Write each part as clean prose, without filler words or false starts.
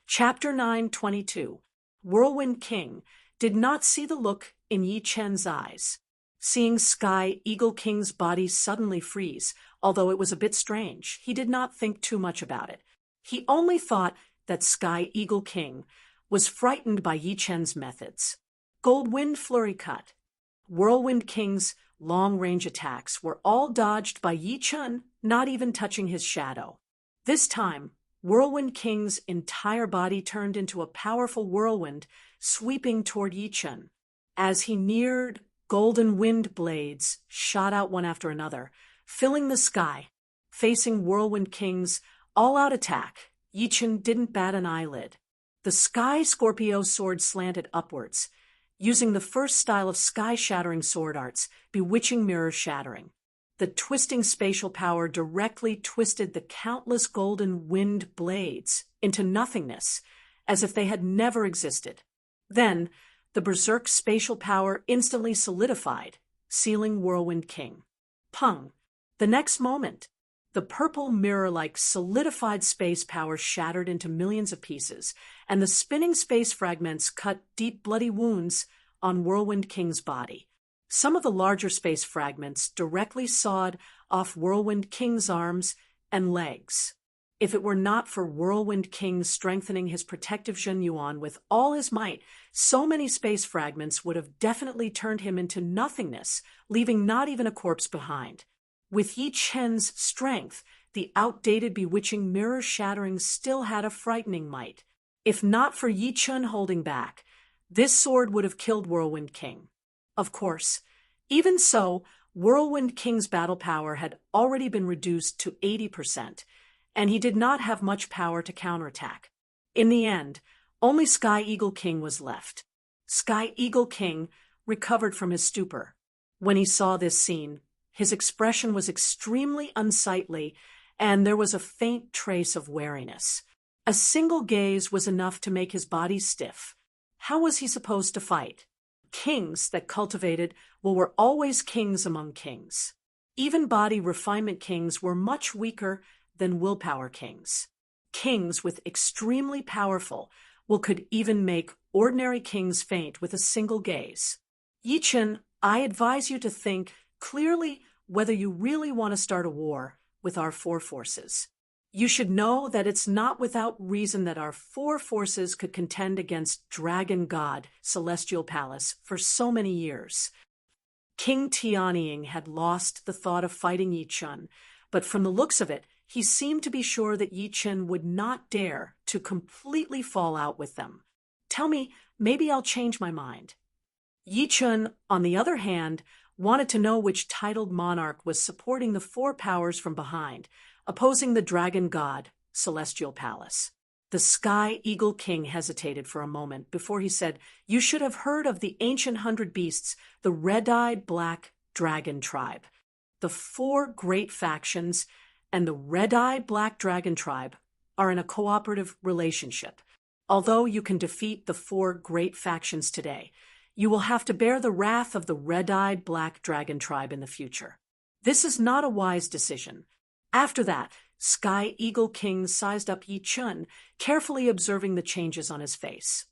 Chapter 9:22. Whirlwind King did not see the look in Yi Chen's eyes. Seeing Sky Eagle King's body suddenly freeze, although it was a bit strange, he did not think too much about it. He only thought that Sky Eagle King was frightened by Yi Chen's methods. Gold Wind Flurry Cut. Whirlwind King's long-range attacks were all dodged by Yi Chen, not even touching his shadow. This time, Whirlwind King's entire body turned into a powerful whirlwind, sweeping toward Yi Chen. As he neared, golden wind blades shot out one after another, filling the sky. Facing Whirlwind King's all-out attack, Yi Chen didn't bat an eyelid. The Sky Scorpio sword slanted upwards, using the first style of sky-shattering sword arts, bewitching mirror shattering. The twisting spatial power directly twisted the countless golden wind blades into nothingness, as if they had never existed. Then, the berserk spatial power instantly solidified, sealing Whirlwind King. Pung! The next moment, the purple mirror-like solidified space power shattered into millions of pieces, and the spinning space fragments cut deep bloody wounds on Whirlwind King's body. Some of the larger space fragments directly sawed off Whirlwind King's arms and legs. If it were not for Whirlwind King strengthening his protective Zhenyuan with all his might, so many space fragments would have definitely turned him into nothingness, leaving not even a corpse behind. With Yi Chen's strength, the outdated bewitching mirror shattering still had a frightening might. If not for Yi Chen holding back, this sword would have killed Whirlwind King. Of course, even so, Whirlwind King's battle power had already been reduced to 80%, and he did not have much power to counterattack. In the end, only Sky Eagle King was left. Sky Eagle King recovered from his stupor. When he saw this scene, his expression was extremely unsightly, and there was a faint trace of wariness. A single gaze was enough to make his body stiff. How was he supposed to fight? Kings that cultivated were always kings among kings. Even body refinement kings were much weaker than willpower kings. Kings with extremely powerful could even make ordinary kings faint with a single gaze. Yi Chen, I advise you to think clearly whether you really want to start a war with our four forces. You should know that it's not without reason that our four forces could contend against Dragon God, Celestial Palace, for so many years. King Tianying had lost the thought of fighting Yi Chen, but from the looks of it, he seemed to be sure that Yi Chen would not dare to completely fall out with them. Tell me, maybe I'll change my mind. Yi Chen, on the other hand, wanted to know which titled monarch was supporting the four powers from behind, opposing the Dragon God, Celestial Palace. The Sky Eagle King hesitated for a moment before he said, "You should have heard of the ancient 100 beasts, the red-eyed black dragon tribe. The four great factions and the red-eyed black dragon tribe are in a cooperative relationship. Although you can defeat the four great factions today, you will have to bear the wrath of the red-eyed black dragon tribe in the future. This is not a wise decision." After that, Sky Eagle King sized up Yi Chen, carefully observing the changes on his face.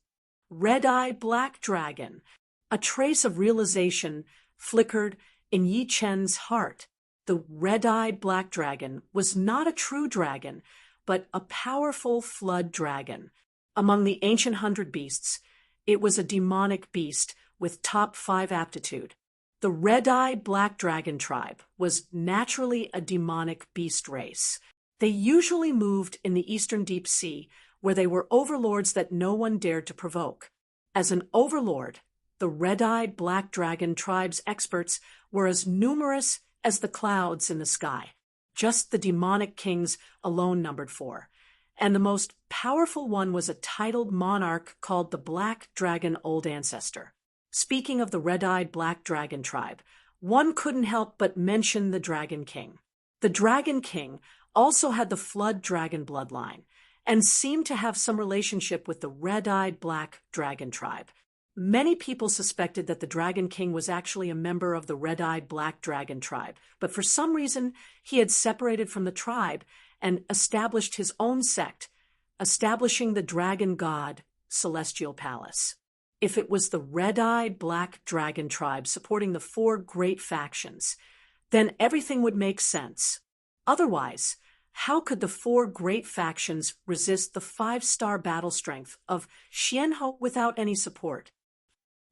Red-eyed black dragon. A trace of realization flickered in Yi Chen's heart. The red-eyed black dragon was not a true dragon, but a powerful flood dragon. Among the ancient 100 beasts, it was a demonic beast with top 5 aptitude. The red-eyed black dragon tribe was naturally a demonic beast race. They usually moved in the eastern deep sea, where they were overlords that no one dared to provoke. As an overlord, the red-eyed black dragon tribe's experts were as numerous as the clouds in the sky. Just the demonic kings alone numbered 4, and the most powerful one was a titled monarch called the Black Dragon Old Ancestor. Speaking of the red-eyed black dragon tribe, one couldn't help but mention the Dragon King. The Dragon King also had the flood dragon bloodline, and seemed to have some relationship with the red-eyed black dragon tribe. Many people suspected that the Dragon King was actually a member of the red-eyed black dragon tribe, but for some reason he had separated from the tribe and established his own sect, establishing the dragon god celestial palace. If it was the red-eyed black dragon tribe supporting the four great factions, then everything would make sense. Otherwise, how could the four great factions resist the 5-star battle strength of Xianhou without any support?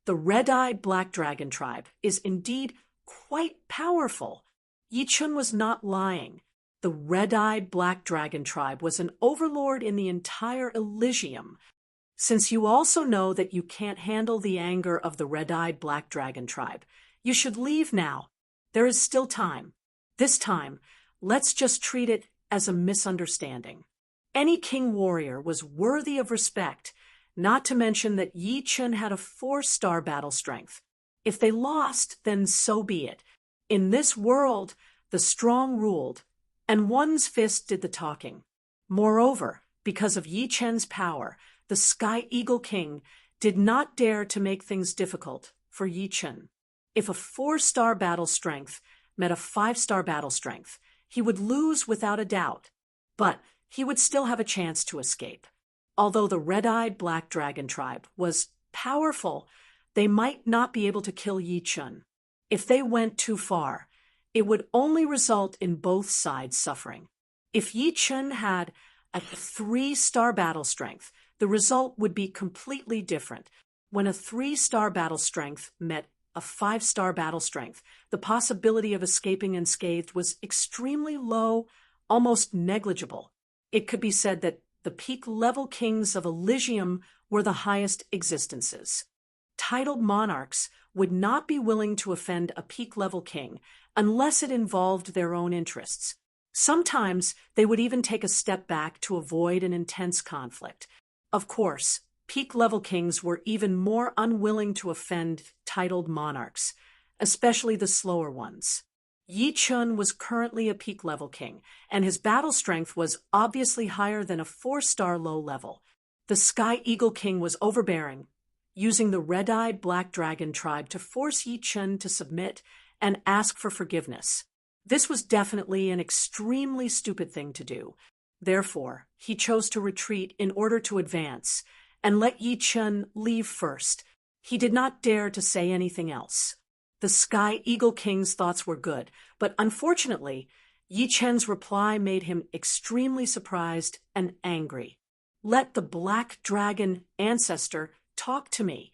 The red-eyed black dragon tribe is indeed quite powerful. Yi Chun was not lying. The red-eyed black dragon tribe was an overlord in the entire Elysium. Since you also know that you can't handle the anger of the red-eyed black dragon tribe, you should leave now. There is still time. This time, let's just treat it as a misunderstanding. Any king warrior was worthy of respect, not to mention that Yi Chun had a 4-star battle strength. If they lost, then so be it. In this world, the strong ruled, and one's fist did the talking. Moreover, because of Yi Chen's power, the Sky Eagle King did not dare to make things difficult for Yi Chun. If a 4-star battle strength met a 5-star battle strength, he would lose without a doubt, but he would still have a chance to escape. Although the red-eyed black dragon tribe was powerful, they might not be able to kill Yi Chun. If they went too far, it would only result in both sides suffering. If Yi Chun had a 3-star battle strength, the result would be completely different. When a 3-star battle strength met a 5-star battle strength, the possibility of escaping unscathed was extremely low, almost negligible. It could be said that the peak-level kings of Elysium were the highest existences. Titled monarchs would not be willing to offend a peak-level king unless it involved their own interests. Sometimes they would even take a step back to avoid an intense conflict. Of course, peak-level kings were even more unwilling to offend titled monarchs, especially the slower ones. Yi Chun was currently a peak-level king, and his battle strength was obviously higher than a 4-star low level. The Sky Eagle King was overbearing, using the red-eyed black dragon tribe to force Yi Chun to submit and ask for forgiveness. This was definitely an extremely stupid thing to do. Therefore, he chose to retreat in order to advance, and let Yi Chun leave first. He did not dare to say anything else. The Sky Eagle King's thoughts were good, but unfortunately, Yi Chun's reply made him extremely surprised and angry. Let the Black Dragon ancestor talk to me.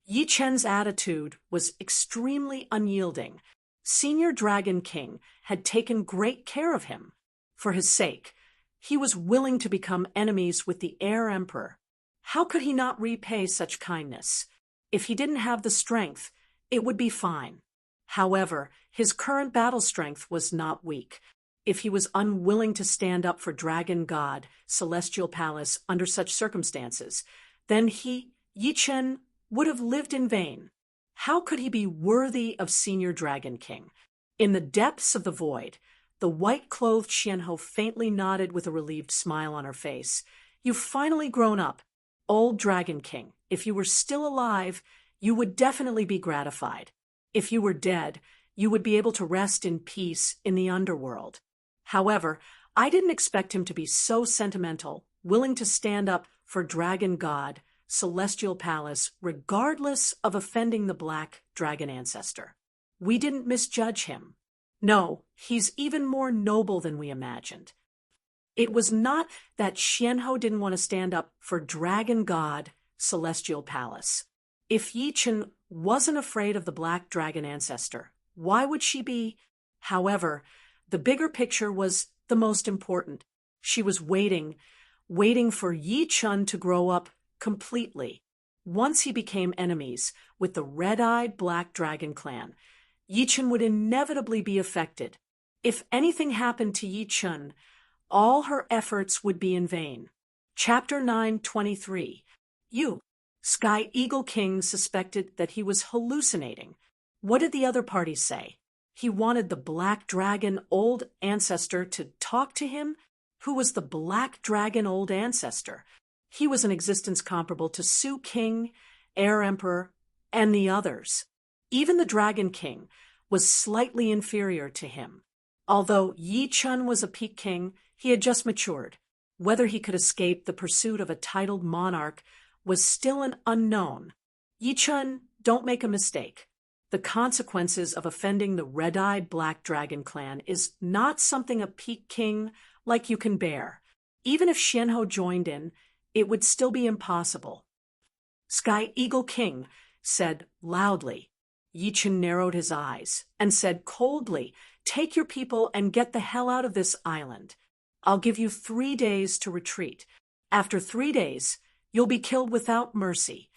Yi Chun's attitude was extremely unyielding. Senior Dragon King had taken great care of him. For his sake, he was willing to become enemies with the Heir Emperor. How could he not repay such kindness? If he didn't have the strength, it would be fine. However, his current battle strength was not weak. If he was unwilling to stand up for Dragon God, Celestial Palace, under such circumstances, then Yi Chun, would have lived in vain. How could he be worthy of Senior Dragon King? In the depths of the void, the white-clothed Xianhou faintly nodded with a relieved smile on her face. You've finally grown up. Old Dragon King, if you were still alive, you would definitely be gratified. If you were dead, you would be able to rest in peace in the underworld. However, I didn't expect him to be so sentimental, willing to stand up for Dragon God, Celestial Palace, regardless of offending the Black Dragon ancestor. We didn't misjudge him. No, he's even more noble than we imagined. It was not that Xianhou didn't want to stand up for Dragon God, Celestial Palace. If Yi Chun wasn't afraid of the Black Dragon ancestor, why would she be? However, the bigger picture was the most important. She was waiting for Yi Chun to grow up completely. Once he became enemies with the red-eyed Black Dragon clan, Yi Chun would inevitably be affected. If anything happened to Yi Chun, all her efforts would be in vain. Chapter 9:23. Sky Eagle King suspected that he was hallucinating. What did the other parties say? He wanted the Black Dragon Old Ancestor to talk to him? Who was the Black Dragon Old Ancestor? He was an existence comparable to Su King, Heir Emperor, and the others. Even the Dragon King was slightly inferior to him. Although Yi Chun was a peak king, he had just matured. Whether he could escape the pursuit of a titled monarch was still an unknown. Yi Chun, don't make a mistake. The consequences of offending the red-eyed Black Dragon clan is not something a peak king like you can bear. Even if Xianhou joined in, it would still be impossible. Sky Eagle King said loudly. Yi Chun narrowed his eyes and said coldly, "Take your people and get the hell out of this island. I'll give you 3 days to retreat. After 3 days, you'll be killed without mercy."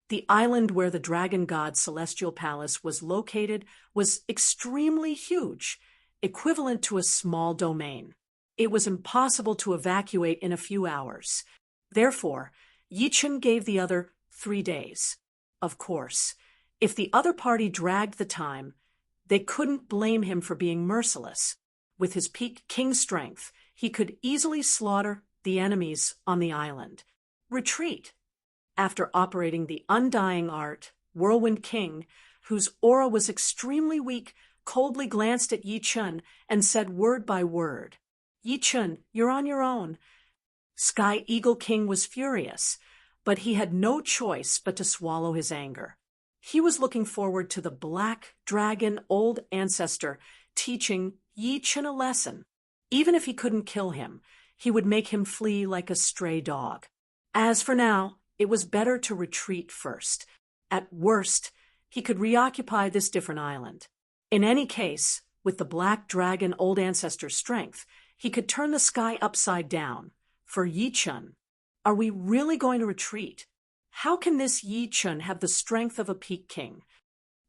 The island where the dragon god's celestial palace was located was extremely huge, equivalent to a small domain. It was impossible to evacuate in a few hours. Therefore, Yi Chun gave the other 3 days. Of course, if the other party dragged the time, they couldn't blame him for being merciless. With his peak king strength, he could easily slaughter the enemies on the island. Retreat. After operating the undying art, Whirlwind King, whose aura was extremely weak, coldly glanced at Yi Chun and said word by word, "Yi Chun, you're on your own." Sky Eagle King was furious, but he had no choice but to swallow his anger. He was looking forward to the Black Dragon Old Ancestor teaching Yi Chun a lesson. Even if he couldn't kill him, he would make him flee like a stray dog. As for now, it was better to retreat first. At worst, he could reoccupy this different island. In any case, with the Black Dragon Old Ancestor's strength, he could turn the sky upside down. For Yi Chun, are we really going to retreat? How can this Yi Chun have the strength of a peak king?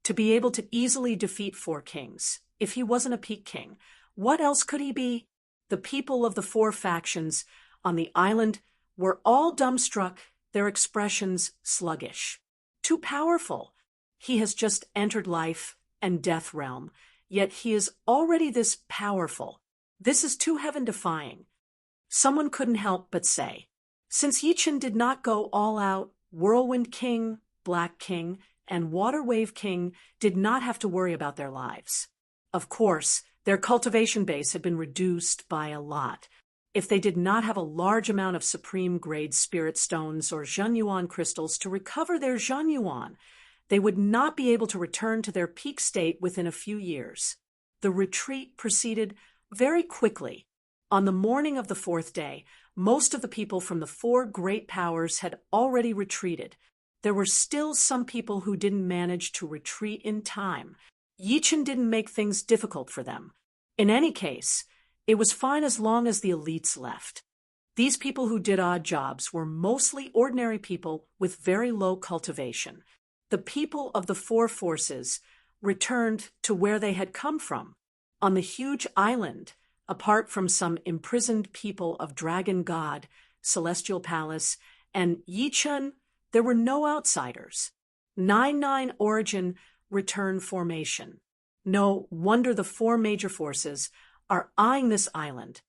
To be able to easily defeat 4 kings, if he wasn't a peak king, what else could he be? The people of the 4 factions on the island were all dumbstruck, their expressions sluggish. Too powerful. He has just entered life and death realm, yet he is already this powerful. This is too heaven-defying. Someone couldn't help but say, since Yi Chun did not go all out, Whirlwind King, Black King, and Water Wave King did not have to worry about their lives. Of course, their cultivation base had been reduced by a lot. If they did not have a large amount of supreme-grade spirit stones or Zhenyuan crystals to recover their Zhenyuan, they would not be able to return to their peak state within a few years. The retreat proceeded very quickly. On the morning of the 4th day, most of the people from the 4 great powers had already retreated. There were still some people who didn't manage to retreat in time. Yi Chun didn't make things difficult for them. In any case, it was fine as long as the elites left. These people who did odd jobs were mostly ordinary people with very low cultivation. The people of the 4 forces returned to where they had come from. On the huge island, apart from some imprisoned people of Dragon God, Celestial Palace, and Yi Chun, there were no outsiders. 9-9 Origin Return Formation. No wonder the 4 major forces are eyeing this island.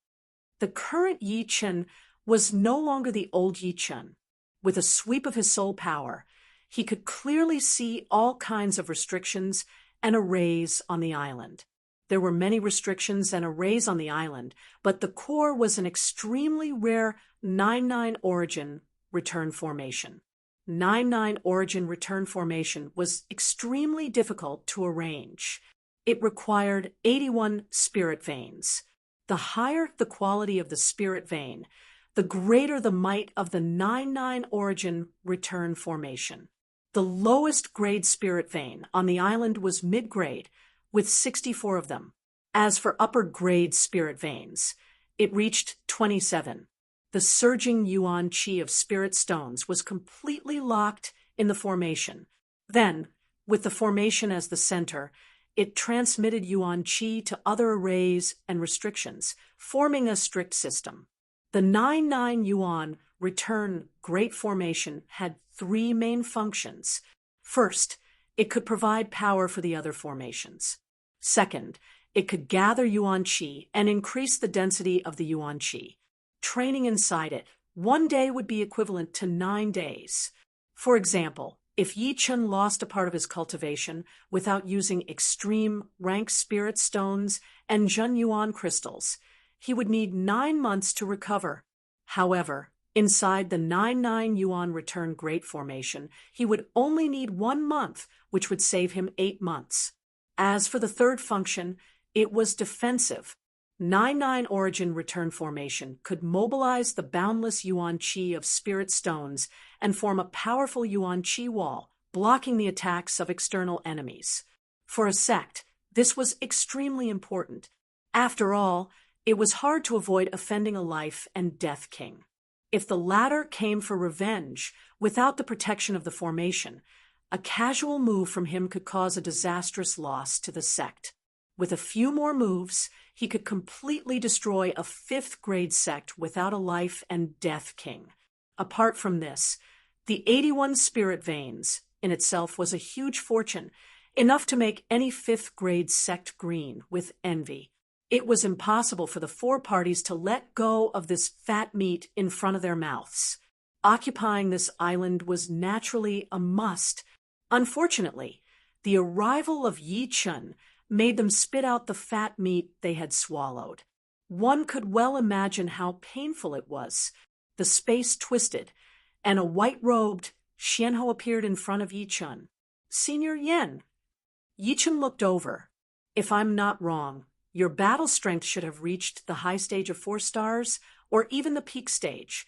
The current Yi Chun was no longer the old Yi Chun. With a sweep of his soul power, he could clearly see all kinds of restrictions and arrays on the island. There were many restrictions and arrays on the island, but the core was an extremely rare 9-9 Origin Return Formation. 9-9 Origin Return Formation was extremely difficult to arrange. It required 81 spirit veins. The higher the quality of the spirit vein, the greater the might of the 9-9 Origin Return Formation. The lowest grade spirit vein on the island was mid-grade, with 64 of them. As for upper grade spirit veins, it reached 27. The surging yuan qi of spirit stones was completely locked in the formation. Then, with the formation as the center, it transmitted yuan qi to other arrays and restrictions, forming a strict system. The 9-9 yuan return great formation had 3 main functions. First, it could provide power for the other formations. Second, it could gather yuan qi and increase the density of the yuan qi. Training inside it, 1 day would be equivalent to 9 days. For example, if Yi Chun lost a part of his cultivation without using extreme rank spirit stones and Zhenyuan crystals, he would need 9 months to recover. However, inside the 99 yuan return great formation, he would only need 1 month, which would save him 8 months. As for the third function, it was defensive. 99 origin return formation could mobilize the boundless yuan qi of spirit stones and form a powerful yuan qi wall, blocking the attacks of external enemies. For a sect, this was extremely important. After all, it was hard to avoid offending a life and death king. If the latter came for revenge without the protection of the formation, a casual move from him could cause a disastrous loss to the sect. With a few more moves, he could completely destroy a 5th-grade sect without a life and death king. Apart from this, the 81 spirit veins in itself was a huge fortune, enough to make any 5th-grade sect green with envy. It was impossible for the 4 parties to let go of this fat meat in front of their mouths. Occupying this island was naturally a must. Unfortunately, the arrival of Yi Chun made them spit out the fat meat they had swallowed. One could well imagine how painful it was. The space twisted, and a white-robed Xianhou appeared in front of Yi Chun. "Senior Yen." Yi Chun looked over. "If I'm not wrong, your battle strength should have reached the high stage of 4 stars, or even the peak stage."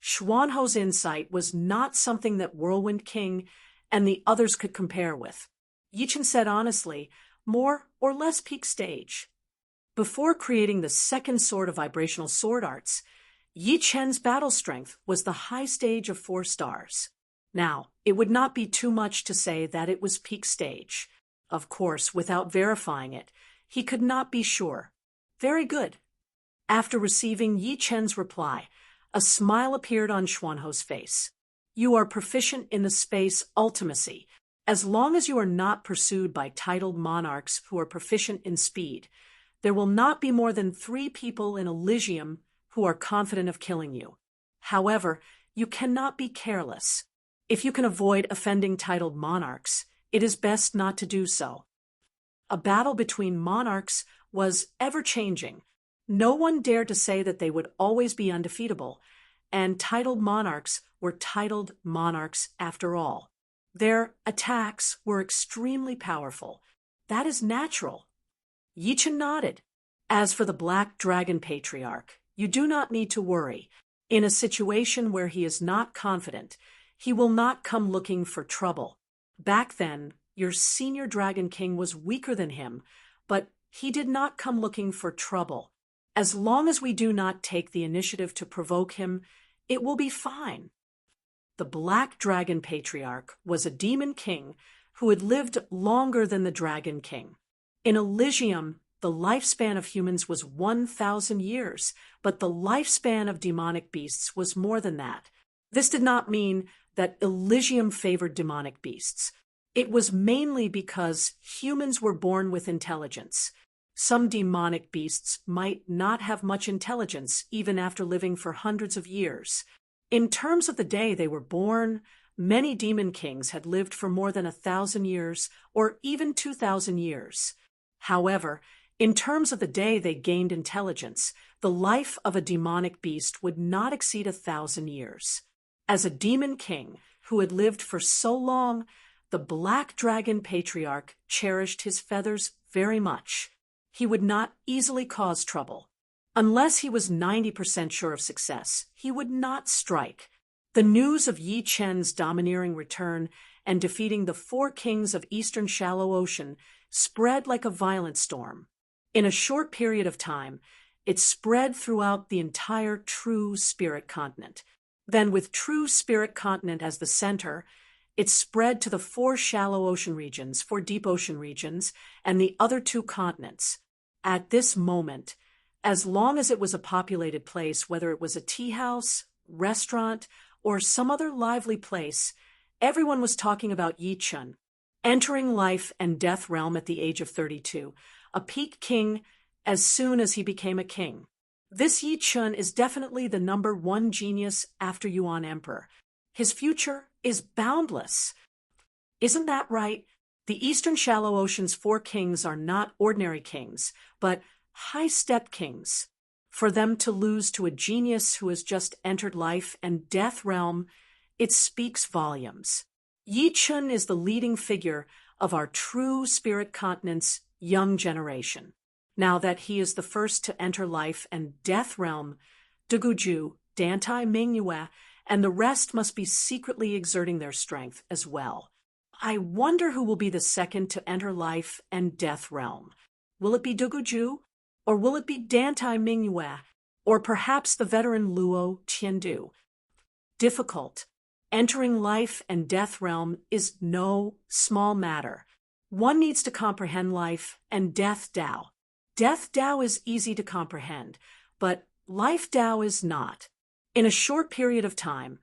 Xuanhou's insight was not something that Whirlwind King and the others could compare with. Yi Chun said honestly, more or less peak stage. Before creating the second sword of vibrational sword arts, Yi Chen's battle strength was the high stage of 4 stars. Now, it would not be too much to say that it was peak stage. Of course, without verifying it, he could not be sure. Very good. After receiving Yi Chen's reply, a smile appeared on Xuanhou's face. "You are proficient in the space ultimacy. As long as you are not pursued by titled monarchs who are proficient in speed, there will not be more than 3 people in Elysium who are confident of killing you. However, you cannot be careless. If you can avoid offending titled monarchs, it is best not to do so." A battle between monarchs was ever-changing. No one dared to say that they would always be undefeatable, and titled monarchs were titled monarchs after all. Their attacks were extremely powerful. That is natural. Yi Chun nodded. "As for the Black Dragon Patriarch, you do not need to worry. In a situation where he is not confident, he will not come looking for trouble. Back then, your senior Dragon King was weaker than him, but he did not come looking for trouble. As long as we do not take the initiative to provoke him, it will be fine." The Black Dragon Patriarch was a demon king who had lived longer than the Dragon King. In Elysium, the lifespan of humans was 1,000 years, but the lifespan of demonic beasts was more than that. This did not mean that Elysium favored demonic beasts. It was mainly because humans were born with intelligence. Some demonic beasts might not have much intelligence even after living for hundreds of years. In terms of the day they were born, many demon kings had lived for more than 1,000 years or even 2,000 years. However, in terms of the day they gained intelligence, the life of a demonic beast would not exceed 1,000 years. As a demon king who had lived for so long, the Black Dragon Patriarch cherished his feathers very much. He would not easily cause trouble. Unless he was 90% sure of success, he would not strike. The news of Yi Chen's domineering return and defeating the 4 kings of Eastern Shallow Ocean spread like a violent storm. In a short period of time, it spread throughout the entire True Spirit Continent. Then, with True Spirit Continent as the center, it spread to the 4 shallow ocean regions, 4 deep ocean regions, and the other 2 continents. At this moment, as long as it was a populated place, whether it was a tea house, restaurant, or some other lively place, everyone was talking about Yi Chun, entering life and death realm at the age of 32, a peak king as soon as he became a king. This Yi Chun is definitely the #1 genius after Yuan Emperor. His future is boundless. Isn't that right? The Eastern Shallow Ocean's 4 kings are not ordinary kings, but high-step kings. For them to lose to a genius who has just entered life and death realm, it speaks volumes. Yi Chun is the leading figure of our true spirit continent's young generation. Now that he is the first to enter life and death realm, Deguju, Dantai Mingyue, and the rest must be secretly exerting their strength as well. I wonder who will be the second to enter life and death realm. Will it be Deguju? Or will it be Dantai Mingyue? Or perhaps the veteran Luo Qiandu? Difficult. Entering life and death realm is no small matter. One needs to comprehend life and death Dao. Death Dao is easy to comprehend, but life Dao is not. In a short period of time,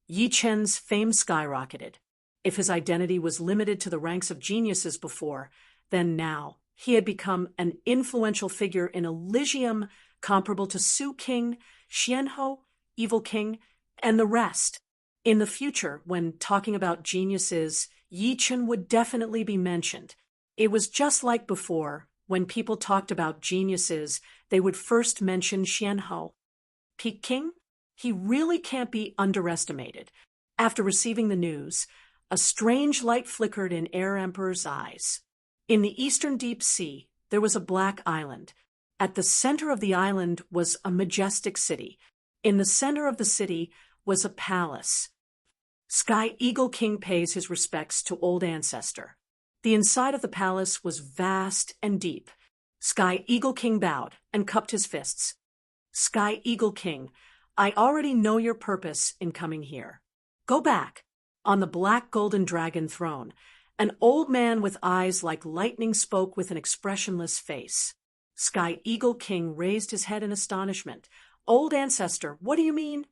Yi Chen's fame skyrocketed. If his identity was limited to the ranks of geniuses before, then now he had become an influential figure in Elysium comparable to Su King, Xianhou, Evil King, and the rest. In the future, when talking about geniuses, Yi Chen would definitely be mentioned. It was just like before. When people talked about geniuses, they would first mention Xianhou. Peking? He really can't be underestimated. After receiving the news, a strange light flickered in Air Emperor's eyes. In the eastern deep sea, there was a black island. At the center of the island was a majestic city. In the center of the city was a palace. Sky Eagle King pays his respects to old ancestor. The inside of the palace was vast and deep. Sky Eagle King bowed and cupped his fists. Sky Eagle King, I already know your purpose in coming here. Go back. On the black golden dragon throne, an old man with eyes like lightning spoke with an expressionless face. Sky Eagle King raised his head in astonishment. Old ancestor, what do you mean?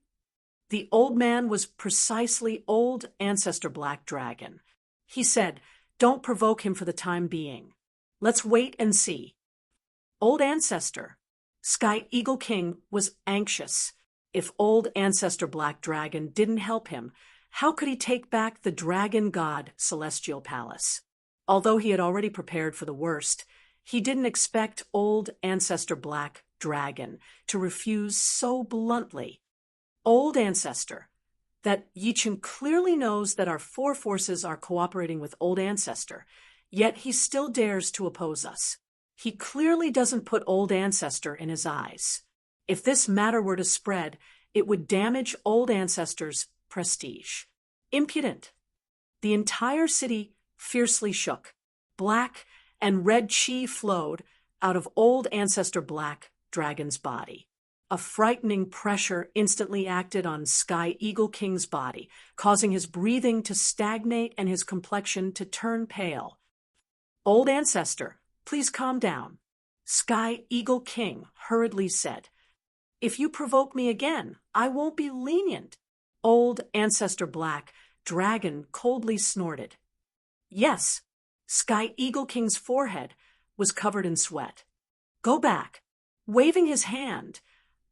The old man was precisely old ancestor Black Dragon. He said, don't provoke him for the time being. Let's wait and see. Old ancestor. Sky Eagle King was anxious. If old ancestor Black Dragon didn't help him, how could he take back the dragon god Celestial Palace? Although he had already prepared for the worst, he didn't expect old ancestor Black Dragon to refuse so bluntly. Old ancestor. That Yi Chen clearly knows that our four forces are cooperating with old ancestor, yet he still dares to oppose us. He clearly doesn't put old ancestor in his eyes. If this matter were to spread, it would damage old ancestor's prestige. Impudent. The entire city fiercely shook. Black and red chi flowed out of old ancestor Black Dragon's body. A frightening pressure instantly acted on Sky Eagle King's body, causing his breathing to stagnate and his complexion to turn pale. Old ancestor, please calm down. Sky Eagle King hurriedly said. If you provoke me again, I won't be lenient. Old ancestor Black Dragon coldly snorted. Yes, Sky Eagle King's forehead was covered in sweat. Go back. Waving his hand,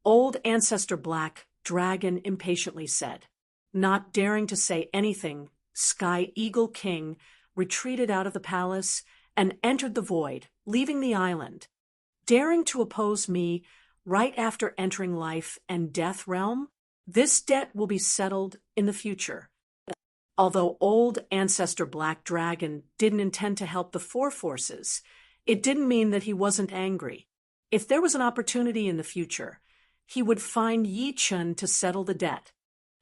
old ancestor Black Dragon impatiently said. Not daring to say anything, Sky Eagle King retreated out of the palace and entered the void, leaving the island. Daring to oppose me right after entering life and death realm? This debt will be settled in the future. Although old ancestor Black Dragon didn't intend to help the four forces, it didn't mean that he wasn't angry. If there was an opportunity in the future, he would find Yi Chen to settle the debt.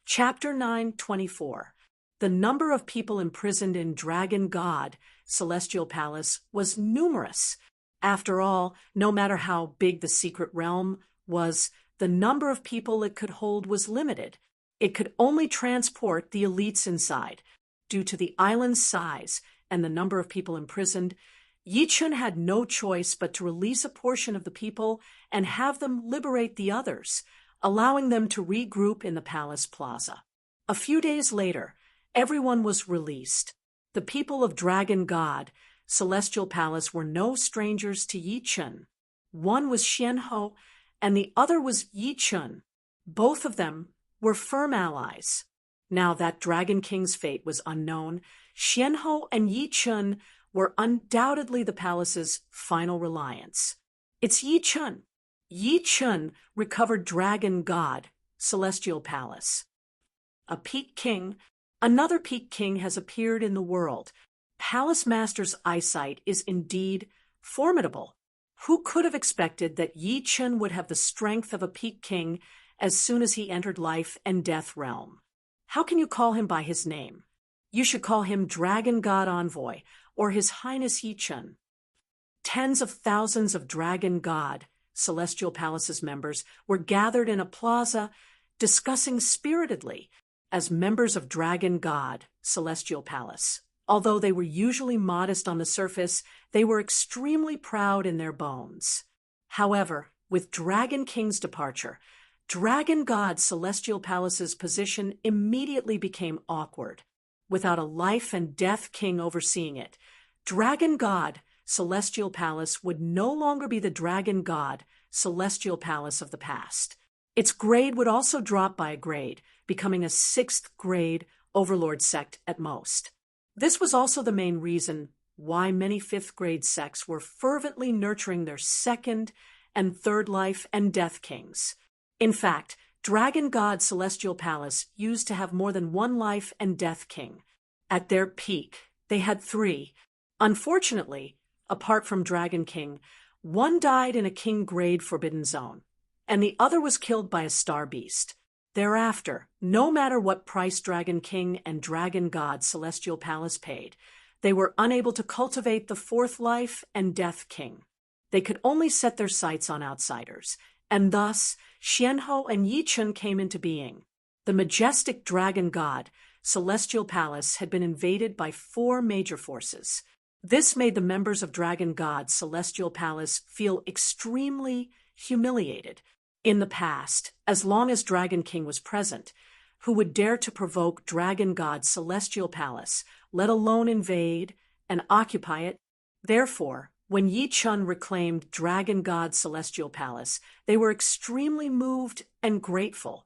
Chapter 9:24. The number of people imprisoned in Dragon God Celestial Palace was numerous. After all, no matter how big the secret realm was, the number of people it could hold was limited. It could only transport the elites inside. Due to the island's size and the number of people imprisoned, Yi Chen had no choice but to release a portion of the people and have them liberate the others, allowing them to regroup in the palace plaza. A few days later, everyone was released. The people of Dragon God Celestial Palace were no strangers to Yi Chen. One was Xianhou, and the other was Yi Chen. Both of them were firm allies. Now that Dragon King's fate was unknown, Xianhou and Yi Chen were undoubtedly the palace's final reliance. It's Yi Chen. Yi Chun recovered Dragon God, Celestial Palace. A Peak King. Another Peak King has appeared in the world. Palace Master's eyesight is indeed formidable. Who could have expected that Yi Chun would have the strength of a Peak King as soon as he entered life and death realm? How can you call him by his name? You should call him Dragon God Envoy, or His Highness Yi Chun. Tens of thousands of Dragon God, Celestial Palace's members, were gathered in a plaza, discussing spiritedly as members of Dragon God, Celestial Palace. Although they were usually modest on the surface, they were extremely proud in their bones. However, with Dragon King's departure, Dragon God Celestial Palace's position immediately became awkward. Without a life and death king overseeing it, Dragon God Celestial Palace would no longer be the Dragon God Celestial Palace of the past. Its grade would also drop by a grade, becoming a 6th grade overlord sect at most. This was also the main reason why many 5th grade sects were fervently nurturing their 2nd and 3rd life and death kings. In fact, Dragon God Celestial Palace used to have more than 1 life and death king. At their peak, they had 3. Unfortunately, apart from Dragon King, one died in a king grade forbidden zone, and the other was killed by a star beast. Thereafter, no matter what price Dragon King and Dragon God Celestial Palace paid, they were unable to cultivate the 4th life and death king. They could only set their sights on outsiders, and thus Xianhou and Yi Chun came into being. The majestic Dragon God Celestial Palace had been invaded by 4 major forces. This made the members of Dragon God Celestial Palace feel extremely humiliated. In the past, as long as Dragon King was present, who would dare to provoke Dragon God Celestial Palace, let alone invade and occupy it? Therefore, when Yi Chun reclaimed Dragon God Celestial Palace, they were extremely moved and grateful.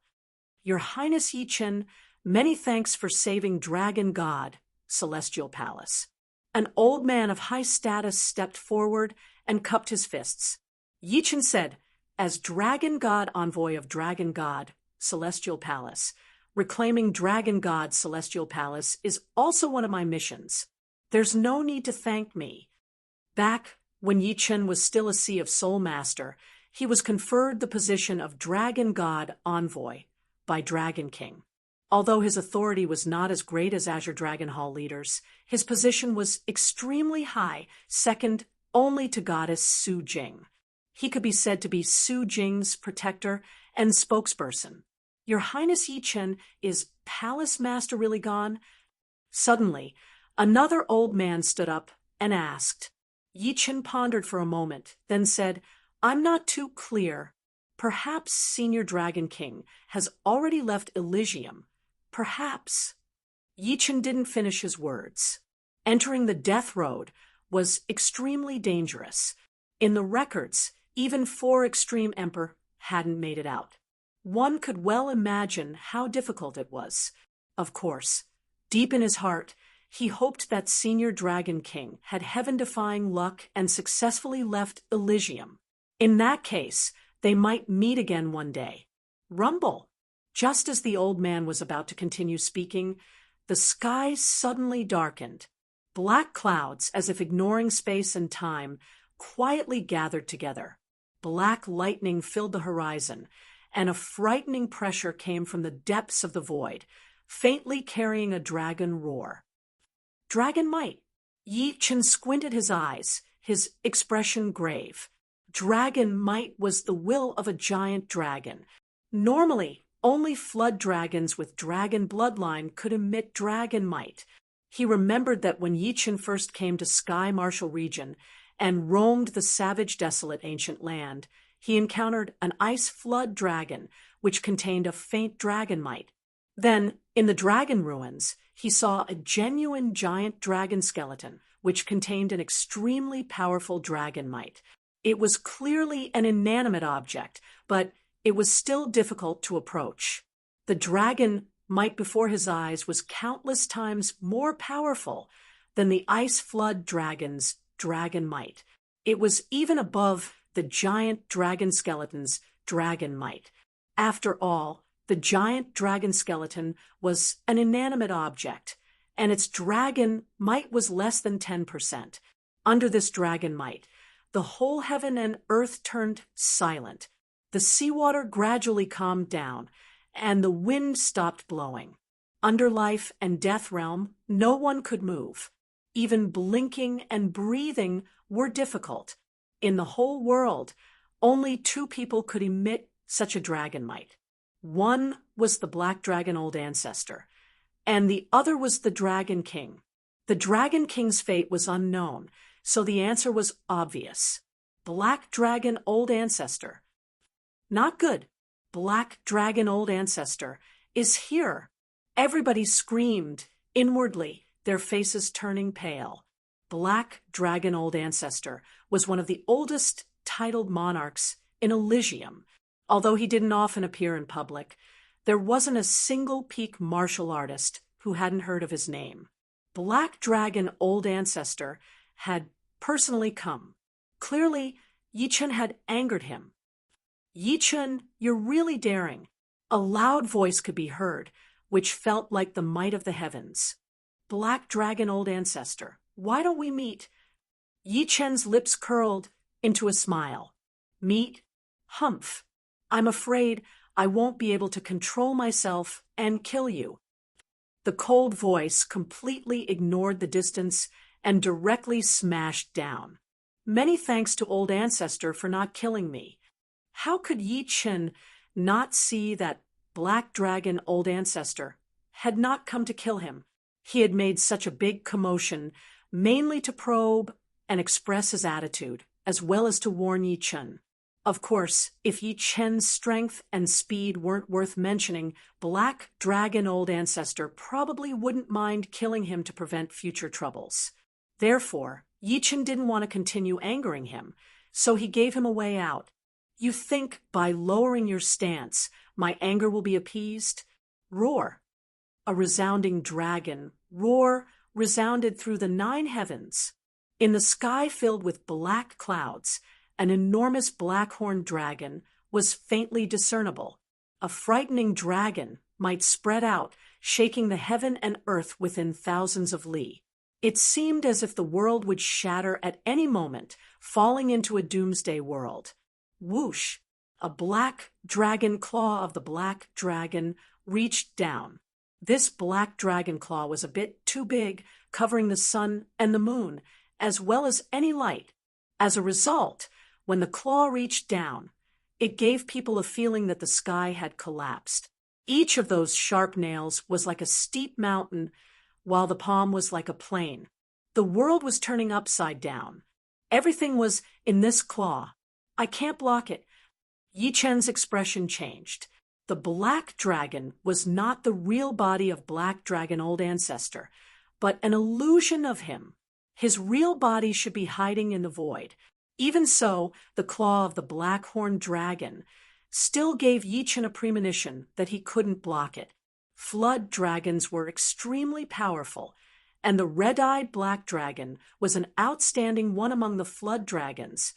Your Highness Yi Chun, many thanks for saving Dragon God Celestial Palace. An old man of high status stepped forward and cupped his fists. Yi Chun said, as Dragon God Envoy of Dragon God Celestial Palace, reclaiming Dragon God Celestial Palace is also one of my missions. There's no need to thank me. Back when Yi Chun was still a Sea of Soul Master, he was conferred the position of Dragon God Envoy by Dragon King. Although his authority was not as great as Azure Dragon Hall leaders, his position was extremely high, second only to goddess Su Jing. He could be said to be Su Jing's protector and spokesperson. Your Highness Yi Chun, is Palace Master really gone? Suddenly, another old man stood up and asked. Yi Chun pondered for a moment, then said, I'm not too clear. Perhaps Senior Dragon King has already left Elysium. Perhaps. Yi Chun didn't finish his words. Entering the death road was extremely dangerous. In the records, even 4 Extreme Emperor hadn't made it out. One could well imagine how difficult it was. Of course, deep in his heart, he hoped that Senior Dragon King had heaven-defying luck and successfully left Elysium. In that case, they might meet again one day. Rumble! Just as the old man was about to continue speaking, the sky suddenly darkened. Black clouds, as if ignoring space and time, quietly gathered together. Black lightning filled the horizon, and a frightening pressure came from the depths of the void, faintly carrying a dragon roar. Dragon might. Yi Chun squinted his eyes, his expression grave. Dragon might was the will of a giant dragon. Normally, only flood dragons with dragon bloodline could emit dragon might. He remembered that when Yi Chun first came to Sky Martial region and roamed the savage, desolate ancient land, he encountered an ice flood dragon, which contained a faint dragon might. Then, in the dragon ruins, he saw a genuine giant dragon skeleton, which contained an extremely powerful dragon might. It was clearly an inanimate object, but it was still difficult to approach. The dragon might before his eyes was countless times more powerful than the ice flood dragon's dragon might. It was even above the giant dragon skeleton's dragon might. After all, the giant dragon skeleton was an inanimate object, and its dragon might was less than 10%. Under this dragon might, the whole heaven and earth turned silent. The seawater gradually calmed down, and the wind stopped blowing. Under life and death realm, no one could move. Even blinking and breathing were difficult. In the whole world, only 2 people could emit such a dragon might. One was the black dragon old ancestor, and the other was the Dragon King. The Dragon King's fate was unknown, so the answer was obvious. Black dragon old ancestor. Not good. Black dragon old ancestor is here. Everybody screamed inwardly, their faces turning pale. Black dragon old ancestor was one of the oldest titled monarchs in Elysium. Although he didn't often appear in public, there wasn't a single peak martial artist who hadn't heard of his name. Black dragon old ancestor had personally come. Clearly, Yi Chen had angered him. "Yi Chen, you're really daring." A loud voice could be heard, which felt like the might of the heavens. "Black dragon old ancestor, why don't we meet?" Yi Chen's lips curled into a smile. "Meet? Humph. I'm afraid I won't be able to control myself and kill you." The cold voice completely ignored the distance and directly smashed down. "Many thanks to old ancestor for not killing me." How could Yi Chen not see that black dragon old ancestor had not come to kill him? He had made such a big commotion, mainly to probe and express his attitude, as well as to warn Yi Chen. Of course, if Yi Chen's strength and speed weren't worth mentioning, black dragon old ancestor probably wouldn't mind killing him to prevent future troubles. Therefore, Yi Chen didn't want to continue angering him, so he gave him a way out. "You think by lowering your stance, my anger will be appeased?" Roar. A resounding dragon roar resounded through the 9 heavens. In the sky filled with black clouds, an enormous black-horned dragon was faintly discernible. A frightening dragon might spread out, shaking the heaven and earth within thousands of li. It seemed as if the world would shatter at any moment, falling into a doomsday world. Whoosh! A black dragon claw of the black dragon reached down. This black dragon claw was a bit too big, covering the sun and the moon, as well as any light. As a result, when the claw reached down, it gave people a feeling that the sky had collapsed. Each of those sharp nails was like a steep mountain, while the palm was like a plain. The world was turning upside down. Everything was in this claw. "I can't block it." Yi Chen's expression changed. The black dragon was not the real body of black dragon old ancestor, but an illusion of him. His real body should be hiding in the void. Even so, the claw of the black-horned dragon still gave Yi Chen a premonition that he couldn't block it. Flood dragons were extremely powerful, and the red-eyed black dragon was an outstanding one among the flood dragons,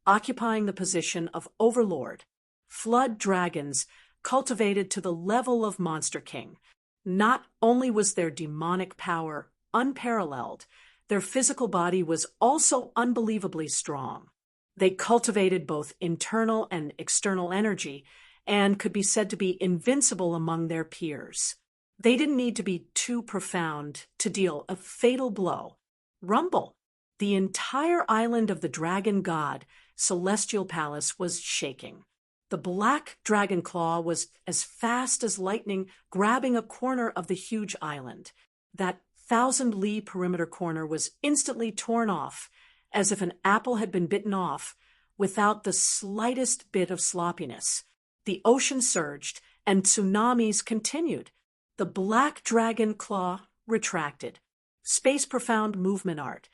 occupying the position of overlord. Flood dragons cultivated to the level of Monster King. Not only was their demonic power unparalleled, their physical body was also unbelievably strong. They cultivated both internal and external energy and could be said to be invincible among their peers. They didn't need to be too profound to deal a fatal blow. Rumble! The entire island of the dragon god, Celestial Palace, was shaking. The black dragon claw was as fast as lightning, grabbing a corner of the huge island. That 1,000 li perimeter corner was instantly torn off, as if an apple had been bitten off, without the slightest bit of sloppiness. The ocean surged, and tsunamis continued. The black dragon claw retracted. Space profound movement art.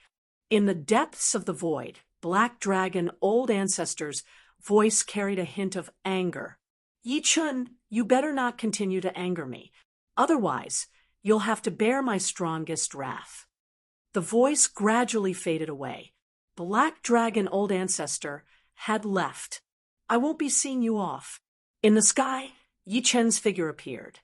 In the depths of the void, black dragon old ancestor's voice carried a hint of anger. "Yi Chen, you better not continue to anger me. Otherwise, you'll have to bear my strongest wrath." The voice gradually faded away. Black dragon old ancestor had left. I won't be seeing you off. In the sky, Yi Chen's figure appeared.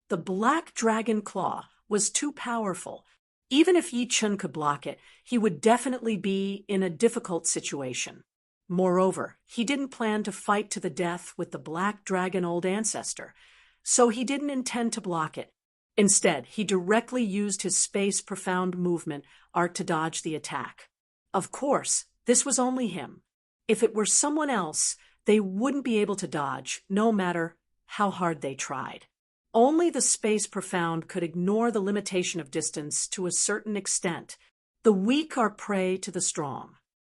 The black dragon claw was too powerful. Even if Yi Chen could block it, he would definitely be in a difficult situation. Moreover, he didn't plan to fight to the death with the black dragon old ancestor, so he didn't intend to block it. Instead, he directly used his space profound movement art to dodge the attack. Of course, this was only him. If it were someone else, they wouldn't be able to dodge, no matter how hard they tried. Only the space profound could ignore the limitation of distance to a certain extent. The weak are prey to the strong.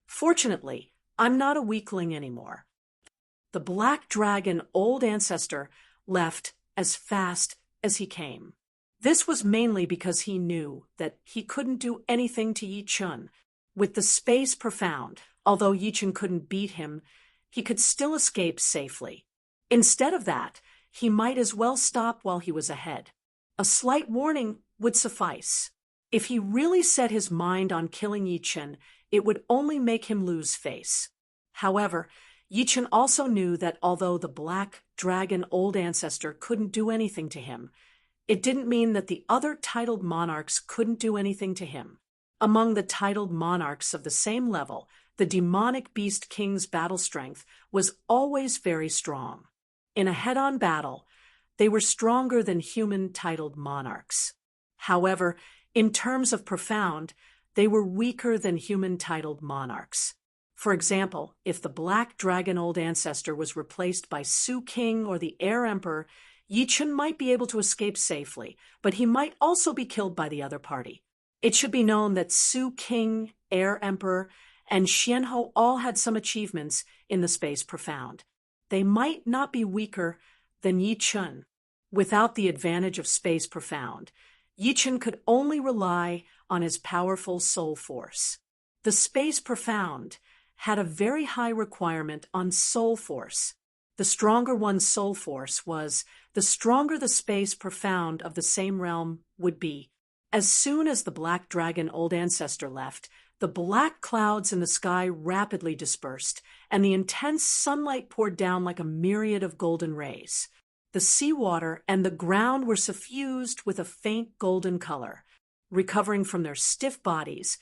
Fortunately, I'm not a weakling anymore. The black dragon old ancestor left as fast as he came. This was mainly because he knew that he couldn't do anything to Yi Chen. With the space profound, although Yi Chen couldn't beat him, he could still escape safely. Instead of that, he might as well stop while he was ahead. A slight warning would suffice. If he really set his mind on killing Yi Chen, it would only make him lose face. However, Yi Chen also knew that although the black dragon old ancestor couldn't do anything to him, it didn't mean that the other titled monarchs couldn't do anything to him. Among the titled monarchs of the same level, the demonic beast king's battle strength was always very strong. In a head-on battle, they were stronger than human titled monarchs. However, in terms of profound, they were weaker than human titled monarchs. For example, if the black dragon old ancestor was replaced by Su King or the Air Emperor, Yi Chen might be able to escape safely, but he might also be killed by the other party. It should be known that Su King, Air Emperor, and Xianhou all had some achievements in the space profound. They might not be weaker than Yi Chen. Without the advantage of space profound, Yi Chen could only rely on his powerful soul force. The space profound had a very high requirement on soul force. The stronger one's soul force was, the stronger the space profound of the same realm would be. As soon as the black dragon old ancestor left, the black clouds in the sky rapidly dispersed, and the intense sunlight poured down like a myriad of golden rays. The seawater and the ground were suffused with a faint golden color. Recovering from their stiff bodies,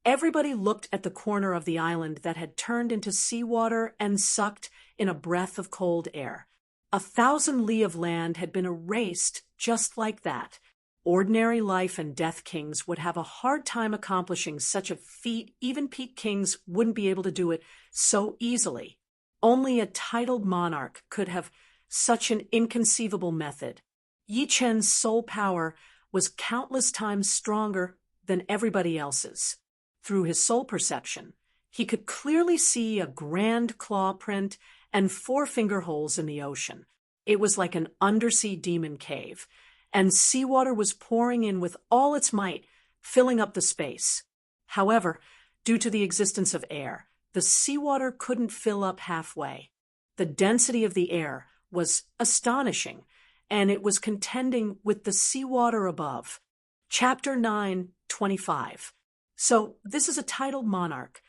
everybody looked at the corner of the island that had turned into seawater and sucked in a breath of cold air. 1,000 li of land had been erased just like that. Ordinary life and death kings would have a hard time accomplishing such a feat. Even peak kings wouldn't be able to do it so easily. Only a titled monarch could have such an inconceivable method. Yi Chen's soul power was countless times stronger than everybody else's. Through his soul perception, he could clearly see a grand claw print and 4 finger holes in the ocean. It was like an undersea demon cave, and seawater was pouring in with all its might, filling up the space. However, due to the existence of air, the seawater couldn't fill up halfway. The density of the air was astonishing, and it was contending with the seawater above. Chapter 9:25. So, this is a titled monarch.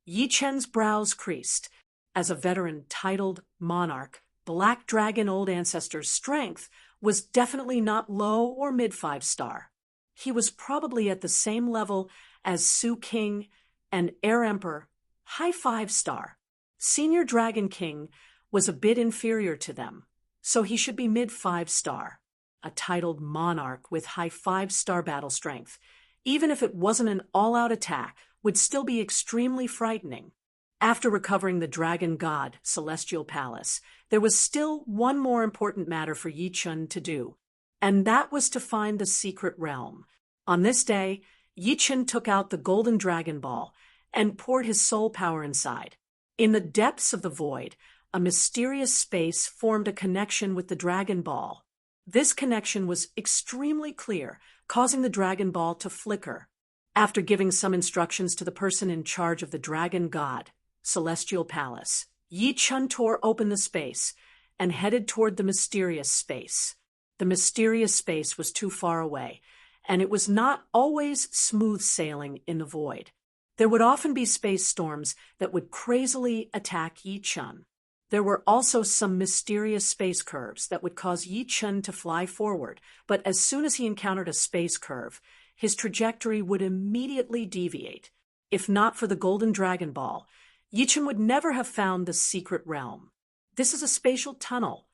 Yi Chen's brows creased. As a veteran titled monarch, Black Dragon Old Ancestor's strength was definitely not low or mid 5-star. He was probably at the same level as Su King and Air Emperor, high 5-star. Senior Dragon King was a bit inferior to them, so he should be mid 5-star. A titled monarch with high 5-star battle strength, even if it wasn't an all-out attack, would still be extremely frightening. After recovering the Dragon God Celestial Palace, there was still one more important matter for Yi Chen to do, and that was to find the secret realm. On this day, Yi Chen took out the Golden Dragon Ball and poured his soul power inside. In the depths of the void, a mysterious space formed a connection with the Dragon Ball. This connection was extremely clear, causing the Dragon Ball to flicker. After giving some instructions to the person in charge of the Dragon God Celestial Palace, Yi Chen tore open the space and headed toward the mysterious space. The mysterious space was too far away, and it was not always smooth sailing in the void. There would often be space storms that would crazily attack Yi Chun. There were also some mysterious space curves that would cause Yi Chun to fly forward, but as soon as he encountered a space curve, his trajectory would immediately deviate. If not for the Golden Dragon Ball, Yi Chun would never have found the secret realm. This is a spatial tunnel.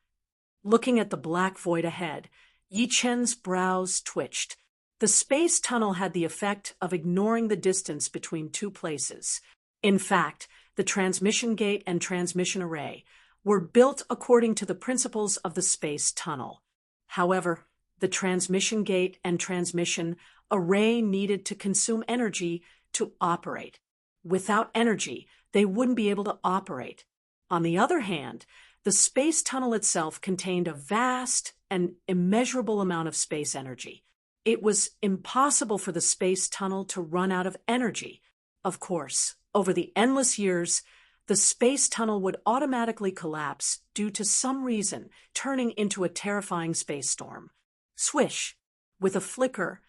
Looking at the black void ahead, Yi Chun's brows twitched. The space tunnel had the effect of ignoring the distance between two places. In fact, the transmission gate and transmission array were built according to the principles of the space tunnel. However, the transmission gate and transmission array needed to consume energy to operate. Without energy, they wouldn't be able to operate. On the other hand, the space tunnel itself contained a vast and immeasurable amount of space energy. It was impossible for the space tunnel to run out of energy. Of course, over the endless years, the space tunnel would automatically collapse due to some reason, turning into a terrifying space storm. Swish! With a flicker,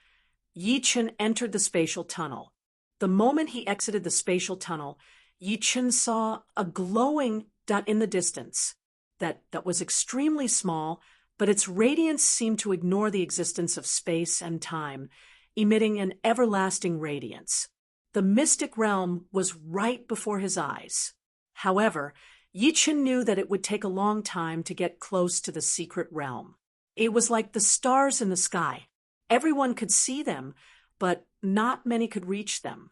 Yi Chun entered the spatial tunnel. The moment he exited the spatial tunnel, Yi Chun saw a glowing dot in the distance that was extremely small, but its radiance seemed to ignore the existence of space and time, emitting an everlasting radiance. The mystic realm was right before his eyes. However, Yi Chun knew that it would take a long time to get close to the secret realm. It was like the stars in the sky. Everyone could see them, but not many could reach them.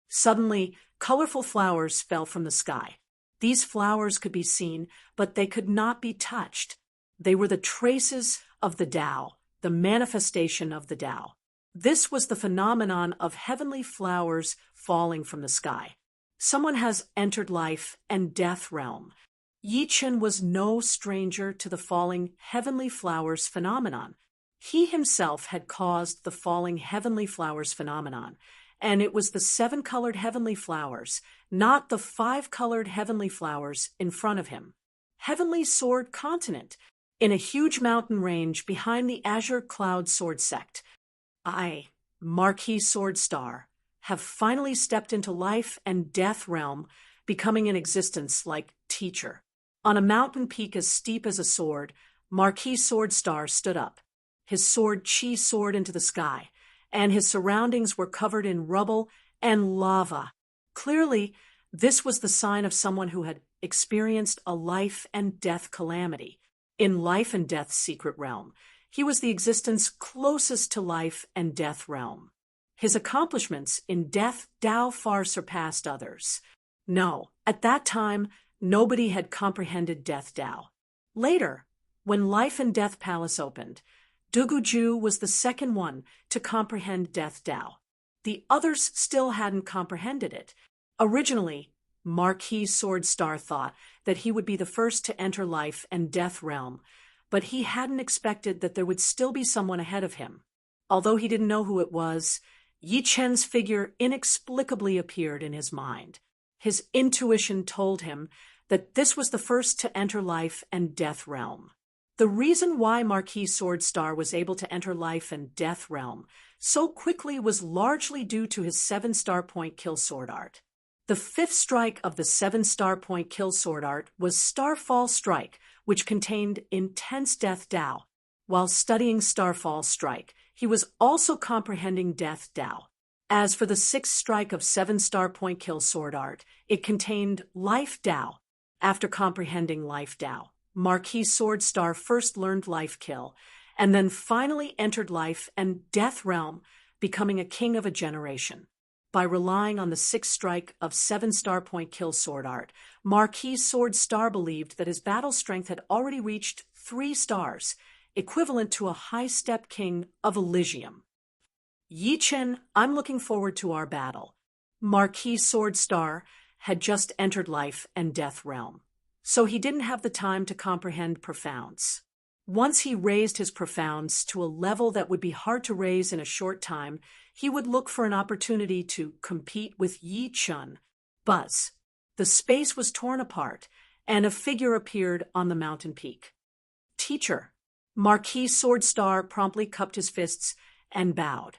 Suddenly, colorful flowers fell from the sky. These flowers could be seen, but they could not be touched. They were the traces of the Tao, the manifestation of the Tao. This was the phenomenon of heavenly flowers falling from the sky. Someone has entered life and death realm. Yi Chun was no stranger to the falling heavenly flowers phenomenon. He himself had caused the falling heavenly flowers phenomenon, and it was the 7-colored heavenly flowers, not the 5-colored heavenly flowers in front of him. Heavenly Sword Continent, in a huge mountain range behind the Azure Cloud Sword Sect. I, Marquis Sword Star, have finally stepped into life and death realm, becoming an existence like teacher. On a mountain peak as steep as a sword, Marquis Sword Star stood up. His sword chi soared into the sky, and his surroundings were covered in rubble and lava. Clearly, this was the sign of someone who had experienced a life and death calamity. In life and death's secret realm, he was the existence closest to life and death realm. His accomplishments in death Tao far surpassed others. No, at that time, nobody had comprehended death Tao. Later, when Life and Death Palace opened, Duguju was the second one to comprehend death Tao. The others still hadn't comprehended it. Originally, Marquis Sword Star thought that he would be the first to enter life and death realm, but he hadn't expected that there would still be someone ahead of him. Although he didn't know who it was, Yi Chun's figure inexplicably appeared in his mind. His intuition told him that this was the first to enter life and death realm. The reason why Marquis Sword Star was able to enter life and death realm so quickly was largely due to his 7-star point kill sword art. The 5th strike of the 7-star point kill sword art was Starfall Strike, which contained intense death Tao. While studying Starfall Strike, he was also comprehending death Tao. As for the 6th strike of 7-star point kill sword art, it contained life Tao. After comprehending life Tao, Marquis Sword Star first learned life kill, and then finally entered life and death realm, becoming a king of a generation. By relying on the 6th strike of 7-star point kill sword art, Marquis Sword Star believed that his battle strength had already reached 3 stars, equivalent to a high-step king of Elysium. Yi Chun, I'm looking forward to our battle. Marquis Sword Star had just entered life and death realm, so he didn't have the time to comprehend profounds. Once he raised his profounds to a level that would be hard to raise in a short time, he would look for an opportunity to compete with Yi Chun. Buzz. The space was torn apart, and a figure appeared on the mountain peak. Teacher. Marquis Sword Star promptly cupped his fists and bowed.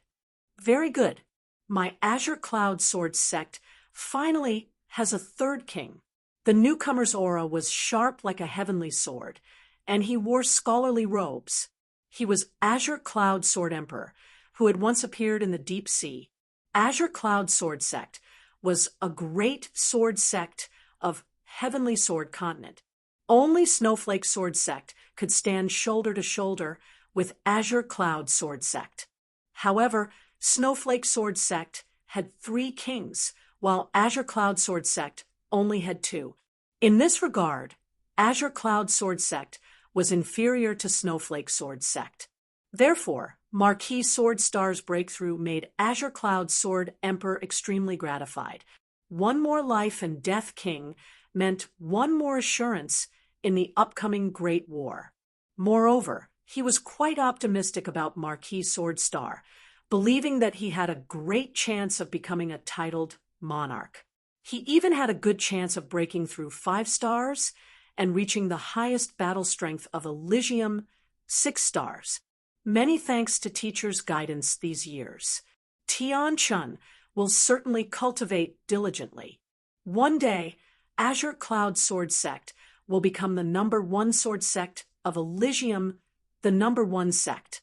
Very good. My Azure Cloud Sword sect finally has a third king. The newcomer's aura was sharp like a heavenly sword, and he wore scholarly robes. He was Azure Cloud Sword Emperor, who had once appeared in the deep sea. Azure Cloud Sword sect was a great sword sect of Heavenly Sword Continent. Only Snowflake Sword sect could stand shoulder to shoulder with Azure Cloud Sword sect. However, Snowflake Sword sect had 3 kings, while Azure Cloud Sword sect only had 2. In this regard, Azure Cloud Sword sect was inferior to Snowflake Sword sect. Therefore, Marquis Sword Star's breakthrough made Azure Cloud Sword Emperor extremely gratified. One more life and death king meant one more assurance in the upcoming Great War. Moreover, he was quite optimistic about Marquis Sword Star, believing that he had a great chance of becoming a titled monarch. He even had a good chance of breaking through 5 stars and reaching the highest battle strength of Elysium, 6 stars. Many thanks to teachers' guidance these years. Tian Chun will certainly cultivate diligently. One day, Azure Cloud Sword Sect will become the #1 sword sect of Elysium, the #1 sect.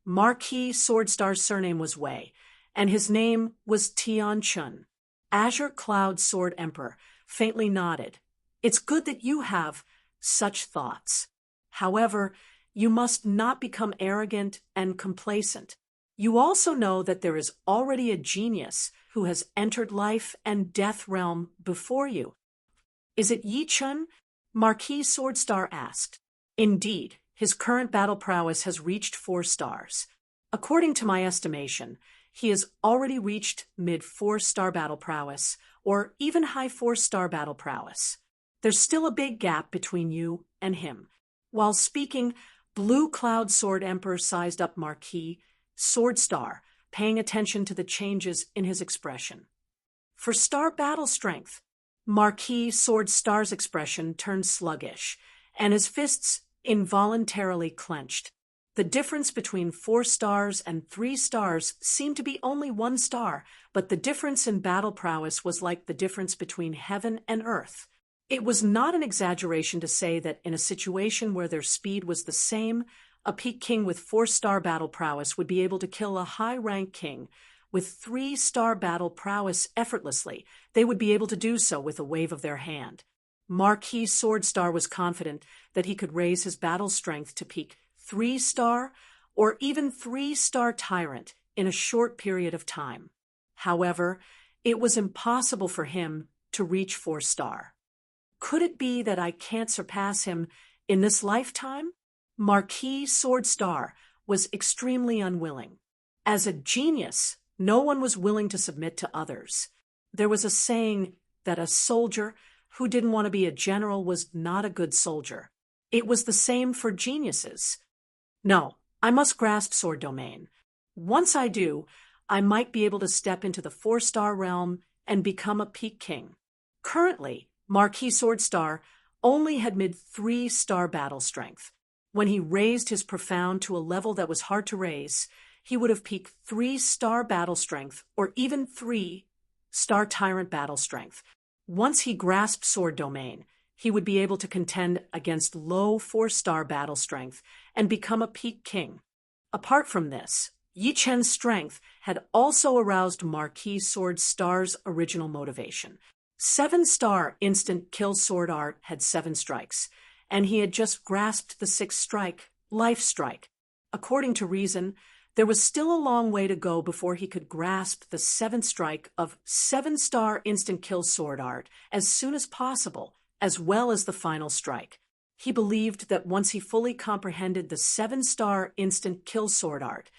Marquis Sword Star's surname was Wei, and his name was Tian Chun. Azure Cloud Sword Emperor faintly nodded. It's good that you have such thoughts. However, you must not become arrogant and complacent. You also know that there is already a genius who has entered life and death realm before you. Is it Yi Chun? Marquis Sword Star asked. Indeed, his current battle prowess has reached 4 stars. According to my estimation, he has already reached mid 4-star battle prowess, or even high 4-star battle prowess. There's still a big gap between you and him. While speaking, Blue Cloud Sword Emperor sized up Marquis Sword Star, paying attention to the changes in his expression. For star battle strength, Marquis Sword Star's expression turned sluggish, and his fists involuntarily clenched. The difference between 4 stars and 3 stars seemed to be only 1 star, but the difference in battle prowess was like the difference between heaven and earth. It was not an exaggeration to say that in a situation where their speed was the same, a peak king with 4-star battle prowess would be able to kill a high-rank king with 3-star battle prowess effortlessly. They would be able to do so with a wave of their hand. Marquis Sword Star was confident that he could raise his battle strength to peak 3-star or even 3-star Tyrant in a short period of time. However, it was impossible for him to reach 4-star. Could it be that I can't surpass him in this lifetime? Marquis Sword Star was extremely unwilling. As a genius, no one was willing to submit to others. There was a saying that a soldier who didn't want to be a general was not a good soldier. It was the same for geniuses. No, I must grasp sword domain. Once I do, I might be able to step into the 4-star realm and become a peak king. Currently, Marquis Sword Star only had mid 3-star battle strength. When he raised his profound to a level that was hard to raise, he would have peaked 3-star battle strength or even 3-star Tyrant battle strength. Once he grasped sword domain, he would be able to contend against low 4-star battle strength and become a peak king. Apart from this, Yi Chen's strength had also aroused Marquis Sword Star's original motivation. 7-star instant kill sword art had 7 strikes, and he had just grasped the 6th strike, life strike. According to reason, there was still a long way to go before he could grasp the 7th strike of 7-star instant kill sword art as soon as possible, as well as the final strike. He believed that once he fully comprehended the 7-star instant kill sword art,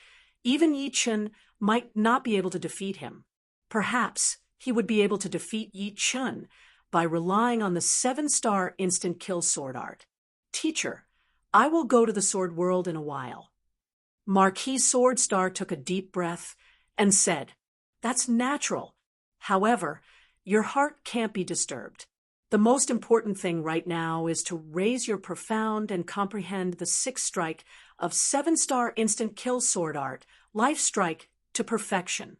even Yi Chun might not be able to defeat him. Perhaps he would be able to defeat Yi Chun by relying on the 7-star instant kill sword art. Teacher, I will go to the sword world in a while. Marquis Sword Star took a deep breath and said, That's natural. However, your heart can't be disturbed. The most important thing right now is to raise your profound and comprehend the 6th strike of 7-star instant kill sword art, life strike, to perfection.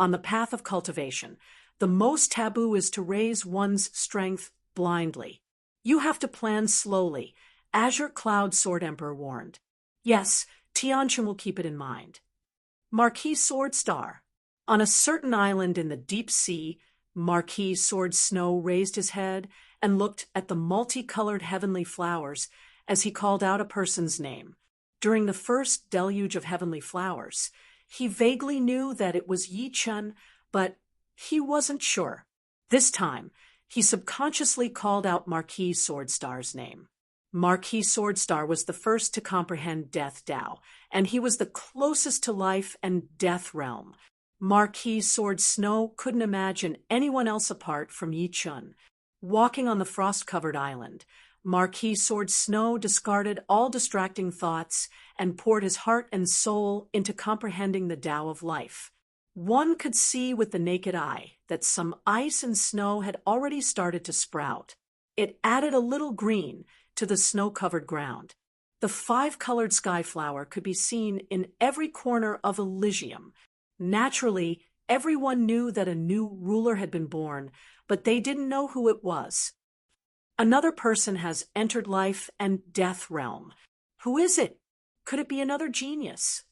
on the path of cultivation, the most taboo is to raise one's strength blindly. You have to plan slowly, Azure Cloud Sword Emperor warned. Yes, Tianqian will keep it in mind. Marquis Sword Star. On a certain island in the deep sea, Marquis Sword Snow raised his head and looked at the multicolored heavenly flowers as he called out a person's name. During the first deluge of heavenly flowers, he vaguely knew that it was Yi Chen, but he wasn't sure. This time, he subconsciously called out Marquis Swordstar's name. Marquis Swordstar was the first to comprehend Death Dao, and he was the closest to life and death realm. Marquis Sword Snow couldn't imagine anyone else apart from Yi Chun. Walking on the frost-covered island, Marquis Sword Snow discarded all distracting thoughts and poured his heart and soul into comprehending the Tao of life. One could see with the naked eye that some ice and snow had already started to sprout. It added a little green to the snow-covered ground. The five-colored skyflower could be seen in every corner of Elysium. Naturally, everyone knew that a new ruler had been born, but they didn't know who it was. Another person has entered life and death realm. Who is it? Could it be another genius?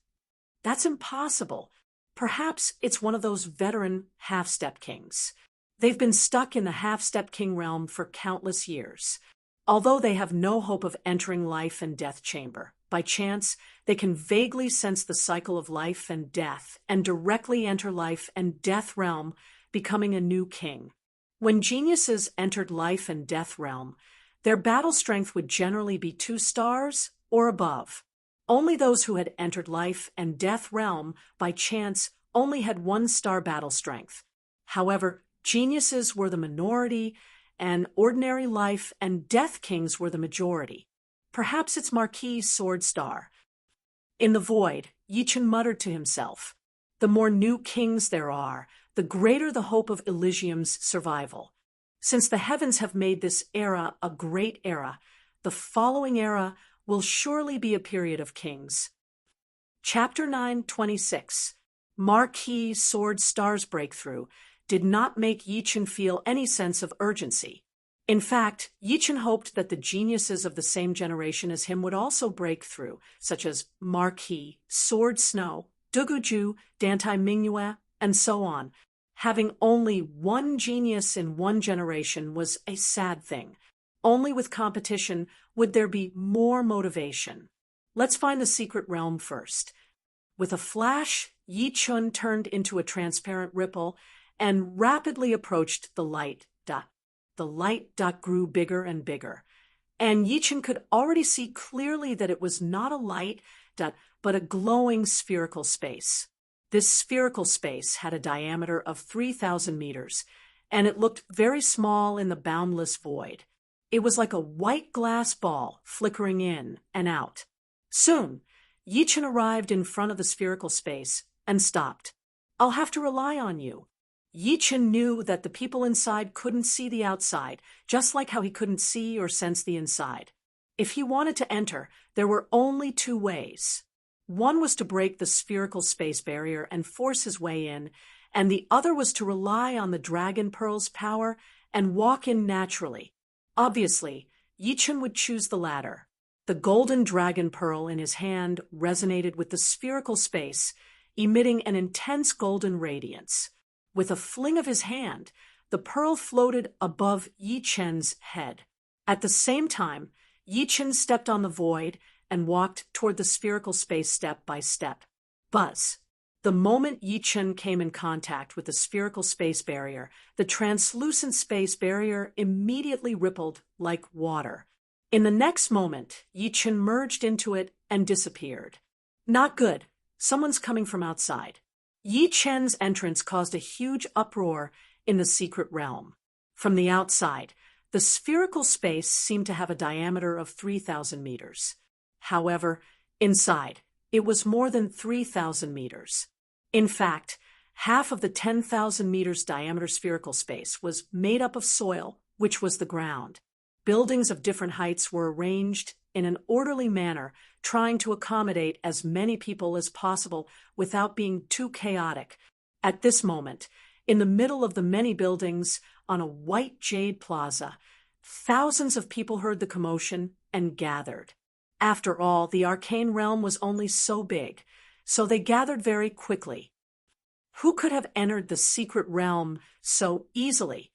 That's impossible. Perhaps it's one of those veteran half-step kings. They've been stuck in the half-step king realm for countless years. Although they have no hope of entering life and death chamber, by chance, they can vaguely sense the cycle of life and death and directly enter life and death realm, becoming a new king. When geniuses entered life and death realm, their battle strength would generally be 2 stars or above. Only those who had entered life and death realm by chance only had 1-star battle strength. However, geniuses were the minority, and ordinary life and death kings were the majority. Perhaps it's Marquis Swordstar. In the void, Yi Chen muttered to himself, "The more new kings there are, the greater the hope of Elysium's survival. Since the heavens have made this era a great era, the following era will surely be a period of kings." Chapter 9:26. Marquis Swordstar's breakthrough did not make Yi Chen feel any sense of urgency. In fact, Yi Chen hoped that the geniuses of the same generation as him would also break through, such as Marquis Sword Snow, Duguju, Dantai Mingyue, and so on. Having only one genius in one generation was a sad thing. Only with competition would there be more motivation. Let's find the secret realm first. With a flash, Yi Chen turned into a transparent ripple and rapidly approached the light dot. The light dot grew bigger and bigger, and Yi Chen could already see clearly that it was not a light dot, but a glowing spherical space. This spherical space had a diameter of 3,000 meters, and it looked very small in the boundless void. It was like a white glass ball flickering in and out. Soon, Yi Chen arrived in front of the spherical space and stopped. "I'll have to rely on you." Yi Chen knew that the people inside couldn't see the outside, just like how he couldn't see or sense the inside. If he wanted to enter, there were only 2 ways. One was to break the spherical space barrier and force his way in, and the other was to rely on the Dragon Pearl's power and walk in naturally. Obviously, Yi Chen would choose the latter. The golden Dragon Pearl in his hand resonated with the spherical space, emitting an intense golden radiance. With a fling of his hand, the pearl floated above Yi Chen's head. At the same time, Yi Chen stepped on the void and walked toward the spherical space step by step. Buzz. The moment Yi Chen came in contact with the spherical space barrier, the translucent space barrier immediately rippled like water. In the next moment, Yi Chen merged into it and disappeared. Not good. Someone's coming from outside. Yi Chen's entrance caused a huge uproar in the secret realm. From the outside, the spherical space seemed to have a diameter of 3,000 meters. However, inside, it was more than 3,000 meters. In fact, half of the 10,000 meters diameter spherical space was made up of soil, which was the ground. Buildings of different heights were arranged in an orderly manner, trying to accommodate as many people as possible without being too chaotic. At this moment, in the middle of the many buildings on a white jade plaza, thousands of people heard the commotion and gathered. After all, the arcane realm was only so big, so they gathered very quickly. Who could have entered the secret realm so easily?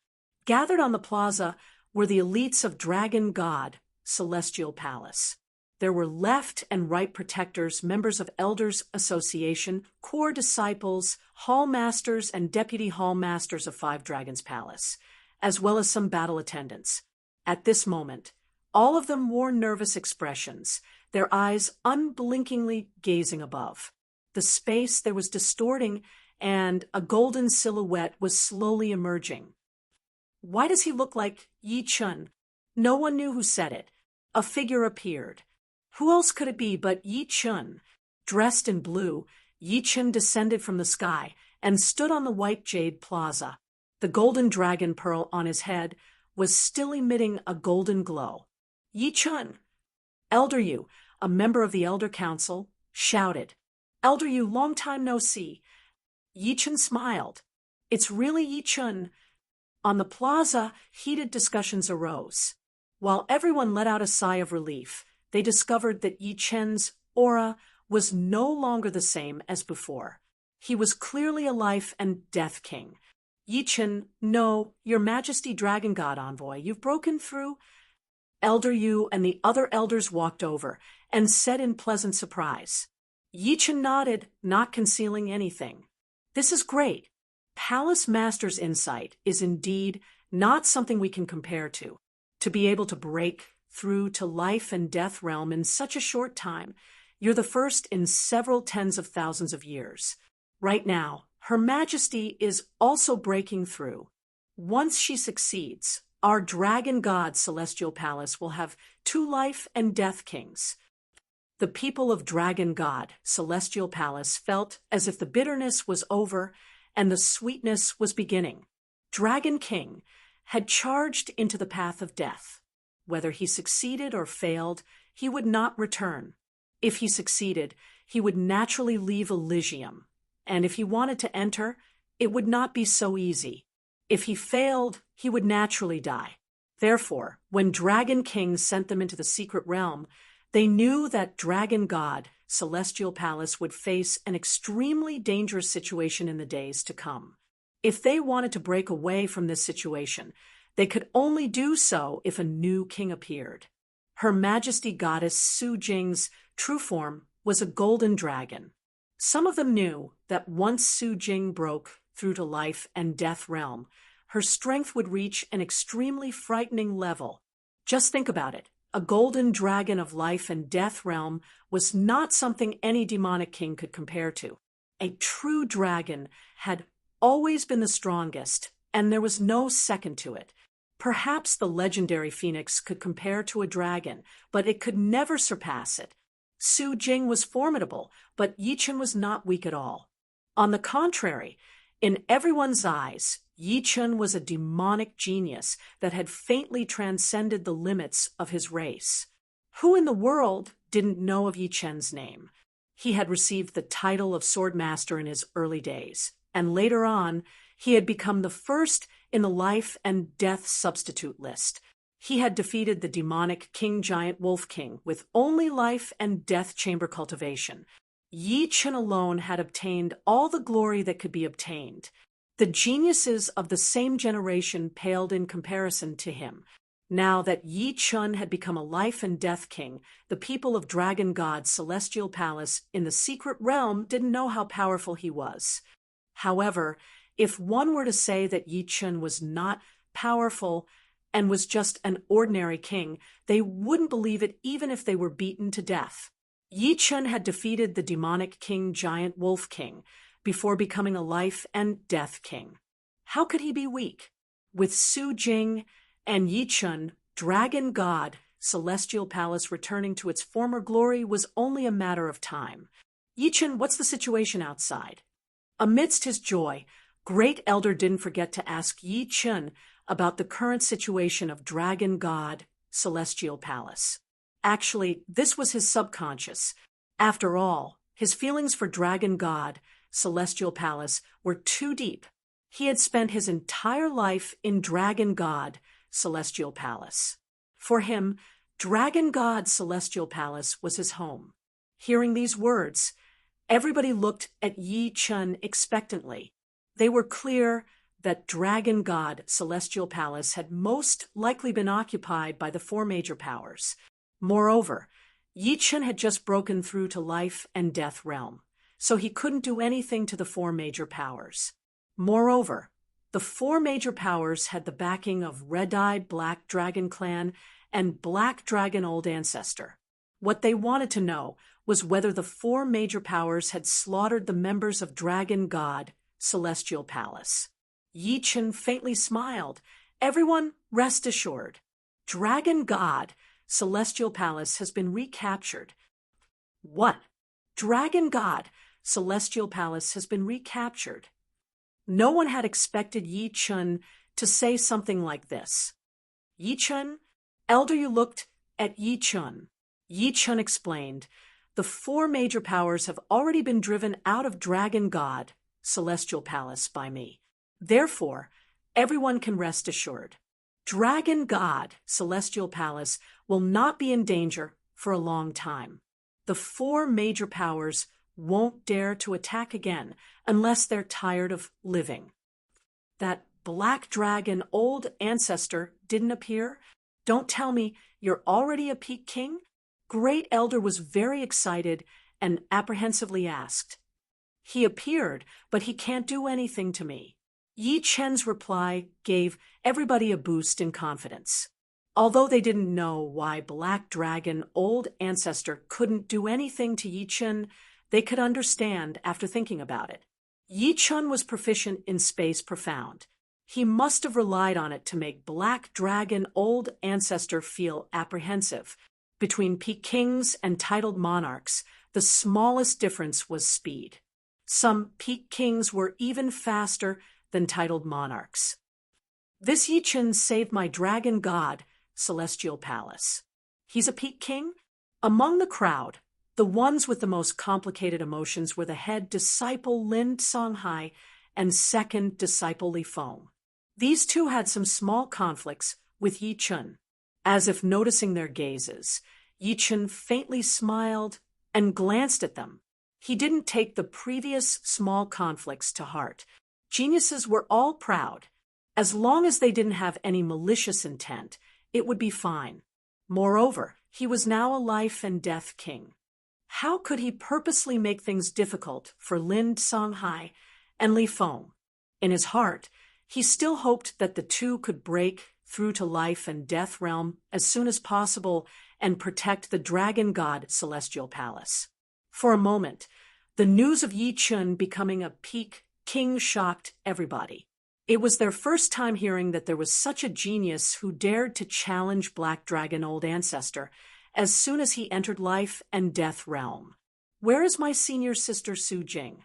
Gathered on the plaza were the elites of Dragon God, Celestial Palace. There were left and right protectors, members of Elders Association, core disciples, hall masters, and deputy hall masters of Five Dragons Palace, as well as some battle attendants. At this moment, all of them wore nervous expressions, their eyes unblinkingly gazing above. The space there was distorting, and a golden silhouette was slowly emerging. Why does he look like Yi Chun? No one knew who said it. A figure appeared. Who else could it be but Yi Chun? Dressed in blue, Yi Chun descended from the sky and stood on the white jade plaza. The golden dragon pearl on his head was still emitting a golden glow. Yi Chun! Elder Yu, a member of the Elder Council, shouted. Elder Yu, long time no see. Yi Chun smiled. It's really Yi Chun. On the plaza, heated discussions arose. While everyone let out a sigh of relief, they discovered that Yi Chun's aura was no longer the same as before. He was clearly a life and death king. Yi Chun, no, Your Majesty Dragon God Envoy, you've broken through. Elder Yu and the other elders walked over and said in pleasant surprise. Yi Chun nodded, not concealing anything. This is great. Palace Master's insight is indeed not something we can compare to. To be able to break through to life and death realm in such a short time, you're the first in several tens of thousands of years. Right now, Her Majesty is also breaking through. Once she succeeds, our Dragon God Celestial Palace will have 2 life and death kings. The people of Dragon God Celestial Palace felt as if the bitterness was over and the sweetness was beginning. Dragon King had charged into the path of death. Whether he succeeded or failed, he would not return. If he succeeded, he would naturally leave Elysium. And if he wanted to enter, it would not be so easy. If he failed, he would naturally die. Therefore, when Dragon King sent them into the secret realm, they knew that Dragon God Celestial Palace would face an extremely dangerous situation in the days to come. If they wanted to break away from this situation, they could only do so if a new king appeared. Her Majesty Goddess Su Jing's true form was a golden dragon. Some of them knew that once Su Jing broke through to life and death realm, her strength would reach an extremely frightening level. Just think about it. A golden dragon of life and death realm was not something any demonic king could compare to. A true dragon had always been the strongest, and there was no second to it. Perhaps the legendary phoenix could compare to a dragon, but it could never surpass it. Su Jing was formidable, but Yi Chun was not weak at all. On the contrary, in everyone's eyes, Yi Chun was a demonic genius that had faintly transcended the limits of his race. Who in the world didn't know of Yi Chun's name? He had received the title of Sword Master in his early days, and later on, he had become the first in the life and death substitute list. He had defeated the demonic King Giant Wolf King with only life and death chamber cultivation. Yi Chun alone had obtained all the glory that could be obtained. The geniuses of the same generation paled in comparison to him. Now that Yi Chun had become a life and death king, the people of Dragon God Celestial Palace in the secret realm didn't know how powerful he was. However, if one were to say that Yi Chun was not powerful and was just an ordinary king, they wouldn't believe it even if they were beaten to death. Yi Chun had defeated the demonic King Giant Wolf King before becoming a life and death king. How could he be weak? With Su Jing and Yi Chun, Dragon God Celestial Palace returning to its former glory was only a matter of time. Yi Chun, what's the situation outside? Amidst his joy, Great Elder didn't forget to ask Yi Chun about the current situation of Dragon God Celestial Palace. Actually, this was his subconscious. After all, his feelings for Dragon God celestial palace were too deep. He had spent his entire life in Dragon God, celestial palace. For him, Dragon God, celestial palace was his home. Hearing these words, everybody looked at Yi Chun expectantly. They were clear that Dragon God, celestial palace had most likely been occupied by the four major powers. Moreover, Yi Chun had just broken through to life and death realm, so he couldn't do anything to the four major powers. Moreover, the four major powers had the backing of Red-Eyed Black Dragon Clan and Black Dragon Old Ancestor. What they wanted to know was whether the four major powers had slaughtered the members of Dragon God, celestial palace. Yi Chun faintly smiled. Everyone, rest assured. Dragon God, celestial palace has been recaptured. What? Dragon God, celestial palace has been recaptured. No one had expected Yi Chun to say something like this. Yi Chun? Elder Yu looked at Yi Chun. Yi Chun explained, the four major powers have already been driven out of Dragon God, celestial palace by me. Therefore, everyone can rest assured. Dragon God, celestial palace will not be in danger for a long time. The four major powers won't dare to attack again unless they're tired of living. That Black Dragon Old Ancestor didn't appear? Don't tell me you're already a peak king? Great Elder was very excited and apprehensively asked. He appeared, but he can't do anything to me. Yi Chen's reply gave everybody a boost in confidence. Although they didn't know why Black Dragon Old Ancestor couldn't do anything to Yi Chen, they could understand after thinking about it. Yi Chun was proficient in Space Profound. He must have relied on it to make Black Dragon Old Ancestor feel apprehensive. Between peak kings and titled monarchs, the smallest difference was speed. Some peak kings were even faster than titled monarchs. This Yi Chun saved my Dragon God, celestial palace. He's a peak king? Among the crowd, the ones with the most complicated emotions were the head disciple Lin Songhai and second disciple Li Feng. These two had some small conflicts with Yi Chun. As if noticing their gazes, Yi Chun faintly smiled and glanced at them. He didn't take the previous small conflicts to heart. Geniuses were all proud. As long as they didn't have any malicious intent, it would be fine. Moreover, he was now a life and death king. How could he purposely make things difficult for Lin Songhai and Li Feng? In his heart, he still hoped that the two could break through to life and death realm as soon as possible and protect the Dragon God celestial palace. For a moment, the news of Yi Chun becoming a peak king shocked everybody. It was their first time hearing that there was such a genius who dared to challenge Black Dragon Old Ancestor as soon as he entered life and death realm. Where is my senior sister Su Jing?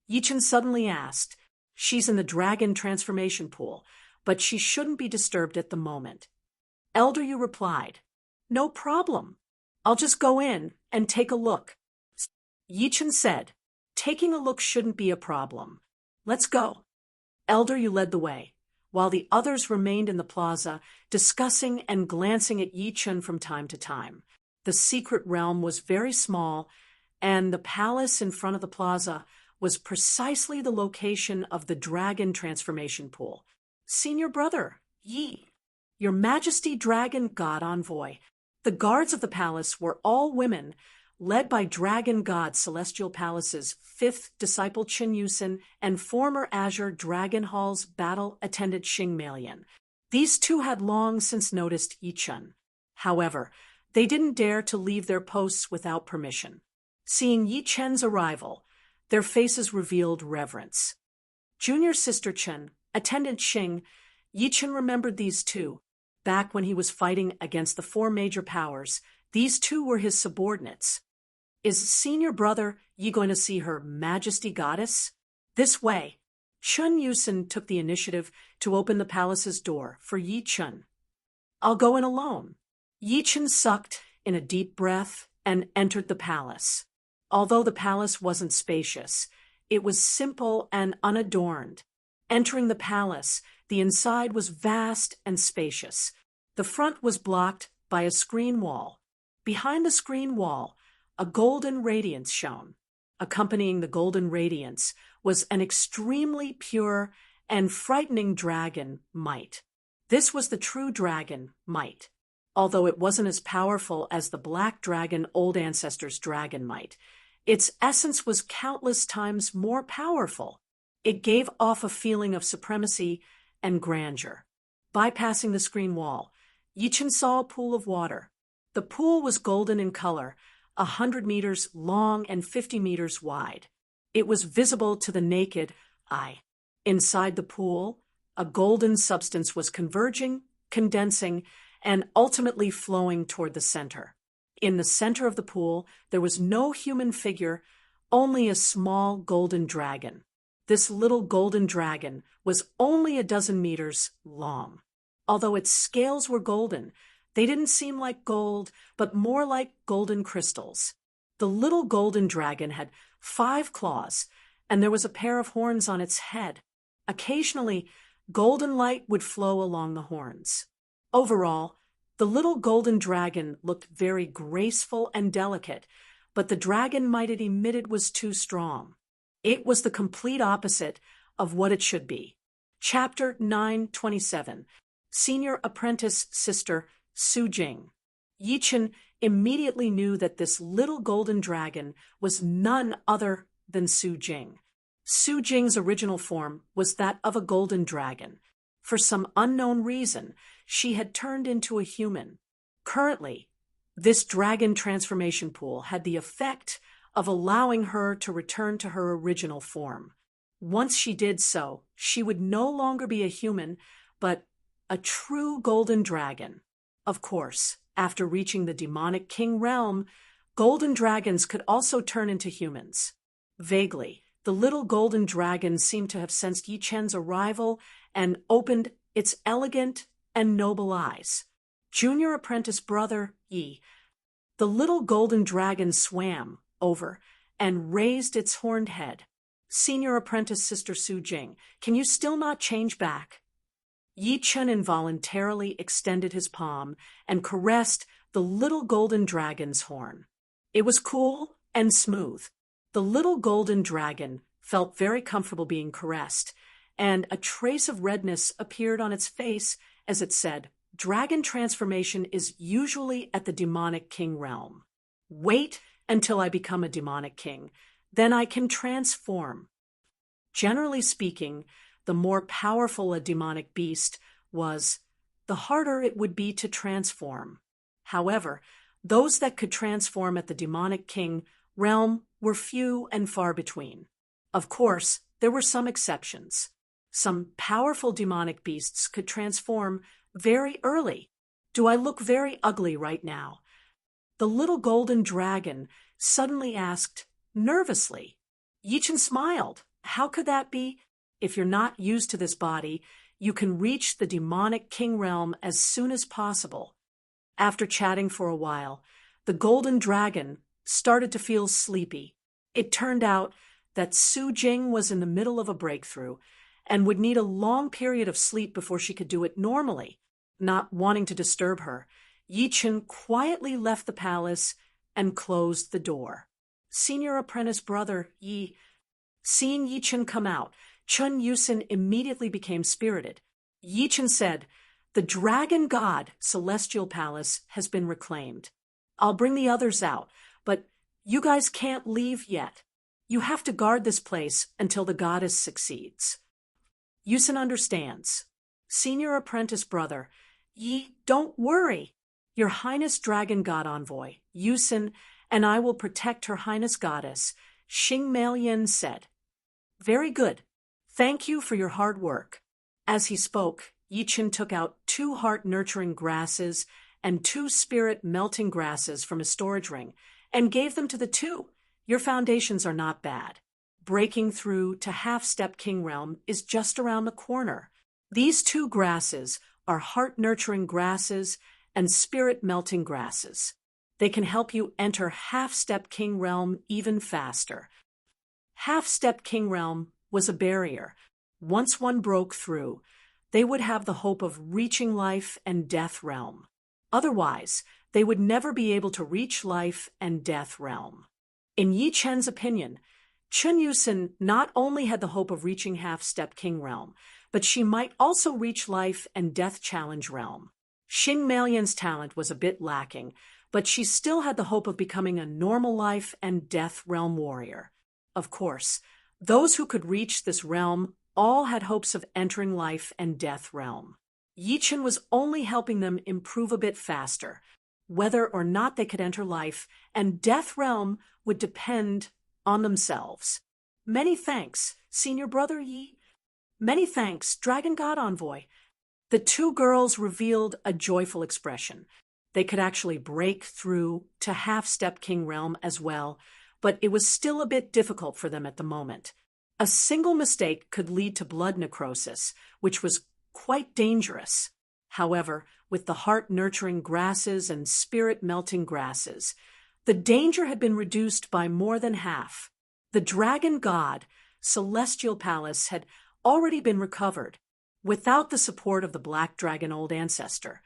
Yi Chun suddenly asked. She's in the dragon transformation pool, but she shouldn't be disturbed at the moment. Elder Yu replied, No problem. I'll just go in and take a look. Yi Chun said, Taking a look shouldn't be a problem. Let's go. Elder Yu led the way, while the others remained in the plaza, discussing and glancing at Yi Chun from time to time. The secret realm was very small, and the palace in front of the plaza was precisely the location of the dragon transformation pool. Senior brother, Yi, Your Majesty Dragon God Envoy. The guards of the palace were all women, led by Dragon God Celestial Palace's fifth disciple Qin Yusen and former Azure Dragon Hall's battle attendant Xing Melian. These two had long since noticed Yi Chun. However, they didn't dare to leave their posts without permission. Seeing Yi Chen's arrival, their faces revealed reverence. Junior Sister Chen, Attendant Xing, Yi Chun remembered these two. Back when he was fighting against the four major powers, these two were his subordinates. Is senior brother Yi going to see Her Majesty Goddess? This way. Chun Yusen took the initiative to open the palace's door for Yi Chun. I'll go in alone. Yi Chun sucked in a deep breath and entered the palace. Although the palace wasn't spacious, It was simple and unadorned. Entering the palace, the inside was vast and spacious. The front was blocked by a screen wall. Behind the screen wall, a golden radiance shone. Accompanying the golden radiance was an extremely pure and frightening dragon, Might. This was the true dragon, Might. Although it wasn't as powerful as the black dragon old ancestors' dragon Might, its essence was countless times more powerful. It gave off a feeling of supremacy and grandeur. Bypassing the screen wall, Yichen saw a pool of water. The pool was golden in color, 100 meters long and 50 meters wide. It was visible to the naked eye. Inside the pool, a golden substance was converging, condensing, and ultimately flowing toward the center. In the center of the pool, there was no human figure, only a small golden dragon. This little golden dragon was only a dozen meters long. Although its scales were golden, they didn't seem like gold, but more like golden crystals. The little golden dragon had 5 claws, and there was a pair of horns on its head. Occasionally, golden light would flow along the horns. Overall, the little golden dragon looked very graceful and delicate, but the dragon might it emitted was too strong. It was the complete opposite of what it should be. Chapter 927. Senior Apprentice Sister Su Jing. Yichen immediately knew that this little golden dragon was none other than Su Jing. Su Jing's original form was that of a golden dragon. For some unknown reason, she had turned into a human. Currently, this dragon transformation pool had the effect of allowing her to return to her original form. Once she did so, she would no longer be a human, but a true golden dragon. Of course, after reaching the demonic king realm, golden dragons could also turn into humans. Vaguely, the little golden dragon seemed to have sensed Yichen's arrival and opened its elegant and noble eyes. Junior apprentice brother Yi. The little golden dragon swam over and raised its horned head. Senior apprentice sister Su Jing, can you still not change back? Yichen involuntarily extended his palm and caressed the little golden dragon's horn. It was cool and smooth. The little golden dragon felt very comfortable being caressed, and a trace of redness appeared on its face as it said, "Dragon transformation is usually at the demonic king realm. Wait until I become a demonic king, then I can transform." Generally speaking, the more powerful a demonic beast was, the harder it would be to transform. However, those that could transform at the demonic king realm were few and far between. Of course, there were some exceptions. Some powerful demonic beasts could transform very early. Do I look very ugly right now? The little golden dragon suddenly asked, nervously. Yichen smiled. How could that be? If you're not used to this body, you can reach the demonic king realm as soon as possible. After chatting for a while, the golden dragon started to feel sleepy. It turned out that Su Jing was in the middle of a breakthrough and would need a long period of sleep before she could do it normally. Not wanting to disturb her, Yichen quietly left the palace and closed the door. Senior apprentice brother Yi. Seeing Yichen come out, Chun Yusin immediately became spirited. Yichen said, "The dragon god celestial palace has been reclaimed. I'll bring the others out, but you guys can't leave yet. You have to guard this place until the goddess succeeds." Yusin understands. Senior apprentice brother, Yi, don't worry. Your Highness Dragon God Envoy, Yusin, and I will protect Her Highness Goddess, Xing Meiyan said. Very good. Thank you for your hard work. As he spoke, Yichen took out 2 heart-nurturing grasses and 2 spirit-melting grasses from his storage ring and gave them to the 2. Your foundations are not bad. Breaking through to Half-Step King Realm is just around the corner. These 2 grasses are heart-nurturing grasses and spirit-melting grasses. They can help you enter Half-Step King Realm even faster. Half-Step King realm was a barrier. Once one broke through, they would have the hope of reaching life and death realm. Otherwise, they would never be able to reach life and death realm. In Yi Chen's opinion, Chun Yusin not only had the hope of reaching Half-Step King realm, but she might also reach life and death challenge realm. Xing Malian's talent was a bit lacking, but she still had the hope of becoming a normal life and death realm warrior. Of course, those who could reach this realm all had hopes of entering life and death realm. Yi Chen was only helping them improve a bit faster. Whether or not they could enter life and death realm would depend on themselves. Many thanks, Senior Brother Yi. Many thanks, Dragon God Envoy. The two girls revealed a joyful expression. They could actually break through to Half-Step King realm as well, but it was still a bit difficult for them at the moment. A single mistake could lead to blood necrosis, which was quite dangerous. However, with the heart-nurturing grasses and spirit-melting grasses, the danger had been reduced by more than half. The dragon god, Celestial Palace, had already been recovered. Without the support of the Black Dragon Old Ancestor,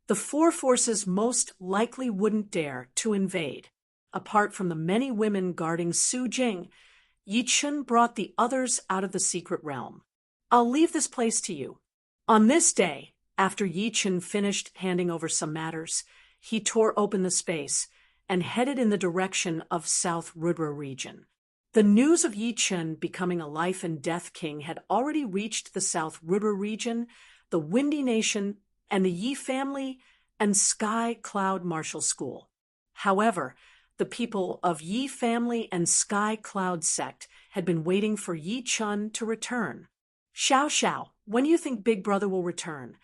the four forces most likely wouldn't dare to invade. Apart from the many women guarding Su Jing, Yi Chen brought the others out of the secret realm. I'll leave this place to you. On this day, after Yi Chen finished handing over some matters, he tore open the space and headed in the direction of South Rudra region. The news of Yi Chen becoming a life and death king had already reached the South Rudra region, the Windy Nation, and the Yi family and Sky Cloud Martial School. However, the people of Yi family and Sky Cloud sect had been waiting for Yi Chen to return. Xiao, when do you think Big Brother will return?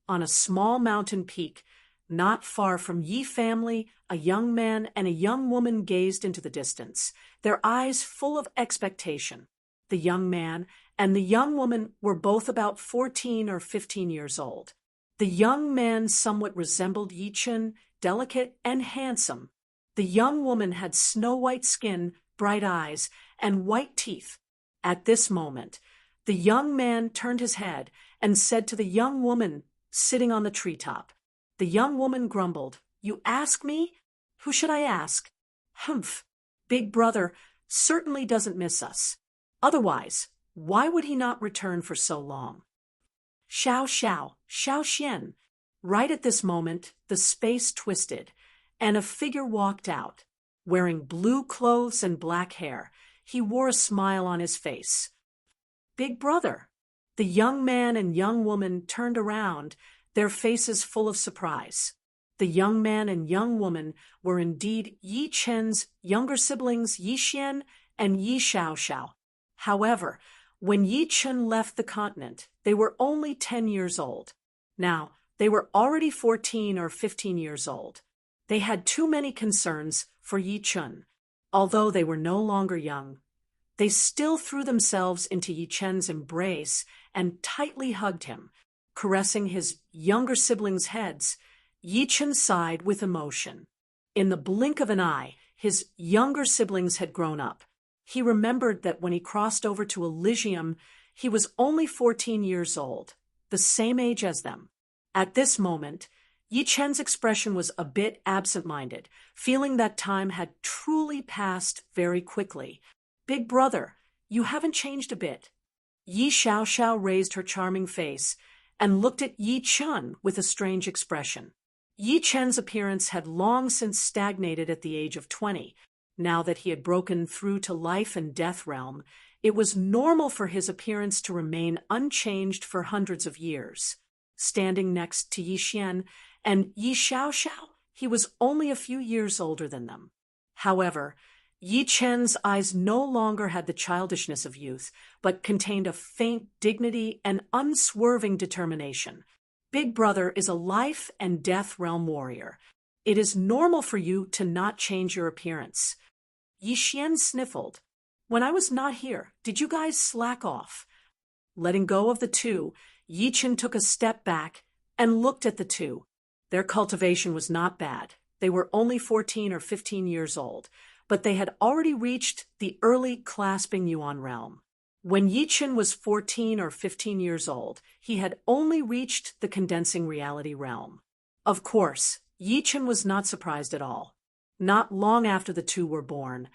On a small mountain peak, not far from Yi family, a young man and a young woman gazed into the distance, their eyes full of expectation. The young man and the young woman were both about 14 or 15 years old. The young man somewhat resembled Yi Chen, delicate and handsome. The young woman had snow-white skin, bright eyes, and white teeth. At this moment, the young man turned his head and said to the young woman sitting on the treetop. The young woman grumbled, "You ask me? Who should I ask? Humph, Big Brother certainly doesn't miss us. Otherwise, why would he not return for so long?" Xiao Xian. Right at this moment, the space twisted, and a figure walked out. Wearing blue clothes and black hair, he wore a smile on his face. Big Brother. The young man and young woman turned around, their faces full of surprise. The young man and young woman were indeed Yi Chen's younger siblings Yi Xian and Yi Xiao. However, when Yi Chen left the continent, they were only 10 years old. Now, they were already 14 or 15 years old. They had too many concerns for Yi Chen. Although they were no longer young, they still threw themselves into Yi Chen's embrace and tightly hugged him. Caressing his younger siblings' heads, Yi Chen sighed with emotion. In the blink of an eye, his younger siblings had grown up. He remembered that when he crossed over to Elysium, he was only 14 years old, the same age as them. At this moment, Yi Chen's expression was a bit absent-minded, feeling that time had truly passed very quickly. Big Brother, you haven't changed a bit. Yi Xiao raised her charming face and looked at Yi Chen with a strange expression. Yi Chen's appearance had long since stagnated at the age of 20. Now that he had broken through to life and death realm, it was normal for his appearance to remain unchanged for hundreds of years. Standing next to Yi Xian and Yi Xiao, he was only a few years older than them. However, Yi Chen's eyes no longer had the childishness of youth, but contained a faint dignity and unswerving determination. Big Brother is a life and death realm warrior. It is normal for you to not change your appearance. Yi Xian sniffled. When I was not here, did you guys slack off? Letting go of the two, Yi Chen took a step back and looked at the two. Their cultivation was not bad. They were only 14 or 15 years old, but they had already reached the early clasping yuan realm. When Yi Chen was 14 or 15 years old, he had only reached the condensing reality realm. Of course, Yi Chen was not surprised at all. Not long after the two were born,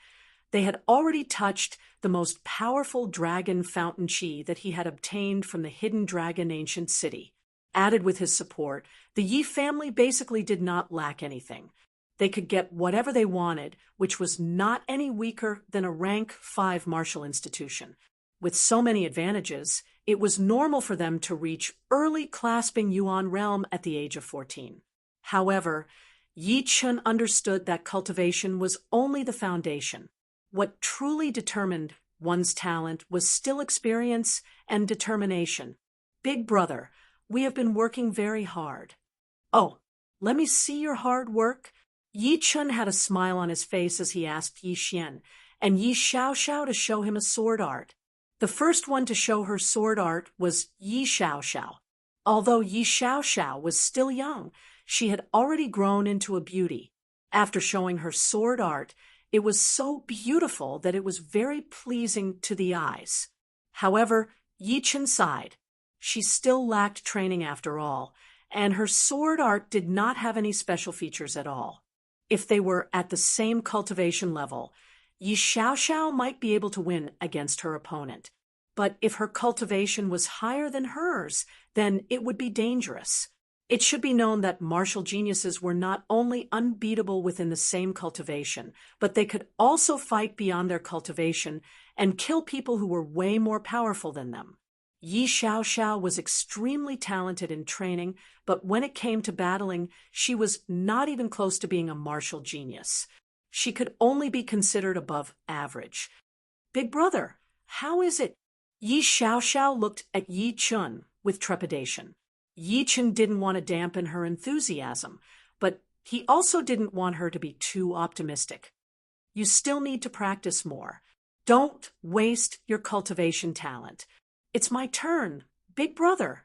they had already touched the most powerful dragon fountain chi that he had obtained from the hidden dragon ancient city. Added with his support, the Yi family basically did not lack anything. They could get whatever they wanted, which was not any weaker than a rank 5 martial institution. With so many advantages, it was normal for them to reach early clasping yuan realm at the age of 14. However, Yi Chen understood that cultivation was only the foundation. What truly determined one's talent was still experience and determination. Big brother, we have been working very hard. Oh, let me see your hard work. Yi Chen had a smile on his face as he asked Yi Xian and Yi Xiaoxiao to show him a sword art. The first one to show her sword art was Yi Xiaoxiao. Although Yi Xiaoxiao was still young, she had already grown into a beauty. After showing her sword art, it was so beautiful that it was very pleasing to the eyes. However, Yi Chen sighed. She still lacked training after all, and her sword art did not have any special features at all. If they were at the same cultivation level, Yi Xiaoxiao might be able to win against her opponent. But if her cultivation was higher than hers, then it would be dangerous. It should be known that martial geniuses were not only unbeatable within the same cultivation, but they could also fight beyond their cultivation and kill people who were way more powerful than them. Yi Xiaoxiao was extremely talented in training, but when it came to battling, she was not even close to being a martial genius. She could only be considered above average. Big brother, how is it? Yi Xiaoxiao looked at Yi Chen with trepidation. Yi Chen didn't want to dampen her enthusiasm, but he also didn't want her to be too optimistic. You still need to practice more. Don't waste your cultivation talent. It's my turn, big brother.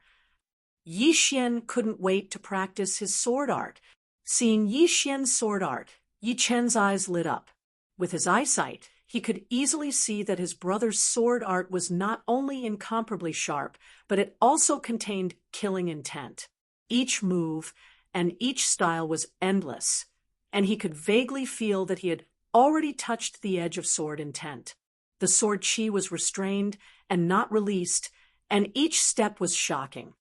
Yi Xian couldn't wait to practice his sword art. Seeing Yi Xian's sword art, Yi Chen's eyes lit up. With his eyesight, he could easily see that his brother's sword art was not only incomparably sharp, but it also contained killing intent. Each move and each style was endless, and he could vaguely feel that he had already touched the edge of sword intent. The sword chi was restrained and not released, and each step was shocking.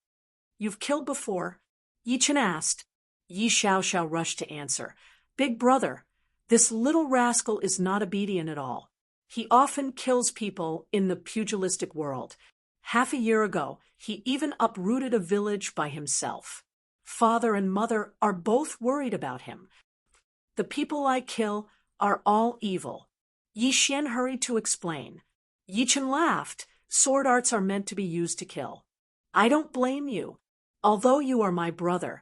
You've killed before? Yi Chen asked. Yi Xiaoxiao rushed to answer. Big brother, this little rascal is not obedient at all. He often kills people in the pugilistic world. Half a year ago, he even uprooted a village by himself. Father and mother are both worried about him. The people I kill are all evil. Yi Xian hurried to explain. Yi Chen laughed. Sword arts are meant to be used to kill. I don't blame you. Although you are my brother,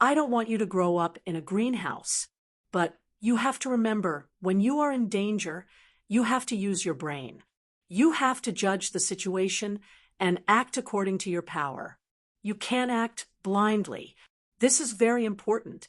I don't want you to grow up in a greenhouse. But you have to remember, when you are in danger, you have to use your brain. You have to judge the situation and act according to your power. You can't act blindly. This is very important.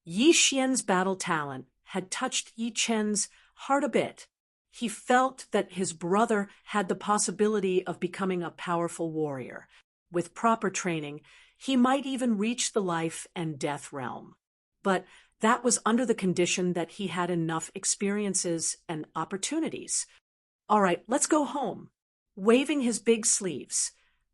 Yi Xian's battle talent had touched Yi Chen's heart a bit. He felt that his brother had the possibility of becoming a powerful warrior. With proper training, he might even reach the life and death realm. But that was under the condition that he had enough experiences and opportunities. All right, let's go home. Waving his big sleeves,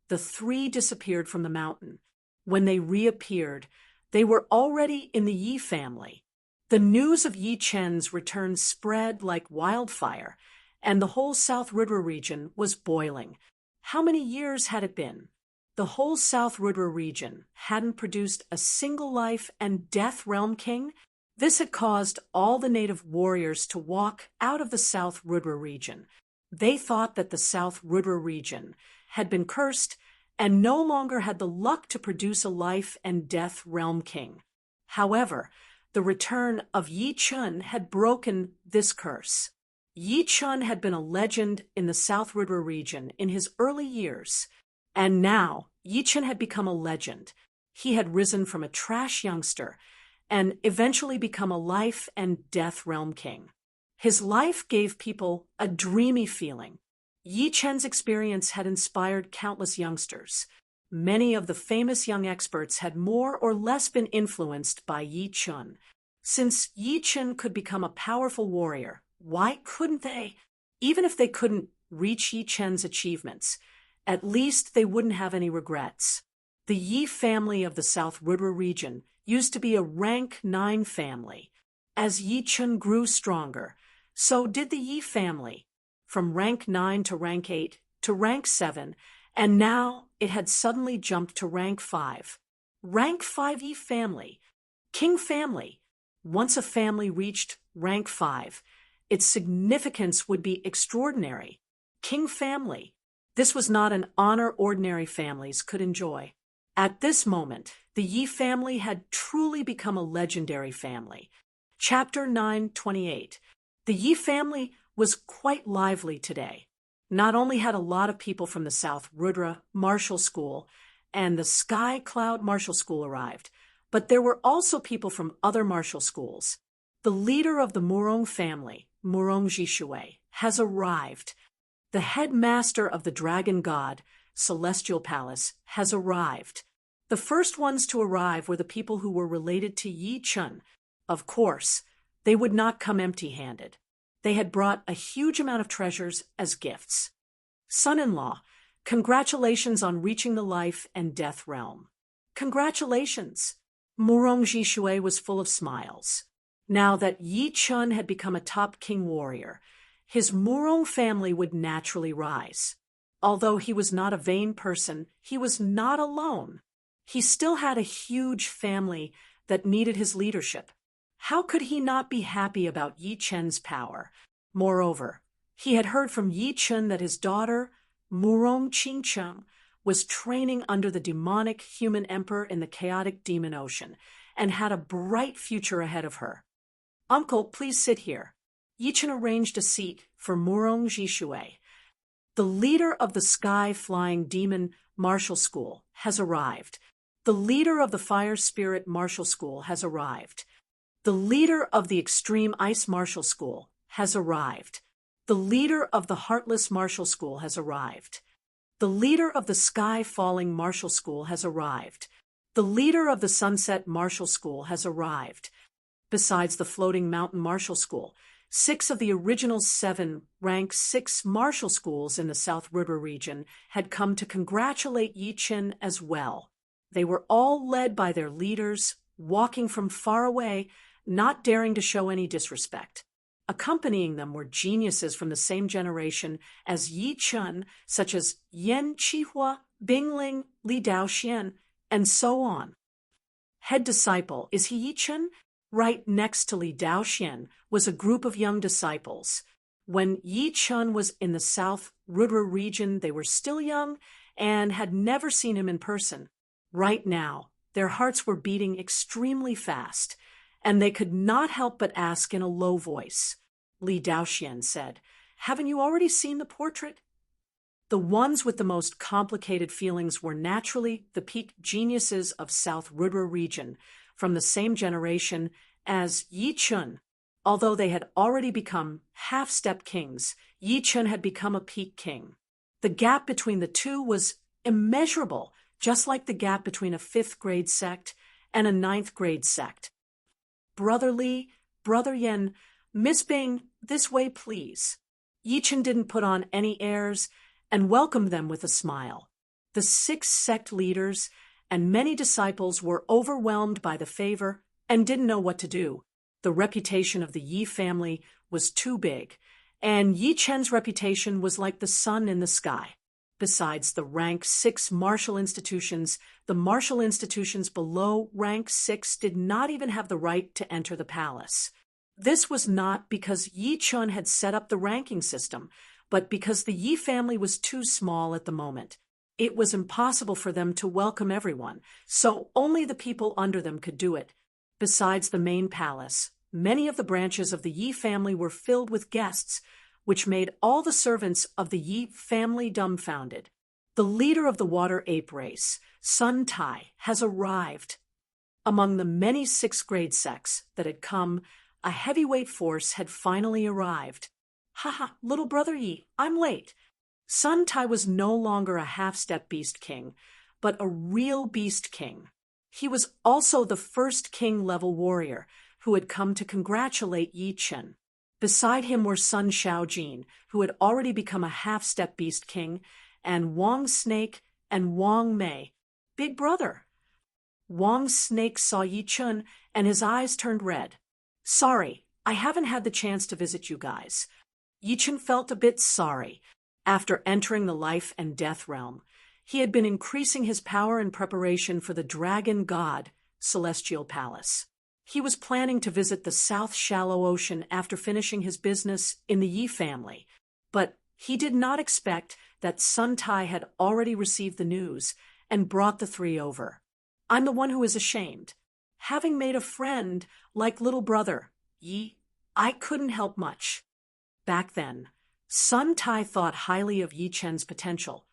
the three disappeared from the mountain. When they reappeared, they were already in the Yi family. The news of Yi Chen's return spread like wildfire, and the whole South River region was boiling. How many years had it been? The whole South River region hadn't produced a single life and death realm king. This had caused all the native warriors to walk out of the South River region. They thought that the South River region had been cursed and no longer had the luck to produce a life and death realm king. However, the return of Yi Chen had broken this curse. Yi Chen had been a legend in the South River region in his early years, and now Yi Chen had become a legend. He had risen from a trash youngster and eventually become a life and death realm king. His life gave people a dreamy feeling. Yi Chen's experience had inspired countless youngsters. Many of the famous young experts had more or less been influenced by Yi Chen. Since Yi Chen could become a powerful warrior, why couldn't they? Even if they couldn't reach Yi Chen's achievements, at least they wouldn't have any regrets. The Yi family of the South River region used to be a rank 9 family. As Yi Chen grew stronger, so did the Yi family, from rank 9 to rank 8 to rank 7, and now it had suddenly jumped to rank 5. Rank 5 Yi family, King family. Once a family reached rank 5, its significance would be extraordinary. King family. This was not an honor ordinary families could enjoy. At this moment, the Yi family had truly become a legendary family. Chapter 928. The Yi family was quite lively today. Not only had a lot of people from the South Rudra Martial School and the Sky Cloud Martial School arrived, but there were also people from other martial schools. The leader of the Murong family, Murong Jishui, has arrived. The headmaster of the Dragon God, Celestial Palace, has arrived. The first ones to arrive were the people who were related to Yi Chen. Of course, they would not come empty-handed. They had brought a huge amount of treasures as gifts. Son-in-law, congratulations on reaching the life and death realm. Congratulations. Murong Jishui was full of smiles. Now that Yi Chen had become a top king warrior, his Murong family would naturally rise. Although he was not a vain person, he was not alone. He still had a huge family that needed his leadership. How could he not be happy about Yi Chen's power? Moreover, he had heard from Yi Chen that his daughter, Murong Qingcheng, was training under the demonic human emperor in the chaotic demon ocean and had a bright future ahead of her. Uncle, please sit here. Yi Chen arranged a seat for Murong Jishui. The leader of the Sky-Flying Demon Martial School has arrived. The leader of the Fire Spirit Martial School has arrived. The leader of the Extreme Ice Martial School has arrived. The leader of the Heartless Martial School has arrived. The leader of the Sky Falling Martial School has arrived. The leader of the Sunset Martial School has arrived. Besides the Floating Mountain Martial School, 6 of the original 7 rank 6 martial schools in the South River region had come to congratulate Yi Chen as well. They were all led by their leaders, walking from far away, not daring to show any disrespect. Accompanying them were geniuses from the same generation as Yi Chen, such as Yan Qihua, Bingling, Li Daoxian, and so on. Head disciple, is he Yi Chen? Right next to Li Daoxian was a group of young disciples. When Yi Chen was in the South Rudra region, they were still young and had never seen him in person. Right now, their hearts were beating extremely fast, and they could not help but ask in a low voice. Li Daoxian said, "Haven't you already seen the portrait?" The ones with the most complicated feelings were naturally the peak geniuses of South Rudra region, from the same generation as Yi Chen. Although they had already become half-step kings, Yi Chen had become a peak king. The gap between the two was immeasurable, just like the gap between a 5th-grade sect and a 9th-grade sect. Brother Li, Brother Yen, Miss Bing, this way please. Yi Chen didn't put on any airs and welcomed them with a smile. The 6 sect leaders and many disciples were overwhelmed by the favor and didn't know what to do. The reputation of the Yi family was too big, and Yi Chen's reputation was like the sun in the sky. Besides the rank 6 martial institutions, the martial institutions below rank 6 did not even have the right to enter the palace. This was not because Yi Chen had set up the ranking system, but because the Yi family was too small at the moment. It was impossible for them to welcome everyone, so only the people under them could do it. Besides the main palace, many of the branches of the Yi family were filled with guests, which made all the servants of the Yi family dumbfounded. The leader of the water ape race, Sun Tai, has arrived. Among the many 6th-grade sects that had come, A heavyweight force had finally arrived. Haha, little brother Yi, I'm late. Sun Tai was no longer a half-step beast king, but a real beast king. He was also the first king-level warrior who had come to congratulate Yi Chen. Beside him were Sun Shaojin, who had already become a half-step beast king, and Wang Snake and Wang Mei, big brother. Wang Snake saw Yi Chen, and his eyes turned red. Sorry, I haven't had the chance to visit you guys. Yi Chen felt a bit sorry. After entering the life and death realm, he had been increasing his power in preparation for the Dragon God Celestial Palace. He was planning to visit the South Shallow Ocean after finishing his business in the Yi family, but he did not expect that Sun Tai had already received the news and brought the three over. I'm the one who is ashamed. Having made a friend like little brother Yi, I couldn't help much. Back then, Sun Tai thought highly of Yi Chen's potential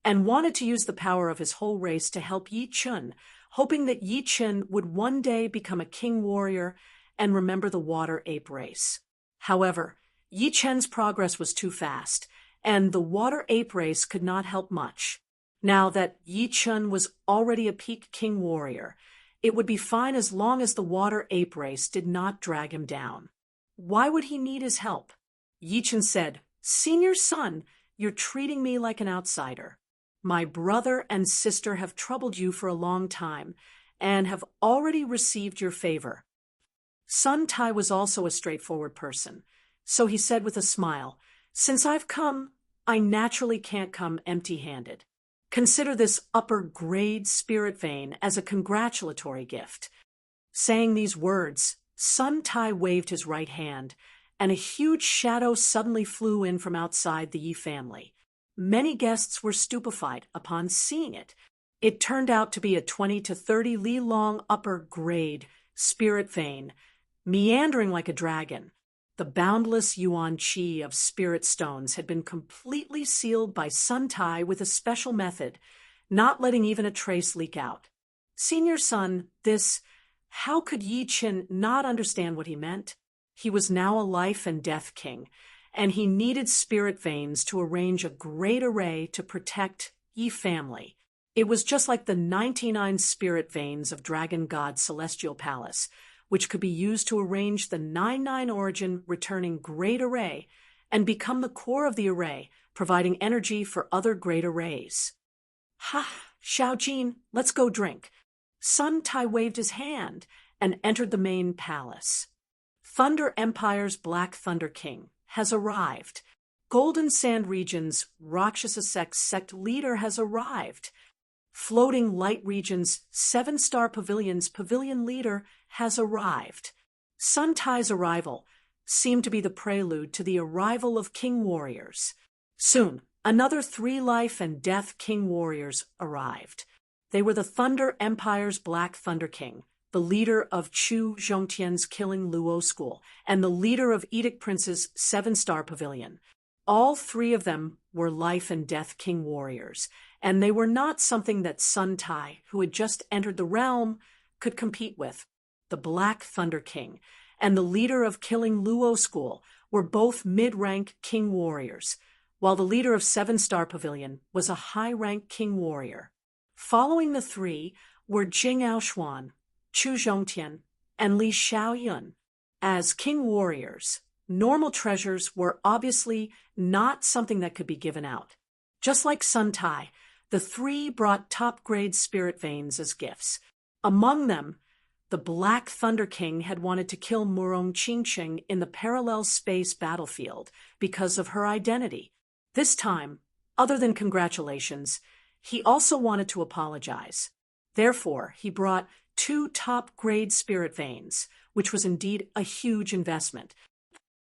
and wanted to use the power of his whole race to help Yi Chen, hoping that Yi Chen would one day become a king warrior and remember the water ape race. However, Yi Chen's progress was too fast, and the water ape race could not help much. Now that Yi Chen was already a peak king warrior, it would be fine as long as the water ape race did not drag him down. Why would he need his help? Yi Chen said, "Senior son, you're treating me like an outsider. My brother and sister have troubled you for a long time and have already received your favor." Sun Tai was also a straightforward person, so he said with a smile, "Since I've come, I naturally can't come empty-handed. Consider this upper-grade spirit vein as a congratulatory gift." Saying these words, Sun Tai waved his right hand, and a huge shadow suddenly flew in from outside the Yi family. Many guests were stupefied upon seeing it. It turned out to be a 20 to 30 li long upper-grade spirit vein, meandering like a dragon. The boundless yuan qi of spirit stones had been completely sealed by Sun Tai with a special method, not letting even a trace leak out. Senior son, how could Yi Chen not understand what he meant? He was now a life and death king, and he needed spirit veins to arrange a great array to protect Yi family. It was just like the 99 spirit veins of Dragon God Celestial Palace, which could be used to arrange the 99 origin returning great array and become the core of the array, providing energy for other great arrays. Ha, Shaojin, let's go drink. Sun Tai waved his hand and entered the main palace. Thunder Empire's Black Thunder King has arrived. Golden Sand Region's Rakshasa sect leader has arrived. Floating Light Region's 7-star pavilion's pavilion leader has arrived. Sun Tai's arrival seemed to be the prelude to the arrival of king warriors. Soon, another 3 life and death king warriors arrived. They were the Thunder Empire's Black Thunder King, the leader of Chu Zhongtian's Killing Luo School, and the leader of Edict Prince's 7-star pavilion. All 3 of them were life and death king warriors, and they were not something that Sun Tai, who had just entered the realm, could compete with. The Black Thunder King and the leader of Killing Luo School were both mid-rank king warriors, while the leader of 7-star pavilion was a high-rank king warrior. Following the 3 were Jing Aoshuan, Chu Zhongtian, and Li Xiaoyun. As king warriors, normal treasures were obviously not something that could be given out. Just like Sun Tai, the 3 brought top-grade spirit veins as gifts. Among them, the Black Thunder King had wanted to kill Murong Qingqing in the parallel space battlefield because of her identity. This time, other than congratulations, he also wanted to apologize. Therefore, he brought 2 top-grade spirit veins, which was indeed a huge investment.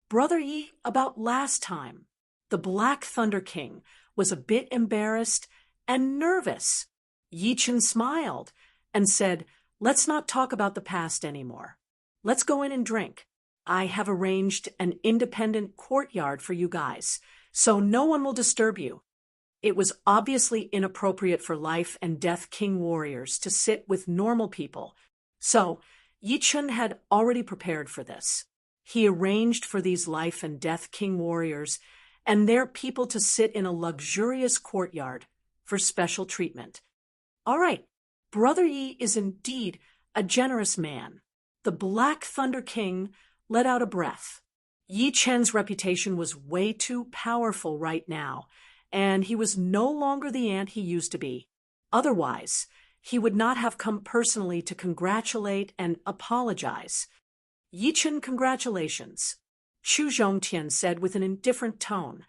Brother Yi, about last time, the Black Thunder King was a bit embarrassed and nervous. Yi Chen smiled and said, "Let's not talk about the past anymore. Let's go in and drink. I have arranged an independent courtyard for you guys, so no one will disturb you." It was obviously inappropriate for life and death king warriors to sit with normal people, so Yi Chen had already prepared for this. He arranged for these life and death king warriors and their people to sit in a luxurious courtyard for special treatment. All right, Brother Yi is indeed a generous man. The Black Thunder King let out a breath. Yi Chen's reputation was way too powerful right now, and he was no longer the ant he used to be. Otherwise, he would not have come personally to congratulate and apologize. Yi Chen, congratulations, Chu Zhongtian said with an indifferent tone.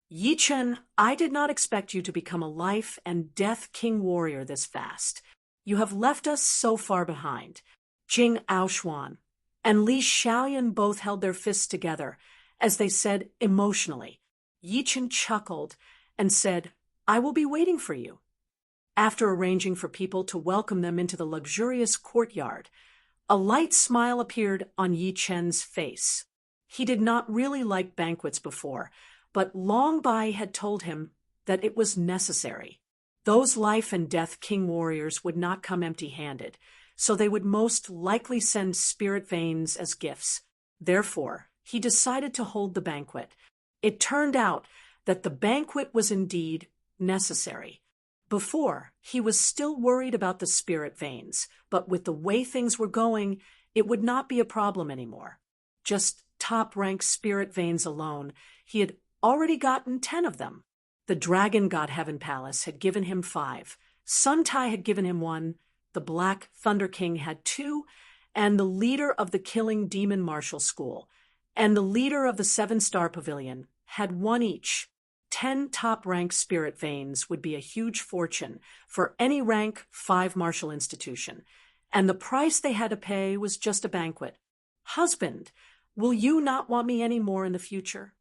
Yi Chen, I did not expect you to become a life and death king warrior this fast. You have left us so far behind. Jing Aoshuan and Li Xiaoyan both held their fists together as they said emotionally. Yi Chen chuckled and said, I will be waiting for you. After arranging for people to welcome them into the luxurious courtyard, a light smile appeared on Yi Chen's face. He did not really like banquets before, but Long Bai had told him that it was necessary. Those life and death king warriors would not come empty-handed, so they would most likely send spirit veins as gifts. Therefore, he decided to hold the banquet. It turned out that the banquet was indeed necessary. Before, he was still worried about the spirit veins, but with the way things were going, it would not be a problem anymore. Just top-rank spirit veins alone, he had already gotten 10 of them. The Dragon God Heaven Palace had given him 5, Sun Tai had given him 1, the Black Thunder King had 2, and the leader of the Killing Demon Martial School and the leader of the 7-Star Pavilion had 1 each. 10 top-rank spirit veins would be a huge fortune for any rank 5 martial institution, and the price they had to pay was just a banquet. Husband, will you not want me any more in the future?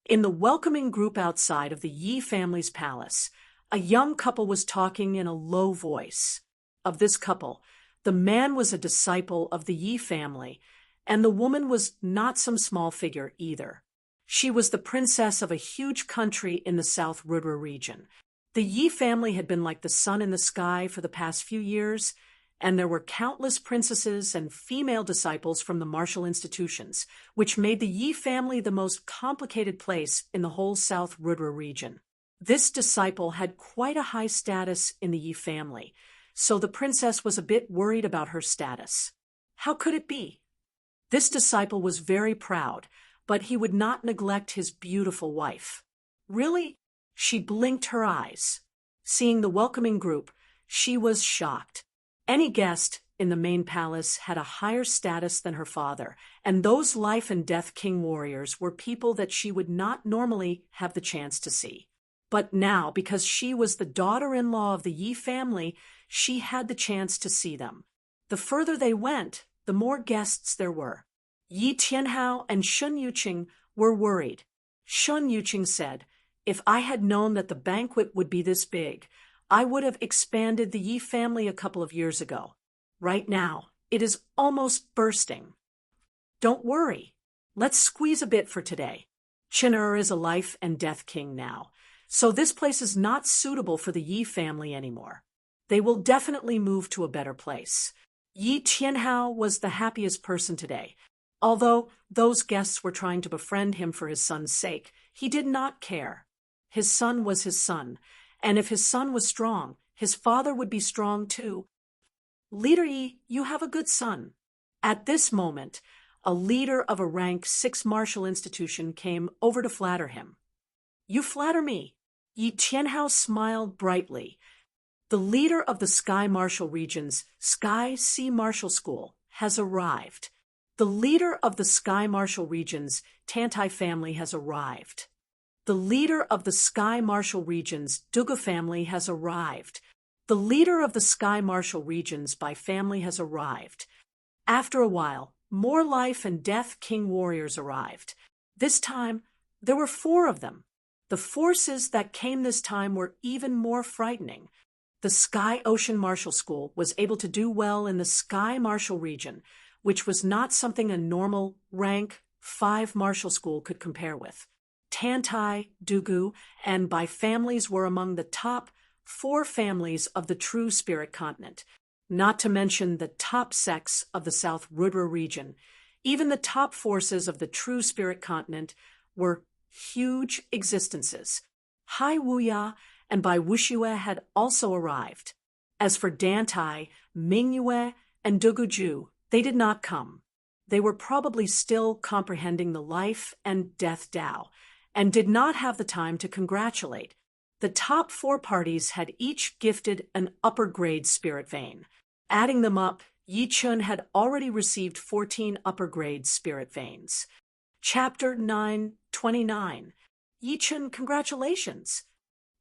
In the welcoming group outside of the Yi family's palace, a young couple was talking in a low voice. Of this couple, the man was a disciple of the Yi family, and the woman was not some small figure either. She was the princess of a huge country in the South Rudra region. The Yi family had been like the sun in the sky for the past few years, and there were countless princesses and female disciples from the martial institutions, which made the Yi family the most complicated place in the whole South Rudra region. This disciple had quite a high status in the Yi family, so the princess was a bit worried about her status. How could it be? This disciple was very proud, but he would not neglect his beautiful wife. Really? She blinked her eyes. Seeing the welcoming group, she was shocked. Any guest in the main palace had a higher status than her father, and those life and death king warriors were people that she would not normally have the chance to see. But now, because she was the daughter-in-law of the Yi family, she had the chance to see them. The further they went, the more guests there were. Yi Tianhao and Shun Yuqing were worried. Shun Yuqing said, if I had known that the banquet would be this big, I would have expanded the Yi family a couple of years ago. Right now, it is almost bursting. Don't worry. Let's squeeze a bit for today. Qin'er is a life and death king now, so this place is not suitable for the Yi family anymore. They will definitely move to a better place. Yi Tianhao was the happiest person today. Although those guests were trying to befriend him for his son's sake, he did not care. His son was his son, and if his son was strong, his father would be strong too. Leader Yi, you have a good son. At this moment, a leader of a rank 6 martial institution came over to flatter him. You flatter me. Yi Tianhao smiled brightly. The leader of the Sky Martial Region's Sky Sea Martial School has arrived. The leader of the Sky Martial Region's Tantai family has arrived. The leader of the Sky Martial Region's Duga family has arrived. The leader of the Sky Martial Region's Bai family has arrived. After a while, more life and death king warriors arrived. This time, there were 4 of them. The forces that came this time were even more frightening. The Sky Ocean Martial School was able to do well in the Sky Martial region, which was not something a normal rank 5 martial school could compare with. Tantai, Dugu, and Bai families were among the top 4 families of the true spirit continent, not to mention the top sects of the South Rudra region. Even the top forces of the true spirit continent were huge existences. Hai Wuya and Bai Wuxiue had also arrived. As for Dantai, Mingyue, and Duguju, they did not come. They were probably still comprehending the life and death Tao, and did not have the time to congratulate. The top 4 parties had each gifted an upper-grade spirit vein. Adding them up, Yi Chun had already received 14 upper-grade spirit veins. Chapter 9:29. Yi Chun, congratulations!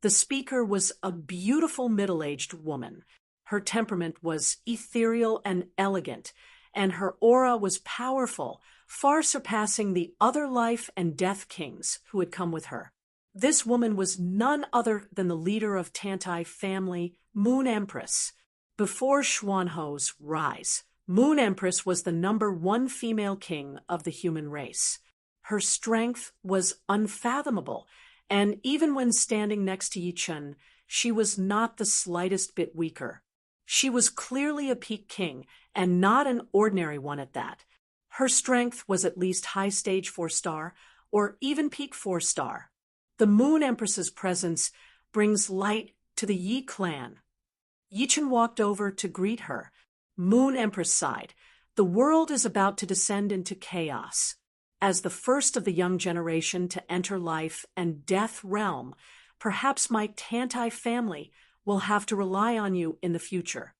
The speaker was a beautiful middle-aged woman. Her temperament was ethereal and elegant, and her aura was powerful, far surpassing the other life and death kings who had come with her. This woman was none other than the leader of Tantai family, Moon Empress. Before Xuanho's rise, Moon Empress was the #1 female king of the human race. Her strength was unfathomable, and even when standing next to Yi Chun, she was not the slightest bit weaker. She was clearly a peak king, and not an ordinary one at that. Her strength was at least high stage 4-star, or even peak 4-star. The Moon Empress's presence brings light to the Yi clan. Yi Chun walked over to greet her. Moon Empress sighed. The world is about to descend into chaos. As the first of the young generation to enter life and death realm, perhaps my Tantai family will have to rely on you in the future.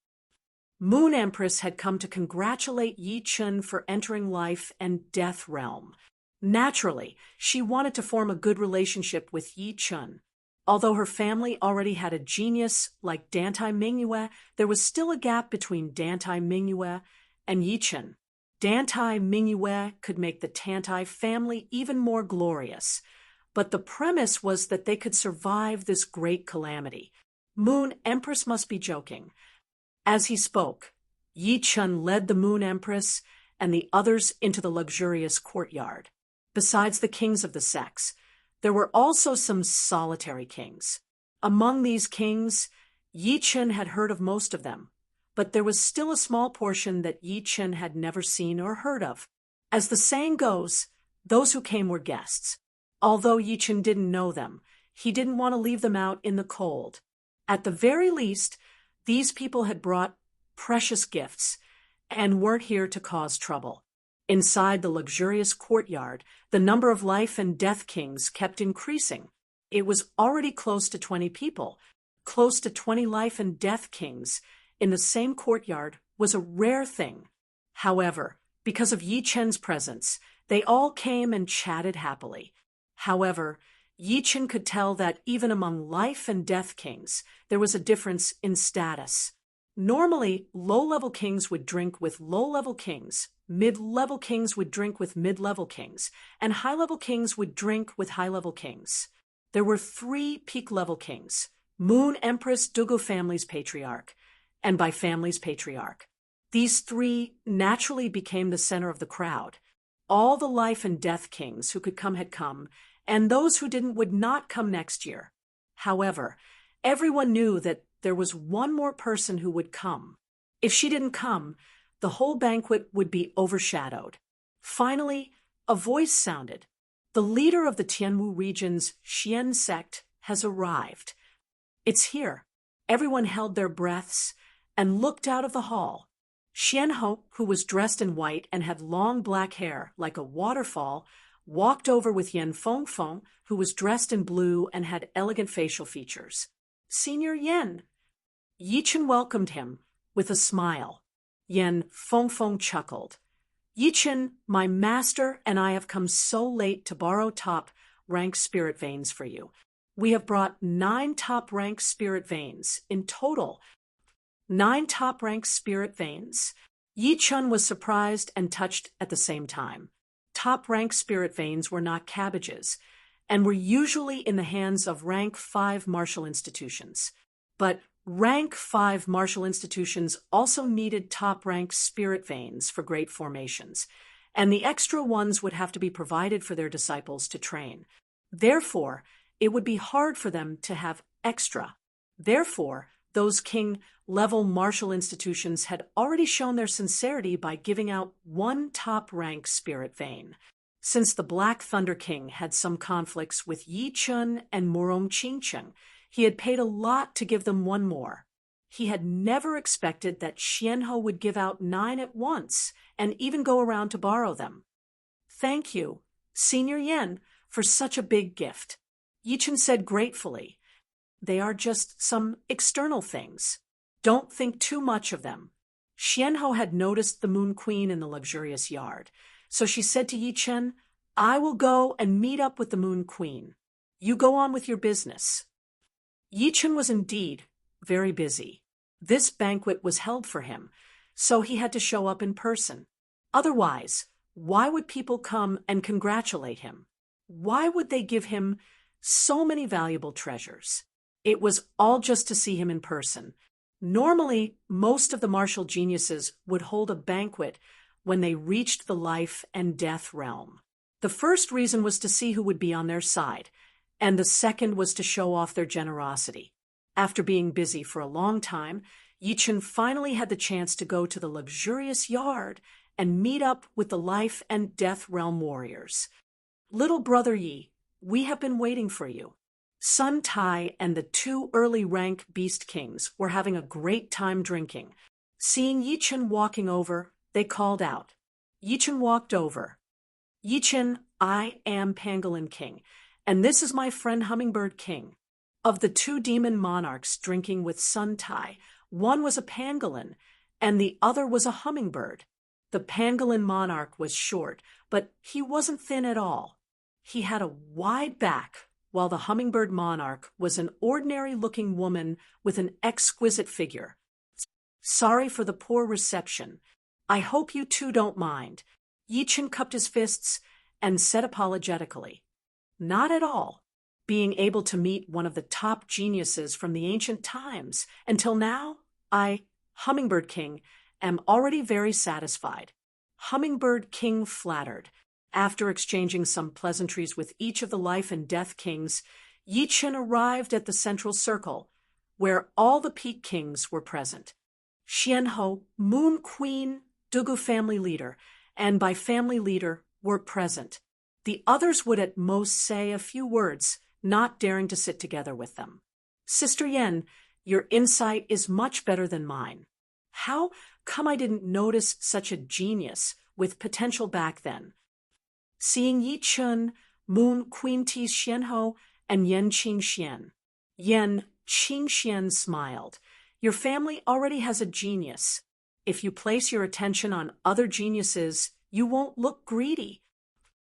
Moon Empress had come to congratulate Yi Chun for entering life and death realm. Naturally, she wanted to form a good relationship with Yi Chun. Although her family already had a genius like Dantai Mingyue, there was still a gap between Dantai Mingyue and Yi Chun. Dantai Mingyue could make the Tantai family even more glorious, but the premise was that they could survive this great calamity. Moon Empress must be joking. As he spoke, Yi Chun led the Moon Empress and the others into the luxurious courtyard. Besides the kings of the sex, there were also some solitary kings. Among these kings, Yi Chun had heard of most of them, but there was still a small portion that Yi Chun had never seen or heard of. As the saying goes, those who came were guests. Although Yi Chun didn't know them, he didn't want to leave them out in the cold. At the very least, these people had brought precious gifts and weren't here to cause trouble. Inside the luxurious courtyard, the number of life and death kings kept increasing. It was already close to 20 people. Close to 20 life and death kings in the same courtyard was a rare thing. However, because of Yi Chun's presence, they all came and chatted happily. However, Yi Chun could tell that even among life and death kings, there was a difference in status. Normally, low-level kings would drink with low-level kings, mid-level kings would drink with mid-level kings, and high-level kings would drink with high-level kings. There were 3 peak-level kings, Moon Empress Dugu family's patriarch, and by family's patriarch. These 3 naturally became the center of the crowd. All the life and death kings who could come had come, and those who didn't would not come next year. However, everyone knew that there was one more person who would come. If she didn't come, the whole banquet would be overshadowed. Finally, a voice sounded. The leader of the Tianwu region's Xian sect has arrived. It's here. Everyone held their breaths and looked out of the hall. Xianho, who was dressed in white and had long black hair like a waterfall, walked over with Yen Fengfeng, who was dressed in blue and had elegant facial features. Senior Yen. Yi Chun welcomed him with a smile. Yen Fengfeng chuckled. Yi Chun, my master and I have come so late to borrow top-rank spirit veins for you. We have brought 9 top-rank spirit veins. In total, 9 top-rank spirit veins. Yi Chun was surprised and touched at the same time. Top-rank spirit veins were not cabbages, and were usually in the hands of rank 5 martial institutions. But rank 5 martial institutions also needed top-rank spirit veins for great formations, and the extra ones would have to be provided for their disciples to train. Therefore, it would be hard for them to have extra. Therefore, those king-level martial institutions had already shown their sincerity by giving out one top-rank spirit vein. Since the Black Thunder King had some conflicts with Yi Chun and Morong Qingcheng, he had paid a lot to give them one more. He had never expected that Xianhou would give out 9 at once and even go around to borrow them. "Thank you, Senior Yen, for such a big gift," Yi Chun said gratefully. "They are just some external things. Don't think too much of them." Xianhou had noticed the Moon Queen in the luxurious yard, so she said to Yi Chun, "I will go and meet up with the Moon Queen. You go on with your business." Yi Chun was indeed very busy. This banquet was held for him, so he had to show up in person. Otherwise, why would people come and congratulate him? Why would they give him so many valuable treasures? It was all just to see him in person. Normally, most of the martial geniuses would hold a banquet when they reached the life and death realm. The first reason was to see who would be on their side, and the second was to show off their generosity. After being busy for a long time, Yi Chun finally had the chance to go to the luxurious yard and meet up with the life and death realm warriors. "Little brother Yi, we have been waiting for you." Sun Tai and the 2 early rank beast kings were having a great time drinking. Seeing Yi Chun walking over, they called out. Yi Chun walked over. "Yi Chun, I am Pangolin King, and this is my friend Hummingbird King." Of the 2 demon monarchs drinking with Sun Tai, one was a pangolin, and the other was a hummingbird. The pangolin monarch was short, but he wasn't thin at all. He had a wide back, while the hummingbird monarch was an ordinary-looking woman with an exquisite figure. "Sorry for the poor reception. I hope you two don't mind." Yi Chun cupped his fists and said apologetically, "Not at all. Being able to meet one of the top geniuses from the ancient times, until now, I, Hummingbird King, am already very satisfied." Hummingbird King flattered. After exchanging some pleasantries with each of the life and death kings, Yi Chun arrived at the central circle, where all the peak kings were present. Xianhou, Moon Queen, Dugu family leader, and by family leader were present. The others would at most say a few words, not daring to sit together with them. "Sister Yen, your insight is much better than mine. How come I didn't notice such a genius with potential back then?" Seeing Yi Chun, Moon Queen teased Xianhou and Yen Qingxian. Yen Qingxian smiled. "Your family already has a genius. If you place your attention on other geniuses, you won't look greedy."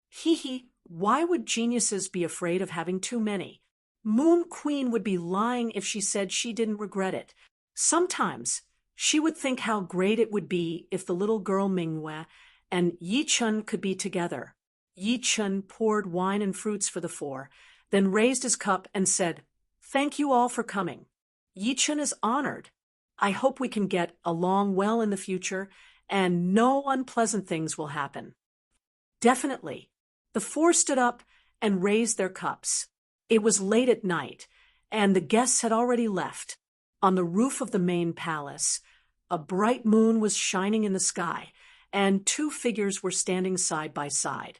"Hee, why would geniuses be afraid of having too many? Moon Queen would be lying if she said she didn't regret it. Sometimes she would think how great it would be if the little girl Mingwei and Yi Chun could be together." Yi Chun poured wine and fruits for the 4, then raised his cup and said, "Thank you all for coming. Yi Chun is honored. I hope we can get along well in the future, and no unpleasant things will happen." "Definitely." The 4 stood up and raised their cups. It was late at night, and the guests had already left. On the roof of the main palace, a bright moon was shining in the sky, and 2 figures were standing side by side.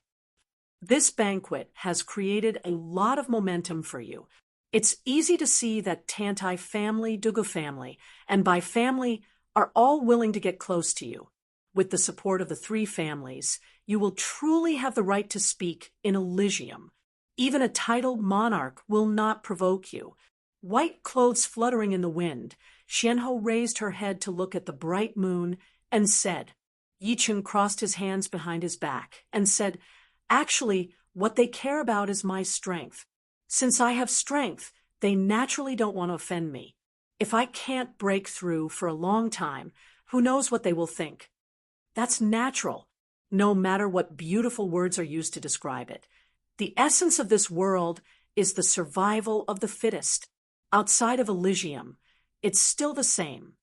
"This banquet has created a lot of momentum for you. It's easy to see that Tantai family, Dugu family, and by family are all willing to get close to you. With the support of the 3 families, you will truly have the right to speak in Elysium. Even a titled monarch will not provoke you." White clothes fluttering in the wind, Xianhou raised her head to look at the bright moon and said. Yi Chun crossed his hands behind his back and said, "Actually, what they care about is my strength. Since I have strength, they naturally don't want to offend me. If I can't break through for a long time, who knows what they will think? That's natural, no matter what beautiful words are used to describe it. The essence of this world is the survival of the fittest. Outside of Elysium, it's still the same.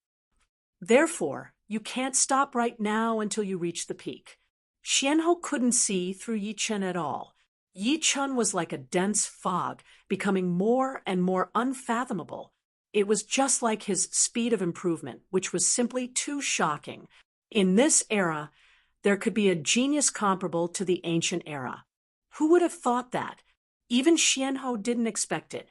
Therefore, you can't stop right now until you reach the peak." Xianhou couldn't see through Yi Chun at all. Yi Chun was like a dense fog, becoming more and more unfathomable. It was just like his speed of improvement, which was simply too shocking. In this era, there could be a genius comparable to the ancient era. Who would have thought that? Even Xianhou didn't expect it.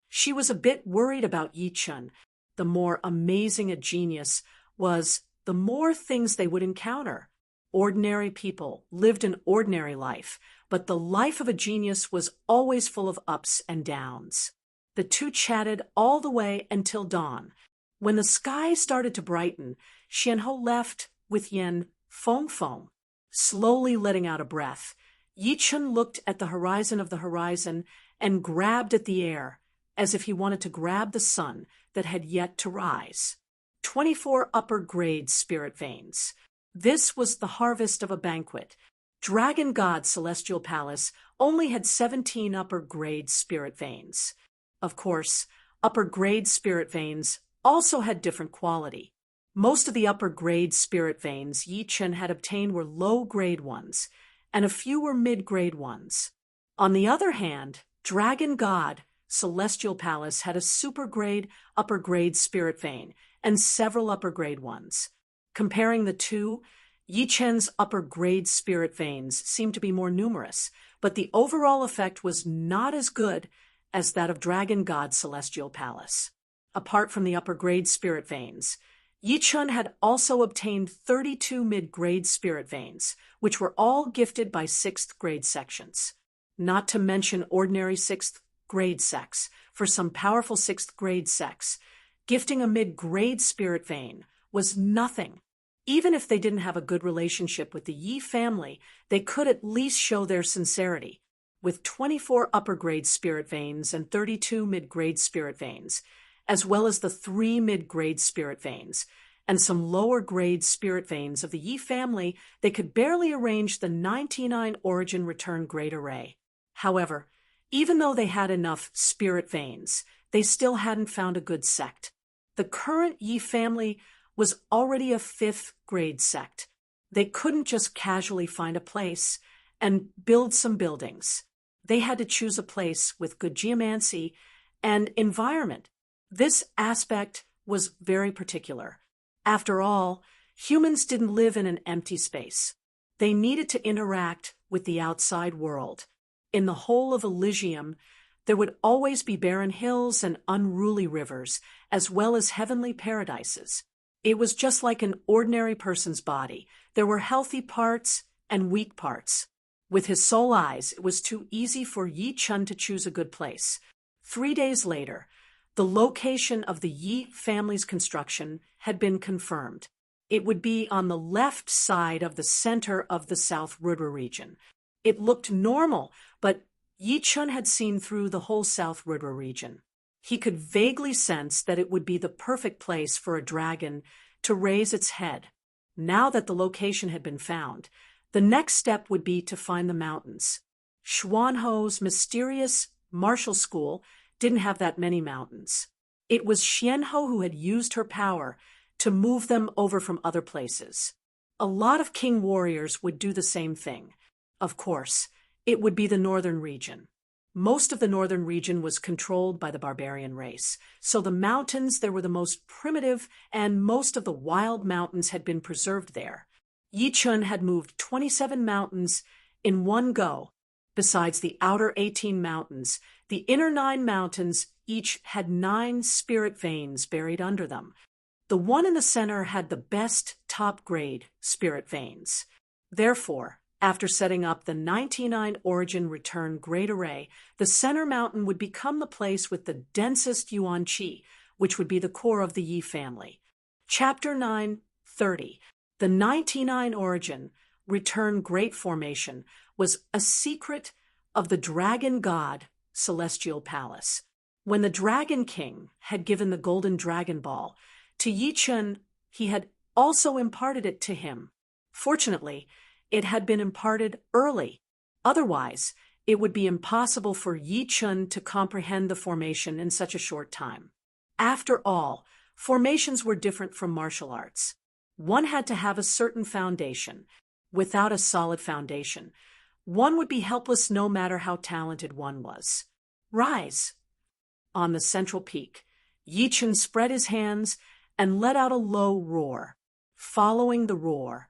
She was a bit worried about Yi Chun. The more amazing a genius was, the more things they would encounter. Ordinary people lived an ordinary life, but the life of a genius was always full of ups and downs. The two chatted all the way until dawn. When the sky started to brighten, Xianhou left with Yan Feng, slowly letting out a breath. Yi Chun looked at the horizon and grabbed at the air, as if he wanted to grab the sun that had yet to rise. 24 upper grade spirit veins. This was the harvest of a banquet. Dragon God Celestial Palace only had 17 upper grade spirit veins. Of course, upper grade spirit veins also had different quality. Most of the upper grade spirit veins Yi Chun had obtained were low grade ones, and a few were mid grade ones. On the other hand, Dragon God Celestial Palace had a super grade upper grade spirit vein and several upper grade ones. Comparing the two, Yi Chun's upper grade spirit veins seemed to be more numerous, but the overall effect was not as good as that of Dragon God Celestial Palace. Apart from the upper grade spirit veins, Yi Chun had also obtained 32 mid-grade spirit veins, which were all gifted by 6th grade sections. Not to mention ordinary 6th grade sects. For some powerful 6th grade sects, gifting a mid-grade spirit vein was nothing. Even if they didn't have a good relationship with the Yi family, they could at least show their sincerity. With 24 upper grade spirit veins and 32 mid-grade spirit veins, as well as the 3 mid-grade spirit veins, and some lower grade spirit veins of the Yi family, they could barely arrange the 99 origin return grade array. However, even though they had enough spirit veins, they still hadn't found a good sect. The current Yi family was already a 5th grade sect. They couldn't just casually find a place and build some buildings. They had to choose a place with good geomancy and environment. This aspect was very particular. After all, humans didn't live in an empty space. They needed to interact with the outside world. In the whole of Elysium, there would always be barren hills and unruly rivers, as well as heavenly paradises. It was just like an ordinary person's body. There were healthy parts and weak parts. With his soul eyes, it was too easy for Yi Chun to choose a good place. 3 days later, the location of the Yi family's construction had been confirmed. It would be on the left side of the center of the South River region. It looked normal, but Yi Chun had seen through the whole South River region. He could vaguely sense that it would be the perfect place for a dragon to raise its head. Now that the location had been found, the next step would be to find the mountains. Xuanhou's mysterious martial school didn't have that many mountains. It was Xianhou who had used her power to move them over from other places. A lot of king warriors would do the same thing. Of course, it would be the northern region. Most of the northern region was controlled by the barbarian race, so the mountains there were the most primitive, and most of the wild mountains had been preserved there. Yi Chun had moved 27 mountains in one go. Besides the outer 18 mountains, the inner 9 mountains each had 9 spirit veins buried under them. The one in the center had the best top-grade spirit veins. Therefore, after setting up the 99 origin return grade array, the center mountain would become the place with the densest yuan qi, which would be the core of the Yi family. Chapter 9:30. The 99 origin return great formation was a secret of the Dragon God Celestial Palace. When the Dragon King had given the Golden Dragon Ball to Yi Chun, he had also imparted it to him. Fortunately, it had been imparted early. Otherwise, it would be impossible for Yi Chun to comprehend the formation in such a short time. After all, formations were different from martial arts. One had to have a certain foundation. Without a solid foundation, one would be helpless no matter how talented one was. Rise. On the central peak, Yi Chen spread his hands and let out a low roar. Following the roar,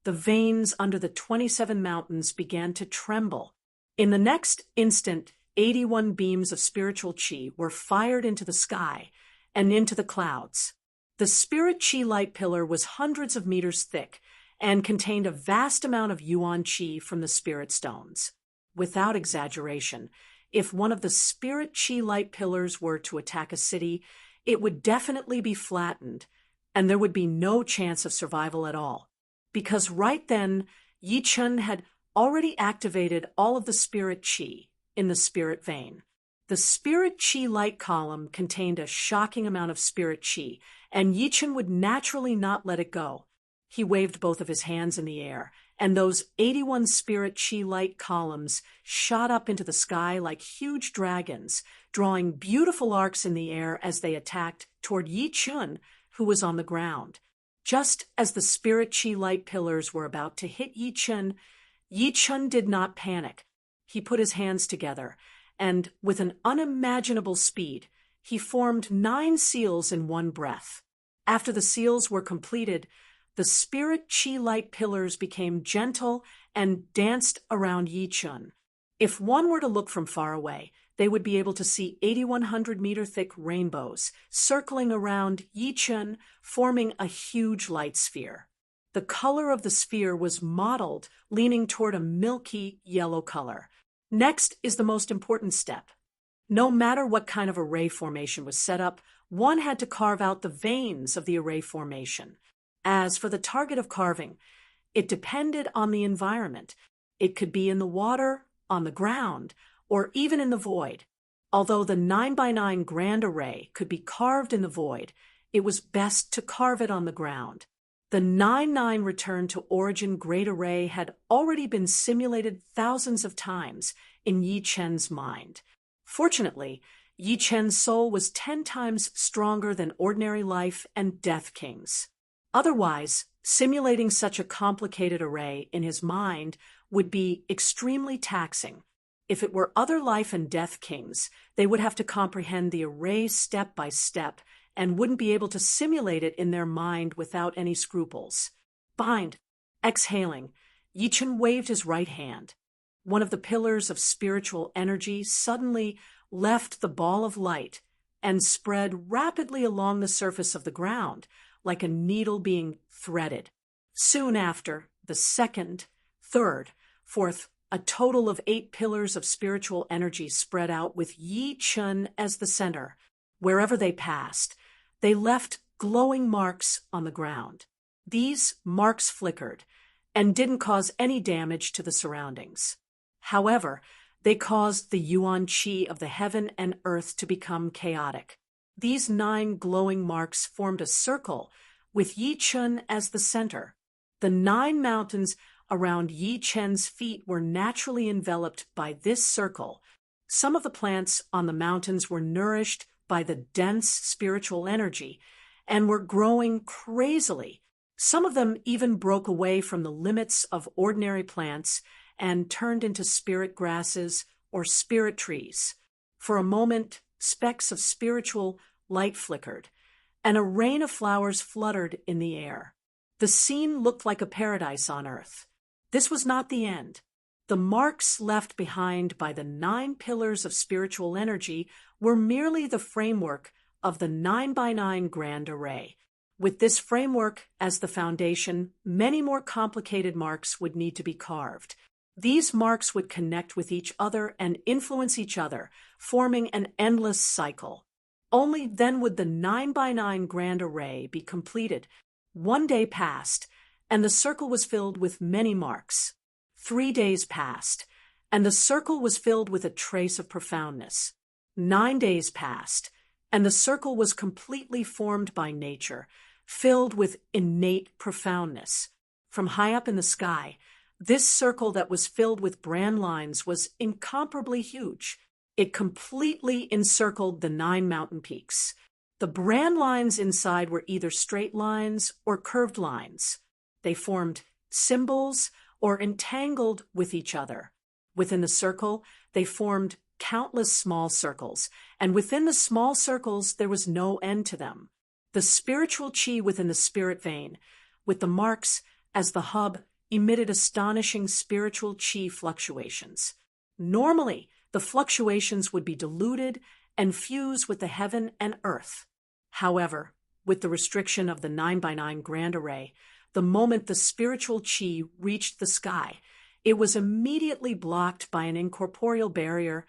the veins under the 27 mountains began to tremble. In the next instant, 81 beams of spiritual qi were fired into the sky and into the clouds. The spirit qi light pillar was hundreds of meters thick and contained a vast amount of yuan qi from the spirit stones. Without exaggeration, if one of the spirit qi light pillars were to attack a city, it would definitely be flattened, and there would be no chance of survival at all. Because right then, Yi Chen had already activated all of the spirit qi in the spirit vein. The spirit qi light column contained a shocking amount of spirit qi, and Yi Chen would naturally not let it go. He waved both of his hands in the air, and those 81 spirit qi light columns shot up into the sky like huge dragons, drawing beautiful arcs in the air as they attacked toward Yi Chen, who was on the ground. Just as the spirit qi light pillars were about to hit Yi Chen did not panic. He put his hands together, and with an unimaginable speed, he formed 9 seals in one breath. After the seals were completed, the spirit qi light pillars became gentle and danced around Yi Chen. If one were to look from far away, they would be able to see 8,100-meter thick rainbows circling around Yi Chen, forming a huge light sphere. The color of the sphere was mottled, leaning toward a milky yellow color. Next is the most important step. No matter what kind of array formation was set up, one had to carve out the veins of the array formation. As for the target of carving, it depended on the environment. It could be in the water, on the ground, or even in the void. Although the 9x9 grand array could be carved in the void, it was best to carve it on the ground. The 9-9 return to origin great array had already been simulated thousands of times in Yi Chen's mind. Fortunately, Yi Chen's soul was 10 times stronger than ordinary life and death kings. Otherwise, simulating such a complicated array in his mind would be extremely taxing. If it were other life and death kings, they would have to comprehend the array step by step and wouldn't be able to simulate it in their mind without any scruples. Bind. Exhaling, Yi Chen waved his right hand. One of the pillars of spiritual energy suddenly left the ball of light and spread rapidly along the surface of the ground, like a needle being threaded. Soon after, the second, third, fourth, a total of 8 pillars of spiritual energy spread out with Yi Chen as the center. Wherever they passed, they left glowing marks on the ground. These marks flickered and didn't cause any damage to the surroundings. However, they caused the yuan qi of the heaven and earth to become chaotic. These 9 glowing marks formed a circle with Yi Chen as the center. The 9 mountains around Yi Chen's feet were naturally enveloped by this circle. Some of the plants on the mountains were nourished by the dense spiritual energy and were growing crazily. Some of them even broke away from the limits of ordinary plants and turned into spirit grasses or spirit trees. For a moment, specks of spiritual light flickered, and a rain of flowers fluttered in the air. The scene looked like a paradise on earth. This was not the end. The marks left behind by the 9 pillars of spiritual energy were merely the framework of the 9x9 grand array. With this framework as the foundation, many more complicated marks would need to be carved. These marks would connect with each other and influence each other, forming an endless cycle. Only then would the 9x9 grand array be completed. 1 day passed, and the circle was filled with many marks. 3 days passed, and the circle was filled with a trace of profoundness. 9 days passed, and the circle was completely formed by nature, filled with innate profoundness. From high up in the sky, this circle that was filled with brand lines was incomparably huge. It completely encircled the 9 mountain peaks. The brand lines inside were either straight lines or curved lines. They formed symbols or entangled with each other. Within the circle, they formed countless small circles, and within the small circles there was no end to them. The spiritual chi within the spirit vein, with the marks as the hub, emitted astonishing spiritual chi fluctuations. Normally, the fluctuations would be diluted and fuse with the heaven and earth. However, with the restriction of the 9x9 grand array, the moment the spiritual chi reached the sky, it was immediately blocked by an incorporeal barrier,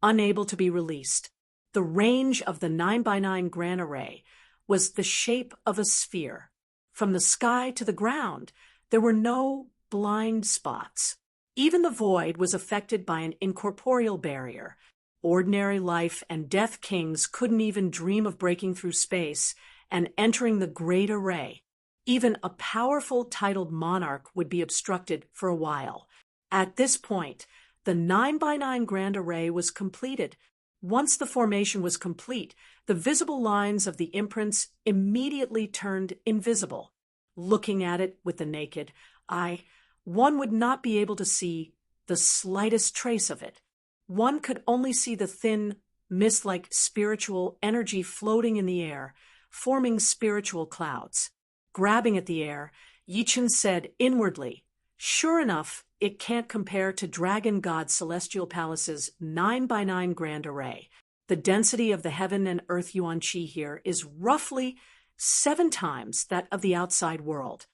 unable to be released. The range of the 9x9 grand array was the shape of a sphere. From the sky to the ground, there were no blind spots. Even the void was affected by an incorporeal barrier. Ordinary life and death kings couldn't even dream of breaking through space and entering the great array. Even a powerful titled monarch would be obstructed for a while. At this point, the 9x9 grand array was completed. Once the formation was complete, the visible lines of the imprints immediately turned invisible. Looking at it with the naked eye, one would not be able to see the slightest trace of it. One could only see the thin, mist-like spiritual energy floating in the air, forming spiritual clouds. Grabbing at the air, Yichen said inwardly, "Sure enough, it can't compare to Dragon God Celestial Palace's 9x9 grand array. The density of the heaven and earth yuan qi here is roughly 7 times that of the outside world.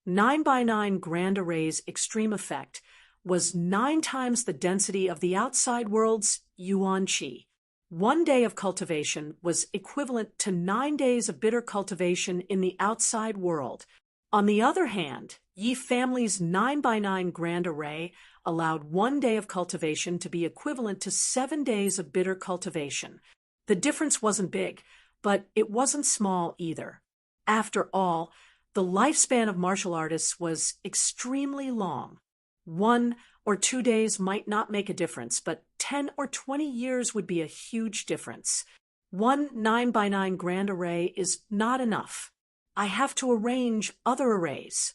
9x9 grand array's extreme effect was 9 times the density of the outside world's yuan qi. 1 day of cultivation was equivalent to 9 days of bitter cultivation in the outside world. On the other hand, Yi family's 9x9 grand array allowed 1 day of cultivation to be equivalent to 7 days of bitter cultivation. The difference wasn't big, but it wasn't small either. After all, the lifespan of martial artists was extremely long. 1 or 2 days might not make a difference, but 10 or 20 years would be a huge difference. 1 9x9 grand array is not enough. I have to arrange other arrays.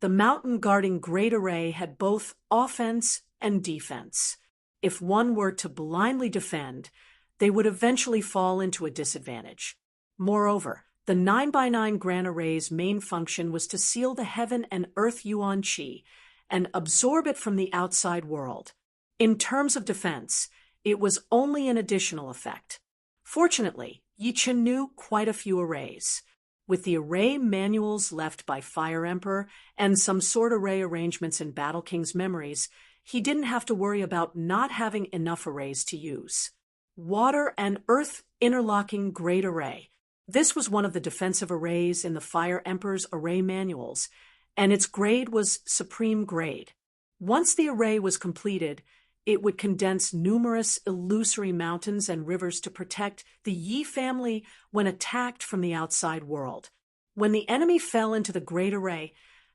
The mountain-guarding great array had both offense and defense. If one were to blindly defend, they would eventually fall into a disadvantage. Moreover, the 9x9 grand array's main function was to seal the heaven and earth yuan qi and absorb it from the outside world. In terms of defense, it was only an additional effect. Fortunately, Yichen knew quite a few arrays. With the array manuals left by Fire Emperor and some sword array arrangements in Battle King's memories, he didn't have to worry about not having enough arrays to use. Water and Earth Interlocking Great Array. This was one of the defensive arrays in the Fire Emperor's array manuals, and its grade was Supreme Grade. Once the array was completed, it would condense numerous illusory mountains and rivers to protect the Yi family when attacked from the outside world. When the enemy fell into the Great Array,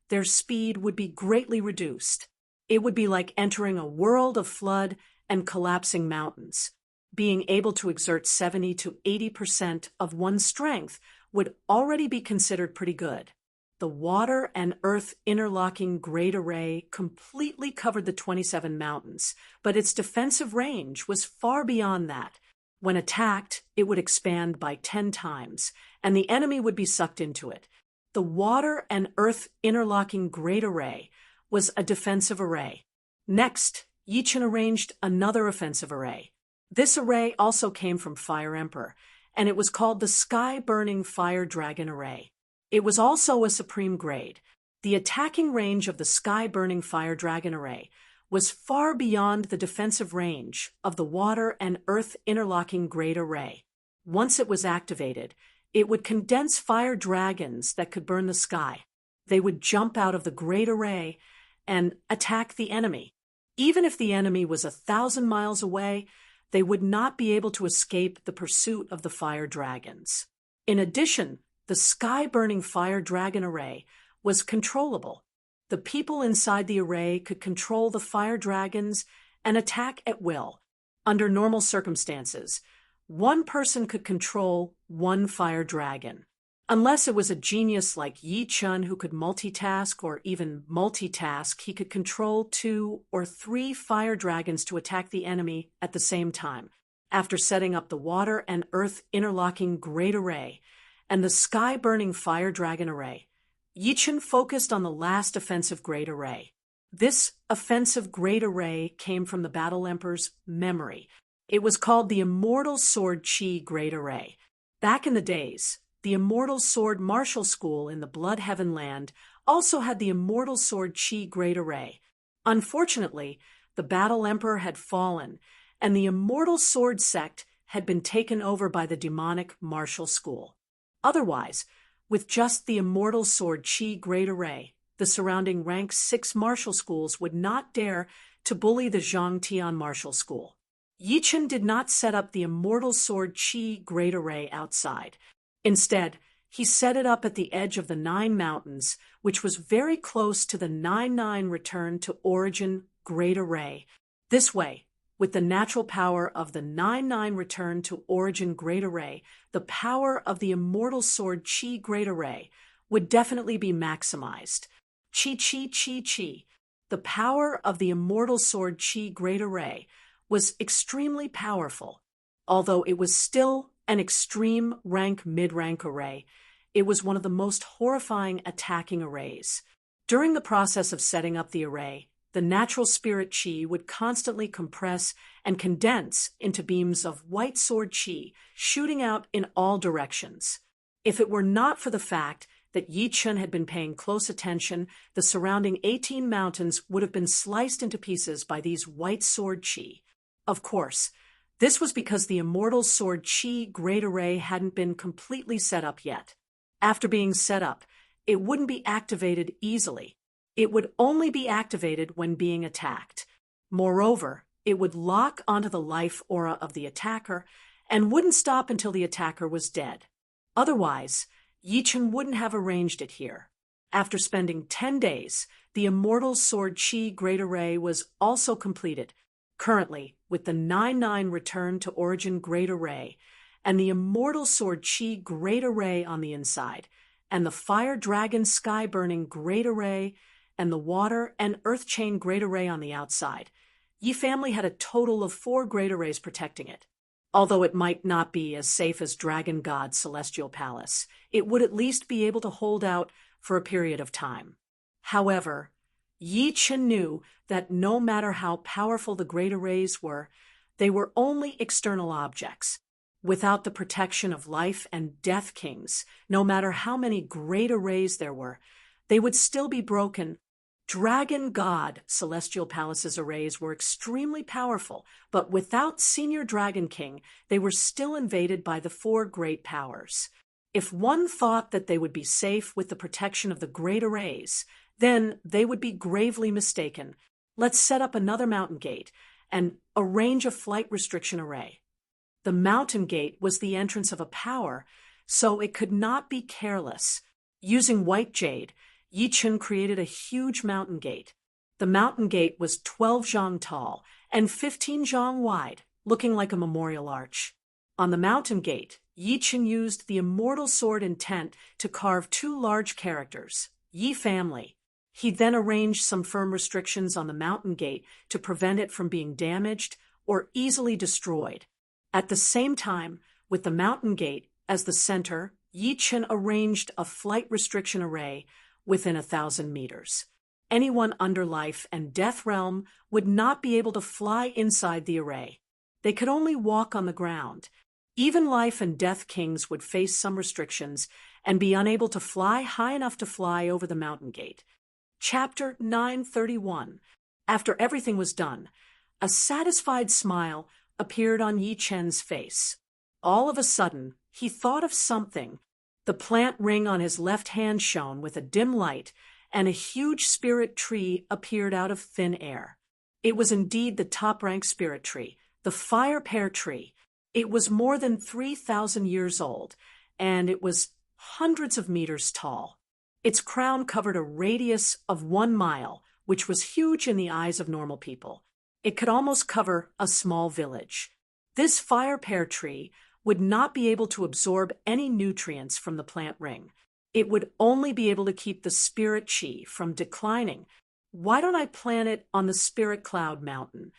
their speed would be greatly reduced. It would be like entering a world of flood and collapsing mountains. Being able to exert 70 to 80% of one's strength would already be considered pretty good. The Water and Earth Interlocking Great Array completely covered the 27 mountains, but its defensive range was far beyond that. When attacked, it would expand by 10 times, and the enemy would be sucked into it. The Water and Earth Interlocking Great Array was a defensive array. Next, Yichen arranged another offensive array. This array also came from Fire Emperor, and it was called the Sky Burning Fire Dragon Array. It was also a supreme grade. The attacking range of the Sky Burning Fire Dragon Array was far beyond the defensive range of the Water and Earth Interlocking Great Array. Once it was activated, it would condense fire dragons that could burn the sky. They would jump out of the Great Array and attack the enemy. Even if the enemy was 1,000 miles away, they would not be able to escape the pursuit of the fire dragons. In addition, the Sky-Burning Fire Dragon Array was controllable. The people inside the array could control the fire dragons and attack at will. Under normal circumstances, one person could control one fire dragon. Unless it was a genius like Yi Chun who could multitask or even multitask, he could control 2 or 3 fire dragons to attack the enemy at the same time, after setting up the water and earth interlocking great array and the sky-burning fire dragon array. Yi Chun focused on the last offensive great array. This offensive great array came from the Battle Emperor's memory. It was called the Immortal Sword Chi Great Array. Back in the days, the Immortal Sword Martial School in the Blood Heaven Land also had the Immortal Sword Chi Great Array. Unfortunately, the Battle Emperor had fallen, and the Immortal Sword Sect had been taken over by the demonic Martial School. Otherwise, with just the Immortal Sword Chi Great Array, the surrounding rank 6 martial schools would not dare to bully the Zhang Tian Martial School. Yi Chun did not set up the Immortal Sword Chi Great Array outside. Instead, he set it up at the edge of the 9 Mountains, which was very close to the 9-9 Return to Origin Great Array. This way, with the natural power of the 9-9 Return to Origin Great Array, the power of the Immortal Sword Chi Great Array would definitely be maximized. Chi. The power of the Immortal Sword Chi Great Array was extremely powerful. Although it was still an extreme rank mid-rank array, it was one of the most horrifying attacking arrays. During the process of setting up the array, the natural spirit chi would constantly compress and condense into beams of white sword chi, shooting out in all directions. If it were not for the fact that Yi Chun had been paying close attention, the surrounding 18 mountains would have been sliced into pieces by these white sword chi. Of course, this was because the Immortal Sword Chi Great Array hadn't been completely set up yet. After being set up, it wouldn't be activated easily. It would only be activated when being attacked. Moreover, it would lock onto the life aura of the attacker and wouldn't stop until the attacker was dead. Otherwise, Yi Chun wouldn't have arranged it here. After spending 10 days, the Immortal Sword Chi Great Array was also completed. Currently, with the 9-9 Return to Origin Great Array, and the Immortal Sword Chi Great Array on the inside, and the Fire Dragon Sky Burning Great Array, and the Water and Earth Chain Great Array on the outside, Yi family had a total of 4 Great Arrays protecting it. Although it might not be as safe as Dragon God's Celestial Palace, it would at least be able to hold out for a period of time. However, Yi Chun knew that no matter how powerful the great arrays were, they were only external objects. Without the protection of life and death kings, no matter how many great arrays there were, they would still be broken. Dragon God Celestial Palace's arrays were extremely powerful, but without Senior Dragon King, they were still invaded by the 4 great powers. If one thought that they would be safe with the protection of the great arrays, then they would be gravely mistaken. Let's set up another mountain gate and arrange a flight restriction array. The mountain gate was the entrance of a power, so it could not be careless. Using white jade, Yi Chun created a huge mountain gate. The mountain gate was 12 zhang tall and 15 zhang wide, looking like a memorial arch. On the mountain gate, Yi Chun used the Immortal Sword intent to carve 2 large characters, Yi family. He then arranged some firm restrictions on the mountain gate to prevent it from being damaged or easily destroyed. At the same time, with the mountain gate as the center, Yi Chun arranged a flight restriction array within 1,000 meters. Anyone under life and death realm would not be able to fly inside the array. They could only walk on the ground. Even life and death kings would face some restrictions and be unable to fly high enough to fly over the mountain gate. Chapter 931. After everything was done, a satisfied smile appeared on Yi Chun's face. All of a sudden, he thought of something. The plant ring on his left hand shone with a dim light, and a huge spirit tree appeared out of thin air. It was indeed the top-rank spirit tree, the fire pear tree. It was more than 3,000 years old, and it was hundreds of meters tall. Its crown covered a radius of 1 mile, which was huge in the eyes of normal people. It could almost cover a small village. This fire pear tree would not be able to absorb any nutrients from the plant ring. It would only be able to keep the spirit chi from declining. Why don't I plant it on the Spirit Cloud Mountain?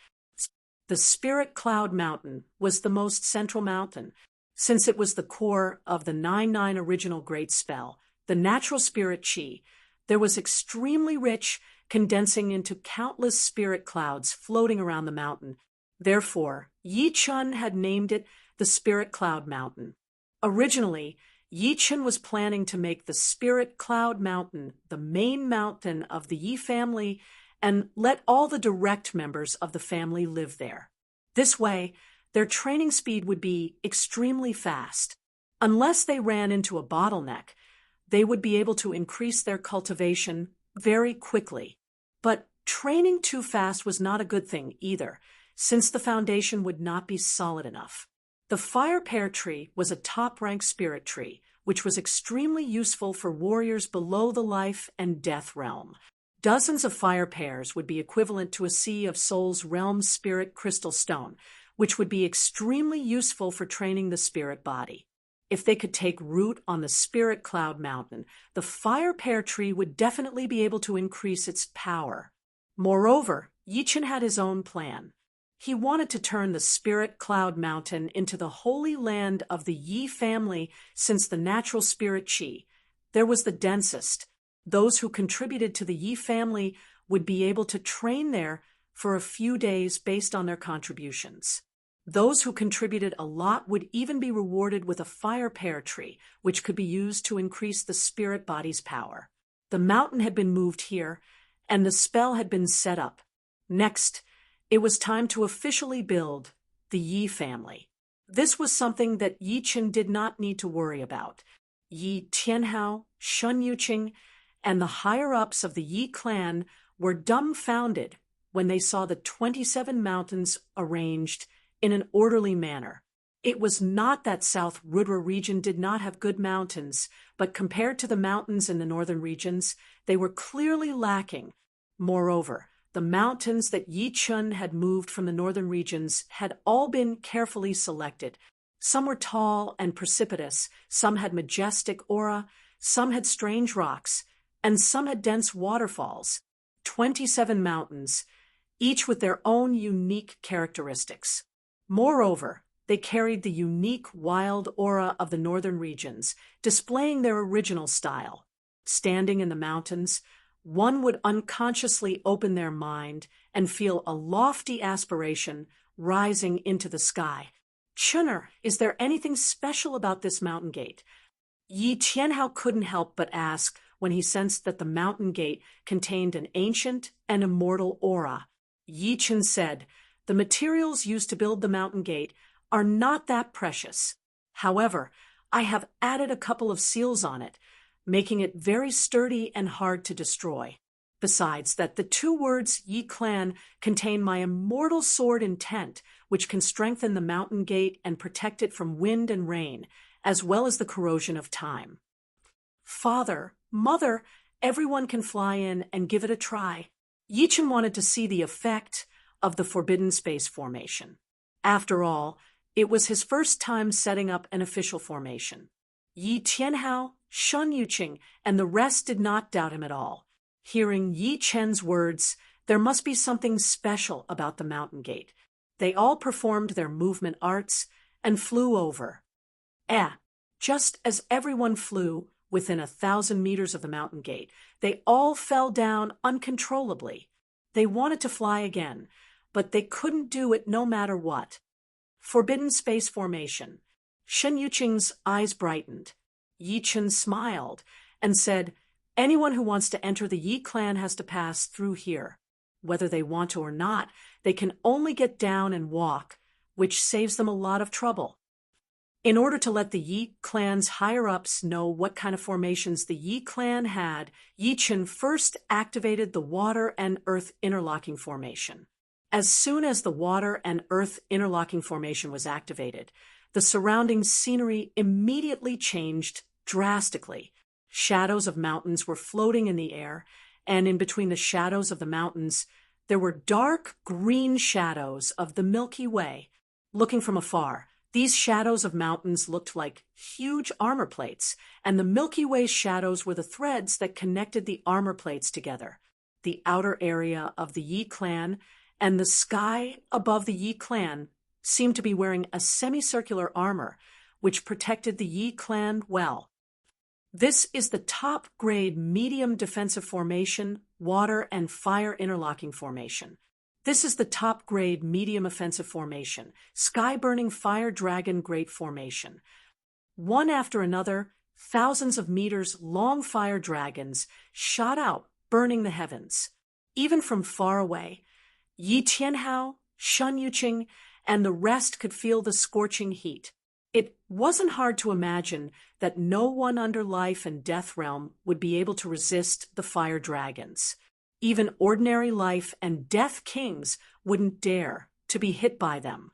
The Spirit Cloud Mountain was the most central mountain, since it was the core of the 9-9 original Great Spell, the natural spirit chi. There was extremely rich, condensing into countless spirit clouds floating around the mountain. Therefore, Yi Chun had named it the Spirit Cloud Mountain. Originally, Yi Chun was planning to make the Spirit Cloud Mountain the main mountain of the Yi family and let all the direct members of the family live there. This way, their training speed would be extremely fast. Unless they ran into a bottleneck, they would be able to increase their cultivation very quickly. But training too fast was not a good thing either, since the foundation would not be solid enough. The fire pear tree was a top-ranked spirit tree, which was extremely useful for warriors below the life and death realm. Dozens of fire pears would be equivalent to a Sea of Souls realm spirit crystal stone, which would be extremely useful for training the spirit body. If they could take root on the Spirit Cloud Mountain, the fire pear tree would definitely be able to increase its power. Moreover, Yi Chun had his own plan. He wanted to turn the Spirit Cloud Mountain into the holy land of the Yi family, since the natural spirit chi, there was the densest. Those who contributed to the Yi family would be able to train there for a few days based on their contributions. Those who contributed a lot would even be rewarded with a fire pear tree, which could be used to increase the spirit body's power. The mountain had been moved here, and the spell had been set up. Next, it was time to officially build the Yi family. This was something that Yi Chun did not need to worry about. Yi Tianhao, Shun Yuqing, and the higher-ups of the Yi clan were dumbfounded when they saw the 27 mountains arranged in an orderly manner. It was not that South Rudra region did not have good mountains, but compared to the mountains in the northern regions, they were clearly lacking. Moreover, the mountains that Yi Chun had moved from the northern regions had all been carefully selected. Some were tall and precipitous, some had majestic aura, some had strange rocks, and some had dense waterfalls. 27 mountains, each with their own unique characteristics. Moreover, they carried the unique wild aura of the northern regions, displaying their original style. Standing in the mountains, one would unconsciously open their mind and feel a lofty aspiration rising into the sky. Chunner, is there anything special about this mountain gate? Yi Tianhao couldn't help but ask when he sensed that the mountain gate contained an ancient and immortal aura. Yi Chun said, "The materials used to build the mountain gate are not that precious. However, I have added a couple of seals on it, making it very sturdy and hard to destroy. Besides that, the 2 words Yi Clan contain my immortal sword intent, which can strengthen the mountain gate and protect it from wind and rain, as well as the corrosion of time." Father, Mother, everyone can fly in and give it a try. Yi Chun wanted to see the effect of the Forbidden Space formation. After all, it was his first time setting up an official formation. Yi Tianhao, Shun Yuqing, and the rest did not doubt him at all. Hearing Yi Chen's words, there must be something special about the mountain gate. They all performed their movement arts and flew over. Just as everyone flew within 1,000 meters of the mountain gate, they all fell down uncontrollably. They wanted to fly again, but they couldn't do it no matter what. Forbidden Space formation. Shun Yuqing's eyes brightened. Yi Chun smiled and said, "Anyone who wants to enter the Yi clan has to pass through here. Whether they want to or not, they can only get down and walk, which saves them a lot of trouble." In order to let the Yi clan's higher-ups know what kind of formations the Yi clan had, Yi Chun first activated the Water and Earth Interlocking Formation. As soon as the Water and Earth Interlocking Formation was activated, the surrounding scenery immediately changed drastically. Shadows of mountains were floating in the air, and in between the shadows of the mountains, there were dark green shadows of the Milky Way. Looking from afar, These shadows of mountains looked like huge armor plates, and the Milky Way shadows were the threads that connected the armor plates together. The outer area of the Yi clan and the sky above the Yi clan seemed to be wearing a semicircular armor, which protected the Yi clan well. This is the top-grade medium defensive formation, water and fire interlocking formation. This is the top-grade medium offensive formation, sky-burning fire dragon great formation. One after another, thousands of meters long fire dragons shot out, burning the heavens. Even from far away, Yi Tianhao, Shen Yuqing, and the rest could feel the scorching heat. It wasn't hard to imagine that no one under life and death realm would be able to resist the fire dragons. Even ordinary life and death kings wouldn't dare to be hit by them.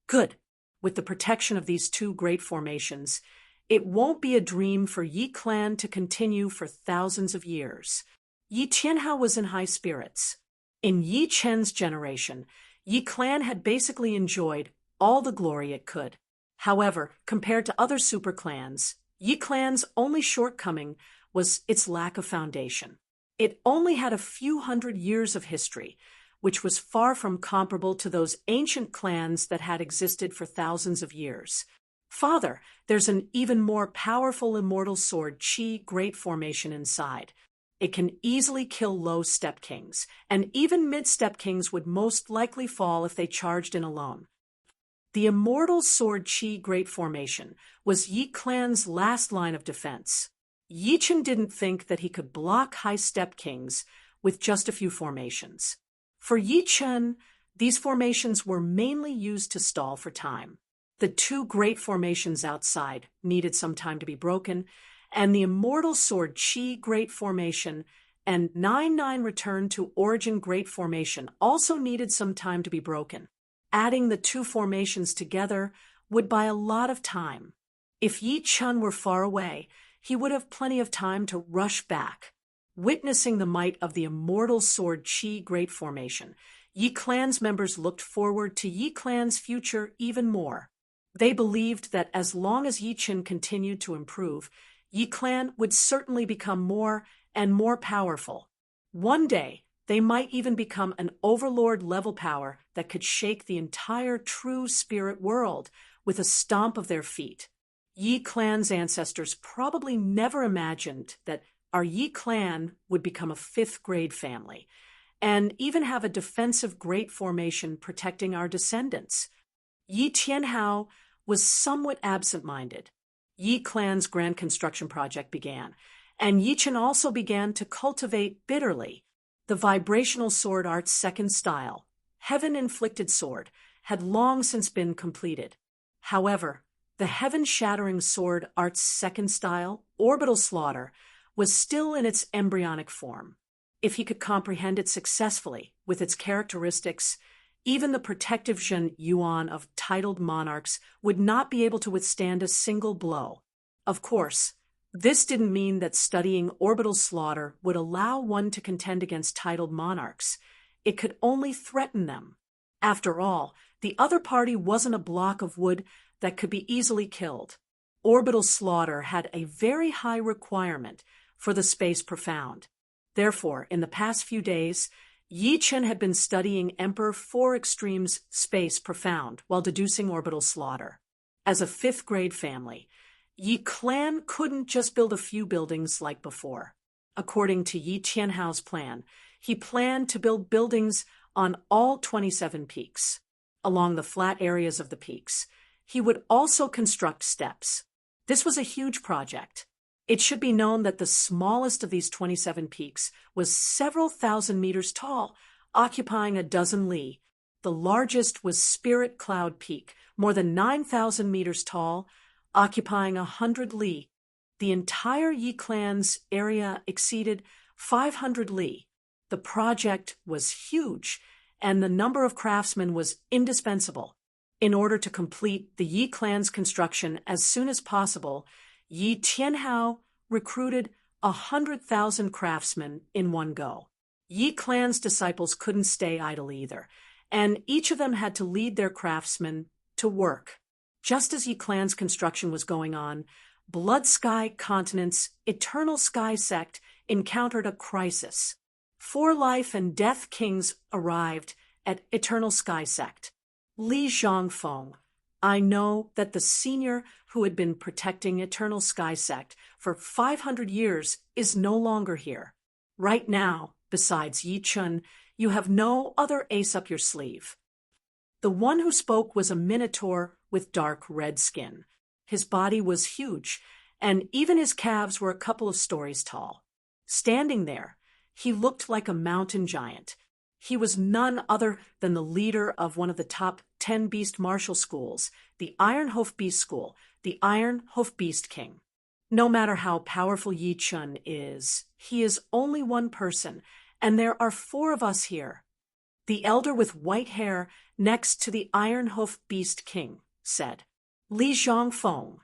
Good. With the protection of these two great formations, it won't be a dream for Yi clan to continue for thousands of years. Yi Tianhao was in high spirits. In Yi Chen's generation, Yi clan had basically enjoyed all the glory it could. However, compared to other super clans, Yi clan's only shortcoming was its lack of foundation. It only had a few hundred years of history, which was far from comparable to those ancient clans that had existed for thousands of years. Further, there's an even more powerful immortal sword Qi great formation inside. It can easily kill low step kings, and even mid-step kings would most likely fall if they charged in alone. The immortal sword Qi great formation was Yi clan's last line of defense. Yi Chen didn't think that he could block high step kings with just a few formations. For Yi Chen, these formations were mainly used to stall for time. The two great formations outside needed some time to be broken, and the immortal sword Qi great formation and 9-9 return to origin great formation also needed some time to be broken. Adding the two formations together would buy a lot of time. If Yi Chen were far away, he would have plenty of time to rush back. Witnessing the might of the immortal sword Qi great formation, Yi clan's members looked forward to Yi clan's future even more. They believed that as long as Yi Chen continued to improve, Yi clan would certainly become more and more powerful. One day, they might even become an overlord-level power that could shake the entire true spirit world with a stomp of their feet. Yi clan's ancestors probably never imagined that our Yi clan would become a fifth-grade family, and even have a defensive great formation protecting our descendants. Yi Tianhao was somewhat absent-minded. Yi clan's grand construction project began, and Yi Chen also began to cultivate bitterly. The vibrational sword art's second style, Heaven-Inflicted Sword, had long since been completed. However, the heaven-shattering sword art's second style, Orbital Slaughter, was still in its embryonic form. If he could comprehend it successfully with its characteristics, even the protective Zhen Yuan of titled monarchs would not be able to withstand a single blow. Of course, this didn't mean that studying Orbital Slaughter would allow one to contend against titled monarchs. It could only threaten them. After all, the other party wasn't a block of wood that could be easily killed. Orbital Slaughter had a very high requirement for the space profound. Therefore, in the past few days, Yi Chen had been studying Emperor 4 Extreme's Space Profound while deducing Orbital Slaughter. As a fifth-grade family, Yi clan couldn't just build a few buildings like before. According to Yi Tianhao's plan, he planned to build buildings on all 27 peaks. Along the flat areas of the peaks, he would also construct steps. This was a huge project. It should be known that the smallest of these 27 peaks was several thousand meters tall, occupying a dozen li. The largest was Spirit Cloud Peak, more than 9,000 meters tall, occupying 100 li. The entire Yi clan's area exceeded 500 li. The project was huge, and the number of craftsmen was indispensable. In order to complete the Yi clan's construction as soon as possible, Yi Tianhao recruited 100,000 craftsmen in one go. Yi clan's disciples couldn't stay idle either, and each of them had to lead their craftsmen to work. Just as Yi Clan's construction was going on, Blood Sky Continent's Eternal Sky Sect encountered a crisis. 4 life and death kings arrived at Eternal Sky Sect. Li Zhongfeng. I know that the senior who had been protecting Eternal Sky Sect for 500 years is no longer here. Right now, besides Yi Chun, you have no other ace up your sleeve. The one who spoke was a minotaur with dark red skin. His body was huge, and even his calves were a couple of stories tall. Standing there, he looked like a mountain giant. He was none other than the leader of one of the top 10 beast martial schools, the Iron Hoof Beast School, the Iron Hoof Beast King. No matter how powerful Yi Chun is, he is only one person, and there are 4 of us here. The elder with white hair next to the Iron Hoof Beast King said. Li Zhongfeng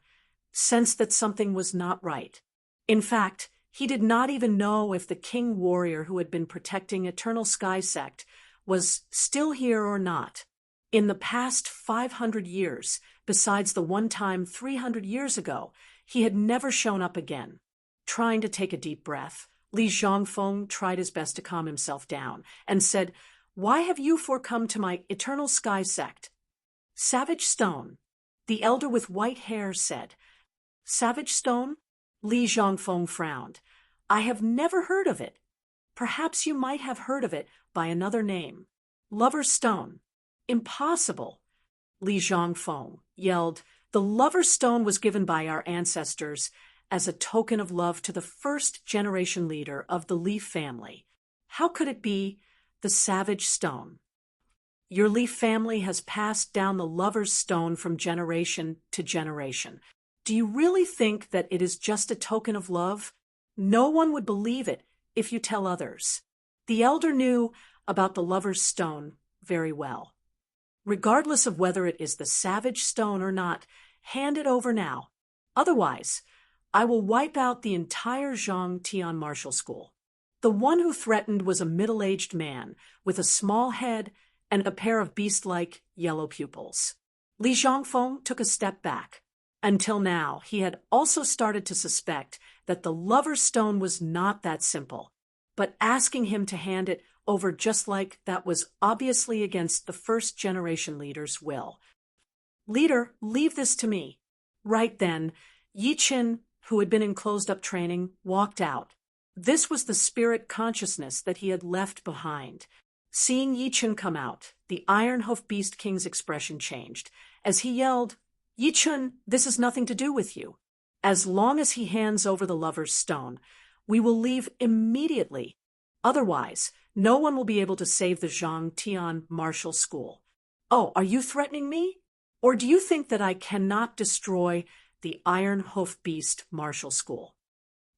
sensed that something was not right. In fact, he did not even know if the king warrior who had been protecting Eternal Sky Sect was still here or not. In the past 500 years, besides the one time 300 years ago, he had never shown up again. Trying to take a deep breath, Li Zhongfeng tried his best to calm himself down and said, "Why have you 4 come to my Eternal Sky Sect?" Savage Stone. The elder with white hair said. Savage Stone? Li Zhongfeng frowned. I have never heard of it. Perhaps you might have heard of it by another name. Lover's Stone. Impossible. Li Zhongfeng yelled. The Lover's Stone was given by our ancestors as a token of love to the first generation leader of the Leaf family. How could it be the Savage Stone? Your Leaf family has passed down the Lover's Stone from generation to generation. Do you really think that it is just a token of love? No one would believe it if you tell others. The elder knew about the Lover's Stone very well. Regardless of whether it is the Savage Stone or not, hand it over now. Otherwise, I will wipe out the entire Zhang Tian Martial School. The one who threatened was a middle-aged man with a small head and a pair of beast-like yellow pupils. Li Zhongfeng took a step back. Until now, he had also started to suspect that the Lover's Stone was not that simple, but asking him to hand it over just like that was obviously against the first generation leader's will. Leader, leave this to me. Right then, Yi Chun, who had been in closed-up training, walked out. This was the spirit consciousness that he had left behind. Seeing Yi Chun come out, the Iron Hoof Beast King's expression changed. As he yelled, Yi Chun, this has nothing to do with you. As long as he hands over the Lover's Stone, we will leave immediately. Otherwise, no one will be able to save the Zhang Tian Martial School. Oh, are you threatening me? Or do you think that I cannot destroy the Iron Hoof Beast Martial School?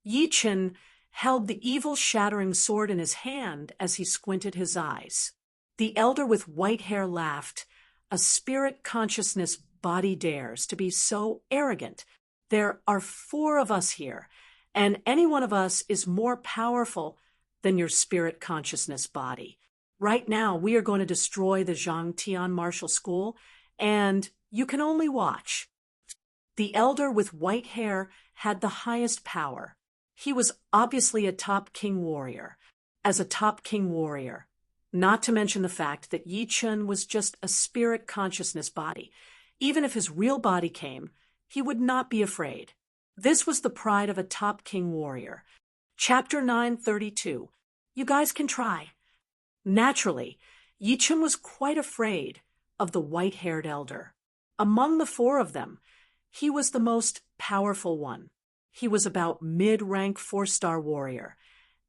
Yi Chun held the evil shattering sword in his hand as he squinted his eyes. The elder with white hair laughed. A spirit consciousness body dares to be so arrogant. There are 4 of us here, and any one of us is more powerful than your spirit consciousness body. Right now, we are going to destroy the Zhang Tian Martial School, and you can only watch. The elder with white hair had the highest power. He was obviously a top king warrior. As a top king warrior, not to mention the fact that Yi Chun was just a spirit consciousness body. Even if his real body came, he would not be afraid. This was the pride of a top king warrior. Chapter 932. You guys can try. Naturally, Yi Chun was quite afraid of the white-haired elder. Among the 4 of them, he was the most powerful one. He was about mid-rank 4-star warrior,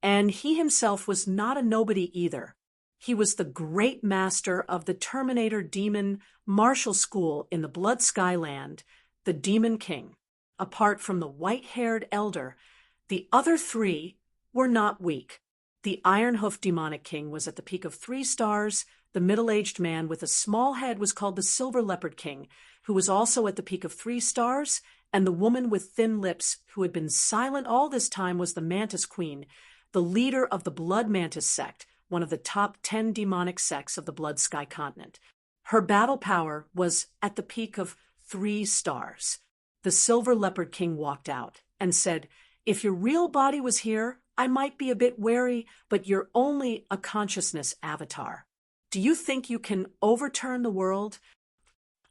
and he himself was not a nobody either. He was the great master of the Terminator Demon Martial School in the Blood Skyland, the Demon King. Apart from the white-haired elder, the other 3 were not weak. The Iron Hoof Demonic King was at the peak of 3 stars. The middle-aged man with a small head was called the Silver Leopard King, who was also at the peak of 3 stars, and the woman with thin lips, who had been silent all this time, was the Mantis Queen, the leader of the Blood Mantis sect, one of the top 10 demonic sects of the Blood Sky Continent. Her battle power was at the peak of 3 stars. The Silver Leopard King walked out and said, "If your real body was here, I might be a bit wary, but you're only a consciousness avatar. Do you think you can overturn the world?"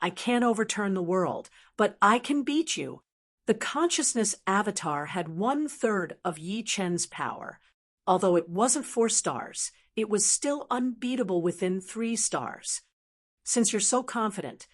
"I can't overturn the world, but I can beat you." The consciousness avatar had 1/3 of Yi Chen's power. Although it wasn't 4 stars, it was still unbeatable within 3 stars. "Since you're so confident,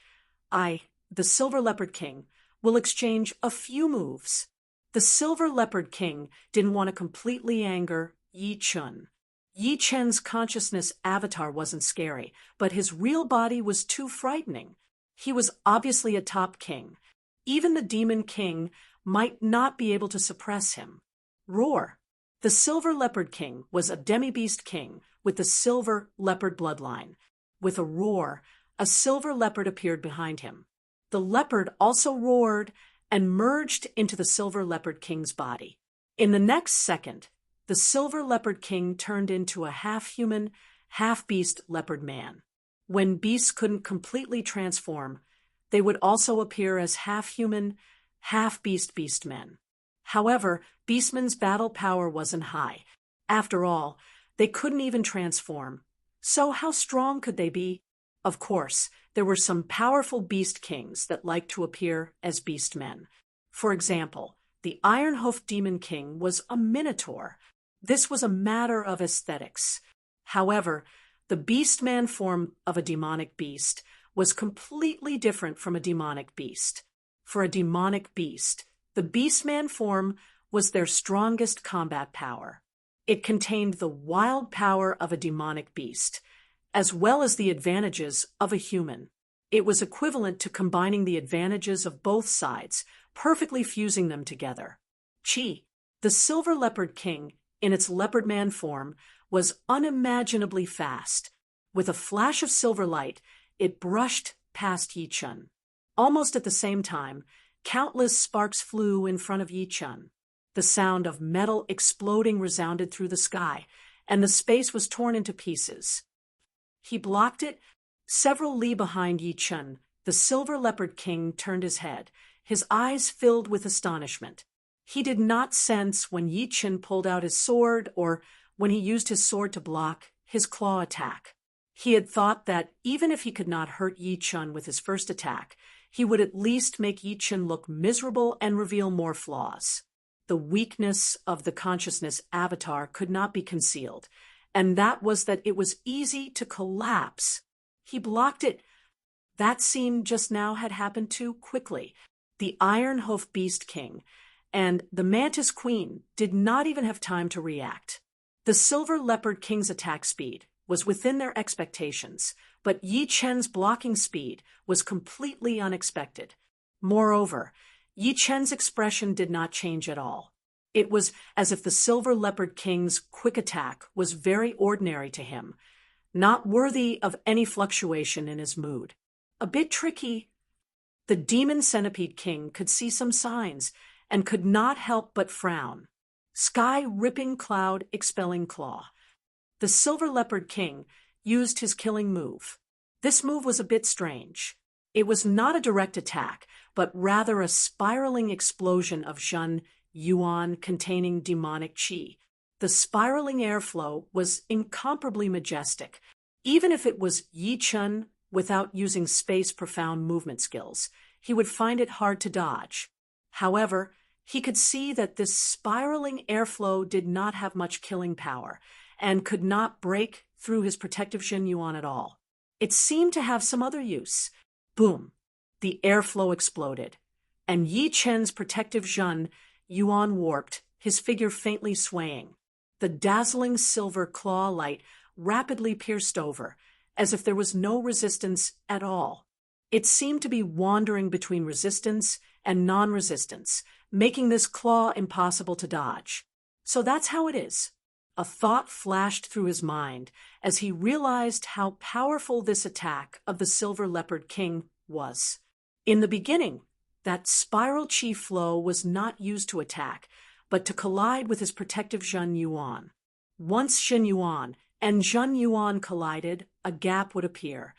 the Silver Leopard King, will exchange a few moves." The Silver Leopard King didn't want to completely anger Yi Chen. Yi Chen's consciousness avatar wasn't scary, but his real body was too frightening. He was obviously a top king. Even the Demon King might not be able to suppress him. Roar! The Silver Leopard King was a demi-beast king with the Silver Leopard bloodline. With a roar, a silver leopard appeared behind him. The leopard also roared and merged into the Silver Leopard King's body. In the next second, the Silver Leopard King turned into a half-human, half-beast leopard man. When beasts couldn't completely transform, they would also appear as half-human, half-beast beastmen. However, beastmen's battle power wasn't high. After all, they couldn't even transform. So how strong could they be? Of course, there were some powerful beast kings that liked to appear as beastmen. For example, the Iron-Hoofed Demon King was a minotaur. This was a matter of aesthetics. However, the beastman form of a demonic beast was completely different from a demonic beast. For a demonic beast, the beastman form was their strongest combat power. It contained the wild power of a demonic beast, as well as the advantages of a human. It was equivalent to combining the advantages of both sides, perfectly fusing them together. Chi, the Silver Leopard King, in its leopard man form, was unimaginably fast. With a flash of silver light, it brushed past Yi Chen. Almost at the same time, countless sparks flew in front of Yi Chen. The sound of metal exploding resounded through the sky, and the space was torn into pieces. He blocked it. Several li behind Yi Chen, the Silver Leopard King turned his head, his eyes filled with astonishment. He did not sense when Yi Chen pulled out his sword or when he used his sword to block his claw attack. He had thought that even if he could not hurt Yi Chen with his first attack, he would at least make Yi Chen look miserable and reveal more flaws. The weakness of the consciousness avatar could not be concealed, and that was that it was easy to collapse. He blocked it. That scene just now had happened too quickly. The Iron-Hoof Beast King and the Mantis Queen did not even have time to react. The Silver Leopard King's attack speed was within their expectations, but Yi Chen's blocking speed was completely unexpected. Moreover, Yi Chen's expression did not change at all. It was as if the Silver Leopard King's quick attack was very ordinary to him, not worthy of any fluctuation in his mood. A bit tricky. The Demon Centipede King could see some signs and could not help but frown. Sky-ripping cloud expelling claw. The Silver Leopard King used his killing move. This move was a bit strange. It was not a direct attack, but rather a spiraling explosion of Zhen Yuan containing demonic qi. The spiraling airflow was incomparably majestic. Even if it was Yi Chen without using space-profound movement skills, he would find it hard to dodge. However, he could see that this spiraling airflow did not have much killing power and could not break through his protective Zhen Yuan at all. It seemed to have some other use. Boom! The airflow exploded, and Yi Chen's protective Zhen Yuan warped, his figure faintly swaying. The dazzling silver claw light rapidly pierced over, as if there was no resistance at all. It seemed to be wandering between resistance and non-resistance, making this claw impossible to dodge. So that's how it is. A thought flashed through his mind as he realized how powerful this attack of the Silver Leopard King was. In the beginning, that spiral chi flow was not used to attack, but to collide with his protective Zhen Yuan. Once Zhen Yuan and Zhen Yuan collided, a gap would appear,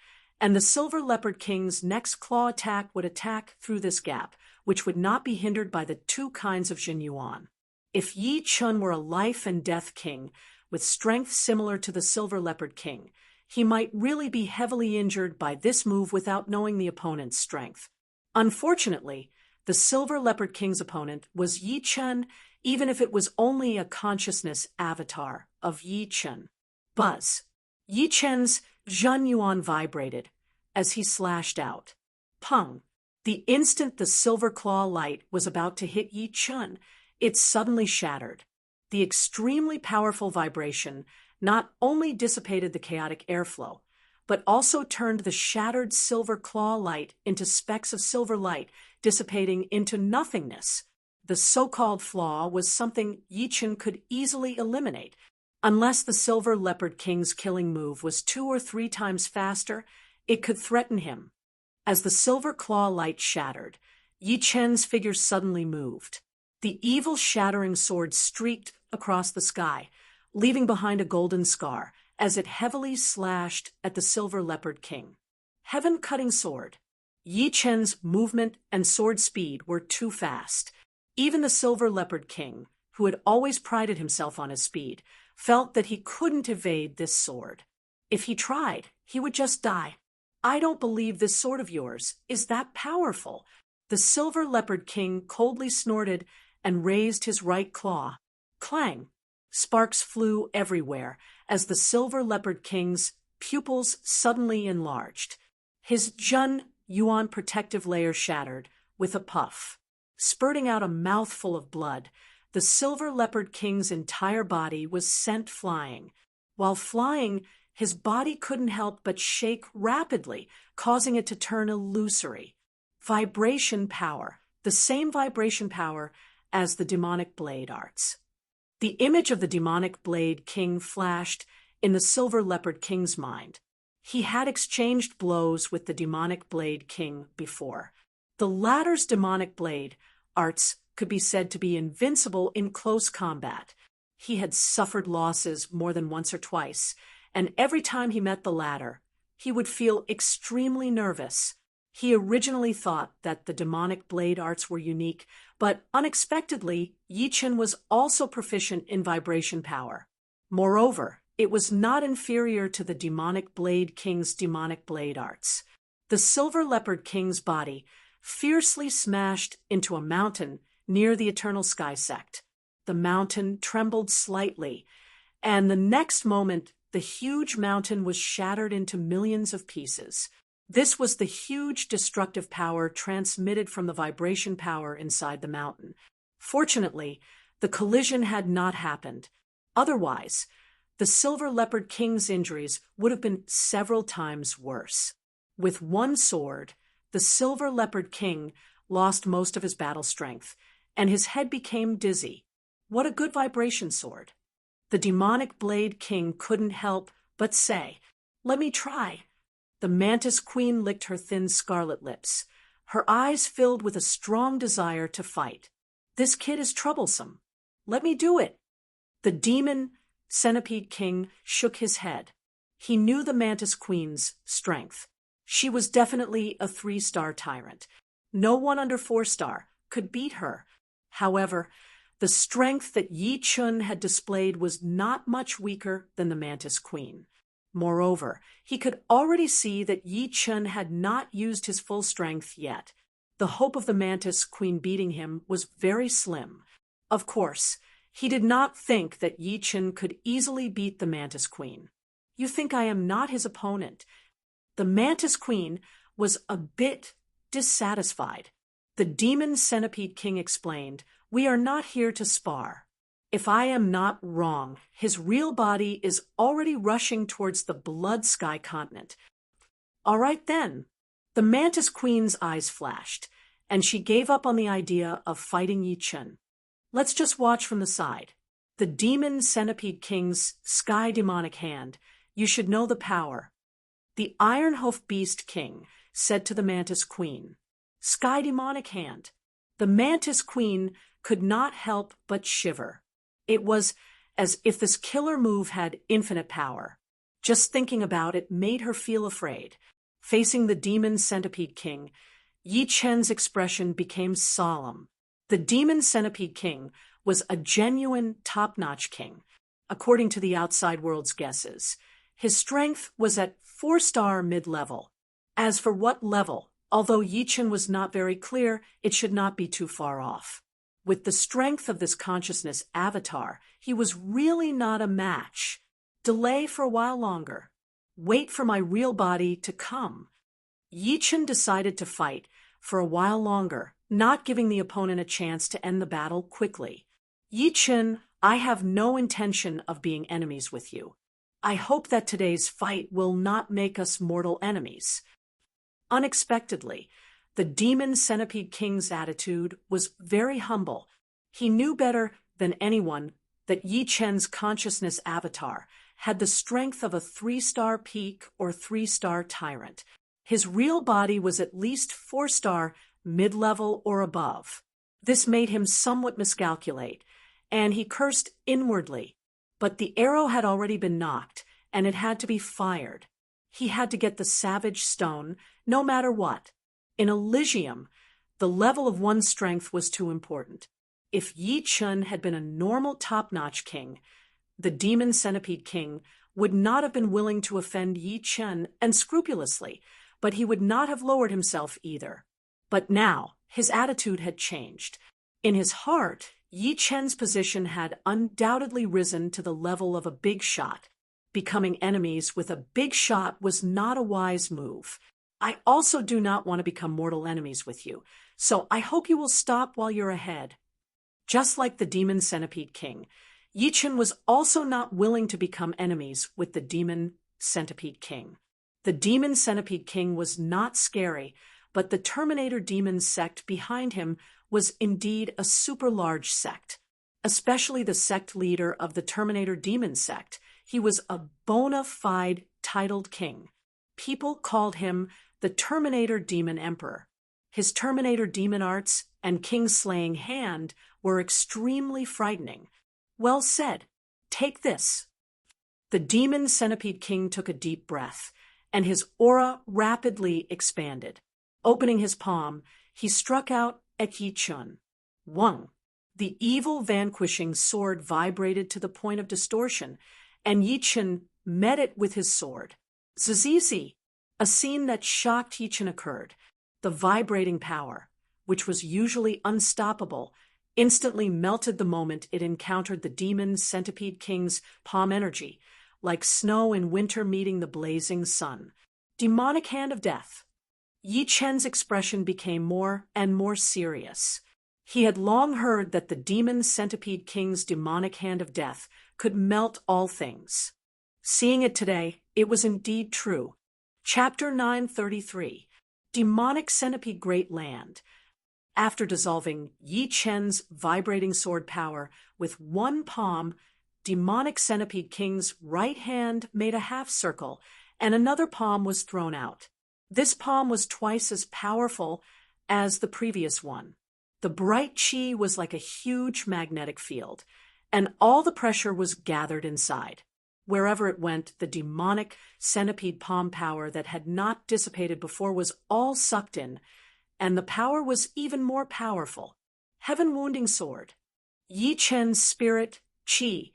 and the Silver Leopard King's next claw attack would attack through this gap, which would not be hindered by the two kinds of Jin Yuan. If Yi Chun were a life-and-death king, with strength similar to the Silver Leopard King, he might really be heavily injured by this move without knowing the opponent's strength. Unfortunately, the Silver Leopard King's opponent was Yi Chun, even if it was only a consciousness avatar of Yi Chun. Buzz. Yi Chun's Jin Yuan vibrated as he slashed out. Pung. The instant the silver claw light was about to hit Yi Chun, it suddenly shattered. The extremely powerful vibration not only dissipated the chaotic airflow, but also turned the shattered silver claw light into specks of silver light, dissipating into nothingness. The so-called flaw was something Yi Chun could easily eliminate. Unless the Silver Leopard King's killing move was 2 or 3 times faster, it could threaten him. As the silver claw light shattered, Yi Chun's figure suddenly moved. The evil shattering sword streaked across the sky, leaving behind a golden scar as it heavily slashed at the Silver Leopard King. Heaven-cutting sword. Yi Chun's movement and sword speed were too fast. Even the Silver Leopard King, who had always prided himself on his speed, felt that he couldn't evade this sword. If he tried, he would just die. I don't believe this sword of yours is that powerful. The Silver Leopard King coldly snorted and raised his right claw. Clang! Sparks flew everywhere as the Silver Leopard King's pupils suddenly enlarged. His Jin Yuan protective layer shattered with a puff. Spurting out a mouthful of blood, the Silver Leopard King's entire body was sent flying. While flying, his body couldn't help but shake rapidly, causing it to turn illusory. Vibration power, the same vibration power as the demonic blade arts. The image of the demonic blade king flashed in the Silver Leopard King's mind. He had exchanged blows with the demonic blade king before. The latter's demonic blade arts could be said to be invincible in close combat. He had suffered losses more than once or twice, and every time he met the latter, he would feel extremely nervous. He originally thought that the demonic blade arts were unique, but unexpectedly, Yi Chun was also proficient in vibration power. Moreover, it was not inferior to the demonic blade king's demonic blade arts. The Silver Leopard King's body fiercely smashed into a mountain near the Eternal Sky Sect. The mountain trembled slightly, and the next moment, the huge mountain was shattered into millions of pieces. This was the huge destructive power transmitted from the vibration power inside the mountain. Fortunately, the collision had not happened. Otherwise, the Silver Leopard King's injuries would have been several times worse. With one sword, the Silver Leopard King lost most of his battle strength, and his head became dizzy. What a good vibration sword. The demonic blade king couldn't help but say, "Let me try." The Mantis Queen licked her thin scarlet lips. Her eyes filled with a strong desire to fight. This kid is troublesome. Let me do it. The Demon Centipede King shook his head. He knew the Mantis Queen's strength. She was definitely a 3-star tyrant. No one under 4-star could beat her. However, the strength that Yi Chun had displayed was not much weaker than the Mantis Queen. Moreover, he could already see that Yi Chun had not used his full strength yet. The hope of the Mantis Queen beating him was very slim. Of course, he did not think that Yi Chun could easily beat the Mantis Queen. "You think I am not his opponent." The Mantis Queen was a bit dissatisfied. The Demon Centipede King explained, "We are not here to spar. If I am not wrong, his real body is already rushing towards the Blood Sky continent." "All right then." The Mantis Queen's eyes flashed, and she gave up on the idea of fighting Yi Chun. "Let's just watch from the side." The Demon Centipede King's sky demonic hand, "You should know the power." The Ironhoof Beast King said to the Mantis Queen, "Sky demonic hand." The Mantis Queen could not help but shiver. It was as if this killer move had infinite power. Just thinking about it made her feel afraid. Facing the demon centipede king, Yi Chen's expression became solemn. The demon centipede king was a genuine top-notch king, according to the outside world's guesses. His strength was at 4-star mid-level. As for what level, although Yi Chen was not very clear, it should not be too far off. With the strength of this consciousness avatar, he was really not a match. Delay for a while longer. Wait for my real body to come. Yi Chen decided to fight for a while longer, not giving the opponent a chance to end the battle quickly. Yi Chen, I have no intention of being enemies with you. I hope that today's fight will not make us mortal enemies. Unexpectedly, the demon centipede king's attitude was very humble. He knew better than anyone that Yi Chen's consciousness avatar had the strength of a 3-star peak or 3-star tyrant. His real body was at least 4-star, mid-level or above. This made him somewhat miscalculate, and he cursed inwardly. But the arrow had already been knocked, and it had to be fired. He had to get the savage stone, no matter what. In Elysium, the level of one's strength was too important. If Yi Chen had been a normal top-notch king, the demon centipede king would not have been willing to offend Yi Chen and scrupulously, but he would not have lowered himself either. But now, his attitude had changed. In his heart, Yi Chen's position had undoubtedly risen to the level of a big shot. Becoming enemies with a big shot was not a wise move. I also do not want to become mortal enemies with you, so I hope you will stop while you're ahead. Just like the demon centipede king, Yi Chen was also not willing to become enemies with the demon centipede king. The demon centipede king was not scary, but the Terminator demon sect behind him was indeed a super large sect, especially the sect leader of the Terminator demon sect. He was a bona fide titled king. People called him the Terminator Demon Emperor. His Terminator demon arts and king-slaying hand were extremely frightening. Well said. Take this. The demon centipede king took a deep breath, and his aura rapidly expanded. Opening his palm, he struck out at Yi Chen. Wang. The evil vanquishing sword vibrated to the point of distortion, and Yi Chen met it with his sword. Zizizi. A scene that shocked Yi Chen occurred. The vibrating power, which was usually unstoppable, instantly melted the moment it encountered the demon centipede king's palm energy, like snow in winter meeting the blazing sun. Demonic hand of death. Yi Chen's expression became more and more serious. He had long heard that the demon centipede king's demonic hand of death could melt all things. Seeing it today, it was indeed true. Chapter 933, Demonic Centipede Great Land. After dissolving Yi Chen's vibrating sword power with one palm, Demonic Centipede King's right hand made a half circle, and another palm was thrown out. This palm was twice as powerful as the previous one. The bright chi was like a huge magnetic field, and all the pressure was gathered inside. Wherever it went, the demonic centipede palm power that had not dissipated before was all sucked in, and the power was even more powerful. Heaven-wounding sword. Yi Chen's spirit, chi,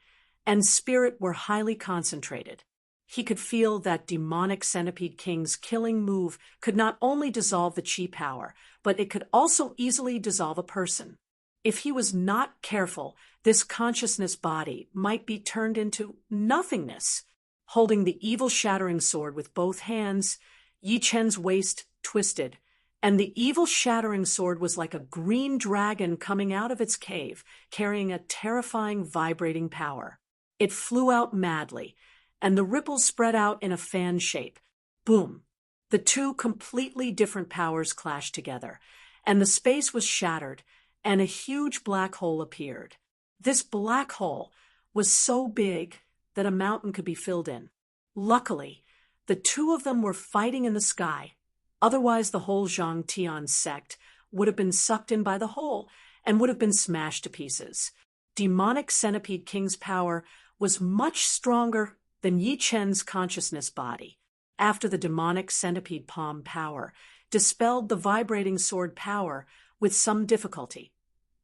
and spirit were highly concentrated. He could feel that demonic centipede king's killing move could not only dissolve the chi power, but it could also easily dissolve a person. If he was not careful, this consciousness body might be turned into nothingness. Holding the evil-shattering sword with both hands, Yi Chen's waist twisted, and the evil-shattering sword was like a green dragon coming out of its cave, carrying a terrifying, vibrating power. It flew out madly, and the ripples spread out in a fan shape. Boom! The two completely different powers clashed together, and the space was shattered, and a huge black hole appeared. This black hole was so big that a mountain could be filled in. Luckily, the two of them were fighting in the sky. Otherwise, the whole Zhang Tian sect would have been sucked in by the hole and would have been smashed to pieces. Demonic Centipede King's power was much stronger than Yi Chen's consciousness body. after the demonic centipede palm power dispelled the vibrating sword power with some difficulty.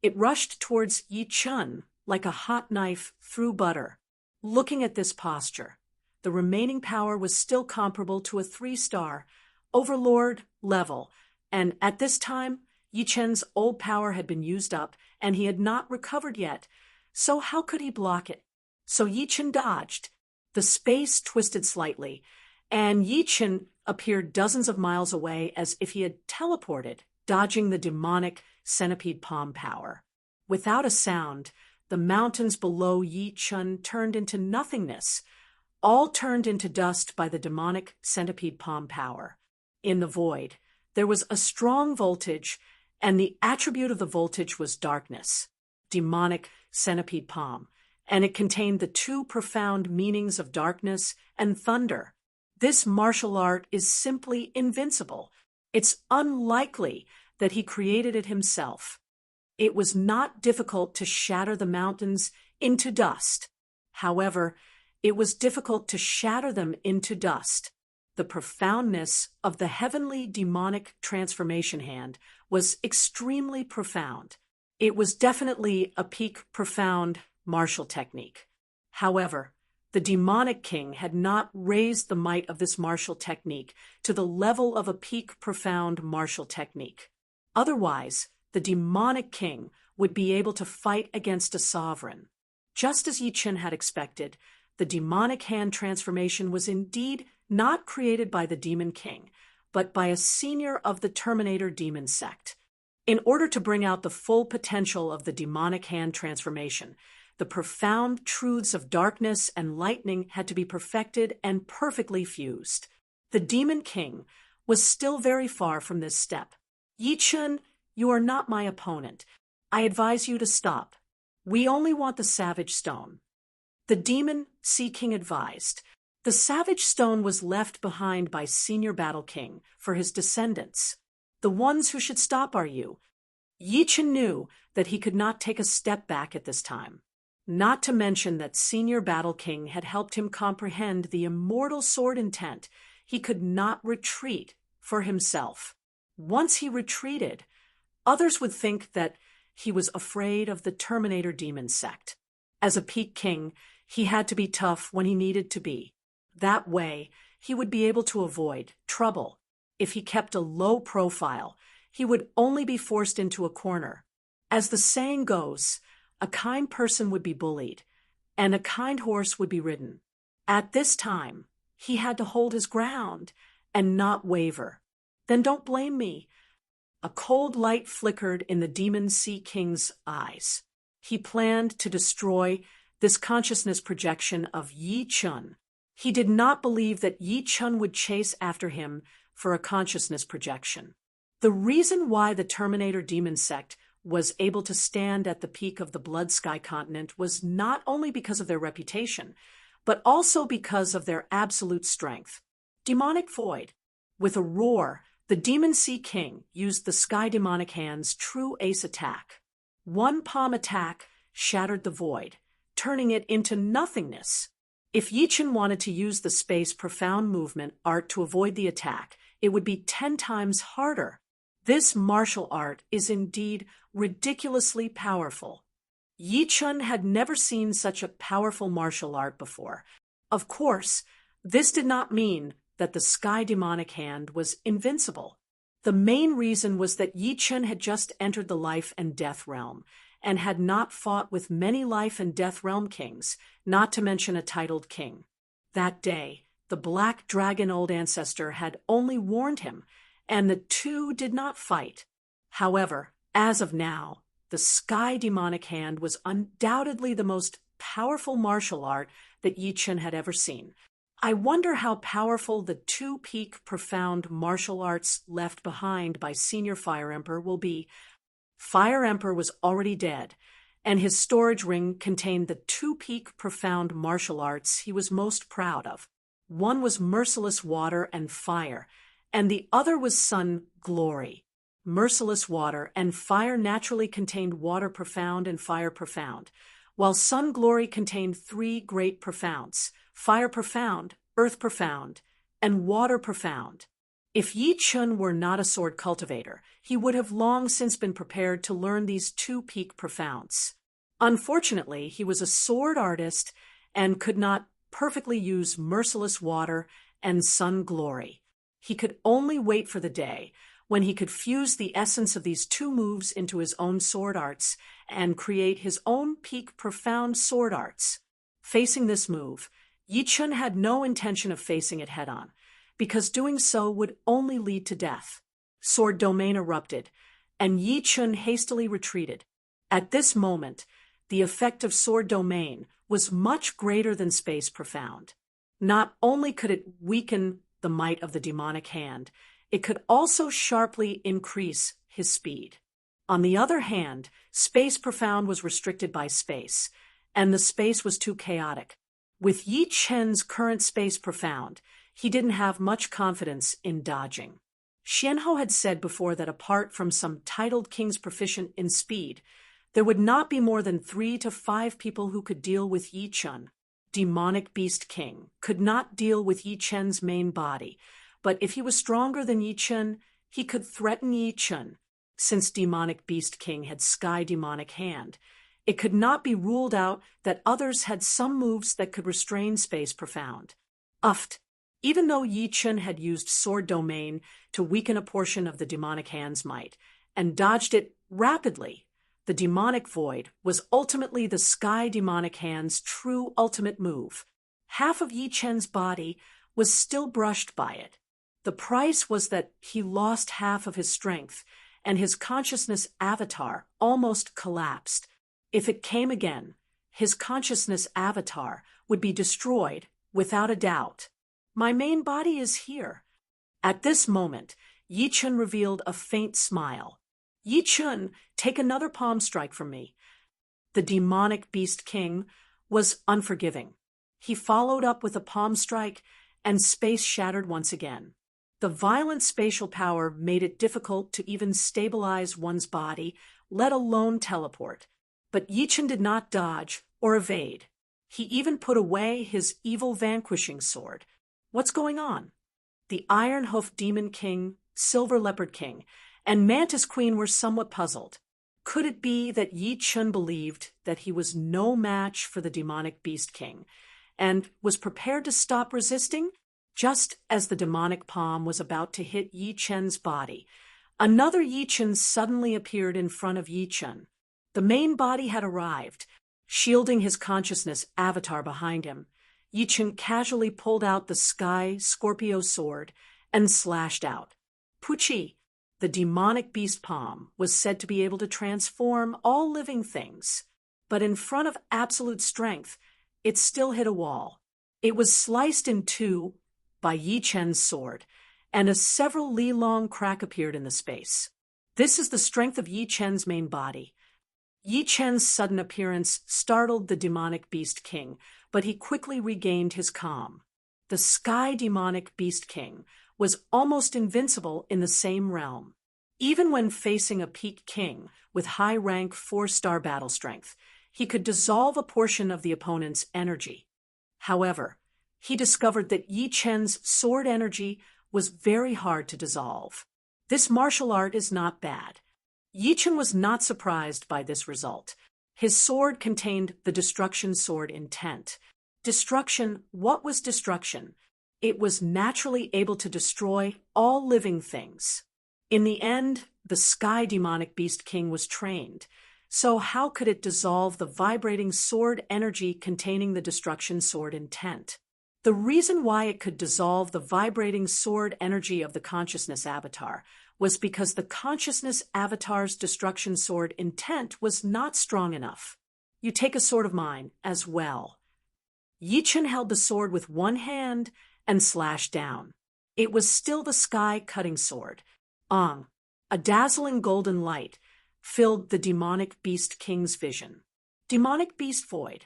It rushed towards Yi Chun like a hot knife through butter. Looking at this posture, the remaining power was still comparable to a 3-star Overlord level, and at this time, Yi Chen's old power had been used up, and he had not recovered yet, so how could he block it? So Yi Chen dodged. The space twisted slightly, and Yi Chen appeared dozens of miles away as if he had teleported, dodging the demonic centipede palm power. Without a sound, the mountains below Yi Chen turned into nothingness, all turned into dust by the demonic centipede palm power. In the void, there was a strong voltage, and the attribute of the voltage was darkness, demonic centipede palm, and it contained the two profound meanings of darkness and thunder. This martial art is simply invincible. It's unlikely that he created it himself. It was not difficult to shatter the mountains into dust. However, it was difficult to shatter them into dust. The profoundness of the heavenly demonic transformation hand was extremely profound. It was definitely a peak profound martial technique. However, the demonic king had not raised the might of this martial technique to the level of a peak profound martial technique. Otherwise, the demonic king would be able to fight against a sovereign. Just as Yi Chen had expected, the demonic hand transformation was indeed not created by the demon king, but by a senior of the Terminator demon sect. In order to bring out the full potential of the demonic hand transformation, the profound truths of darkness and lightning had to be perfected and perfectly fused. The demon king was still very far from this step. Yi Chen, you are not my opponent. I advise you to stop. We only want the Savage Stone. The demon Sea King advised. The Savage Stone was left behind by Senior Battle King for his descendants. The ones who should stop are you. Yi Chen knew that he could not take a step back at this time. Not to mention that Senior Battle King had helped him comprehend the immortal sword intent. He could not retreat for himself. Once he retreated, others would think that he was afraid of the Terminator demon sect. As a peak king, he had to be tough when he needed to be. That way, he would be able to avoid trouble. If he kept a low profile, he would only be forced into a corner. As the saying goes, a kind person would be bullied, and a kind horse would be ridden. At this time, he had to hold his ground and not waver. Then don't blame me. A cold light flickered in the Demon Sea King's eyes. He planned to destroy this consciousness projection of Yi Chun. He did not believe that Yi Chun would chase after him for a consciousness projection. The reason why the Terminator demon sect was able to stand at the peak of the Blood Sky continent was not only because of their reputation, but also because of their absolute strength. Demonic Void. With a roar, the Demon Sea King used the Sky Demonic Hand's true ace attack. One palm attack shattered the void, turning it into nothingness. If Yi Chen wanted to use the space profound movement art to avoid the attack, it would be 10 times harder. This martial art is indeed ridiculously powerful. Yi Chen had never seen such a powerful martial art before. Of course, this did not mean that the Sky Demonic Hand was invincible. The main reason was that Yi Chen had just entered the life and death realm, and had not fought with many life and death realm kings, not to mention a titled king. That day, the Black Dragon Old Ancestor had only warned him, and the two did not fight. However, as of now, the Sky Demonic Hand was undoubtedly the most powerful martial art that Yi Chen had ever seen. I wonder how powerful the two peak profound martial arts left behind by Senior Fire Emperor will be. Fire Emperor was already dead, and his storage ring contained the two peak profound martial arts he was most proud of. One was Merciless Water and Fire, and the other was Sun Glory. Merciless Water and Fire naturally contained Water Profound and Fire Profound, while Sun Glory contained three great profounds: Fire Profound, Earth Profound, and water profound. If Yi Chun were not a sword cultivator, he would have long since been prepared to learn these two peak profounds. Unfortunately, he was a sword artist and could not perfectly use merciless water and sun glory. He could only wait for the day when he could fuse the essence of these two moves into his own sword arts and create his own peak profound sword arts. Facing this move, Yi Chun had no intention of facing it head-on, because doing so would only lead to death. Sword domain erupted, and Yi Chun hastily retreated. At this moment, the effect of sword domain was much greater than space profound. Not only could it weaken the might of the demonic hand, it could also sharply increase his speed. On the other hand, space profound was restricted by space, and the space was too chaotic. With Yi Chen's current space profound, he didn't have much confidence in dodging. Xianhou had said before that apart from some titled kings proficient in speed, there would not be more than 3 to 5 people who could deal with Yi Chun. Demonic Beast King could not deal with Yi Chen's main body, but if he was stronger than Yi Chun, he could threaten Yi Chun. Since Demonic Beast King had Sky Demonic Hand, it could not be ruled out that others had some moves that could restrain Space Profound. Even though Yi Chun had used Sword Domain to weaken a portion of the Demonic Hand's might, and dodged it rapidly, the Demonic Void was ultimately the Sky Demonic Hand's true ultimate move. Half of Yi Chen's body was still brushed by it. The price was that he lost half of his strength, and his consciousness avatar almost collapsed. If it came again, his consciousness avatar would be destroyed, without a doubt. My main body is here. At this moment, Yi Chun revealed a faint smile. Yi Chun, take another palm strike from me. The Demonic Beast King was unforgiving. He followed up with a palm strike, and space shattered once again. The violent spatial power made it difficult to even stabilize one's body, let alone teleport. But Yi Chun did not dodge or evade. He even put away his evil vanquishing sword. What's going on? The Iron Hoof Demon King, Silver Leopard King, and Mantis Queen were somewhat puzzled. Could it be that Yi Chun believed that he was no match for the Demonic Beast King, and was prepared to stop resisting? Just as the demonic palm was about to hit Yi Chen's body, another Yi Chun suddenly appeared in front of Yi Chun. The main body had arrived, shielding his consciousness avatar behind him. Yi Chun casually pulled out the Sky Scorpio sword and slashed out. Puchi, the demonic beast palm, was said to be able to transform all living things, but in front of absolute strength, it still hit a wall. It was sliced in two by Yi Chen's sword, and a several li-long crack appeared in the space. This is the strength of Yi Chen's main body. Yi Chen's sudden appearance startled the Demonic Beast King, but he quickly regained his calm. The Sky Demonic Beast King was almost invincible in the same realm. Even when facing a peak king with high-rank 4-star battle strength, he could dissolve a portion of the opponent's energy. However, he discovered that Yi Chen's sword energy was very hard to dissolve. This martial art is not bad. Yi Chun was not surprised by this result. His sword contained the destruction sword intent. Destruction, what was destruction? It was naturally able to destroy all living things. In the end, the Sky Demonic Beast King was trained. So how could it dissolve the vibrating sword energy containing the destruction sword intent? The reason why it could dissolve the vibrating sword energy of the consciousness avatar was because the consciousness avatar's destruction sword intent was not strong enough. You take a sword of mine as well. Yi Chun held the sword with one hand and slashed down. It was still the sky cutting sword. A dazzling golden light filled the Demonic Beast King's vision. Demonic Beast Void.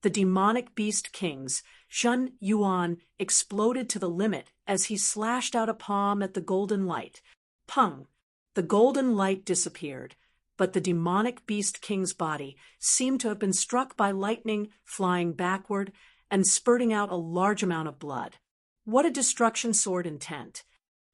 The Demonic Beast King's Shun Yuan exploded to the limit as he slashed out a palm at the golden light. Pung! The golden light disappeared, but the Demonic Beast King's body seemed to have been struck by lightning, flying backward and spurting out a large amount of blood. What a destruction sword intent!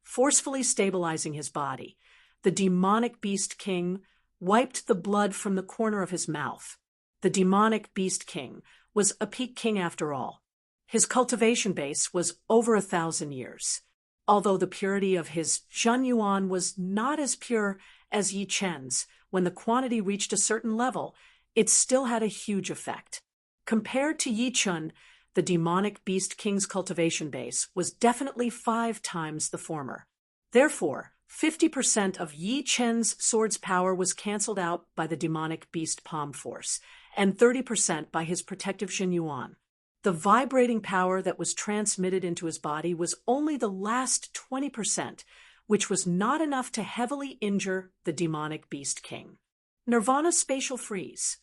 Forcefully stabilizing his body, the demonic Beast King wiped the blood from the corner of his mouth. The demonic Beast King was a peak king after all. His cultivation base was over 1,000 years. Although the purity of his Zhenyuan was not as pure as Yi Chen's, when the quantity reached a certain level, it still had a huge effect. Compared to Yi Chen, the demonic Beast King's cultivation base was definitely 5 times the former. Therefore, 50% of Yi Chen's sword's power was cancelled out by the demonic Beast Palm Force, and 30% by his protective Zhenyuan. The vibrating power that was transmitted into his body was only the last 20%, which was not enough to heavily injure the demonic Beast King. Nirvana Spatial Freeze.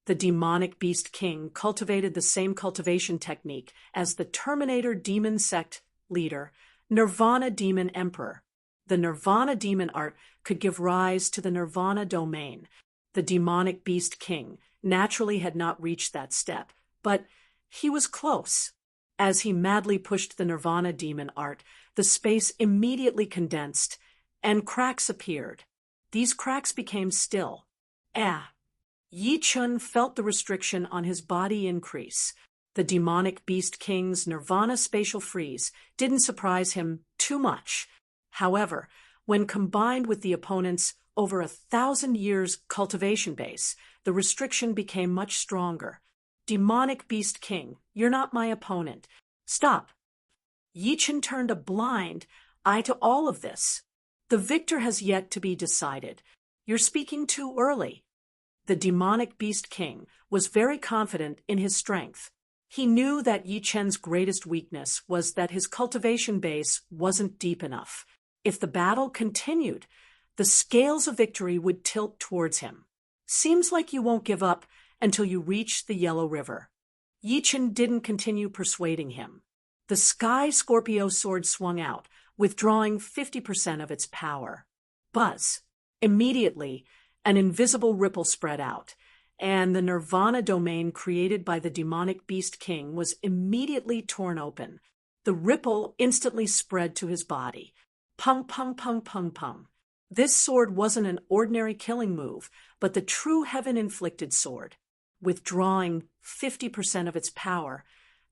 The demonic Beast King cultivated the same cultivation technique as the Terminator Demon Sect leader, Nirvana Demon Emperor. The Nirvana Demon art could give rise to the Nirvana domain. The demonic Beast King naturally had not reached that step, but he was close. As he madly pushed the Nirvana Demon art, the space immediately condensed, and cracks appeared. These cracks became still. Yi Chen felt the restriction on his body increase. The demonic Beast King's Nirvana Spatial Freeze didn't surprise him too much. However, when combined with the opponent's over 1,000 years cultivation base, the restriction became much stronger. Demonic Beast King, you're not my opponent. Stop. Yi Chen turned a blind eye to all of this. The victor has yet to be decided. You're speaking too early. The demonic Beast King was very confident in his strength. He knew that Yi Chen's greatest weakness was that his cultivation base wasn't deep enough. If the battle continued, the scales of victory would tilt towards him. Seems like you won't give up until you reach the Yellow River. Yi Chen didn't continue persuading him. The Sky Scorpio sword swung out, withdrawing 50% of its power. Buzz. Immediately, an invisible ripple spread out, and the Nirvana domain created by the demonic Beast King was immediately torn open. The ripple instantly spread to his body. Pung, pung, pung, pung, pung. This sword wasn't an ordinary killing move, but the true heaven-inflicted sword. Withdrawing 50% of its power,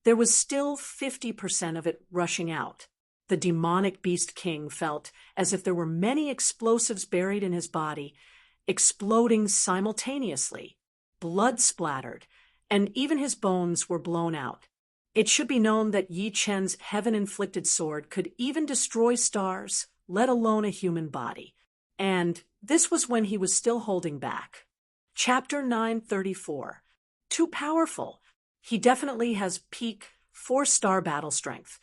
there was still 50% of it rushing out. The demonic Beast King felt as if there were many explosives buried in his body, exploding simultaneously. Blood splattered, and even his bones were blown out. It should be known that Yi Chen's heaven-inflicted sword could even destroy stars, let alone a human body. And this was when he was still holding back. Chapter 934. Too powerful. He definitely has peak 4-star battle strength.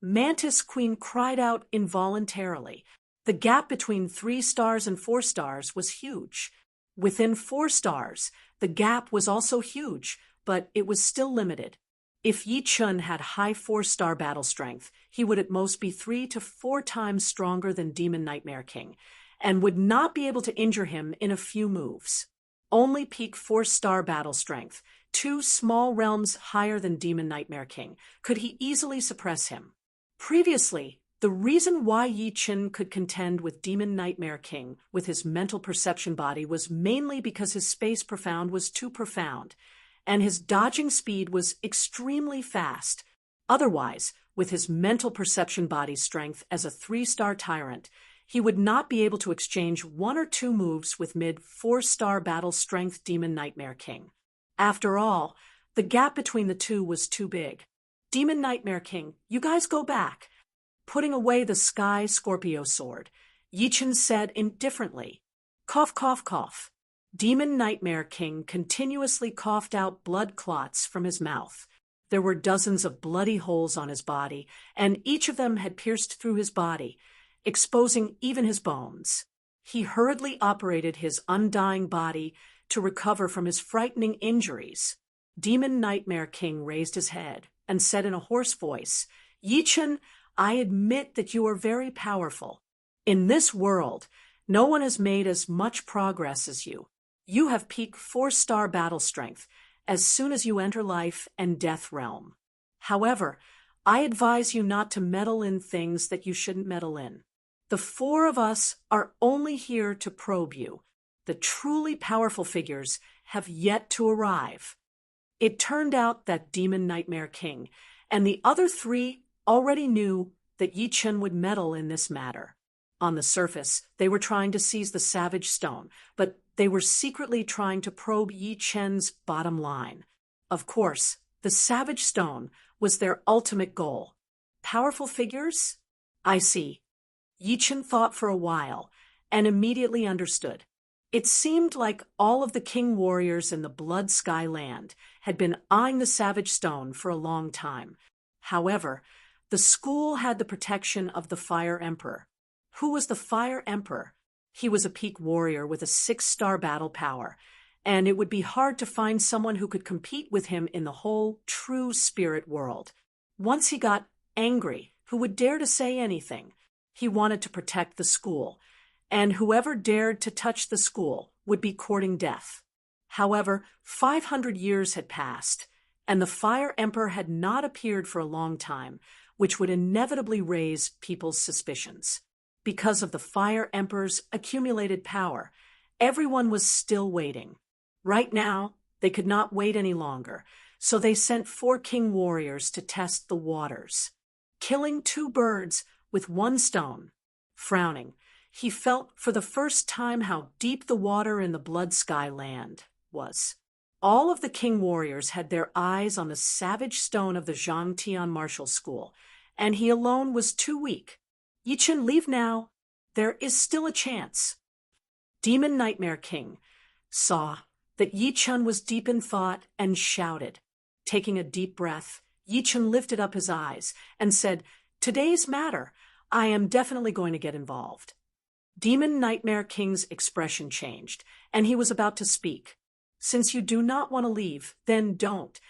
Mantis Queen cried out involuntarily. The gap between 3 stars and 4 stars was huge. Within 4 stars, the gap was also huge, but it was still limited. If Yi Chen had high 4-star battle strength, he would at most be 3 to 4 times stronger than Demon Nightmare King, and would not be able to injure him in a few moves. Only peak 4-star battle strength, 2 small realms higher than Demon Nightmare King, could he easily suppress him. Previously, the reason why Yi Chen could contend with Demon Nightmare King with his mental perception body was mainly because his space profound was too profound, and his dodging speed was extremely fast. Otherwise, with his mental perception body strength as a 3-star Tyrant, he would not be able to exchange 1 or 2 moves with mid-4-star battle strength Demon Nightmare King. After all, the gap between the two was too big. Demon Nightmare King, you guys go back. Putting away the Sky Scorpio sword, Yi Chen said indifferently, "Cough, cough, cough." Demon Nightmare King continuously coughed out blood clots from his mouth. There were dozens of bloody holes on his body, and each of them had pierced through his body, exposing even his bones. He hurriedly operated his undying body to recover from his frightening injuries. Demon Nightmare King raised his head and said in a hoarse voice, "Yi Chen, I admit that you are very powerful. In this world, no one has made as much progress as you. You have peak 4-star battle strength as soon as you enter life and death realm. However, I advise you not to meddle in things that you shouldn't meddle in. The four of us are only here to probe you. The truly powerful figures have yet to arrive." It turned out that Demon Nightmare King and the other three already knew that Yi Chen would meddle in this matter. On the surface, they were trying to seize the Savage Stone, but they were secretly trying to probe Yi Chen's bottom line. Of course, the Savage Stone was their ultimate goal. Powerful figures? I see. Yi Chen thought for a while and immediately understood. It seemed like all of the king warriors in the Blood Sky land had been eyeing the Savage Stone for a long time. However, the school had the protection of the Fire Emperor. Who was the Fire Emperor? He was a peak warrior with a 6-star battle power, and it would be hard to find someone who could compete with him in the whole true spirit world. Once he got angry, who would dare to say anything? He wanted to protect the school, and whoever dared to touch the school would be courting death. However, 500 years had passed, and the Fire Emperor had not appeared for a long time, which would inevitably raise people's suspicions. Because of the Fire Emperor's accumulated power, everyone was still waiting. Right now, they could not wait any longer, so they sent 4 king warriors to test the waters. Killing 2 birds with 1 stone. Frowning, he felt for the first time how deep the water in the Blood Sky land was. All of the king warriors had their eyes on the Savage Stone of the Zhangtian Martial School, and he alone was too weak. Yi Chen, leave now. There is still a chance. Demon Nightmare King saw that Yi Chen was deep in thought and shouted. Taking a deep breath, Yi Chen lifted up his eyes and said, "Today's matter. I am definitely going to get involved." Demon Nightmare King's expression changed, and he was about to speak. "Since you do not want to leave, then don't."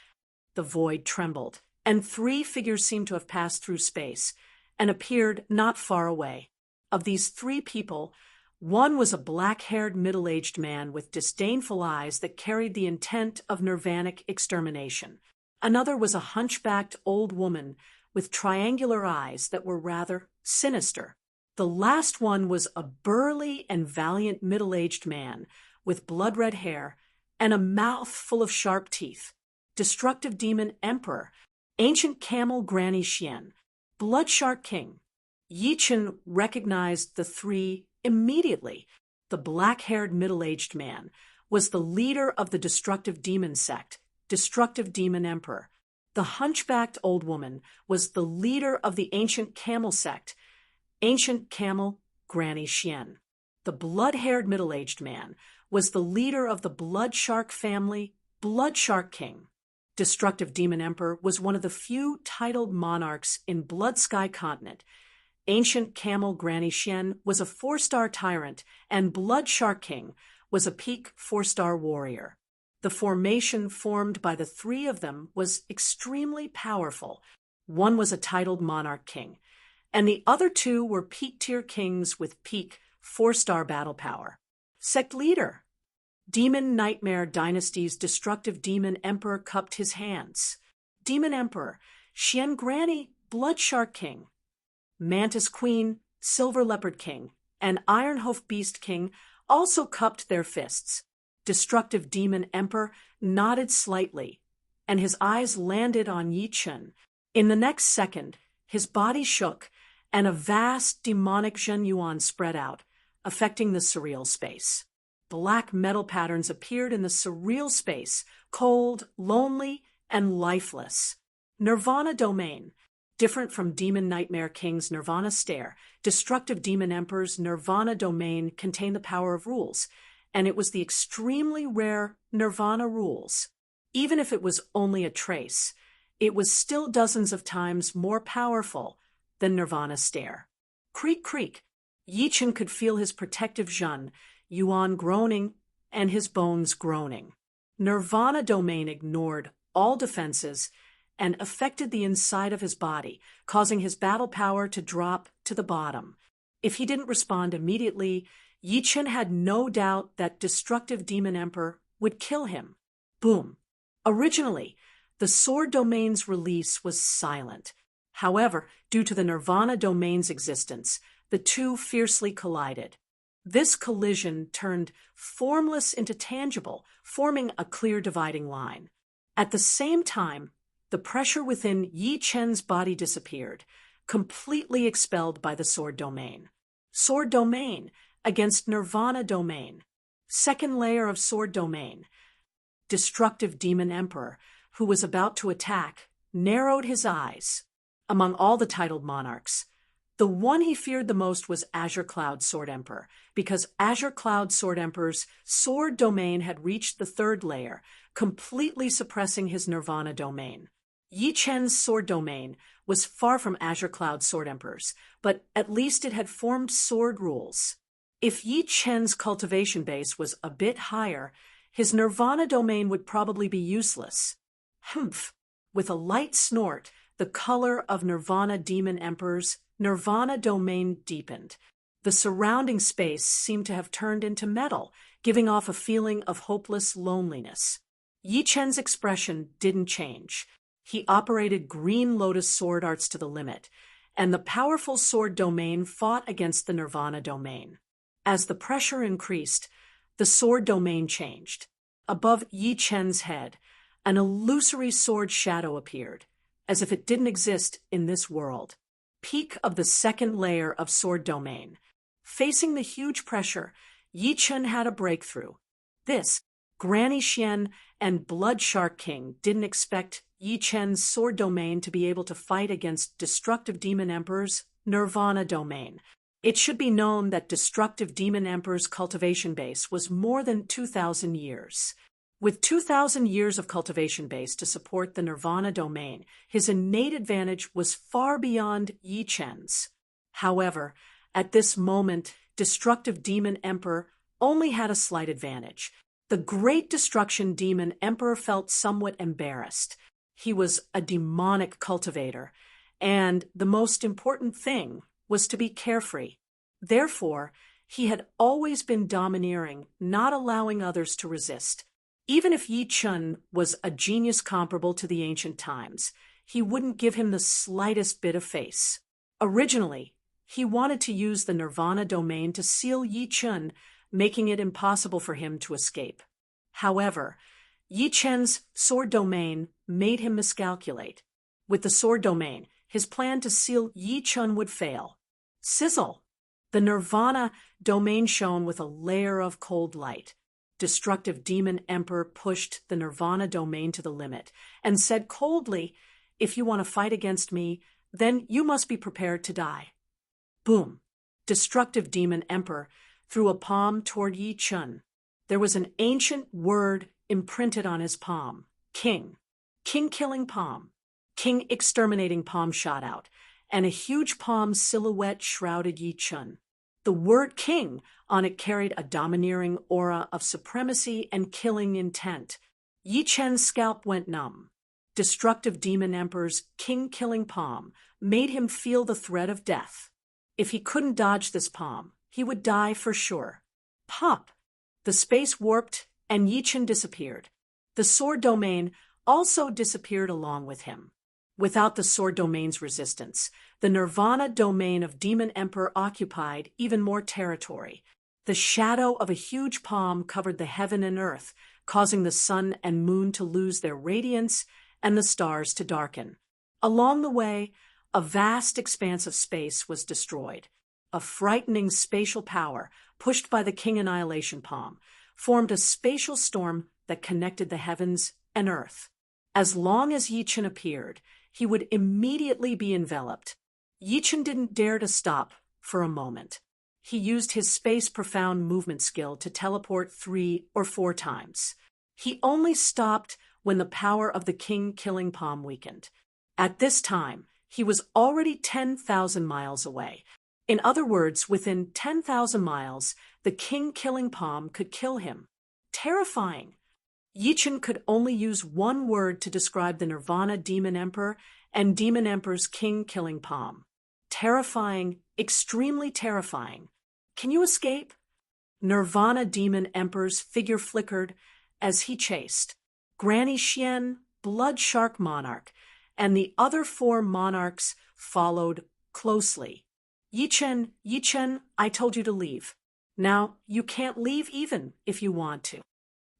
The void trembled, and 3 figures seemed to have passed through space and appeared not far away. Of these 3 people, one was a black-haired middle-aged man with disdainful eyes that carried the intent of nirvanic extermination. Another was a hunchbacked old woman with triangular eyes that were rather sinister. The last one was a burly and valiant middle-aged man with blood-red hair and a mouth full of sharp teeth. Destructive Demon Emperor, Ancient Camel Granny Xian, Blood Shark King. Yi Chen recognized the 3 immediately. The black-haired middle-aged man was the leader of the Destructive Demon sect, Destructive Demon Emperor. The hunchbacked old woman was the leader of the Ancient Camel sect, Ancient Camel Granny Xian. The blood-haired middle-aged man was the leader of the Blood Shark family, Blood Shark King. Destructive Demon Emperor was one of the few titled monarchs in Blood Sky Continent. Ancient Camel Granny Xian was a 4-star tyrant, and Blood Shark King was a peak 4-star warrior. The formation formed by the 3 of them was extremely powerful. One was a titled monarch king, and the other 2 were peak-tier kings with peak 4-star battle power. Sect leader. Demon Nightmare Dynasty's Destructive Demon Emperor cupped his hands. Demon Emperor, Xian Granny, Blood Shark King, Mantis Queen, Silver Leopard King, and Ironhoof Beast King also cupped their fists. Destructive Demon Emperor nodded slightly, and his eyes landed on Yi Chen. In the next second, his body shook, and a vast demonic Zhen Yuan spread out, affecting the surreal space. Black metal patterns appeared in the surreal space, cold, lonely, and lifeless. Nirvana Domain. Different from Demon Nightmare King's Nirvana Stare, Destructive Demon Emperor's Nirvana Domain contained the power of rules, and it was the extremely rare Nirvana rules. Even if it was only a trace, it was still dozens of times more powerful than Nirvana Stare. Creak, creak. Yi Chen could feel his protective Zhen Yuan groaning and his bones groaning. Nirvana Domain ignored all defenses and affected the inside of his body, causing his battle power to drop to the bottom. If he didn't respond immediately, Yi Chen had no doubt that Destructive Demon Emperor would kill him. Boom. Originally, the Sword Domain's release was silent, However, due to the Nirvana domain's existence, the two fiercely collided. This collision turned formless into tangible, forming a clear dividing line. At the same time, the pressure within Yi Chen's body disappeared, completely expelled by the Sword Domain. Sword Domain against Nirvana Domain. Second layer of Sword Domain. Destructive Demon Emperor, who was about to attack, narrowed his eyes. Among all the titled monarchs, the one he feared the most was Azure Cloud Sword Emperor, because Azure Cloud Sword Emperor's Sword Domain had reached the third layer, completely suppressing his Nirvana Domain. Yi Chen's Sword Domain was far from Azure Cloud Sword Emperor's, but at least it had formed sword rules. If Yi Chen's cultivation base was a bit higher, his Nirvana Domain would probably be useless. Humph! With a light snort, the color of Nirvana Demon Emperor's Nirvana Domain deepened. The surrounding space seemed to have turned into metal, giving off a feeling of hopeless loneliness. Yi Chen's expression didn't change. He operated Green Lotus sword arts to the limit, and the powerful Sword Domain fought against the Nirvana Domain. As the pressure increased, the Sword Domain changed. Above Yi Chen's head, an illusory sword shadow appeared, as if it didn't exist in this world. Peak of the second layer of Sword Domain. Facing the huge pressure, Yi Chen had a breakthrough. This, Granny Xian and Blood Shark King didn't expect Yi Chen's Sword Domain to be able to fight against Destructive Demon Emperor's Nirvana Domain. It should be known that Destructive Demon Emperor's cultivation base was more than 2,000 years. With 2,000 years of cultivation base to support the Nirvana Domain, his innate advantage was far beyond Yi Chen's. However, at this moment, Destructive Demon Emperor only had a slight advantage. The Great Destruction Demon Emperor felt somewhat embarrassed. He was a demonic cultivator, and the most important thing was to be carefree. Therefore, he had always been domineering, not allowing others to resist. Even if Yi Chen was a genius comparable to the ancient times, he wouldn't give him the slightest bit of face. Originally, he wanted to use the Nirvana Domain to seal Yi Chen, making it impossible for him to escape. However, Yi Chen's Sword Domain made him miscalculate. With the Sword Domain, his plan to seal Yi Chen would fail. Sizzle! The Nirvana Domain shone with a layer of cold light. Destructive Demon Emperor pushed the Nirvana Domain to the limit and said coldly, "If you want to fight against me, then you must be prepared to die." Boom! Destructive Demon Emperor threw a palm toward Yi Chen. There was an ancient word imprinted on his palm. King. King-killing palm. King exterminating palm shot out, and a huge palm silhouette shrouded Yi Chen. The word king on it carried a domineering aura of supremacy and killing intent. Yi Chen's scalp went numb. Destructive Demon Emperor's king-killing palm made him feel the threat of death. If he couldn't dodge this palm, he would die for sure. Pop! The space warped, and Yi Chen disappeared. The Sword Domain also disappeared along with him. Without the Sword Domain's resistance, the Nirvana Domain of Demon Emperor occupied even more territory. The shadow of a huge palm covered the heaven and earth, causing the sun and moon to lose their radiance and the stars to darken. Along the way, a vast expanse of space was destroyed. A frightening spatial power, pushed by the King Annihilation Palm, formed a spatial storm that connected the heavens and earth. As long as Yi Chen appeared, he would immediately be enveloped. Yi Chen didn't dare to stop for a moment. He used his space profound movement skill to teleport 3 or 4 times. He only stopped when the power of the king-killing palm weakened. At this time, he was already 10,000 miles away. In other words, within 10,000 miles, the king-killing palm could kill him. Terrifying! Yi Chen could only use one word to describe the Nirvana Demon Emperor and Demon Emperor's king-killing palm. Terrifying, extremely terrifying. Can you escape? Nirvana Demon Emperor's figure flickered as he chased. Granny Xian, Blood Shark Monarch, and the other 4 monarchs followed closely. Yi Chen, I told you to leave. Now, you can't leave even if you want to.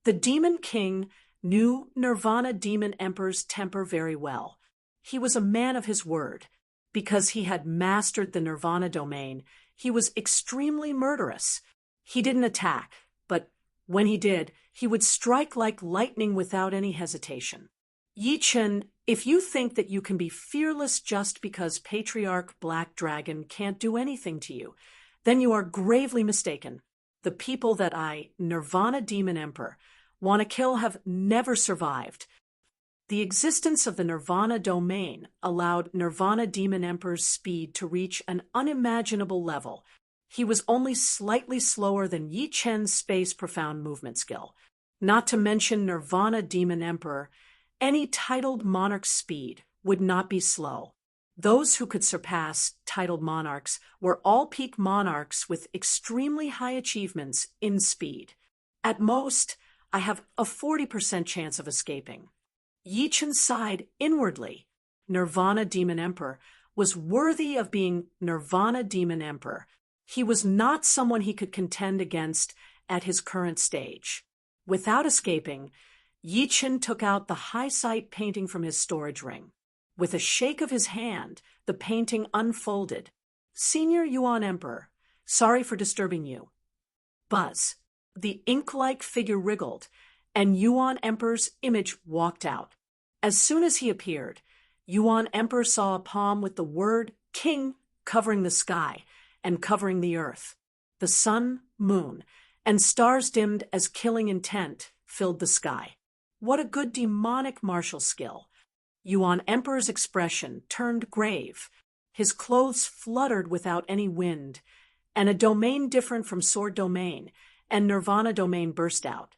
The Demon King knew Nirvana Demon Emperor's temper very well. He was a man of his word. Because he had mastered the Nirvana domain, he was extremely murderous. He didn't attack, but when he did, he would strike like lightning without any hesitation. Yi Chen, if you think that you can be fearless just because Patriarch Black Dragon can't do anything to you, then you are gravely mistaken. The people that I, Nirvana Demon Emperor, want to kill have never survived. The existence of the Nirvana domain allowed Nirvana Demon Emperor's speed to reach an unimaginable level. He was only slightly slower than Yi Chen's space profound movement skill. Not to mention Nirvana Demon Emperor, any titled monarch's speed would not be slow. Those who could surpass titled monarchs were all peak monarchs with extremely high achievements in speed. At most, I have a 40% chance of escaping. Yi Chen sighed inwardly. Nirvana Demon Emperor was worthy of being Nirvana Demon Emperor. He was not someone he could contend against at his current stage. Without escaping, Yi Chen took out the high sight painting from his storage ring. With a shake of his hand, the painting unfolded. Senior Yuan Emperor, sorry for disturbing you. Buzz. The ink-like figure wriggled, and Yuan Emperor's image walked out. As soon as he appeared, Yuan Emperor saw a palm with the word King covering the sky and covering the earth. The sun, moon, and stars dimmed as killing intent filled the sky. What a good demonic martial skill. Yuan Emperor's expression turned grave. His clothes fluttered without any wind, and a domain different from Sword Domain and Nirvana Domain burst out.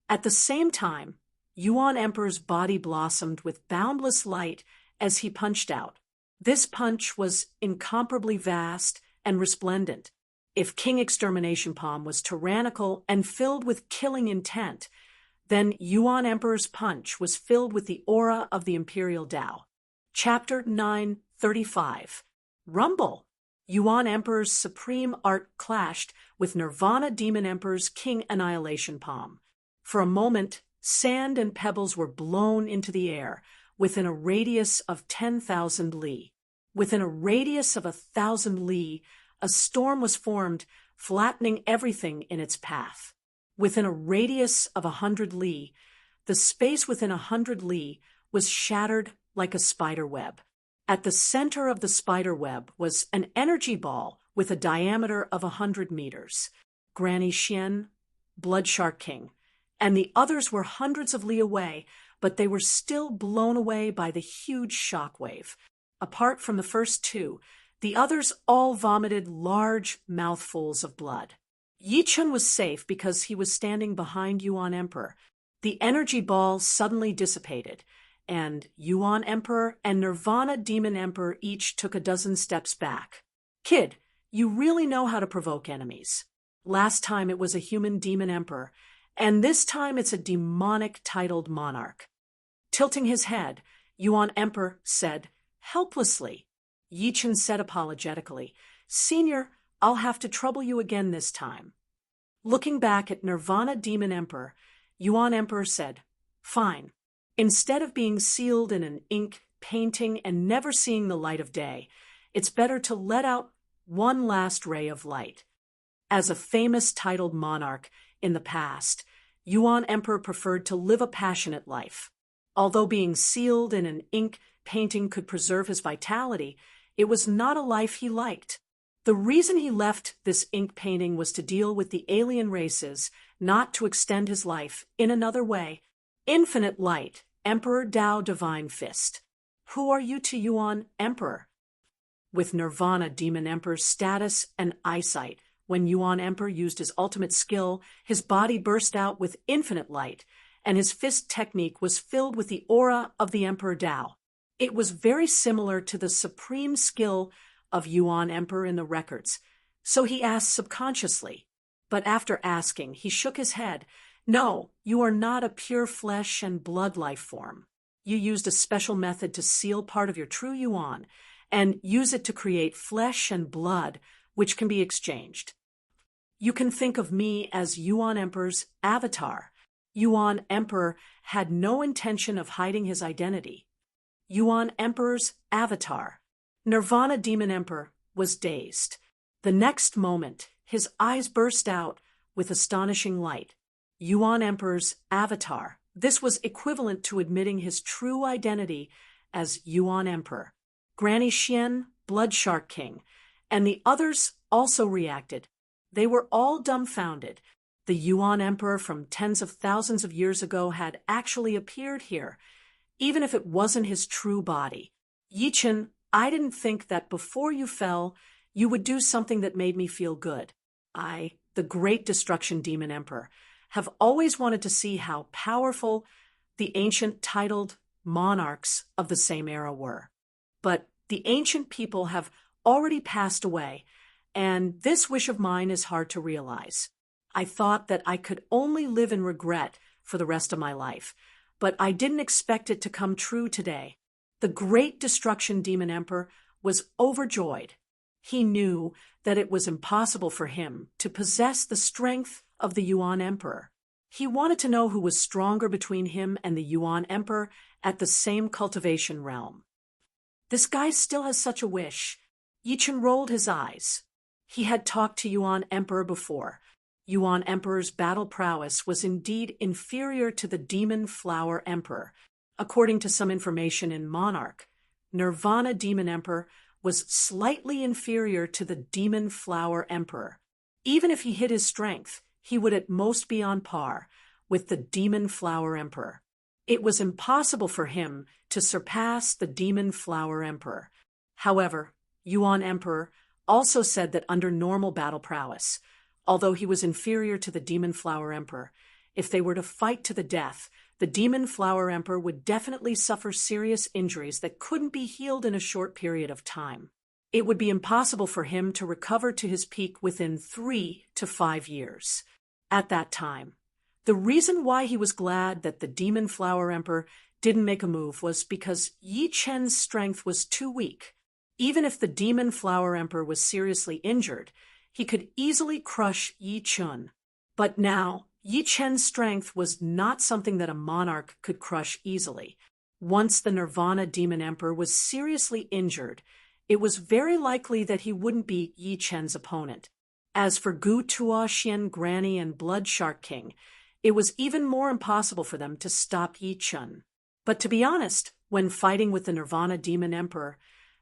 At the same time, Yuan Emperor's body blossomed with boundless light as he punched out. This punch was incomparably vast and resplendent. If King Extermination Palm was tyrannical and filled with killing intent, then Yuan Emperor's punch was filled with the aura of the Imperial Tao. Chapter 935. Rumble. Yuan Emperor's supreme art clashed with Nirvana Demon Emperor's King Annihilation Palm. For a moment, sand and pebbles were blown into the air within a radius of 10,000 li. Within a radius of 1,000 li, a storm was formed, flattening everything in its path. Within a radius of 100 li, the space within 100 li was shattered like a spider web. At the center of the spider web was an energy ball with a diameter of 100 meters. Granny Xian, Blood Shark King, and the others were hundreds of li away, but they were still blown away by the huge shockwave. Apart from the first 2, the others all vomited large mouthfuls of blood. Yi Chen was safe because he was standing behind Yuan Emperor. The energy ball suddenly dissipated, and Yuan Emperor and Nirvana Demon Emperor each took a dozen steps back. Kid, you really know how to provoke enemies. Last time it was a human demon emperor, and this time it's a demonic titled monarch. Tilting his head, Yuan Emperor said, helplessly. Yi Chen said apologetically, Senior, I'll have to trouble you again this time. Looking back at Nirvana Demon Emperor, Yuan Emperor said, fine. Instead of being sealed in an ink painting and never seeing the light of day, it's better to let out one last ray of light. As a famous titled monarch in the past, Yuan Emperor preferred to live a passionate life. Although being sealed in an ink painting could preserve his vitality, it was not a life he liked. The reason he left this ink painting was to deal with the alien races, not to extend his life in another way. Infinite light, Emperor Tao Divine Fist. Who are you to Yuan Emperor? With Nirvana Demon Emperor's status and eyesight, when Yuan Emperor used his ultimate skill, his body burst out with infinite light, and his fist technique was filled with the aura of the Emperor Tao. It was very similar to the supreme skill of Yuan Emperor in the records, so he asked subconsciously. But after asking, he shook his head. No, you are not a pure flesh and blood life form. You used a special method to seal part of your true yuan and use it to create flesh and blood, which can be exchanged. You can think of me as Yuan Emperor's avatar. Yuan Emperor had no intention of hiding his identity. Yuan Emperor's avatar. Nirvana Demon Emperor was dazed. The next moment, his eyes burst out with astonishing light. Yuan Emperor's avatar. This was equivalent to admitting his true identity as Yuan Emperor. Granny Xian, Blood Shark King, and the others also reacted. They were all dumbfounded. The Yuan Emperor from tens of thousands of years ago had actually appeared here, even if it wasn't his true body. Yi Chen, I didn't think that before you fell, you would do something that made me feel good. I, the Great Destruction Demon Emperor, have always wanted to see how powerful the ancient titled monarchs of the same era were. But the ancient people have already passed away, and this wish of mine is hard to realize. I thought that I could only live in regret for the rest of my life, but I didn't expect it to come true today. The Great Destruction Demon Emperor was overjoyed. He knew that it was impossible for him to possess the strength of the Yuan Emperor. He wanted to know who was stronger between him and the Yuan Emperor at the same cultivation realm. This guy still has such a wish. Yi Chen rolled his eyes. He had talked to Yuan Emperor before. Yuan Emperor's battle prowess was indeed inferior to the Demon Flower Emperor. According to some information in Monarch, Nirvana Demon Emperor was slightly inferior to the Demon Flower Emperor. Even if he hid his strength, he would at most be on par with the Demon Flower Emperor. It was impossible for him to surpass the Demon Flower Emperor. However, Yuan Emperor also said that under normal battle prowess, although he was inferior to the Demon Flower Emperor, if they were to fight to the death, the Demon Flower Emperor would definitely suffer serious injuries that couldn't be healed in a short period of time. It would be impossible for him to recover to his peak within 3 to 5 years. At that time, the reason why he was glad that the Demon Flower Emperor didn't make a move was because Yi Chen's strength was too weak. Even if the Demon Flower Emperor was seriously injured, he could easily crush Yi Chen. But now, Yi Chen's strength was not something that a monarch could crush easily. Once the Nirvana Demon Emperor was seriously injured, it was very likely that he wouldn't be Yi Chen's opponent. As for Gu Tuoxian, Granny, and Blood Shark King, it was even more impossible for them to stop Yi Chen. But to be honest, when fighting with the Nirvana Demon Emperor,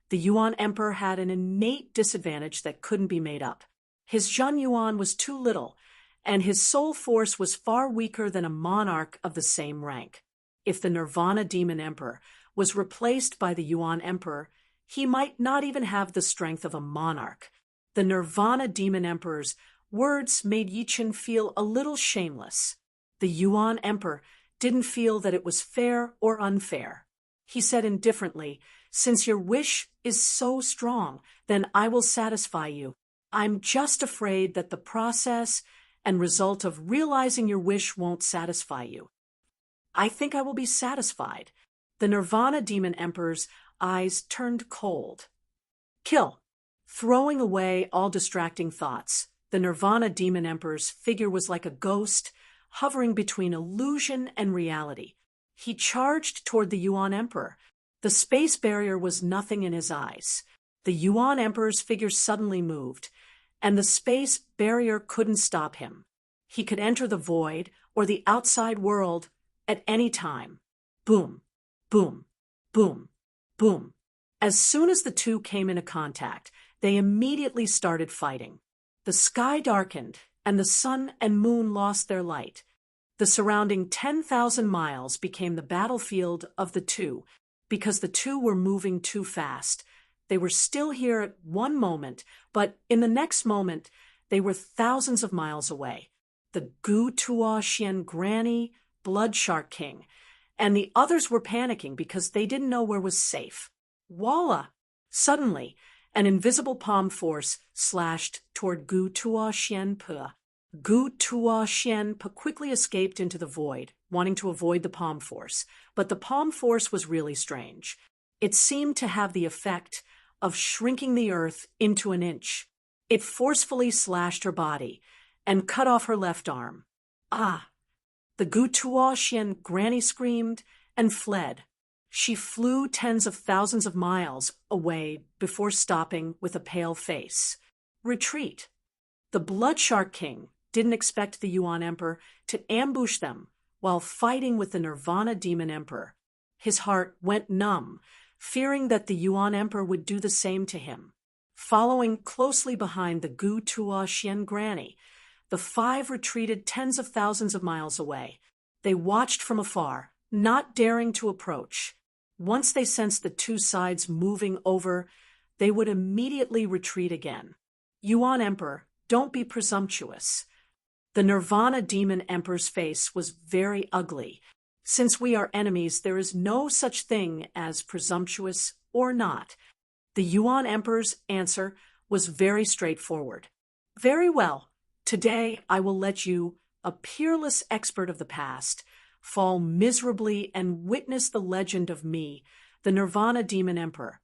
the Yuan Emperor had an innate disadvantage that couldn't be made up. His Zhen Yuan was too little, and his soul force was far weaker than a monarch of the same rank. If the Nirvana Demon Emperor was replaced by the Yuan Emperor, he might not even have the strength of a monarch. The Nirvana Demon Emperor's words made Yi Chen feel a little shameless. The Yuan Emperor didn't feel that it was fair or unfair. He said indifferently, "Since your wish is so strong, then I will satisfy you. I'm just afraid that the process and result of realizing your wish won't satisfy you." "I think I will be satisfied." The Nirvana Demon Emperor's eyes turned cold. "Kill." Throwing away all distracting thoughts, the Nirvana Demon Emperor's figure was like a ghost, hovering between illusion and reality. He charged toward the Yuan Emperor. The space barrier was nothing in his eyes. The Yuan Emperor's figure suddenly moved, and the space barrier couldn't stop him. He could enter the void or the outside world at any time. Boom, boom, boom, boom. As soon as the two came into contact, they immediately started fighting. The sky darkened, and the sun and moon lost their light. The surrounding 10,000 miles became the battlefield of the two, because the two were moving too fast. They were still here at one moment, but in the next moment, they were thousands of miles away. The Gu Tuoxian Granny, Blood Shark King, and the others were panicking because they didn't know where was safe. Voila! Suddenly, an invisible palm force slashed toward Gu Tuoxian Pe. Gu Tuoxian Pe quickly escaped into the void, wanting to avoid the palm force. But the palm force was really strange. It seemed to have the effect of shrinking the earth into an inch. It forcefully slashed her body and cut off her left arm. Ah! The Gutuoshian granny screamed and fled. She flew tens of thousands of miles away before stopping with a pale face. Retreat. The Blood Shark King didn't expect the Yuan Emperor to ambush them while fighting with the Nirvana Demon Emperor. His heart went numb, fearing that the Yuan Emperor would do the same to him. Following closely behind the Gutuoshian granny, the five retreated tens of thousands of miles away. They watched from afar, not daring to approach. Once they sensed the two sides moving over, they would immediately retreat again. Yuan Emperor, don't be presumptuous. The Nirvana Demon Emperor's face was very ugly. Since we are enemies, there is no such thing as presumptuous or not. The Yuan Emperor's answer was very straightforward. Very well. Today I will let you, a peerless expert of the past, fall miserably and witness the legend of me, the Nirvana Demon Emperor.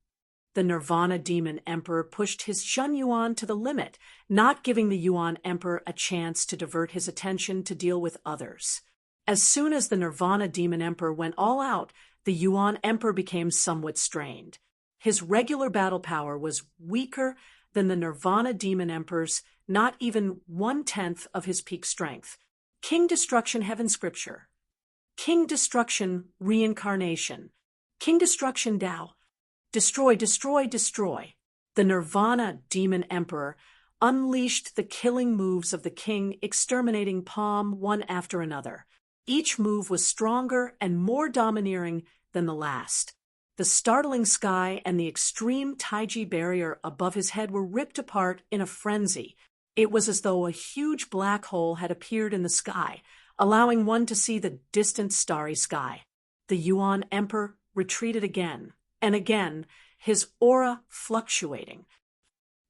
The Nirvana Demon Emperor pushed his Shun Yuan to the limit, not giving the Yuan Emperor a chance to divert his attention to deal with others. As soon as the Nirvana Demon Emperor went all out, the Yuan Emperor became somewhat strained. His regular battle power was weaker than the Nirvana Demon Emperor's, not even 1/10 of his peak strength. King Destruction Heaven Scripture. King Destruction Reincarnation. King Destruction Tao. Destroy, destroy, destroy. The Nirvana Demon Emperor unleashed the killing moves of the king, exterminating Palm one after another. Each move was stronger and more domineering than the last. The startling sky and the extreme Taiji barrier above his head were ripped apart in a frenzy. It was as though a huge black hole had appeared in the sky, allowing one to see the distant starry sky. The Yuan Emperor retreated again and again, his aura fluctuating.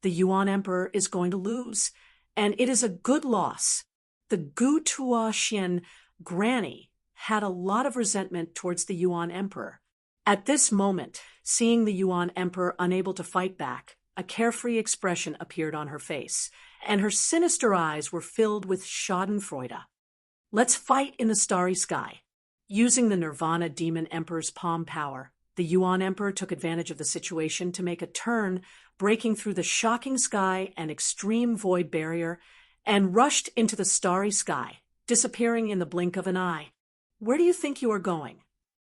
The Yuan Emperor is going to lose, and it is a good loss. The Gutuoshian granny had a lot of resentment towards the Yuan Emperor. At this moment, seeing the Yuan Emperor unable to fight back, a carefree expression appeared on her face, and her sinister eyes were filled with schadenfreude. Let's fight in the starry sky. Using the Nirvana Demon Emperor's palm power, the Yuan Emperor took advantage of the situation to make a turn, breaking through the shocking sky and extreme void barrier, and rushed into the starry sky, disappearing in the blink of an eye. Where do you think you are going?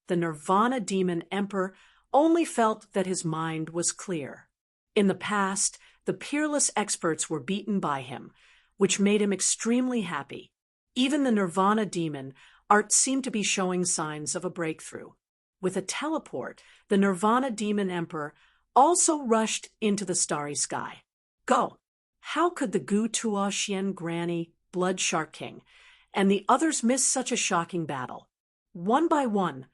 The Nirvana Demon Emperor only felt that his mind was clear. In the past, the peerless experts were beaten by him, which made him extremely happy. Even the Nirvana Demon art seemed to be showing signs of a breakthrough. With a teleport, the Nirvana Demon Emperor also rushed into the starry sky. Go! How could the Gutuoshian granny, Blood Shark King, and the others miss such a shocking battle? One by one,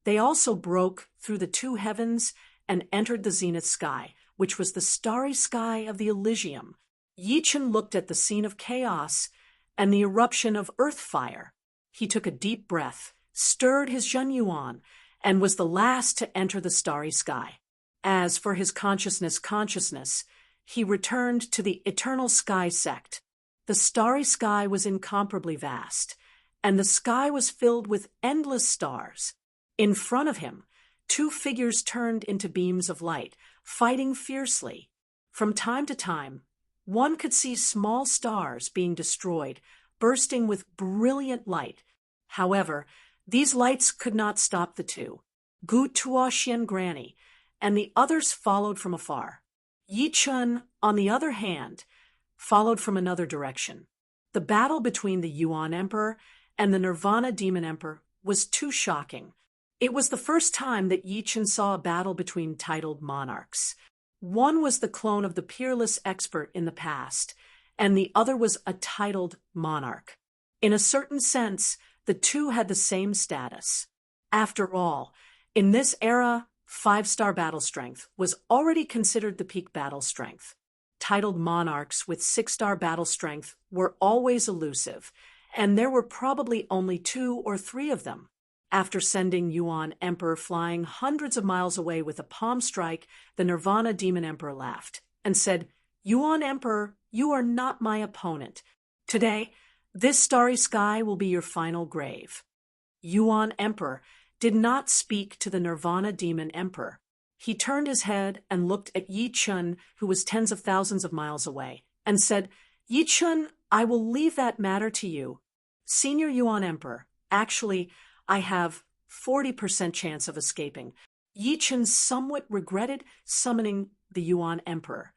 they also broke through the two heavens and entered the zenith sky, which was the starry sky of the Elysium. Yichen looked at the scene of chaos and the eruption of earth fire. He took a deep breath, stirred his Zhen Yuan, and was the last to enter the starry sky. As for his consciousness, he returned to the eternal sky sect. The starry sky was incomparably vast, and the sky was filled with endless stars. In front of him, two figures turned into beams of light, fighting fiercely. From time to time, one could see small stars being destroyed, bursting with brilliant light. However, these lights could not stop the two. Gutuoshian granny and the others followed from afar. Yichun, on the other hand, followed from another direction. The battle between the Yuan Emperor and the Nirvana Demon Emperor was too shocking. It was the first time that Yichun saw a battle between titled monarchs. One was the clone of the peerless expert in the past, and the other was a titled monarch. In a certain sense, the two had the same status. After all, in this era, 5-star battle strength was already considered the peak battle strength. Titled monarchs with 6-star battle strength were always elusive, and there were probably only 2 or 3 of them. After sending Yuan Emperor flying hundreds of miles away with a palm strike, the Nirvana Demon Emperor laughed and said, "Yuan Emperor, you are not my opponent. Today, this starry sky will be your final grave." Yuan Emperor did not speak to the Nirvana Demon Emperor. He turned his head and looked at Yi Chun, who was tens of thousands of miles away, and said, "Yi Chun, I will leave that matter to you. Senior Yuan Emperor, actually, I have 40% chance of escaping." Yi Chun somewhat regretted summoning the Yuan Emperor.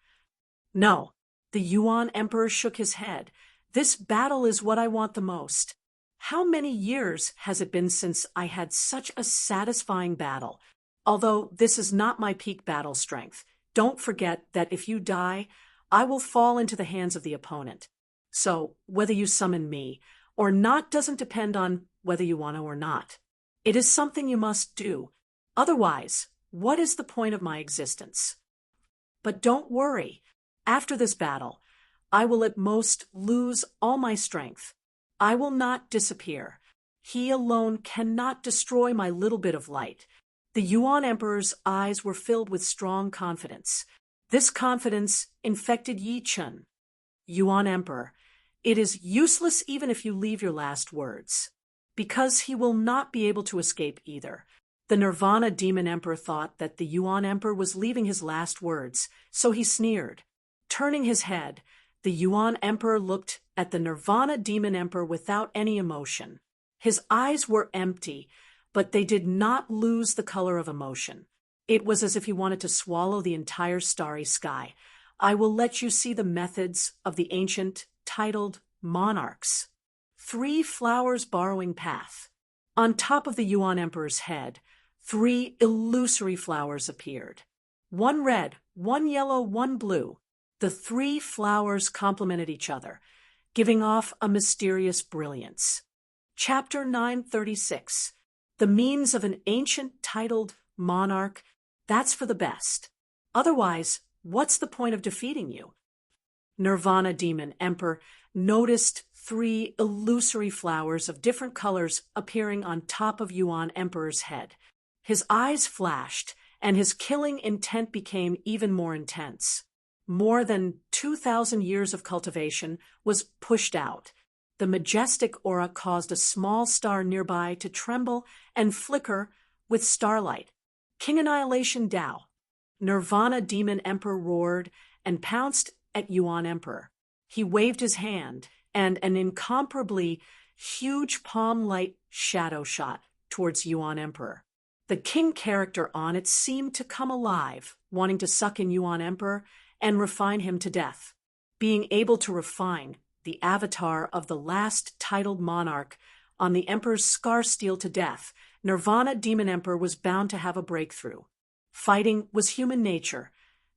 "No," the Yuan Emperor shook his head. "This battle is what I want the most. How many years has it been since I had such a satisfying battle? Although this is not my peak battle strength, don't forget that if you die, I will fall into the hands of the opponent. So whether you summon me or not doesn't depend on whether you want to or not. It is something you must do. Otherwise, what is the point of my existence? But don't worry. After this battle, I will at most lose all my strength. I will not disappear. He alone cannot destroy my little bit of light." The Yuan Emperor's eyes were filled with strong confidence. This confidence infected Yi Chun. "Yuan Emperor, it is useless even if you leave your last words, because he will not be able to escape either." The Nirvana Demon Emperor thought that the Yuan Emperor was leaving his last words, so he sneered. Turning his head, the Yuan Emperor looked at the Nirvana Demon Emperor without any emotion. His eyes were empty, but they did not lose the color of emotion. It was as if he wanted to swallow the entire starry sky. "I will let you see the methods of the ancient, titled monarchs." 3 flowers borrowing path. On top of the Yuan Emperor's head, 3 illusory flowers appeared. 1 red, 1 yellow, 1 blue. The 3 flowers complemented each other, giving off a mysterious brilliance. Chapter 936. The means of an ancient titled monarch, that's for the best. Otherwise, what's the point of defeating you? Nirvana Demon Emperor noticed 3 illusory flowers of different colors appearing on top of Yuan Emperor's head. His eyes flashed, and his killing intent became even more intense. More than 2,000 years of cultivation was pushed out. The majestic aura caused a small star nearby to tremble and flicker with starlight. "King Annihilation Dao." Nirvana Demon Emperor roared and pounced at Yuan Emperor. He waved his hand, and an incomparably huge palm-light shadow shot towards Yuan Emperor. The king character on it seemed to come alive, wanting to suck in Yuan Emperor and refine him to death. Being able to refine the avatar of the last titled monarch on the Emperor's scar steel to death, Nirvana Demon Emperor was bound to have a breakthrough. Fighting was human nature,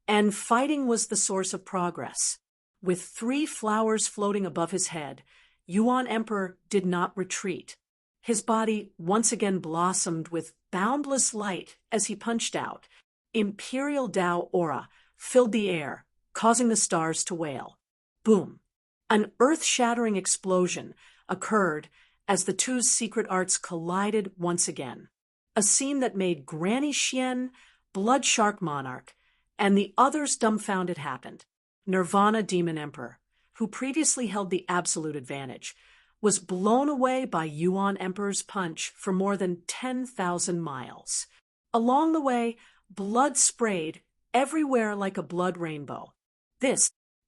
and fighting was the source of progress. With 3 flowers floating above his head, Yuan Emperor did not retreat. His body once again blossomed with boundless light as he punched out. Imperial Dao aura filled the air, causing the stars to wail. Boom! An earth-shattering explosion occurred as the 2 secret arts collided once again. A scene that made Granny Xian, Blood Shark Monarch, and the others dumbfounded happened. Nirvana Demon Emperor, who previously held the absolute advantage, was blown away by Yuan Emperor's punch for more than 10,000 miles. Along the way, blood sprayed everywhere like a blood rainbow.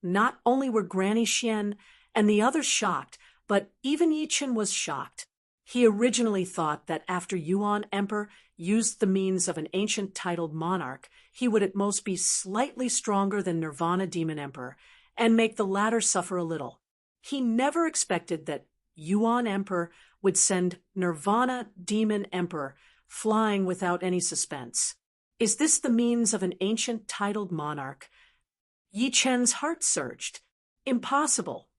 Not only were Granny Xian and the others shocked, but even Yi Chun was shocked. He originally thought that after Yuan Emperor used the means of an ancient titled monarch, he would at most be slightly stronger than Nirvana Demon Emperor and make the latter suffer a little. He never expected that Yuan Emperor would send Nirvana Demon Emperor flying without any suspense. Is this the means of an ancient titled monarch? Yi Chen's heart surged. Impossible.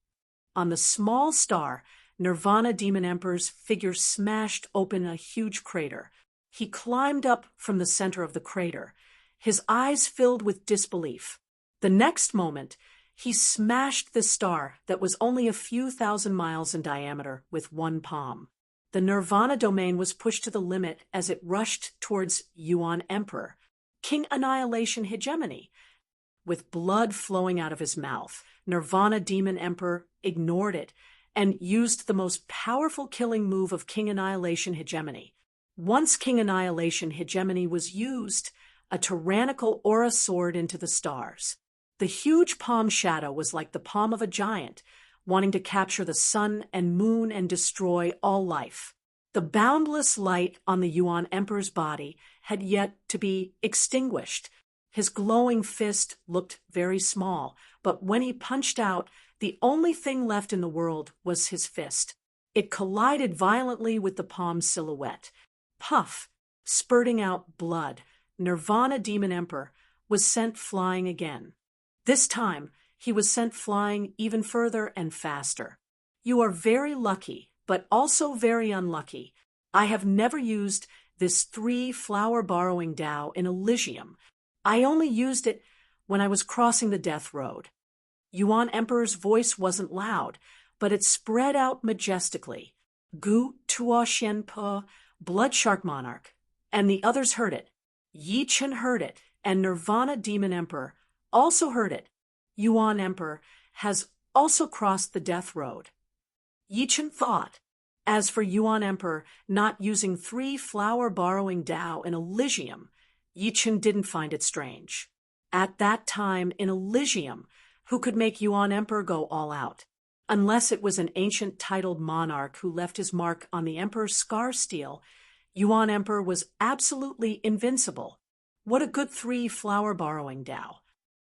On the small star, Nirvana Demon Emperor's figure smashed open a huge crater. He climbed up from the center of the crater, his eyes filled with disbelief. The next moment, He smashed this star that was only a few thousand miles in diameter with one palm. The Nirvana domain was pushed to the limit as it rushed towards Yuan Emperor, King Annihilation Hegemony. With blood flowing out of his mouth, Nirvana Demon Emperor ignored it and used the most powerful killing move of King Annihilation Hegemony. Once King Annihilation Hegemony was used, a tyrannical aura soared into the stars. The huge palm shadow was like the palm of a giant, wanting to capture the sun and moon and destroy all life. The boundless light on the Yuan Emperor's body had yet to be extinguished. His glowing fist looked very small, but when he punched out, the only thing left in the world was his fist. It collided violently with the palm's silhouette. Puff, spurting out blood, Nirvana Demon Emperor was sent flying again. This time, he was sent flying even further and faster. You are very lucky, but also very unlucky. I have never used this 3-flower borrowing Tao in Elysium. I only used it when I was crossing the death road. Yuan Emperor's voice wasn't loud, but it spread out majestically. Gu Tuo Xian Po, Blood Shark Monarch, and the others heard it. Yi Chen heard it, and Nirvana Demon Emperor also heard it. Yuan Emperor has also crossed the death road. Yi Chen thought. As for Yuan Emperor not using 3-flower borrowing Tao in Elysium, Yi Chen didn't find it strange. At that time in Elysium, who could make Yuan Emperor go all out? Unless it was an ancient titled monarch who left his mark on the Emperor's scar steel, Yuan Emperor was absolutely invincible. What a good 3-flower borrowing Tao.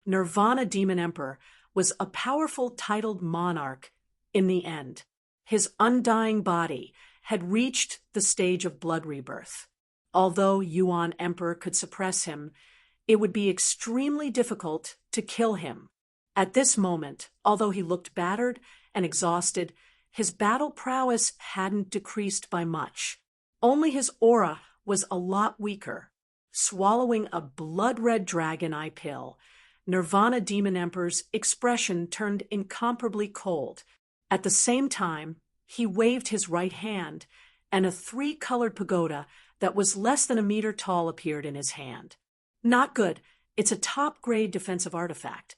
Nirvana Demon Emperor was a powerful titled monarch in the end. His undying body had reached the stage of blood rebirth. Although Yuan Emperor could suppress him, it would be extremely difficult to kill him. At this moment, although he looked battered and exhausted, his battle prowess hadn't decreased by much. Only his aura was a lot weaker. Swallowing a blood-red dragon eye pill, Nirvana Demon Emperor's expression turned incomparably cold. At the same time, he waved his right hand, and a 3-colored pagoda that was less than a meter tall appeared in his hand. Not good. It's a top-grade defensive artifact.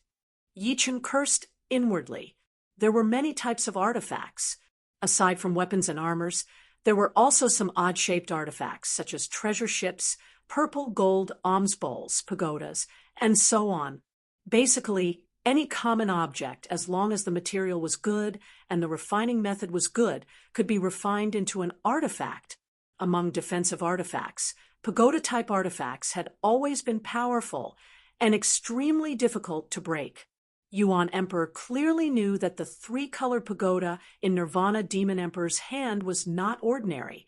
Yi Chen cursed inwardly. There were many types of artifacts. Aside from weapons and armors, there were also some odd-shaped artifacts, such as treasure ships, purple gold alms bowls, pagodas, and so on. Basically, any common object, as long as the material was good and the refining method was good, could be refined into an artifact. Among defensive artifacts, pagoda-type artifacts had always been powerful and extremely difficult to break. Yuan Emperor clearly knew that the 3-colored pagoda in Nirvana Demon Emperor's hand was not ordinary,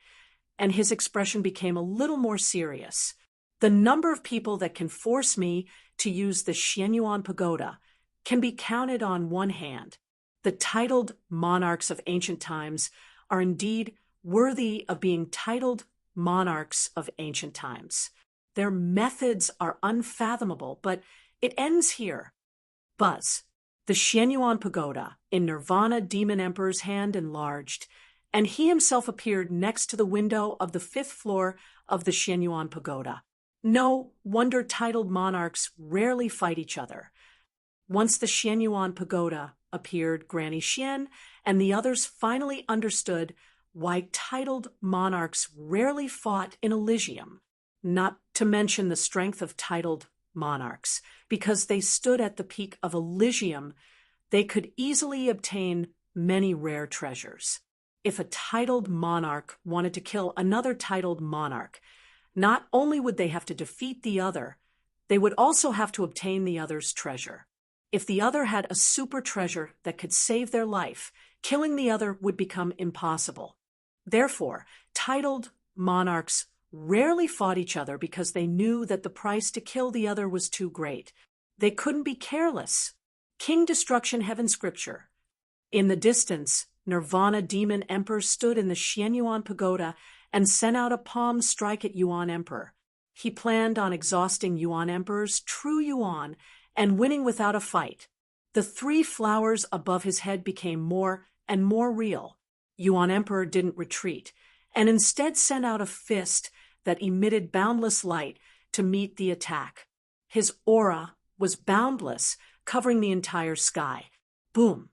and his expression became a little more serious. The number of people that can force me to use the Xianyuan pagoda can be counted on one hand. The titled monarchs of ancient times are indeed worthy of being titled monarchs of ancient times. Their methods are unfathomable, but it ends here. Buzz. The Xianyuan pagoda in Nirvana Demon Emperor's hand enlarged, and he himself appeared next to the window of the 5th floor of the Xianyuan pagoda. No wonder titled monarchs rarely fight each other. Once the Xianyuan pagoda appeared, Granny Xian and the others finally understood why titled monarchs rarely fought in Elysium, not to mention the strength of titled monarchs. Because they stood at the peak of Elysium, they could easily obtain many rare treasures. If a titled monarch wanted to kill another titled monarch, not only would they have to defeat the other, they would also have to obtain the other's treasure. If the other had a super treasure that could save their life, killing the other would become impossible. Therefore, titled monarchs rarely fought each other because they knew that the price to kill the other was too great. They couldn't be careless. King Destruction Heaven Scripture. In the distance, Nirvana Demon Emperor stood in the Xianyuan pagoda and sent out a palm strike at Yuan Emperor. He planned on exhausting Yuan Emperor's true Yuan and winning without a fight. The The three flowers above his head became more and more real. Yuan Emperor didn't retreat, and instead sent out a fist that emitted boundless light to meet the attack. His aura was boundless, covering the entire sky. Boom!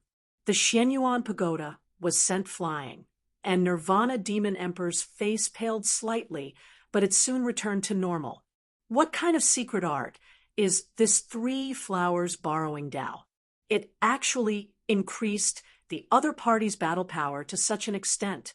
The Xianyuan pagoda was sent flying, and Nirvana Demon Emperor's face paled slightly, but it soon returned to normal. What kind of secret art is this three flowers borrowing Tao? It actually increased the other party's battle power to such an extent.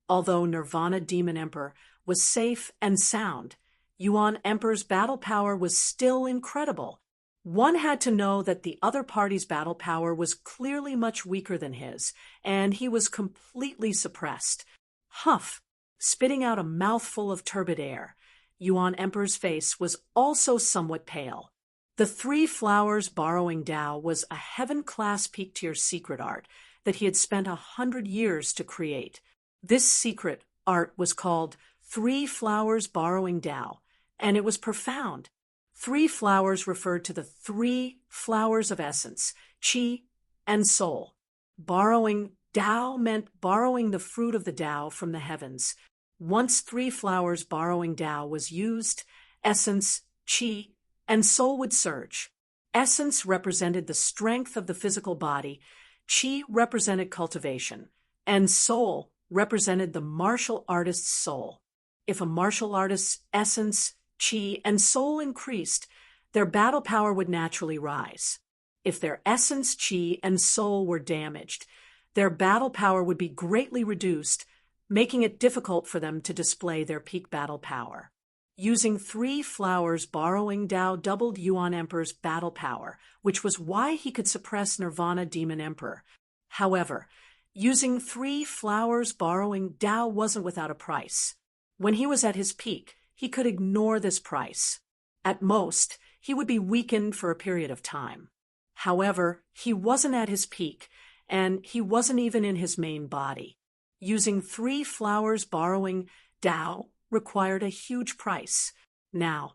Although Nirvana Demon Emperor was safe and sound, Yuan Emperor's battle power was still incredible. One had to know that the other party's battle power was clearly much weaker than his, and he was completely suppressed. Huff, spitting out a mouthful of turbid air. Yuan Emperor's face was also somewhat pale. The three flowers borrowing Tao was a heaven-class peak-tier secret art that he had spent 100 years to create. This secret art was called Three Flowers Borrowing Tao, and it was profound. Three flowers referred to the three flowers of essence, qi and soul. Borrowing Tao meant borrowing the fruit of the Tao from the heavens. Once three flowers borrowing Tao was used, essence, qi, and soul would surge. Essence represented the strength of the physical body, qi represented cultivation, and soul represented the martial artist's soul. If a martial artist's essence, qi, and soul increased, their battle power would naturally rise. If their essence, qi, and soul were damaged, their battle power would be greatly reduced, making it difficult for them to display their peak battle power. Using three flowers borrowing Tao doubled Yuan Emperor's battle power, which was why he could suppress Nirvana Demon Emperor. However, using three flowers borrowing Tao wasn't without a price. When he was at his peak, he could ignore this price. At most, he would be weakened for a period of time. However, he wasn't at his peak, and he wasn't even in his main body. Using three flowers borrowing Tao required a huge price. Now,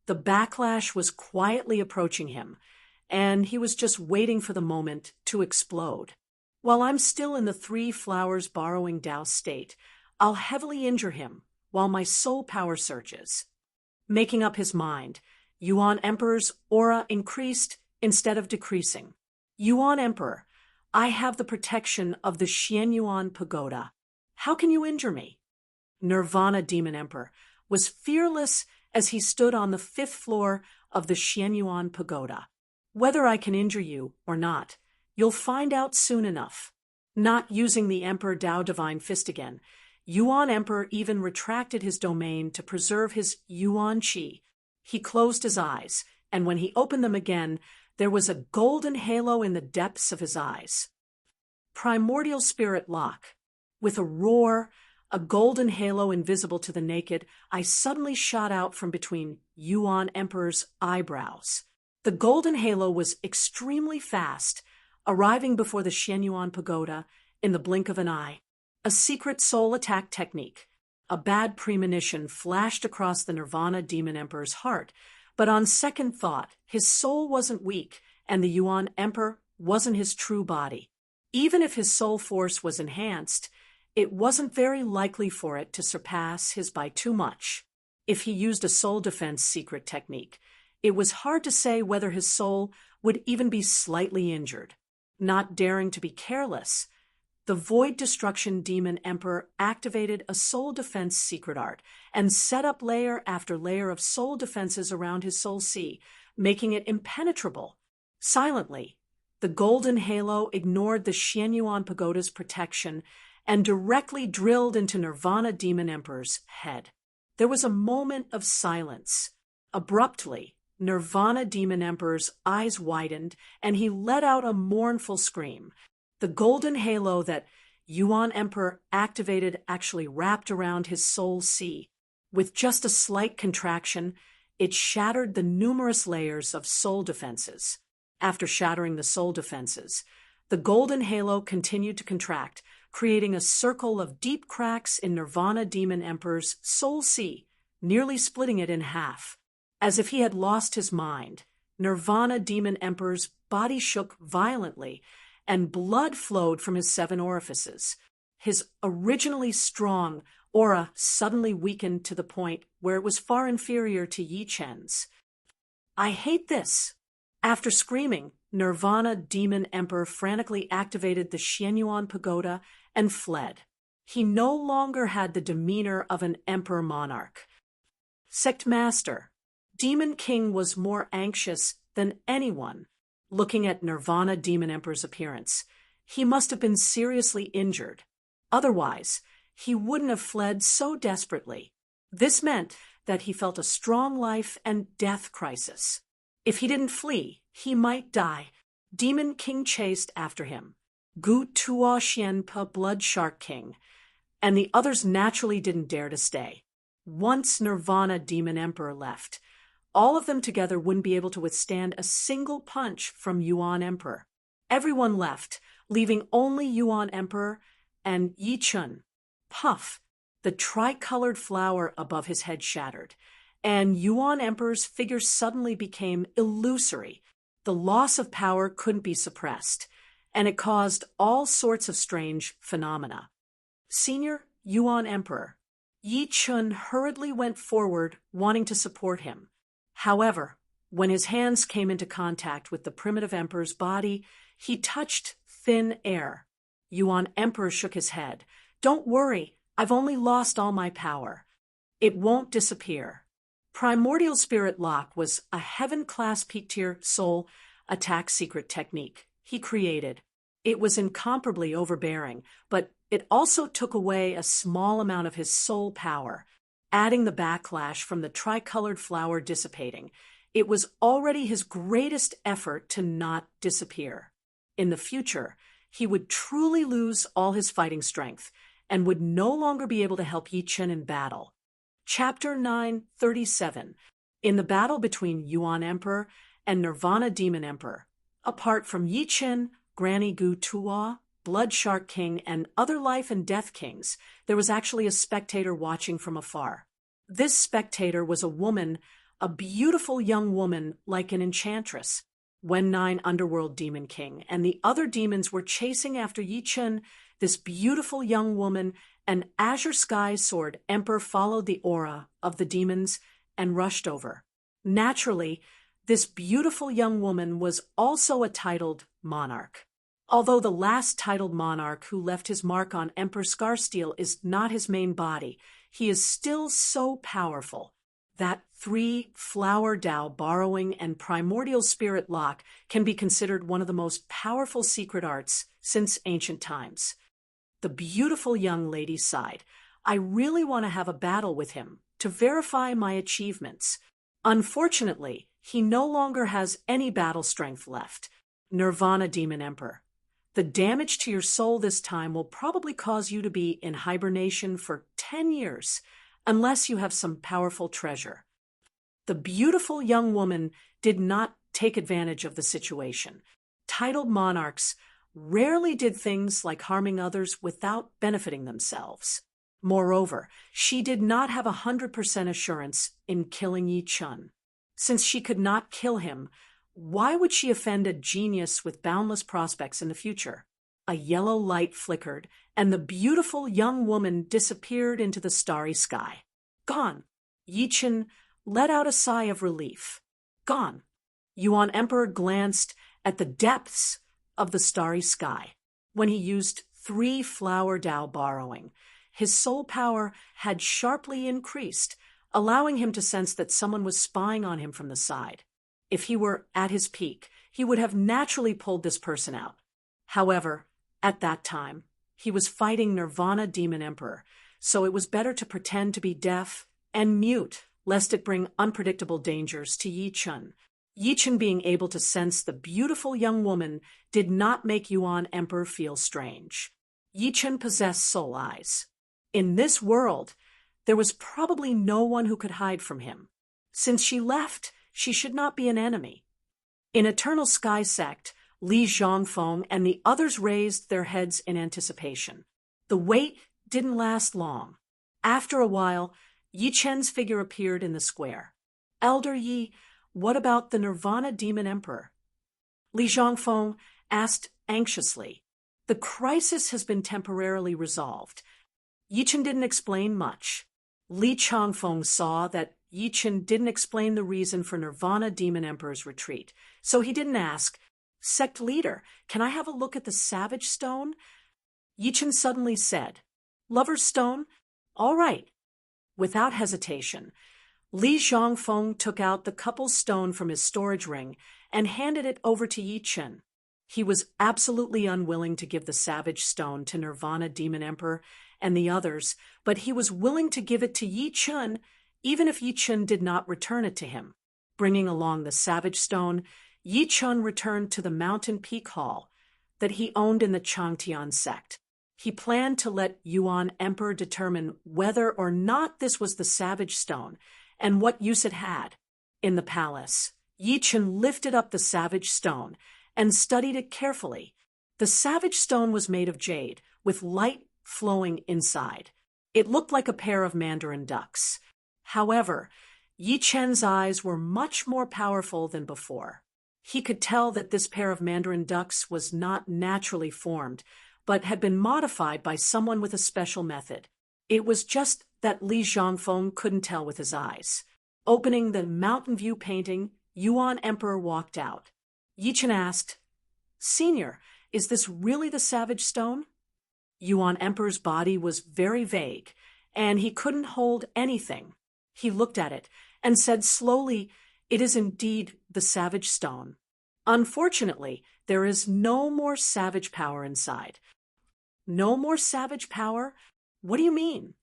the backlash was quietly approaching him, and he was just waiting for the moment to explode. While I'm still in the three flowers borrowing Tao state, I'll heavily injure him while my soul power surges. Making up his mind, Yuan Emperor's aura increased instead of decreasing. Yuan Emperor, I have the protection of the Xianyuan pagoda. How can you injure me? Nirvana Demon Emperor was fearless as he stood on the 5th floor of the Xianyuan pagoda. Whether I can injure you or not, you'll find out soon enough. Not using the Emperor Tao Divine Fist again, Yuan Emperor even retracted his domain to preserve his Yuan Qi. He closed his eyes, and when he opened them again, there was a golden halo in the depths of his eyes. Primordial Spirit Lock. With a roar, a golden halo invisible to the naked, I suddenly shot out from between Yuan Emperor's eyebrows. The golden halo was extremely fast, arriving before the Xianyuan pagoda in the blink of an eye. A secret soul attack technique. A bad premonition flashed across the Nirvana Demon Emperor's heart, but on second thought, his soul wasn't weak, and the Yuan Emperor wasn't his true body. Even if his soul force was enhanced, it wasn't very likely for it to surpass his by too much. If he used a soul defense secret technique, it was hard to say whether his soul would even be slightly injured. Not daring to be careless, the Void Destruction Demon Emperor activated a soul defense secret art and set up layer after layer of soul defenses around his soul sea, making it impenetrable. Silently, the golden halo ignored the Xianyuan pagoda's protection and directly drilled into Nirvana Demon Emperor's head. There was a moment of silence. Abruptly, Nirvana Demon Emperor's eyes widened, and he let out a mournful scream. The golden halo that Yuan Emperor activated actually wrapped around his soul sea. With just a slight contraction, it shattered the numerous layers of soul defenses. After shattering the soul defenses, the golden halo continued to contract, creating a circle of deep cracks in Nirvana Demon Emperor's soul sea, nearly splitting it in half. As if he had lost his mind, Nirvana Demon Emperor's body shook violently, and blood flowed from his 7 orifices. His originally strong aura suddenly weakened to the point where it was far inferior to Yi Chen's. "I hate this!" After screaming, Nirvana Demon Emperor frantically activated the Xianyuan Pagoda and fled. He no longer had the demeanor of an emperor monarch. Sect Master, Demon King was more anxious than anyone looking at Nirvana Demon Emperor's appearance. He must have been seriously injured. Otherwise, he wouldn't have fled so desperately. This meant that he felt a strong life and death crisis. If he didn't flee, he might die. Demon King chased after him. Gu Tuo Xianpa Blood Shark King, and the others naturally didn't dare to stay. Once Nirvana Demon Emperor left, all of them together wouldn't be able to withstand a single punch from Yuan Emperor. Everyone left, leaving only Yuan Emperor and Yi Chun. Puff! The tricolored flower above his head shattered, and Yuan Emperor's figure suddenly became illusory. The loss of power couldn't be suppressed, and it caused all sorts of strange phenomena. Senior Yuan Emperor Yi Chun hurriedly went forward, wanting to support him. However, when his hands came into contact with the primitive emperor's body, he touched thin air. Yuan Emperor shook his head. "Don't worry, I've only lost all my power. It won't disappear." Primordial Spirit Lock was a heaven-class peak-tier soul attack secret technique he created. It was incomparably overbearing, but it also took away a small amount of his soul power, adding the backlash from the tricolored flower dissipating. It was already his greatest effort to not disappear. In the future, he would truly lose all his fighting strength and would no longer be able to help Yi Chen in battle. Chapter 937. In the battle between Yuan Emperor and Nirvana Demon Emperor, apart from Yi Chen, Granny Gu Tuo, Blood Shark King, and other life and death kings, there was actually a spectator watching from afar. This spectator was a woman, a beautiful young woman like an enchantress. When 9 Underworld Demon King and the other demons were chasing after Yi Chen, this beautiful young woman, an Azure Sky Sword Emperor, followed the aura of the demons and rushed over. Naturally, this beautiful young woman was also a titled monarch. Although the last titled monarch who left his mark on Emperor Scarsteel is not his main body, he is still so powerful that 3 Flower Dao borrowing and Primordial Spirit Lock can be considered one of the most powerful secret arts since ancient times. The beautiful young lady sighed. "I really want to have a battle with him to verify my achievements. Unfortunately, he no longer has any battle strength left." Nirvana Demon Emperor. The damage to your soul this time will probably cause you to be in hibernation for 10 years, unless you have some powerful treasure. The beautiful young woman did not take advantage of the situation. Titled monarchs rarely did things like harming others without benefiting themselves. Moreover, she did not have 100% assurance in killing Yi Chun. Since she could not kill him, why would she offend a genius with boundless prospects in the future? A yellow light flickered, and the beautiful young woman disappeared into the starry sky. Gone. Yi Chen let out a sigh of relief. Gone. Yuan Emperor glanced at the depths of the starry sky. When he used 3 Flower Dao borrowing, his soul power had sharply increased, allowing him to sense that someone was spying on him from the side. If he were at his peak, he would have naturally pulled this person out. However, at that time, he was fighting Nirvana Demon Emperor, so it was better to pretend to be deaf and mute, lest it bring unpredictable dangers to Yi Chun. Yi Chun being able to sense the beautiful young woman did not make Yuan Emperor feel strange. Yi Chun possessed soul eyes. In this world, there was probably no one who could hide from him. Since she left, she should not be an enemy. In Eternal Sky Sect, Li Zhongfeng and the others raised their heads in anticipation. The wait didn't last long. After a while, Yi Chen's figure appeared in the square. "Elder Yi, what about the Nirvana Demon Emperor?" Li Zhongfeng asked anxiously. The crisis has been temporarily resolved. Yichen didn't explain much. Li Changfeng saw that Yichen didn't explain the reason for Nirvana Demon Emperor's retreat, so he didn't ask, "Sect leader, can I have a look at the Savage Stone?" Yichen suddenly said, "Lover's Stone? All right." Without hesitation, Li Zhongfeng took out the couple's stone from his storage ring and handed it over to Yichen. He was absolutely unwilling to give the Savage Stone to Nirvana Demon Emperor and the others, but he was willing to give it to Yichen even if Yichen did not return it to him. Bringing along the Savage Stone, Yichen returned to the Mountain Peak Hall that he owned in the Changtian sect. He planned to let Yuan Emperor determine whether or not this was the Savage Stone and what use it had. In the palace, Yichen lifted up the Savage Stone and studied it carefully. The Savage Stone was made of jade, with light flowing inside. It looked like a pair of mandarin ducks. However, Yichen's eyes were much more powerful than before. He could tell that this pair of mandarin ducks was not naturally formed, but had been modified by someone with a special method. It was just that Li Zhongfeng couldn't tell with his eyes. Opening the Mountain View painting, Yuan Emperor walked out. Yichen asked, "Senior, is this really the Savage Stone?" Yuan Emperor's body was very vague, and he couldn't hold anything. He looked at it and said slowly, "It is indeed the Savage Stone. Unfortunately, there is no more savage power inside." "No more savage power? What do you mean?"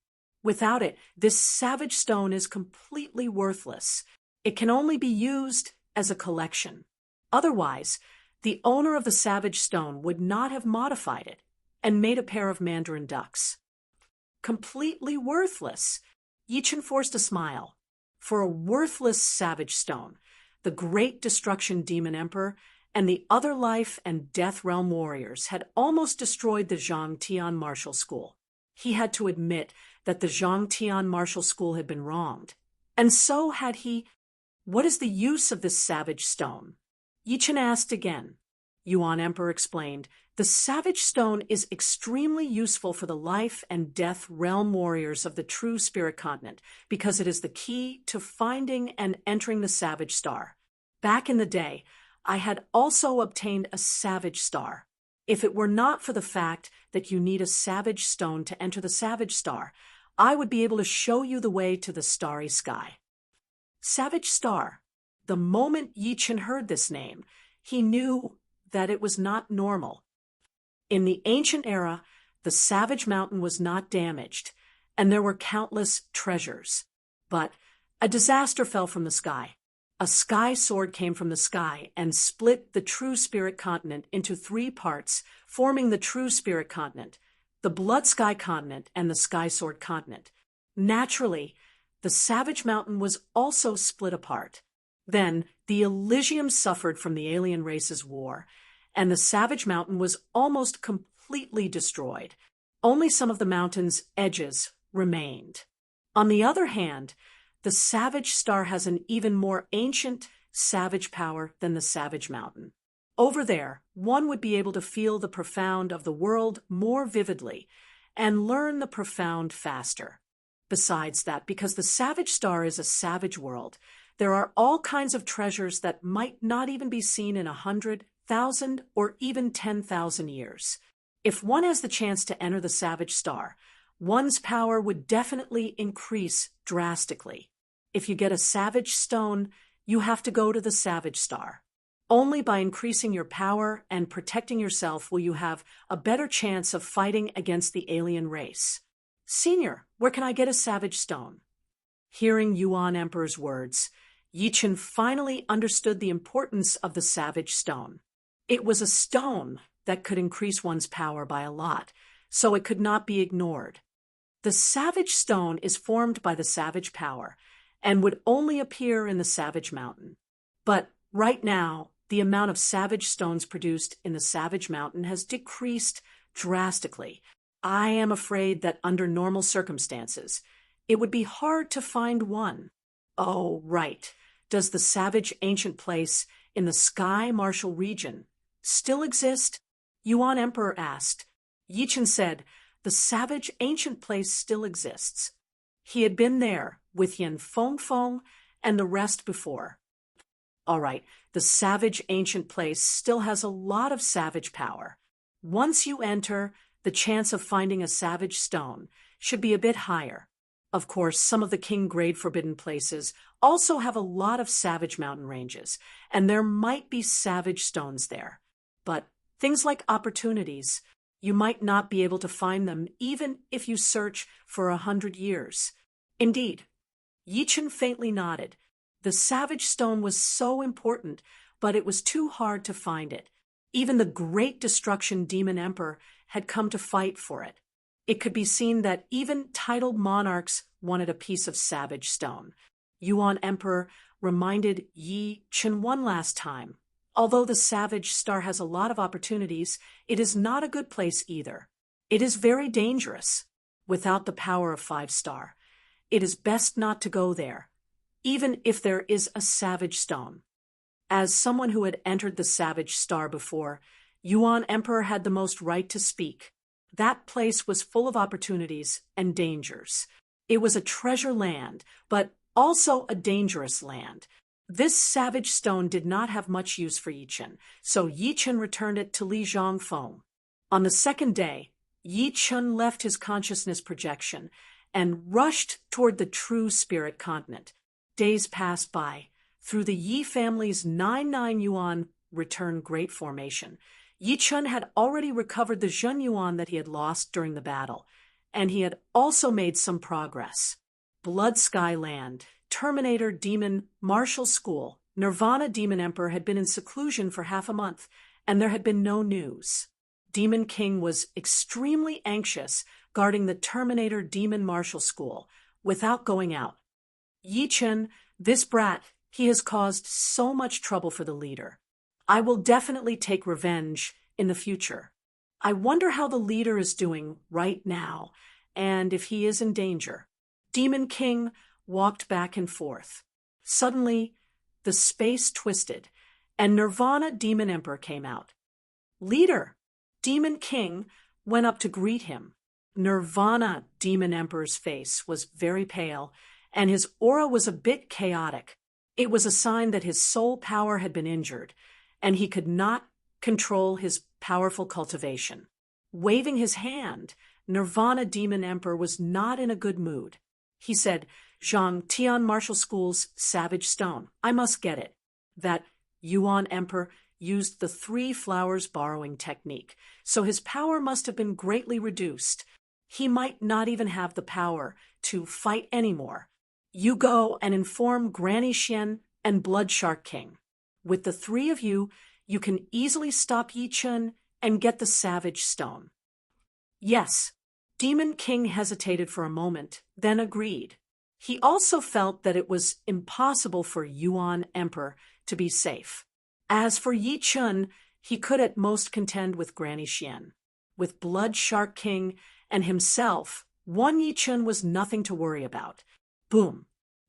"Without it, this Savage Stone is completely worthless. It can only be used as a collection. Otherwise, the owner of the Savage Stone would not have modified it and made a pair of mandarin ducks." Completely worthless. Yichen forced a smile. For a worthless Savage Stone, the Great Destruction Demon Emperor and the other life and death realm warriors had almost destroyed the Zhangtian martial school. He had to admit that the Zhangtian martial school had been wronged. And so had he. What is the use of this Savage Stone? Yichen asked again. Yuan Emperor explained, "The Savage Stone is extremely useful for the life and death realm warriors of the true spirit continent because it is the key to finding and entering the Savage Star. Back in the day, I had also obtained a Savage Star. If it were not for the fact that you need a Savage Stone to enter the Savage Star, I would be able to show you the way to the starry sky." Savage Star. The moment Yichen heard this name, he knew that it was not normal. In the ancient era, the Savage Mountain was not damaged, and there were countless treasures. But a disaster fell from the sky. A sky sword came from the sky and split the True Spirit Continent into 3 parts, forming the True Spirit Continent, the Blood Sky Continent, and the Sky Sword Continent. Naturally, the Savage Mountain was also split apart. Then, the Elysium suffered from the alien race's war, and the Savage Mountain was almost completely destroyed. Only some of the mountain's edges remained. On the other hand, the Savage Star has an even more ancient savage power than the Savage Mountain. Over there, one would be able to feel the profound of the world more vividly and learn the profound faster. Besides that, because the Savage Star is a savage world, there are all kinds of treasures that might not even be seen in 100,000 or even 10,000 years. If one has the chance to enter the Savage Star, one's power would definitely increase drastically. If you get a Savage Stone, you have to go to the Savage Star. Only by increasing your power and protecting yourself will you have a better chance of fighting against the alien race. "Senior, where can I get a Savage Stone?" Hearing Yuan Emperor's words, Yichen finally understood the importance of the Savage Stone. It was a stone that could increase one's power by a lot, so it could not be ignored. The Savage Stone is formed by the Savage power and would only appear in the Savage Mountain. But right now, the amount of Savage Stones produced in the Savage Mountain has decreased drastically. I am afraid that under normal circumstances, it would be hard to find one. Oh, right. Does the Savage Ancient Place in the Sky Martial region still exist? Yuan Emperor asked. Yichen said, the savage ancient place still exists. He had been there with Yin Fengfeng and the rest before. All right, the savage ancient place still has a lot of savage power. Once you enter, the chance of finding a savage stone should be a bit higher. Of course, some of the king-grade forbidden places also have a lot of savage mountain ranges, and there might be savage stones there. But things like opportunities, you might not be able to find them even if you search for 100 years. Indeed, Yichen faintly nodded. The savage stone was so important, but it was too hard to find it. Even the Great Destruction Demon Emperor had come to fight for it. It could be seen that even titled monarchs wanted a piece of savage stone. Yuan Emperor reminded Yi Chen one last time. Although the savage star has a lot of opportunities, it is not a good place either. It is very dangerous. Without the power of 5-star, it is best not to go there, even if there is a savage stone. As someone who had entered the savage star before, Yuan Emperor had the most right to speak. That place was full of opportunities and dangers. It was a treasure land, but also a dangerous land. This savage stone did not have much use for Yichen, so Yichen returned it to Li Zhongfeng. On the second day, Yichen left his consciousness projection and rushed toward the true spirit continent. Days passed by. Through the Yi family's 99 yuan return great formation, Yichen had already recovered the Zhen yuan that he had lost during the battle, and he had also made some progress. Blood Sky Land, Terminator Demon Martial School, Nirvana Demon Emperor had been in seclusion for half a month, and there had been no news. Demon King was extremely anxious guarding the Terminator Demon Martial School without going out. Yichen, this brat, he has caused so much trouble for the leader. I will definitely take revenge in the future. I wonder how the leader is doing right now, and if he is in danger. Demon King walked back and forth. Suddenly, the space twisted, and Nirvana Demon Emperor came out. Leader! Demon King went up to greet him. Nirvana Demon Emperor's face was very pale, and his aura was a bit chaotic. It was a sign that his soul power had been injured, and he could not control his powerful cultivation. Waving his hand, Nirvana Demon Emperor was not in a good mood. He said, Zhang Tian Martial School's Savage Stone. I must get it. That Yuan Emperor used the 3 flowers borrowing technique, so his power must have been greatly reduced. He might not even have the power to fight anymore. You go and inform Granny Xian and Blood Shark King. With the 3 of you, you can easily stop Yichen and get the Savage Stone. Yes. Demon King hesitated for a moment, then agreed. He also felt that it was impossible for Yuan Emperor to be safe. As for Yichen, he could at most contend with Granny Xian. With Blood Shark King and himself, one Yichen was nothing to worry about. Boom.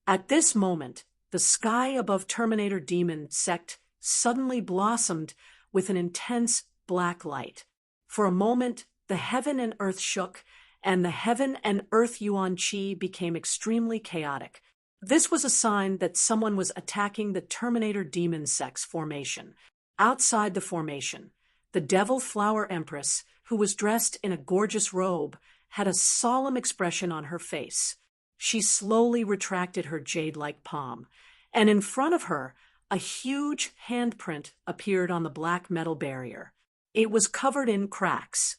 At this moment, the sky above Terminator Demon Sect suddenly blossomed with an intense black light. For a moment, the heaven and earth shook, and the heaven and earth Yuan Qi became extremely chaotic. This was a sign that someone was attacking the Terminator Demon Sect's formation. Outside the formation, the Devil Flower Empress, who was dressed in a gorgeous robe, had a solemn expression on her face. She slowly retracted her jade-like palm, and in front of her, a huge handprint appeared on the black metal barrier. It was covered in cracks.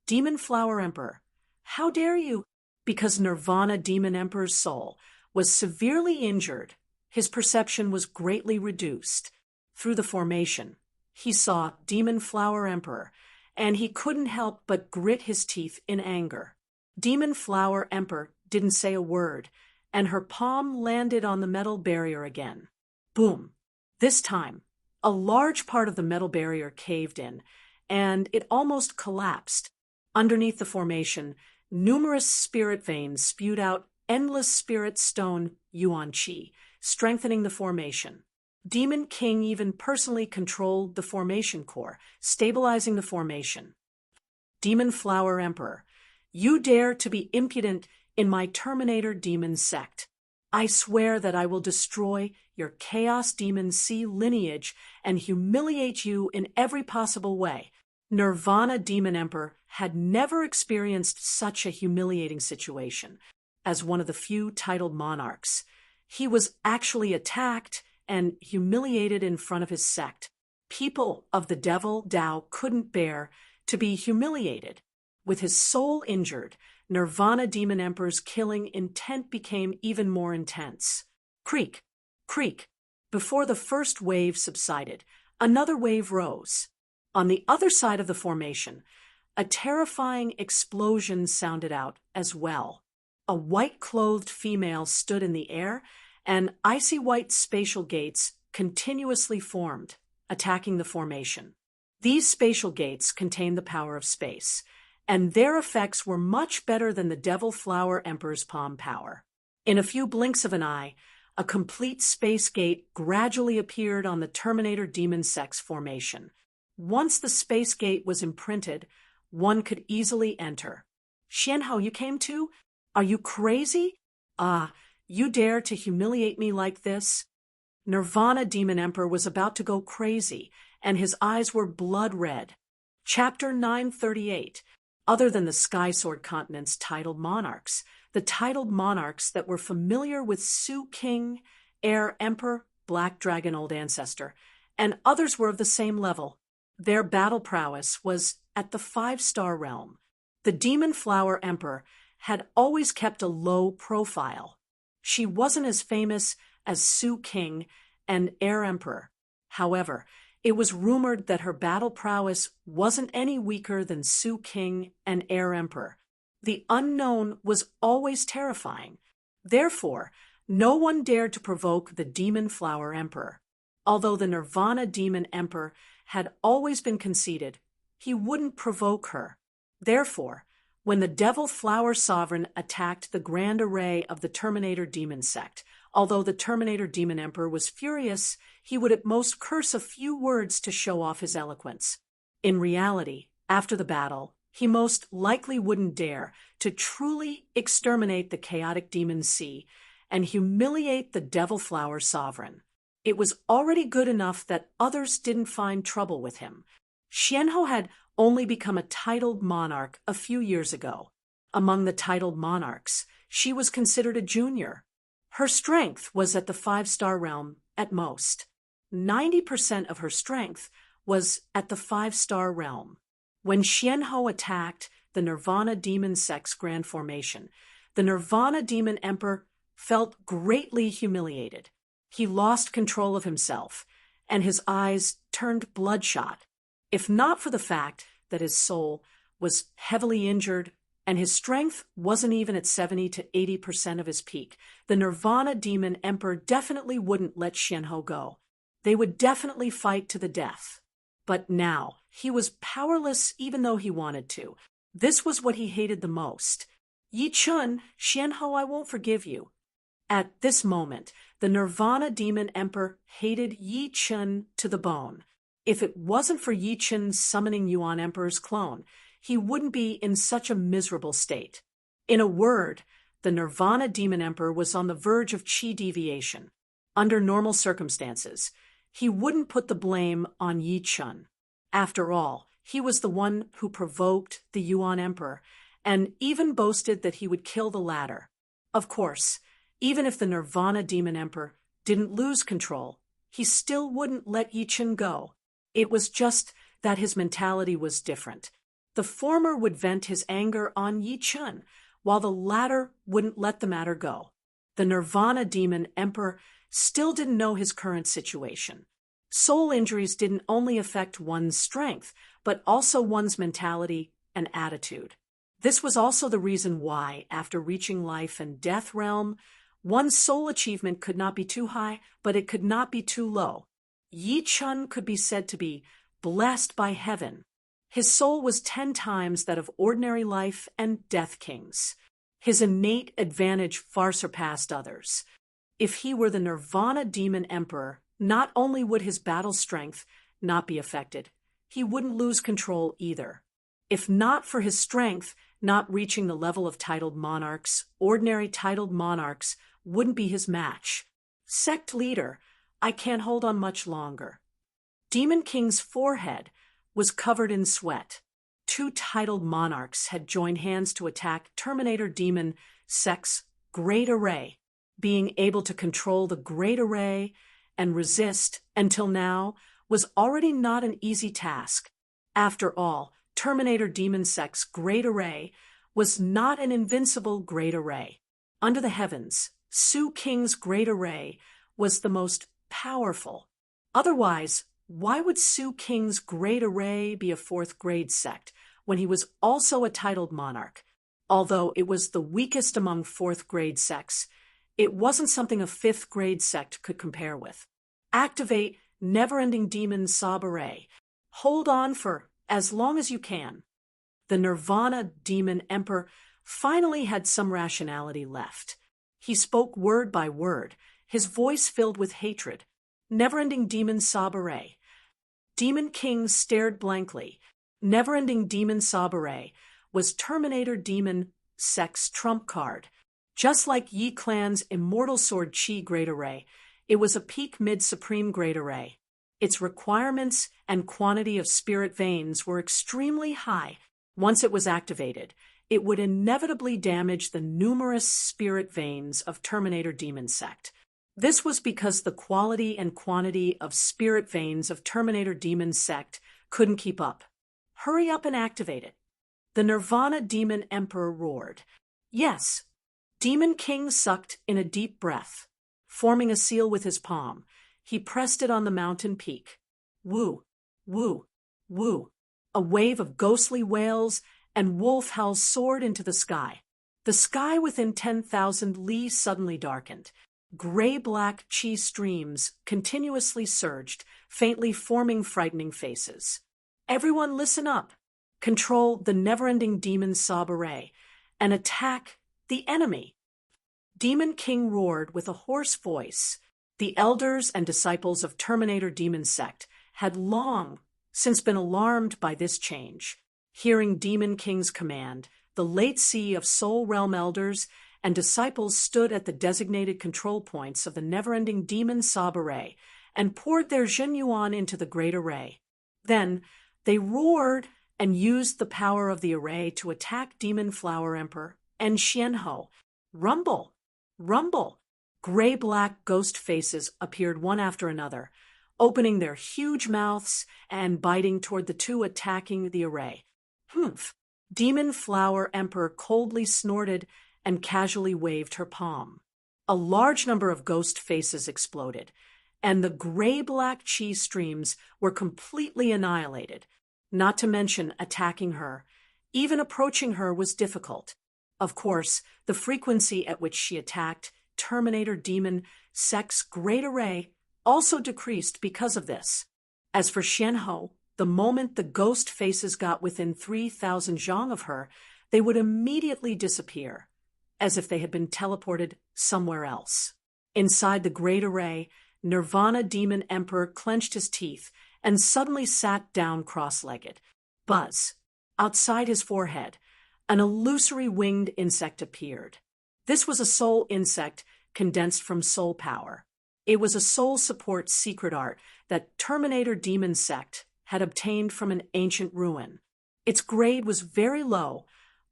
Demon Flower Emperor, how dare you? Because Nirvana Demon Emperor's soul was severely injured, his perception was greatly reduced. Through the formation, he saw Demon Flower Emperor, and he couldn't help but grit his teeth in anger. Demon Flower Emperor didn't say a word, and her palm landed on the metal barrier again. Boom! This time, a large part of the metal barrier caved in, and it almost collapsed. Underneath the formation, numerous spirit veins spewed out endless spirit stone Yuan Qi, strengthening the formation. Demon King even personally controlled the formation core, stabilizing the formation. Demon Flower Emperor, you dare to be impudent in my Terminator Demon sect. I swear that I will destroy your Chaos Demon Sea lineage and humiliate you in every possible way. Nirvana Demon Emperor had never experienced such a humiliating situation. As one of the few titled monarchs, he was actually attacked and humiliated in front of his sect. People of the Devil Dao couldn't bear to be humiliated. With his soul injured, Nirvana Demon Emperor's killing intent became even more intense. Creak, creak. Before the first wave subsided, another wave rose. On the other side of the formation, a terrifying explosion sounded out as well. A white-clothed female stood in the air, and icy white spatial gates continuously formed, attacking the formation. These spatial gates contained the power of space, and their effects were much better than the Devil Flower Emperor's palm power. In a few blinks of an eye, a complete space gate gradually appeared on the Terminator Demon Sex formation. Once the space gate was imprinted, one could easily enter. Xianhou, you came too? Are you crazy? Ah, you dare to humiliate me like this? Nirvana Demon Emperor was about to go crazy, and his eyes were blood red. Chapter 938. Other than the Sky Sword Continent's titled monarchs, the titled monarchs that were familiar with Su King, Air Emperor, Black Dragon Old Ancestor, and others were of the same level. Their battle prowess was at the 5-star realm. The Demon Flower Emperor had always kept a low profile. She wasn't as famous as Su King and Air Emperor. However, it was rumored that her battle prowess wasn't any weaker than Su King and Air Emperor. The unknown was always terrifying. Therefore, no one dared to provoke the Demon Flower Emperor. Although the Nirvana Demon Emperor had always been conceited, he wouldn't provoke her. Therefore, when the Devil Flower Sovereign attacked the grand array of the Terminator Demon sect, although the Terminator Demon Emperor was furious, he would at most curse a few words to show off his eloquence. In reality, after the battle, he most likely wouldn't dare to truly exterminate the chaotic Demon Sea and humiliate the Devil Flower Sovereign. It was already good enough that others didn't find trouble with him. Xianhou had only become a titled monarch a few years ago. Among the titled monarchs, she was considered a junior. Her strength was at the 5-star realm at most. 90% of her strength was at the 5-star realm. When Xianhou attacked the Nirvana Demon Sex Grand Formation, the Nirvana Demon Emperor felt greatly humiliated. He lost control of himself, and his eyes turned bloodshot. If not for the fact that his soul was heavily injured and his strength wasn't even at 70 to 80% of his peak, the Nirvana Demon Emperor definitely wouldn't let Xianhou go. They would definitely fight to the death. But now, he was powerless even though he wanted to. This was what he hated the most. Yi Chun, Xianhou, I won't forgive you. At this moment, the Nirvana Demon Emperor hated Yi Chun to the bone. If it wasn't for Yi Chun summoning Yuan Emperor's clone, he wouldn't be in such a miserable state. In a word, the Nirvana Demon Emperor was on the verge of chi deviation. Under normal circumstances, he wouldn't put the blame on Yi Chun. After all, he was the one who provoked the Yuan Emperor, and even boasted that he would kill the latter. Of course, even if the Nirvana Demon Emperor didn't lose control, he still wouldn't let Yi Chun go. It was just that his mentality was different. The former would vent his anger on Yi Chun, while the latter wouldn't let the matter go. The Nirvana Demon Emperor still didn't know his current situation. Soul injuries didn't only affect one's strength, but also one's mentality and attitude. This was also the reason why, after reaching life and death realm, one's soul achievement could not be too high, but it could not be too low. Yi Chun could be said to be blessed by heaven. His soul was 10 times that of ordinary life and death kings. His innate advantage far surpassed others. If he were the Nirvana Demon Emperor Not only would his battle strength not be affected, he wouldn't lose control either. If not for his strength not reaching the level of titled monarchs, ordinary titled monarchs wouldn't be his match. Sect leader, I can't hold on much longer. Demon King's forehead was covered in sweat. 2 titled monarchs had joined hands to attack Terminator Demon Sect's Great Array. Being able to control the Great Array and resist until now was already not an easy task. After all, Terminator Demon Sect's Great Array was not an invincible Great Array. Under the heavens, Su King's Great Array was the most powerful. Otherwise, why would Su King's Great Array be a 4th grade sect when he was also a titled monarch? Although it was the weakest among 4th grade sects, it wasn't something a 5th grade sect could compare with. Activate Never-Ending Demon Sob Array. Hold on for as long as you can. The Nirvana Demon Emperor finally had some rationality left. He spoke word by word, his voice filled with hatred. Never-Ending Demon Sob Array. Demon King stared blankly. Never-Ending Demon Sob Array was Terminator Demon Sect's trump card. Just like Yi Clan's Immortal Sword Chi Great Array, it was a peak mid-supreme Great Array. Its requirements and quantity of spirit veins were extremely high. Once it was activated, it would inevitably damage the numerous spirit veins of Terminator Demon Sect. This was because the quality and quantity of spirit veins of Terminator Demon Sect couldn't keep up. Hurry up and activate it. The Nirvana Demon Emperor roared. Yes. Demon King sucked in a deep breath. Forming a seal with his palm, he pressed it on the mountain peak. Woo, woo, woo. A wave of ghostly wails and wolf howls soared into the sky. The sky within 10,000 li suddenly darkened. Gray-black chi streams continuously surged, faintly forming frightening faces. Everyone listen up. Control the never-ending Demon Sob Array and attack the enemy. Demon King roared with a hoarse voice. The elders and disciples of Terminator Demon Sect had long since been alarmed by this change. Hearing Demon King's command, the late sea of Soul Realm elders and disciples stood at the designated control points of the never-ending Demon Sob Array and poured their Zhenyuan into the Great Array. Then they roared and used the power of the array to attack Demon Flower Emperor and Xianhou. Rumble! Rumble! Gray-black ghost faces appeared one after another, opening their huge mouths and biting toward the 2 attacking the array. Humph! Demon Flower Emperor coldly snorted and casually waved her palm. A large number of ghost faces exploded, and the gray-black chi streams were completely annihilated. Not to mention attacking her. Even approaching her was difficult. Of course, the frequency at which she attacked Terminator Demon Sect's Great Array also decreased because of this. As for Xianhou, the moment the ghost faces got within 3,000 zhang of her, they would immediately disappear, as if they had been teleported somewhere else. Inside the Great Array, Nirvana Demon Emperor clenched his teeth and suddenly sat down cross-legged. Buzz! Outside his forehead, an illusory winged insect appeared. This was a soul insect condensed from soul power. It was a soul support secret art that Terminator Demon Sect had obtained from an ancient ruin. Its grade was very low,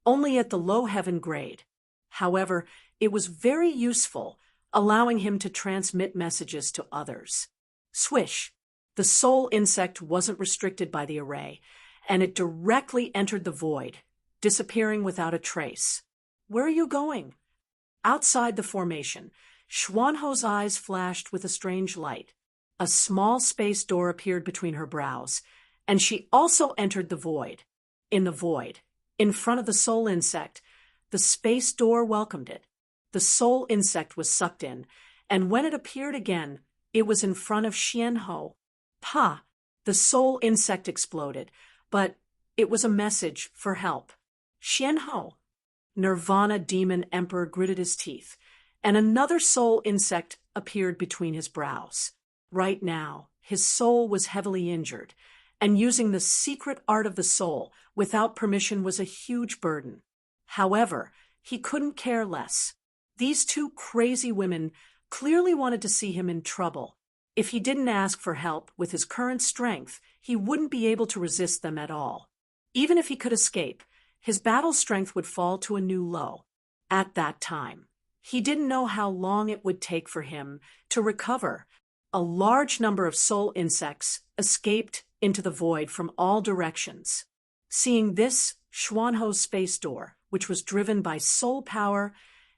only at the low heaven grade. However, it was very useful, allowing him to transmit messages to others. Swish! The soul insect wasn't restricted by the array, and it directly entered the void, disappearing without a trace. Where are you going? Outside the formation, Xuanhou's eyes flashed with a strange light. A small space door appeared between her brows, and she also entered the void. In the void, in front of the soul insect, the space door welcomed it. The soul insect was sucked in, and when it appeared again, it was in front of Xianhou. Pa! The soul insect exploded, but it was a message for help. Xianhou! Nirvana Demon Emperor gritted his teeth, and another soul insect appeared between his brows. Right now, his soul was heavily injured, and using the secret art of the soul without permission was a huge burden. However, he couldn't care less. These two crazy women clearly wanted to see him in trouble. If he didn't ask for help with his current strength, he wouldn't be able to resist them at all. Even if he could escape, his battle strength would fall to a new low. At that time, he didn't know how long it would take for him to recover. A large number of soul insects escaped into the void from all directions. Seeing this, Xuanho's space door, which was driven by soul power,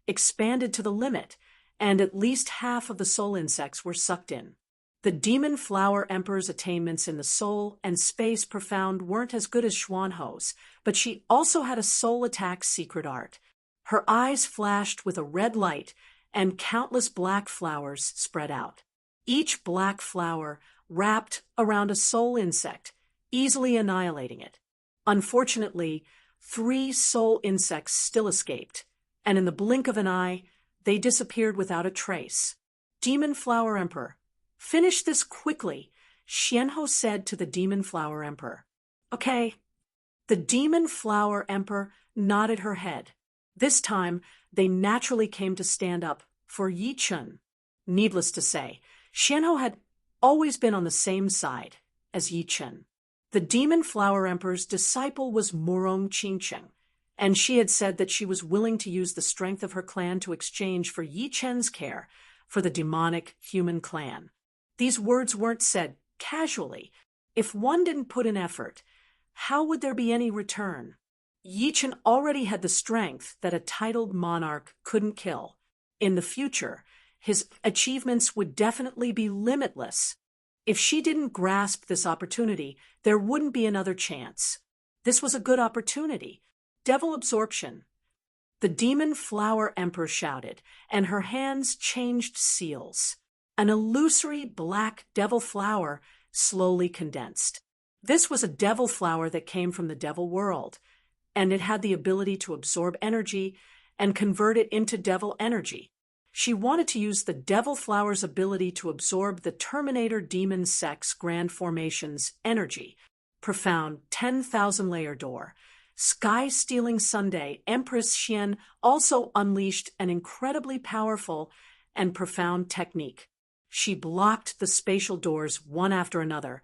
expanded to the limit, and at least half of the soul insects were sucked in. The Demon Flower Emperor's attainments in the soul and space profound weren't as good as Xuanho's, but she also had a soul attack secret art. Her eyes flashed with a red light, and countless black flowers spread out. Each black flower wrapped around a soul insect, easily annihilating it. Unfortunately, 3 soul insects still escaped, and in the blink of an eye, they disappeared without a trace. Demon Flower Emperor, finish this quickly, Xianhou said to the Demon Flower Emperor. Okay. The Demon Flower Emperor nodded her head. This time, they naturally came to stand up for Yi Chun. Needless to say, Xianhou had always been on the same side as Yi Chun. The Demon Flower Emperor's disciple was Morong Qingcheng, and she had said that she was willing to use the strength of her clan to exchange for Yi Chen's care for the demonic human clan. These words weren't said casually. If one didn't put in effort, how would there be any return? Yi Chen already had the strength that a titled monarch couldn't kill. In the future, his achievements would definitely be limitless. If she didn't grasp this opportunity, there wouldn't be another chance. This was a good opportunity. Devil absorption. The Demon Flower Emperor shouted, and her hands changed seals. An illusory black devil flower slowly condensed. This was a devil flower that came from the devil world, and it had the ability to absorb energy and convert it into devil energy. She wanted to use the devil flower's ability to absorb the Terminator Demon Sex Grand Formation's energy. Profound 10,000-layer door. Sky-stealing Sunday, Empress Xian also unleashed an incredibly powerful and profound technique. She blocked the spatial doors one after another,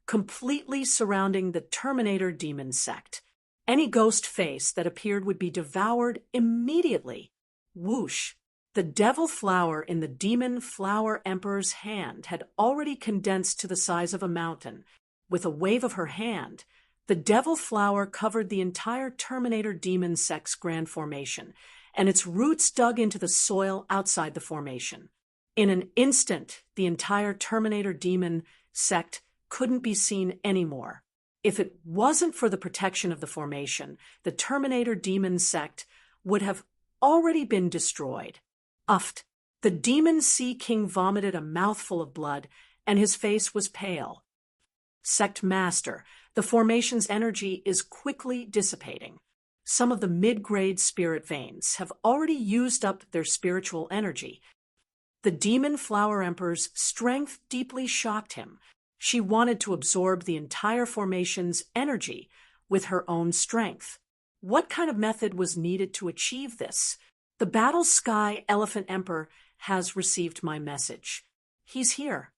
completely surrounding the Terminator Demon Sect. Any ghost face that appeared would be devoured immediately. Whoosh! The devil flower in the Demon Flower Emperor's hand had already condensed to the size of a mountain. With a wave of her hand, the devil flower covered the entire Terminator Demon Sect's Grand Formation, and its roots dug into the soil outside the formation. In an instant, the entire Terminator Demon Sect couldn't be seen anymore. If it wasn't for the protection of the formation, the Terminator Demon Sect would have already been destroyed. Uffed. The Demon Sea King vomited a mouthful of blood, and his face was pale. Sect Master, the formation's energy is quickly dissipating. Some of the mid-grade spirit veins have already used up their spiritual energy. The Demon Flower Emperor's strength deeply shocked him. She wanted to absorb the entire formation's energy with her own strength. What kind of method was needed to achieve this? The Battle Sky Elephant Emperor has received my message. He's here.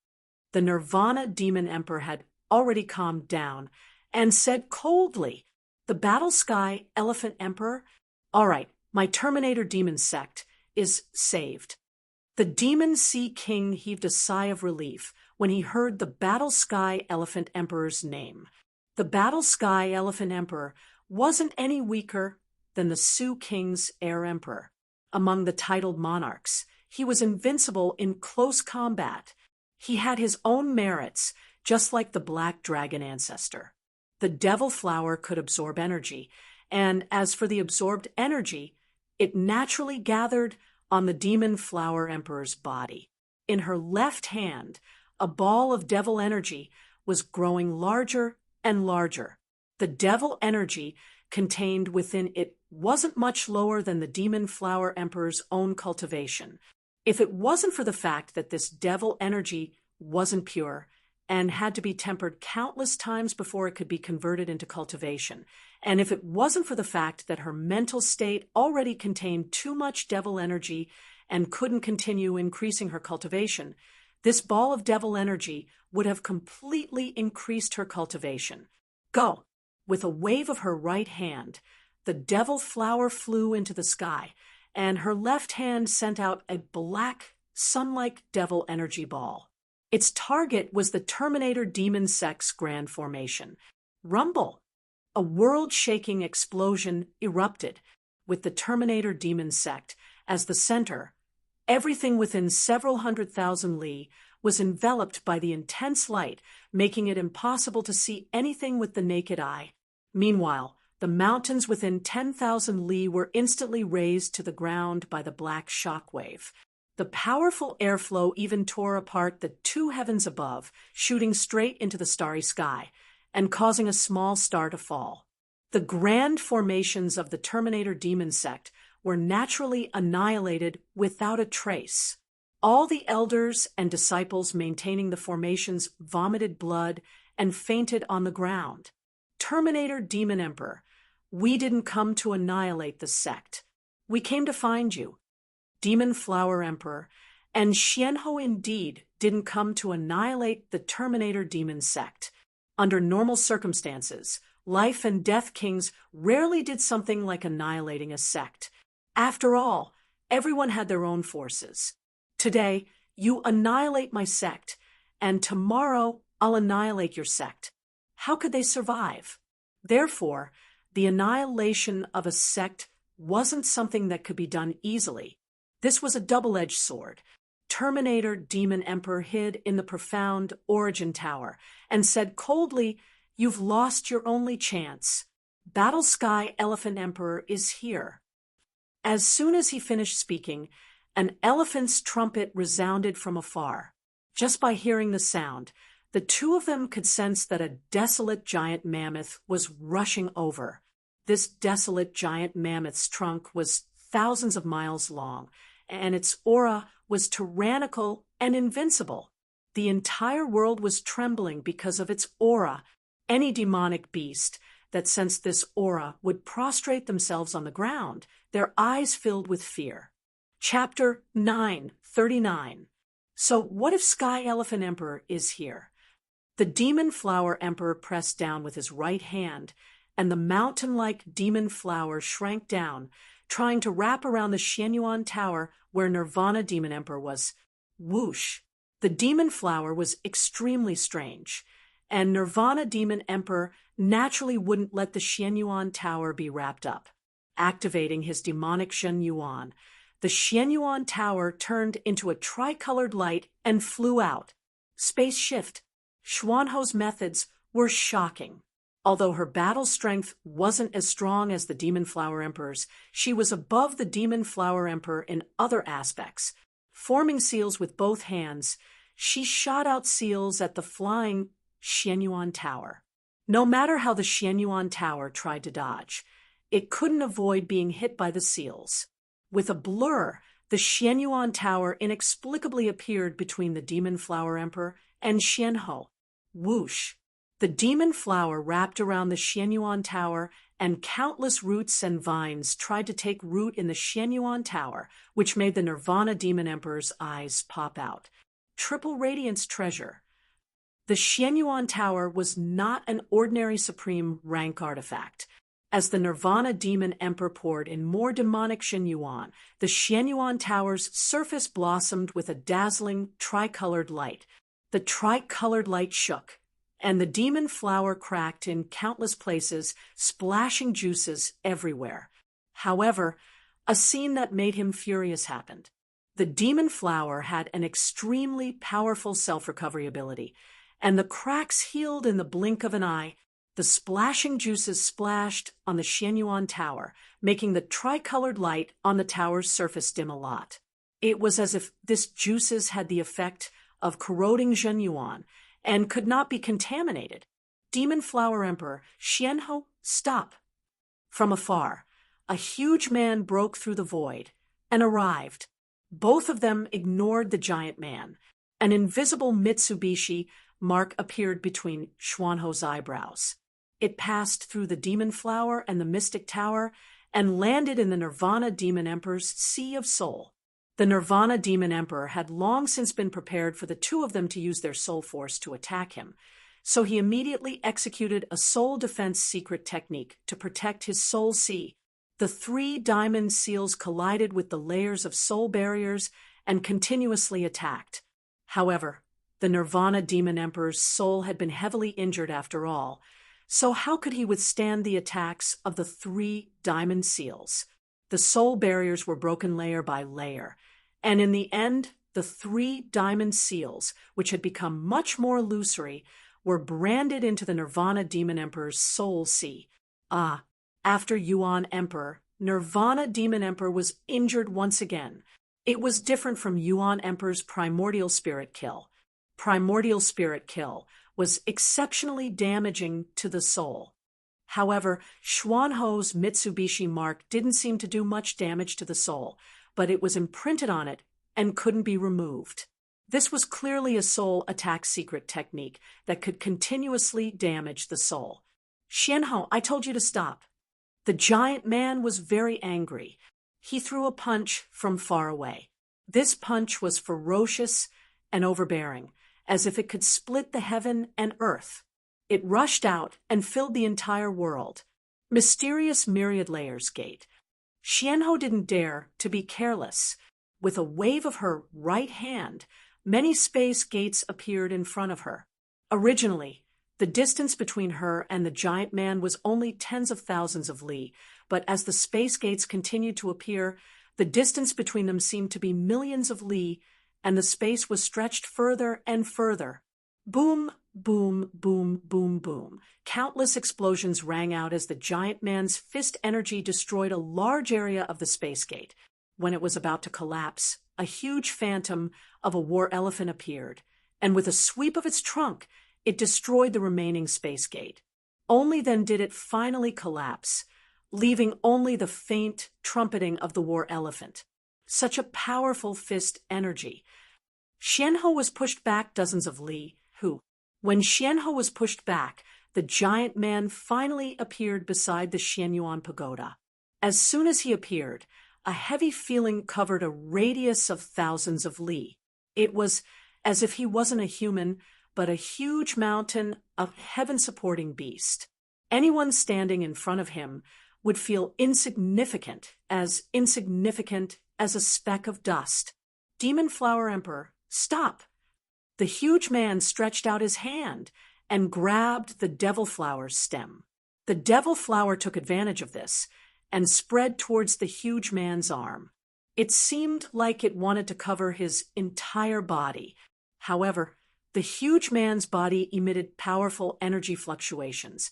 The Nirvana Demon Emperor had already calmed down and said coldly, "The Battle Sky Elephant Emperor? All right, my Terminator Demon Sect is saved." The Demon Sea King heaved a sigh of relief when he heard the Battle Sky Elephant Emperor's name. The Battle Sky Elephant Emperor wasn't any weaker than the Sioux King's Air Emperor. Among the titled monarchs, he was invincible in close combat. He had his own merits, just like the Black Dragon ancestor. The Devil Flower could absorb energy, and as for the absorbed energy, it naturally gathered on the Demon Flower Emperor's body. In her left hand, a ball of devil energy was growing larger and larger. The devil energy contained within it wasn't much lower than the Demon Flower Emperor's own cultivation. If it wasn't for the fact that this devil energy wasn't pure and had to be tempered countless times before it could be converted into cultivation. And if it wasn't for the fact that her mental state already contained too much devil energy and couldn't continue increasing her cultivation, this ball of devil energy would have completely increased her cultivation. Go! With a wave of her right hand, the devil flower flew into the sky, and her left hand sent out a black, sun-like devil energy ball. Its target was the Terminator Demon Sect's grand formation. Rumble! A world-shaking explosion erupted, with the Terminator Demon Sect as the center. Everything within several 100,000 li was enveloped by the intense light, making it impossible to see anything with the naked eye. Meanwhile, the mountains within 10,000 li were instantly razed to the ground by the black shockwave. The powerful airflow even tore apart the two heavens above, shooting straight into the starry sky, and causing a small star to fall. The grand formations of the Terminator Demon Sect were naturally annihilated without a trace. All the elders and disciples maintaining the formations vomited blood and fainted on the ground. Terminator Demon Emperor, we didn't come to annihilate the sect. We came to find you. Demon Flower Emperor, and Xianhou indeed didn't come to annihilate the Terminator Demon Sect. Under normal circumstances, Life and Death Kings rarely did something like annihilating a sect. After all, everyone had their own forces. Today, you annihilate my sect, and tomorrow I'll annihilate your sect. How could they survive? Therefore, the annihilation of a sect wasn't something that could be done easily. This was a double-edged sword. Terminator Demon Emperor hid in the profound Origin Tower and said coldly, "You've lost your only chance. Battle Sky Elephant Emperor is here." As soon as he finished speaking, an elephant's trumpet resounded from afar. Just by hearing the sound, the two of them could sense that a desolate giant mammoth was rushing over. This desolate giant mammoth's trunk was thousands of miles long, and its aura was tyrannical and invincible. The entire world was trembling because of its aura. Any demonic beast that sensed this aura would prostrate themselves on the ground, their eyes filled with fear. Chapter 939. So what if Sky Elephant Emperor is here? The Demon Flower Emperor pressed down with his right hand, and the mountain-like demon flower shrank down, trying to wrap around the Xianyuan Tower where Nirvana Demon Emperor was. Whoosh! The demon flower was extremely strange, and Nirvana Demon Emperor naturally wouldn't let the Xianyuan Tower be wrapped up. Activating his demonic Xianyuan, the Xianyuan Tower turned into a tricolored light and flew out. Space shift. Xuanhou's methods were shocking. Although her battle strength wasn't as strong as the Demon Flower Emperor's, she was above the Demon Flower Emperor in other aspects. Forming seals with both hands, she shot out seals at the flying Xianyuan Tower. No matter how the Xianyuan Tower tried to dodge, it couldn't avoid being hit by the seals. With a blur, the Xianyuan Tower inexplicably appeared between the Demon Flower Emperor and Xianhou. Whoosh! The demon flower wrapped around the Xianyuan Tower, and countless roots and vines tried to take root in the Xianyuan Tower, which made the Nirvana Demon Emperor's eyes pop out. Triple Radiance Treasure. The Xianyuan Tower was not an ordinary supreme rank artifact. As the Nirvana Demon Emperor poured in more demonic Xianyuan, the Xianyuan Tower's surface blossomed with a dazzling tricolored light. The tricolored light shook, and the demon flower cracked in countless places, splashing juices everywhere. However, a scene that made him furious happened. The demon flower had an extremely powerful self-recovery ability, and the cracks healed in the blink of an eye. The splashing juices splashed on the Xianyuan Tower, making the tricolored light on the tower's surface dim a lot. It was as if this juices had the effect of corroding Xianyuan and could not be contaminated. Demon Flower Emperor, Xianhou, stop! From afar, a huge man broke through the void and arrived. Both of them ignored the giant man, An invisible Mitsubishi mark appeared between Xuanho's eyebrows. It passed through the demon flower and the mystic tower and landed in the Nirvana Demon Emperor's Sea of Soul. The Nirvana Demon Emperor had long since been prepared for the two of them to use their soul force to attack him, so he immediately executed a soul defense secret technique to protect his soul sea. The three diamond seals collided with the layers of soul barriers and continuously attacked. However, the Nirvana Demon Emperor's soul had been heavily injured after all, so how could he withstand the attacks of the three diamond seals? The soul barriers were broken layer by layer, and in the end, the three diamond seals, which had become much more illusory, were branded into the Nirvana Demon Emperor's soul sea. After Yuan Emperor, Nirvana Demon Emperor was injured once again. It was different from Yuan Emperor's primordial spirit kill. Primordial spirit kill was exceptionally damaging to the soul. However, Xuanho's Mitsubishi mark didn't seem to do much damage to the soul, but it was imprinted on it and couldn't be removed. This was clearly a soul attack secret technique that could continuously damage the soul. Xianhou, I told you to stop. The giant man was very angry. He threw a punch from far away. This punch was ferocious and overbearing, as if it could split the heaven and earth. It rushed out and filled the entire world. Mysterious myriad layers gate. Xianhou didn't dare to be careless. With a wave of her right hand, many space gates appeared in front of her. Originally, the distance between her and the giant man was only tens of thousands of li, but as the space gates continued to appear, the distance between them seemed to be millions of li, and the space was stretched further and further. Boom, boom, boom, boom, boom. Countless explosions rang out as the giant man's fist energy destroyed a large area of the space gate. When it was about to collapse, a huge phantom of a war elephant appeared, and with a sweep of its trunk, it destroyed the remaining space gate. Only then did it finally collapse, leaving only the faint trumpeting of the war elephant. Such a powerful fist energy. Xianhou was pushed back dozens of li. When Xianhou was pushed back, the giant man finally appeared beside the Xianyuan pagoda. As soon as he appeared, a heavy feeling covered a radius of thousands of li. It was as if he wasn't a human, but a huge mountain, a heaven-supporting beast. Anyone standing in front of him would feel insignificant as a speck of dust. Demon Flower Emperor, stop! The huge man stretched out his hand and grabbed the devil flower's stem. The devil flower took advantage of this and spread towards the huge man's arm. It seemed like it wanted to cover his entire body. However, the huge man's body emitted powerful energy fluctuations,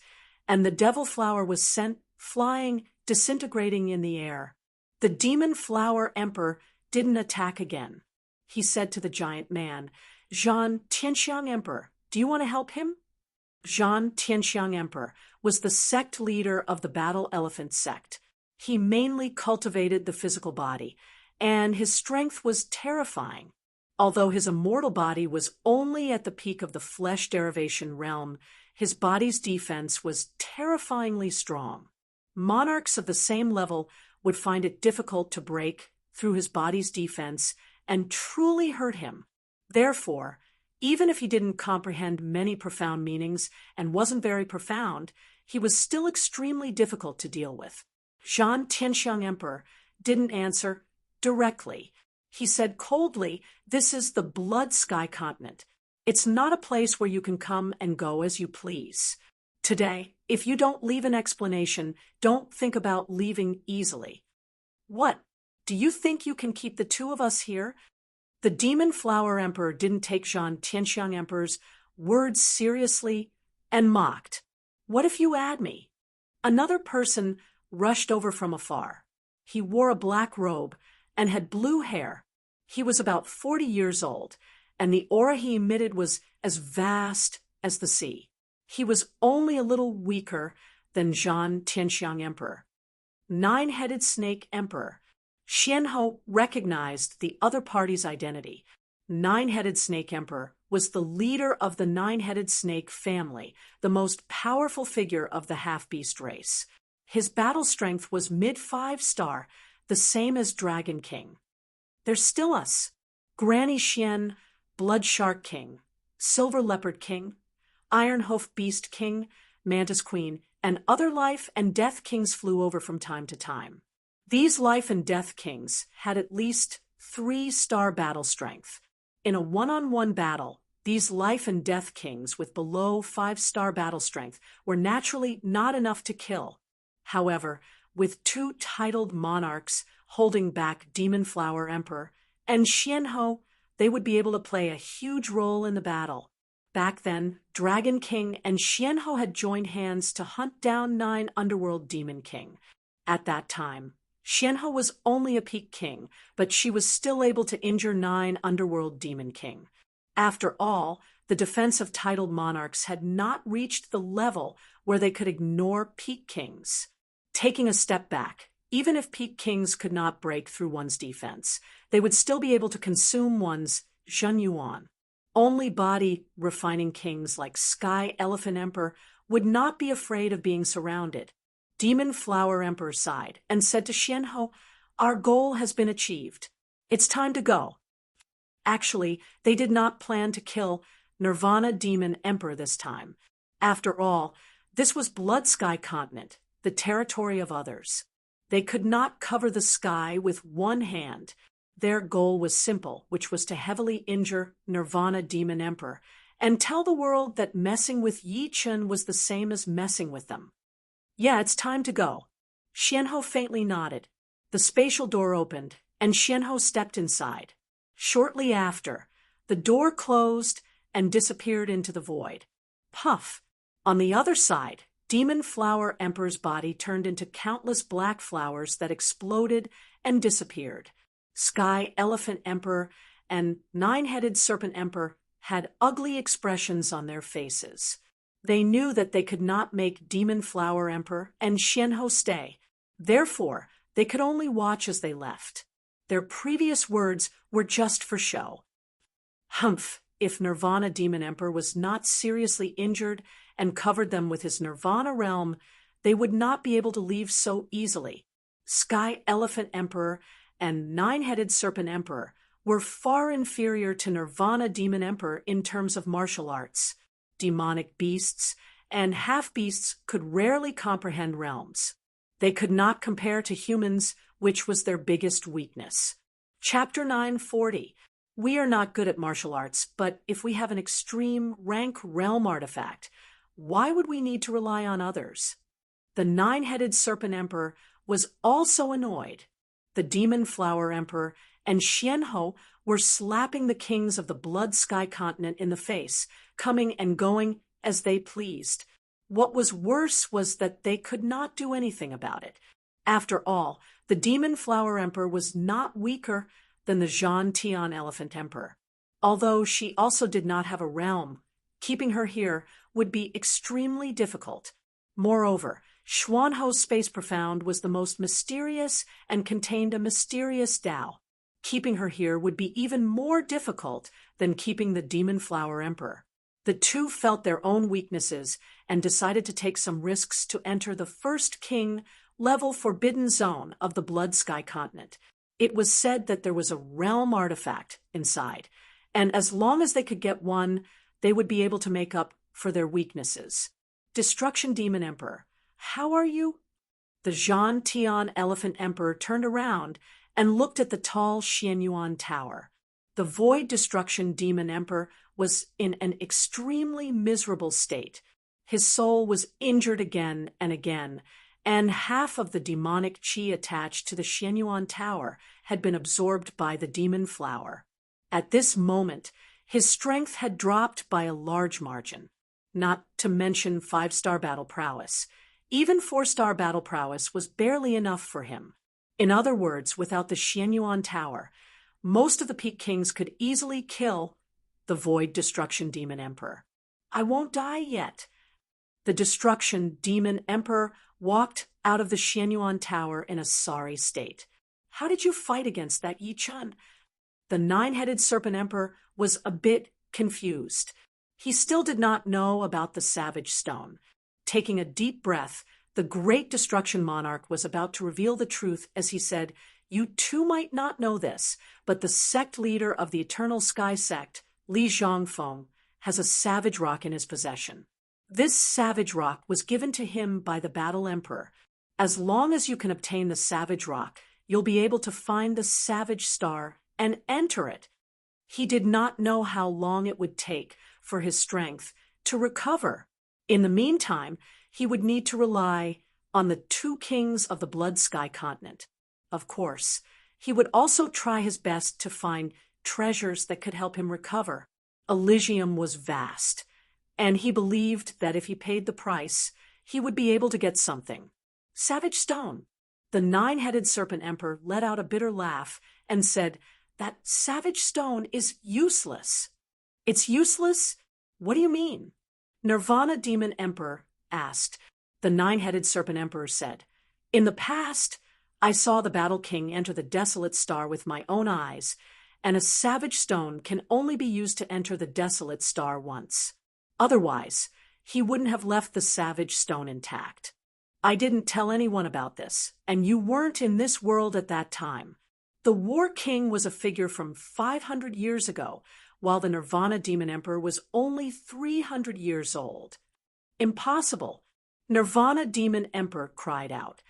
and the devil flower was sent flying, disintegrating in the air. The Demon Flower Emperor didn't attack again. He said to the giant man, Zhan Tianxiang Emperor, do you want to help him? Zhan Tianxiang Emperor was the sect leader of the Battle Elephant sect. He mainly cultivated the physical body, and his strength was terrifying. Although his immortal body was only at the peak of the flesh derivation realm, his body's defense was terrifyingly strong. Monarchs of the same level would find it difficult to break through his body's defense and truly hurt him. Therefore, even if he didn't comprehend many profound meanings and wasn't very profound, he was still extremely difficult to deal with. Zhan Tianxiang Emperor didn't answer directly. He said coldly, this is the Blood Sky continent. It's not a place where you can come and go as you please. Today, if you don't leave an explanation, don't think about leaving easily. What? Do you think you can keep the two of us here? The Demon Flower Emperor didn't take Zhan Tianxiang Emperor's words seriously and mocked. What if you add me? Another person rushed over from afar. He wore a black robe and had blue hair. He was about 40 years old, and the aura he emitted was as vast as the sea. He was only a little weaker than Zhan Tianxiang Emperor. Nine-headed snake emperor. Xianhou recognized the other party's identity. Nine-Headed Snake Emperor, was the leader of the Nine-Headed Snake family, the most powerful figure of the half-beast race. His battle strength was mid-5-star, the same as Dragon King. There's still us. Granny Xian, Blood Shark King, Silver Leopard King, Ironhoof Beast King, Mantis Queen, and other life and death kings flew over from time to time. These life and death kings had at least 3-star battle strength. In a one-on-one battle, these life and death kings with below 5-star battle strength were naturally not enough to kill. However, with 2 titled monarchs holding back Demon Flower Emperor and Xianhou, they would be able to play a huge role in the battle. Back then, Dragon King and Xianhou had joined hands to hunt down 9 Underworld Demon King. At that time, Xianhou was only a peak king, but she was still able to injure 9 Underworld Demon King. After all, the defense of titled monarchs had not reached the level where they could ignore peak kings. Taking a step back, even if peak kings could not break through one's defense, they would still be able to consume one's Zhenyuan. Only body-refining kings like Sky Elephant Emperor would not be afraid of being surrounded. Demon Flower Emperor sighed and said to Xianhou, "Our goal has been achieved. It's time to go." Actually, they did not plan to kill Nirvana Demon Emperor this time. After all, this was Blood Sky Continent, the territory of others. They could not cover the sky with one hand. Their goal was simple, which was to heavily injure Nirvana Demon Emperor and tell the world that messing with Yi Chen was the same as messing with them. "Yeah, it's time to go." Xianhou faintly nodded. The spatial door opened, and Xianhou stepped inside. Shortly after, the door closed and disappeared into the void. Puff! On the other side, Demon Flower Emperor's body turned into countless black flowers that exploded and disappeared. Sky Elephant Emperor and Nine-Headed Serpent Emperor had ugly expressions on their faces. They knew that they could not make Demon Flower Emperor and Xianhou stay. Therefore, they could only watch as they left. Their previous words were just for show. Humph! If Nirvana Demon Emperor was not seriously injured and covered them with his Nirvana realm, they would not be able to leave so easily. Sky Elephant Emperor and Nine-Headed Serpent Emperor were far inferior to Nirvana Demon Emperor in terms of martial arts. Demonic beasts and half-beasts could rarely comprehend realms. They could not compare to humans, which was their biggest weakness. Chapter 940. We are not good at martial arts, but if we have an extreme rank realm artifact, why would we need to rely on others? The Nine-Headed Serpent Emperor was also annoyed. The Demon Flower Emperor and Xianhou were slapping the kings of the Blood Sky Continent in the face, coming and going as they pleased. What was worse was that they could not do anything about it. After all, the Demon Flower Emperor was not weaker than the Zhan Tian Elephant Emperor. Although she also did not have a realm, keeping her here would be extremely difficult. Moreover, Xuanhou's Space Profound was the most mysterious and contained a mysterious Tao. Keeping her here would be even more difficult than keeping the Demon Flower Emperor. The two felt their own weaknesses and decided to take some risks to enter the first king level forbidden zone of the Blood Sky Continent. It was said that there was a realm artifact inside, and as long as they could get one, they would be able to make up for their weaknesses. Destruction Demon Emperor, how are you? The Zhan Tian Elephant Emperor turned around and looked at the tall Xianyuan Tower. The Void Destruction Demon Emperor was in an extremely miserable state. His soul was injured again and again, and half of the demonic chi attached to the Xianyuan Tower had been absorbed by the demon flower. At this moment, his strength had dropped by a large margin, not to mention 5-star battle prowess. Even 4-star battle prowess was barely enough for him. In other words, without the Xianyuan Tower, most of the Peak Kings could easily kill the Void Destruction Demon Emperor. I won't die yet. The Destruction Demon Emperor walked out of the Xianyuan Tower in a sorry state. How did you fight against that Yi Chen? the nine-headed serpent emperor was a bit confused. He still did not know about the savage stone. Taking a deep breath, the great destruction monarch was about to reveal the truth as he said, "You too might not know this, but the sect leader of the Eternal Sky sect, Li Zhongfeng, has a savage rock in his possession. This savage rock was given to him by the Battle Emperor. As long as you can obtain the savage rock, you'll be able to find the savage star and enter it." He did not know how long it would take for his strength to recover. In the meantime, he would need to rely on the two kings of the Blood Sky continent. Of course, he would also try his best to find treasures that could help him recover. Elysium was vast, and he believed that if he paid the price, he would be able to get something. Savage stone. The nine-headed serpent emperor let out a bitter laugh and said, "That savage stone is useless." "It's useless? What do you mean?" Nirvana Demon Emperor asked. The nine-headed serpent emperor said, "In the past, I saw the Battle King enter the desolate star with my own eyes, and a savage stone can only be used to enter the desolate star once. Otherwise, he wouldn't have left the savage stone intact. I didn't tell anyone about this, and you weren't in this world at that time. The War King was a figure from 500 years ago, while the Nirvana Demon Emperor was only 300 years old." "Impossible!" Nirvana Demon Emperor cried out.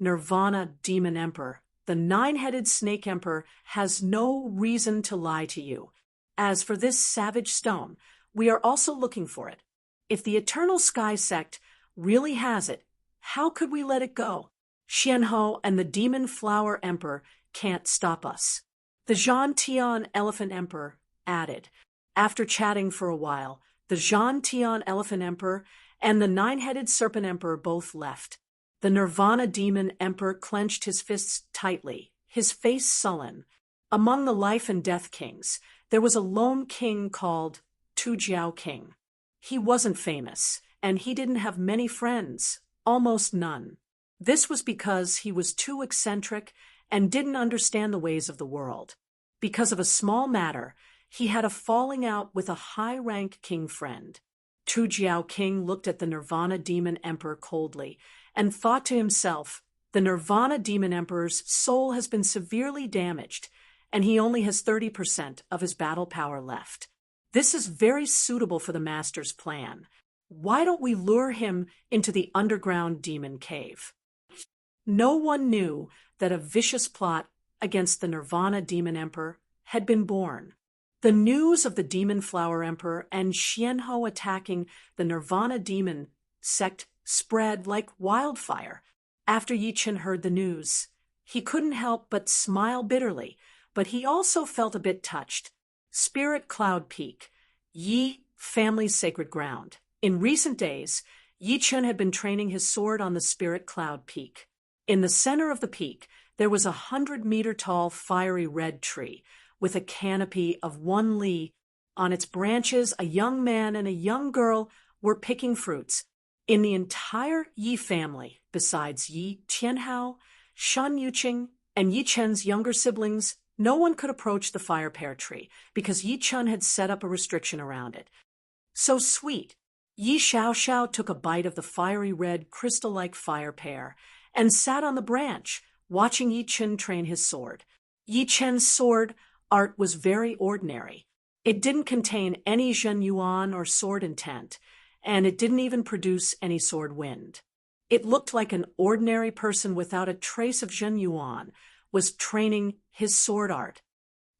"Nirvana Demon Emperor, the nine-headed snake emperor has no reason to lie to you. As for this savage stone, we are also looking for it. If the Eternal Sky sect really has it, how could we let it go? Xianhou and the Demon Flower Emperor can't stop us." The Zhantian Elephant Emperor added. After chatting for a while, the Zhantian Elephant Emperor and the nine-headed serpent emperor both left. The Nirvana Demon Emperor clenched his fists tightly, his face sullen. Among the life and death kings, there was a lone king called Tujiao King. He wasn't famous, and he didn't have many friends, almost none. This was because he was too eccentric and didn't understand the ways of the world. Because of a small matter, he had a falling out with a high-rank king friend. Tujiao King looked at the Nirvana Demon Emperor coldly and thought to himself, "The Nirvana Demon Emperor's soul has been severely damaged, and he only has 30% of his battle power left. This is very suitable for the Master's plan. Why don't we lure him into the underground demon cave?" No one knew that a vicious plot against the Nirvana Demon Emperor had been born. The news of the Demon Flower Emperor and Xianhou attacking the Nirvana Demon sect spread like wildfire. After Yi Chen heard the news, he couldn't help but smile bitterly, but he also felt a bit touched. Spirit Cloud Peak, Yi family's sacred ground. In recent days, Yi Chen had been training his sword on the Spirit Cloud Peak. In the center of the peak, there was a 100-meter-tall fiery red tree with a canopy of 1 li. On its branches, a young man and a young girl were picking fruits. In the entire Yi family, besides Yi Tianhao, Shan Yuqing, and Yi Chen's younger siblings, no one could approach the fire pear tree because Yi Chen had set up a restriction around it. So sweet! Yi Xiaoxiao took a bite of the fiery red crystal-like fire pear and sat on the branch, watching Yi Chen train his sword. Yi Chen's sword art was very ordinary. It didn't contain any Zhen Yuan or sword intent, and it didn't even produce any sword wind. It looked like an ordinary person without a trace of Zhen Yuan was training his sword art.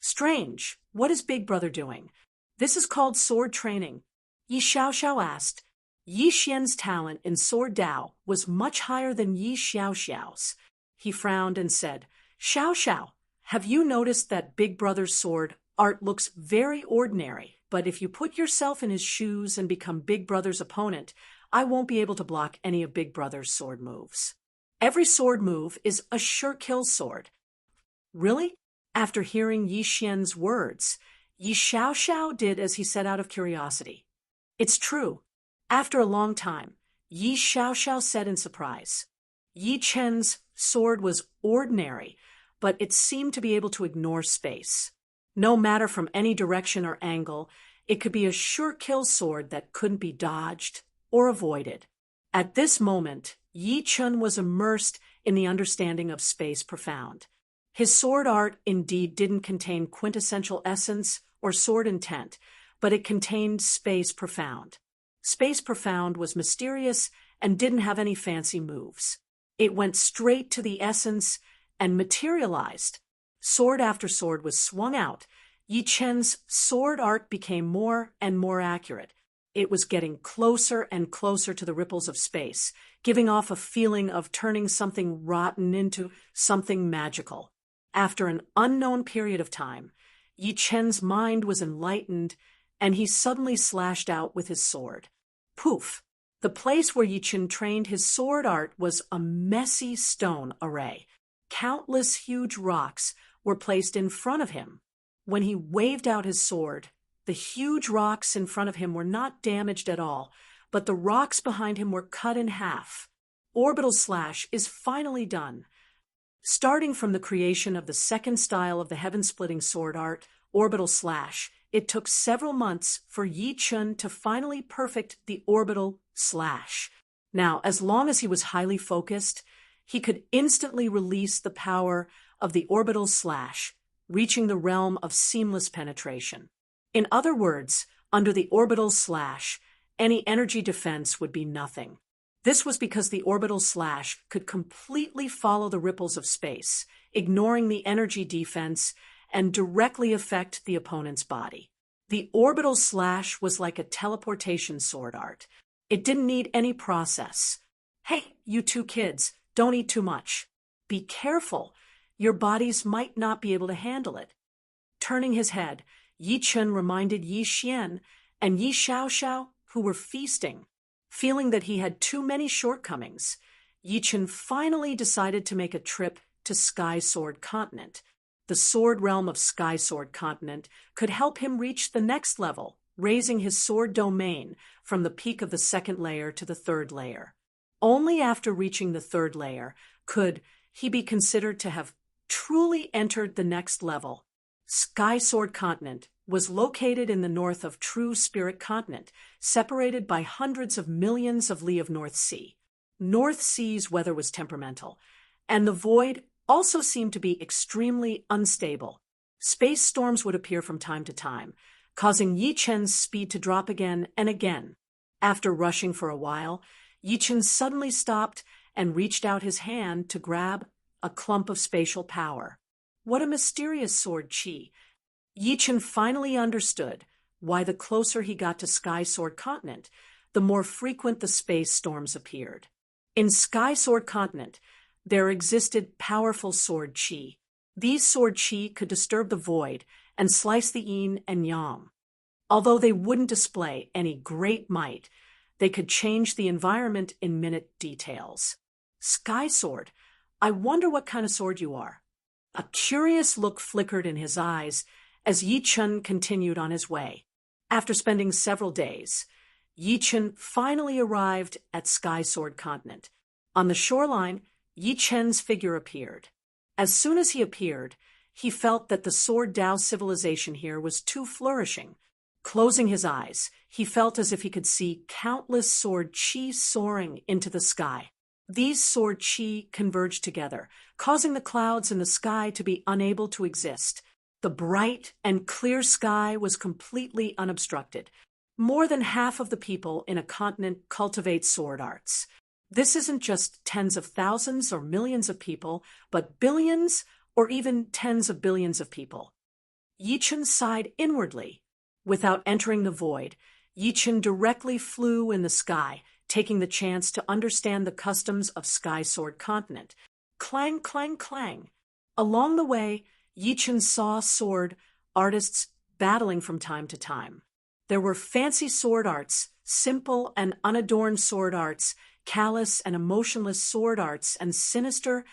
Strange, what is Big Brother doing? This is called sword training. Yi Xiaoxiao asked. Yi Xian's talent in sword Dao was much higher than Yi Xiaoxiao's. He frowned and said, "Xiaoxiao, have you noticed that Big Brother's sword art looks very ordinary, but if you put yourself in his shoes and become Big Brother's opponent, I won't be able to block any of Big Brother's sword moves. Every sword move is a sure kill sword." Really? After hearing Yi Xian's words, Yi Xiaoxiao did as he said out of curiosity. It's true. After a long time, Yi Xiaoxiao said in surprise. Yi Chen's sword was ordinary, but it seemed to be able to ignore space. No matter from any direction or angle, it could be a sure-kill sword that couldn't be dodged or avoided. At this moment, Yi Chun was immersed in the understanding of space profound. His sword art indeed didn't contain quintessential essence or sword intent, but it contained space profound. Space profound was mysterious and didn't have any fancy moves. It went straight to the essence and materialized. Sword after sword was swung out. Yi Chen's sword art became more and more accurate. It was getting closer and closer to the ripples of space, giving off a feeling of turning something rotten into something magical. After an unknown period of time, Yi Chen's mind was enlightened, and he suddenly slashed out with his sword. Poof! The place where Yi Chen trained his sword art was a messy stone array. Countless huge rocks were placed in front of him. When he waved out his sword, the huge rocks in front of him were not damaged at all, but the rocks behind him were cut in half. Orbital slash is finally done. Starting from the creation of the second style of the heaven-splitting sword art, orbital slash, it took several months for Yi Chun to finally perfect the orbital slash. Now, as long as he was highly focused, he could instantly release the power of the orbital slash, reaching the realm of seamless penetration. In other words, under the orbital slash, any energy defense would be nothing. This was because the orbital slash could completely follow the ripples of space, ignoring the energy defense, and directly affect the opponent's body. The orbital slash was like a teleportation sword art. It didn't need any process. Hey, you two kids, don't eat too much. Be careful. Your bodies might not be able to handle it. Turning his head, Yi Chun reminded Yi Xian and Yi Xiaoxiao, who were feasting. Feeling that he had too many shortcomings, Yi Chun finally decided to make a trip to Sky Sword Continent. The sword realm of Sky Sword Continent could help him reach the next level, raising his sword domain from the peak of the second layer to the third layer. Only after reaching the third layer could he be considered to have truly entered the next level. Sky Sword Continent was located in the north of True Spirit Continent, separated by hundreds of millions of li of North Sea. North Sea's weather was temperamental, and the void also seemed to be extremely unstable. Space storms would appear from time to time, causing Yi Chen's speed to drop again and again. After rushing for a while, Yi Chen suddenly stopped and reached out his hand to grab a clump of spatial power. What a mysterious sword chi! Yi Chen finally understood why the closer he got to Sky Sword Continent, the more frequent the space storms appeared. In Sky Sword Continent, there existed powerful sword chi. These sword chi could disturb the void and slice the yin and yang. Although they wouldn't display any great might, they could change the environment in minute details. Sky Sword, I wonder what kind of sword you are. A curious look flickered in his eyes as Yi Chun continued on his way. After spending several days, Yi Chun finally arrived at Sky Sword Continent. On the shoreline, Yi Chen's figure appeared. As soon as he appeared, he felt that the Sword Dao civilization here was too flourishing. Closing his eyes, he felt as if he could see countless sword chi soaring into the sky. These sword chi converged together, causing the clouds in the sky to be unable to exist. The bright and clear sky was completely unobstructed. More than half of the people in a continent cultivate sword arts. This isn't just tens of thousands or millions of people, but billions or even tens of billions of people. Yi Chun sighed inwardly. Without entering the void, Yi Chun directly flew in the sky, taking the chance to understand the customs of Sky Sword Continent. Clang, clang, clang. Along the way, Yi Chun saw sword artists battling from time to time. There were fancy sword arts, simple and unadorned sword arts, callous and emotionless sword arts, and sinister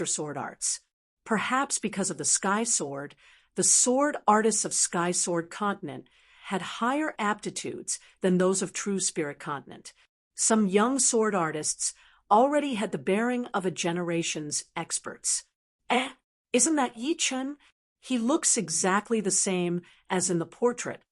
sword arts. Perhaps because of the Sky Sword, the sword artists of Sky Sword Continent had higher aptitudes than those of True Spirit Continent. Some young sword artists already had the bearing of a generation's experts. Isn't that Yi Chun? He looks exactly the same as in the portrait.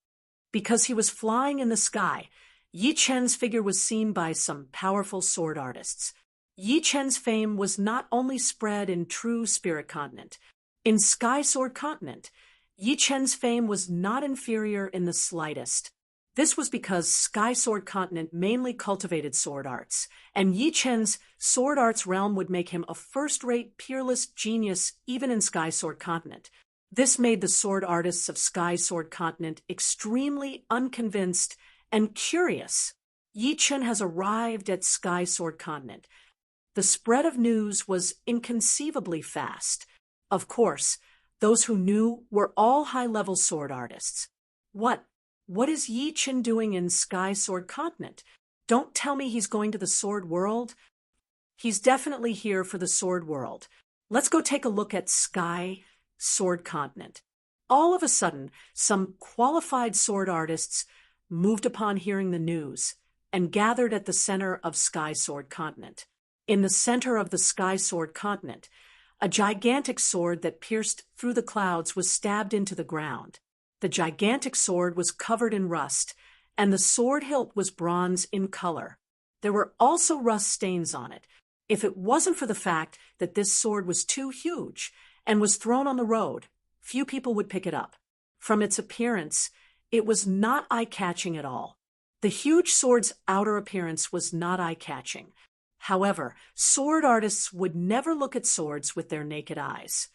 Because he was flying in the sky, Yi Chen's figure was seen by some powerful sword artists. Yi Chen's fame was not only spread in true Spirit Continent. In Sky Sword Continent, Yi Chen's fame was not inferior in the slightest. This was because Sky Sword Continent mainly cultivated sword arts, and Yi Chen's sword arts realm would make him a first-rate, peerless genius even in Sky Sword Continent. This made the sword artists of Sky Sword Continent extremely unconvinced and curious. Yi Chen has arrived at Sky Sword Continent. The spread of news was inconceivably fast. Of course, those who knew were all high-level sword artists. What is Yi Chen doing in Sky Sword Continent? Don't tell me he's going to the Sword World. He's definitely here for the Sword World. Let's go take a look at Sky Sword Continent. All of a sudden, some qualified sword artists moved upon hearing the news and gathered at the center of Sky Sword Continent. In the center of the Sky Sword Continent, a gigantic sword that pierced through the clouds was stabbed into the ground. The gigantic sword was covered in rust, and the sword hilt was bronze in color. There were also rust stains on it. If it wasn't for the fact that this sword was too huge and was thrown on the road, few people would pick it up. From its appearance, it was not eye-catching at all. The huge sword's outer appearance was not eye-catching. However, sword artists would never look at swords with their naked eyes.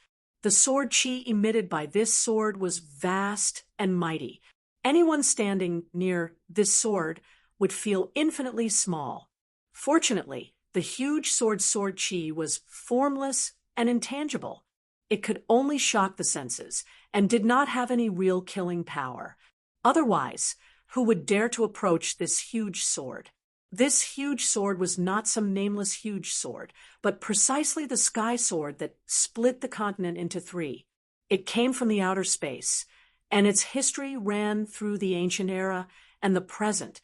The sword chi emitted by this sword was vast and mighty. Anyone standing near this sword would feel infinitely small. Fortunately, the huge sword chi was formless and intangible. It could only shock the senses and did not have any real killing power. Otherwise, who would dare to approach this huge sword? This huge sword was not some nameless huge sword, but precisely the sky sword that split the continent into three. It came from the outer space, and its history ran through the ancient era and the present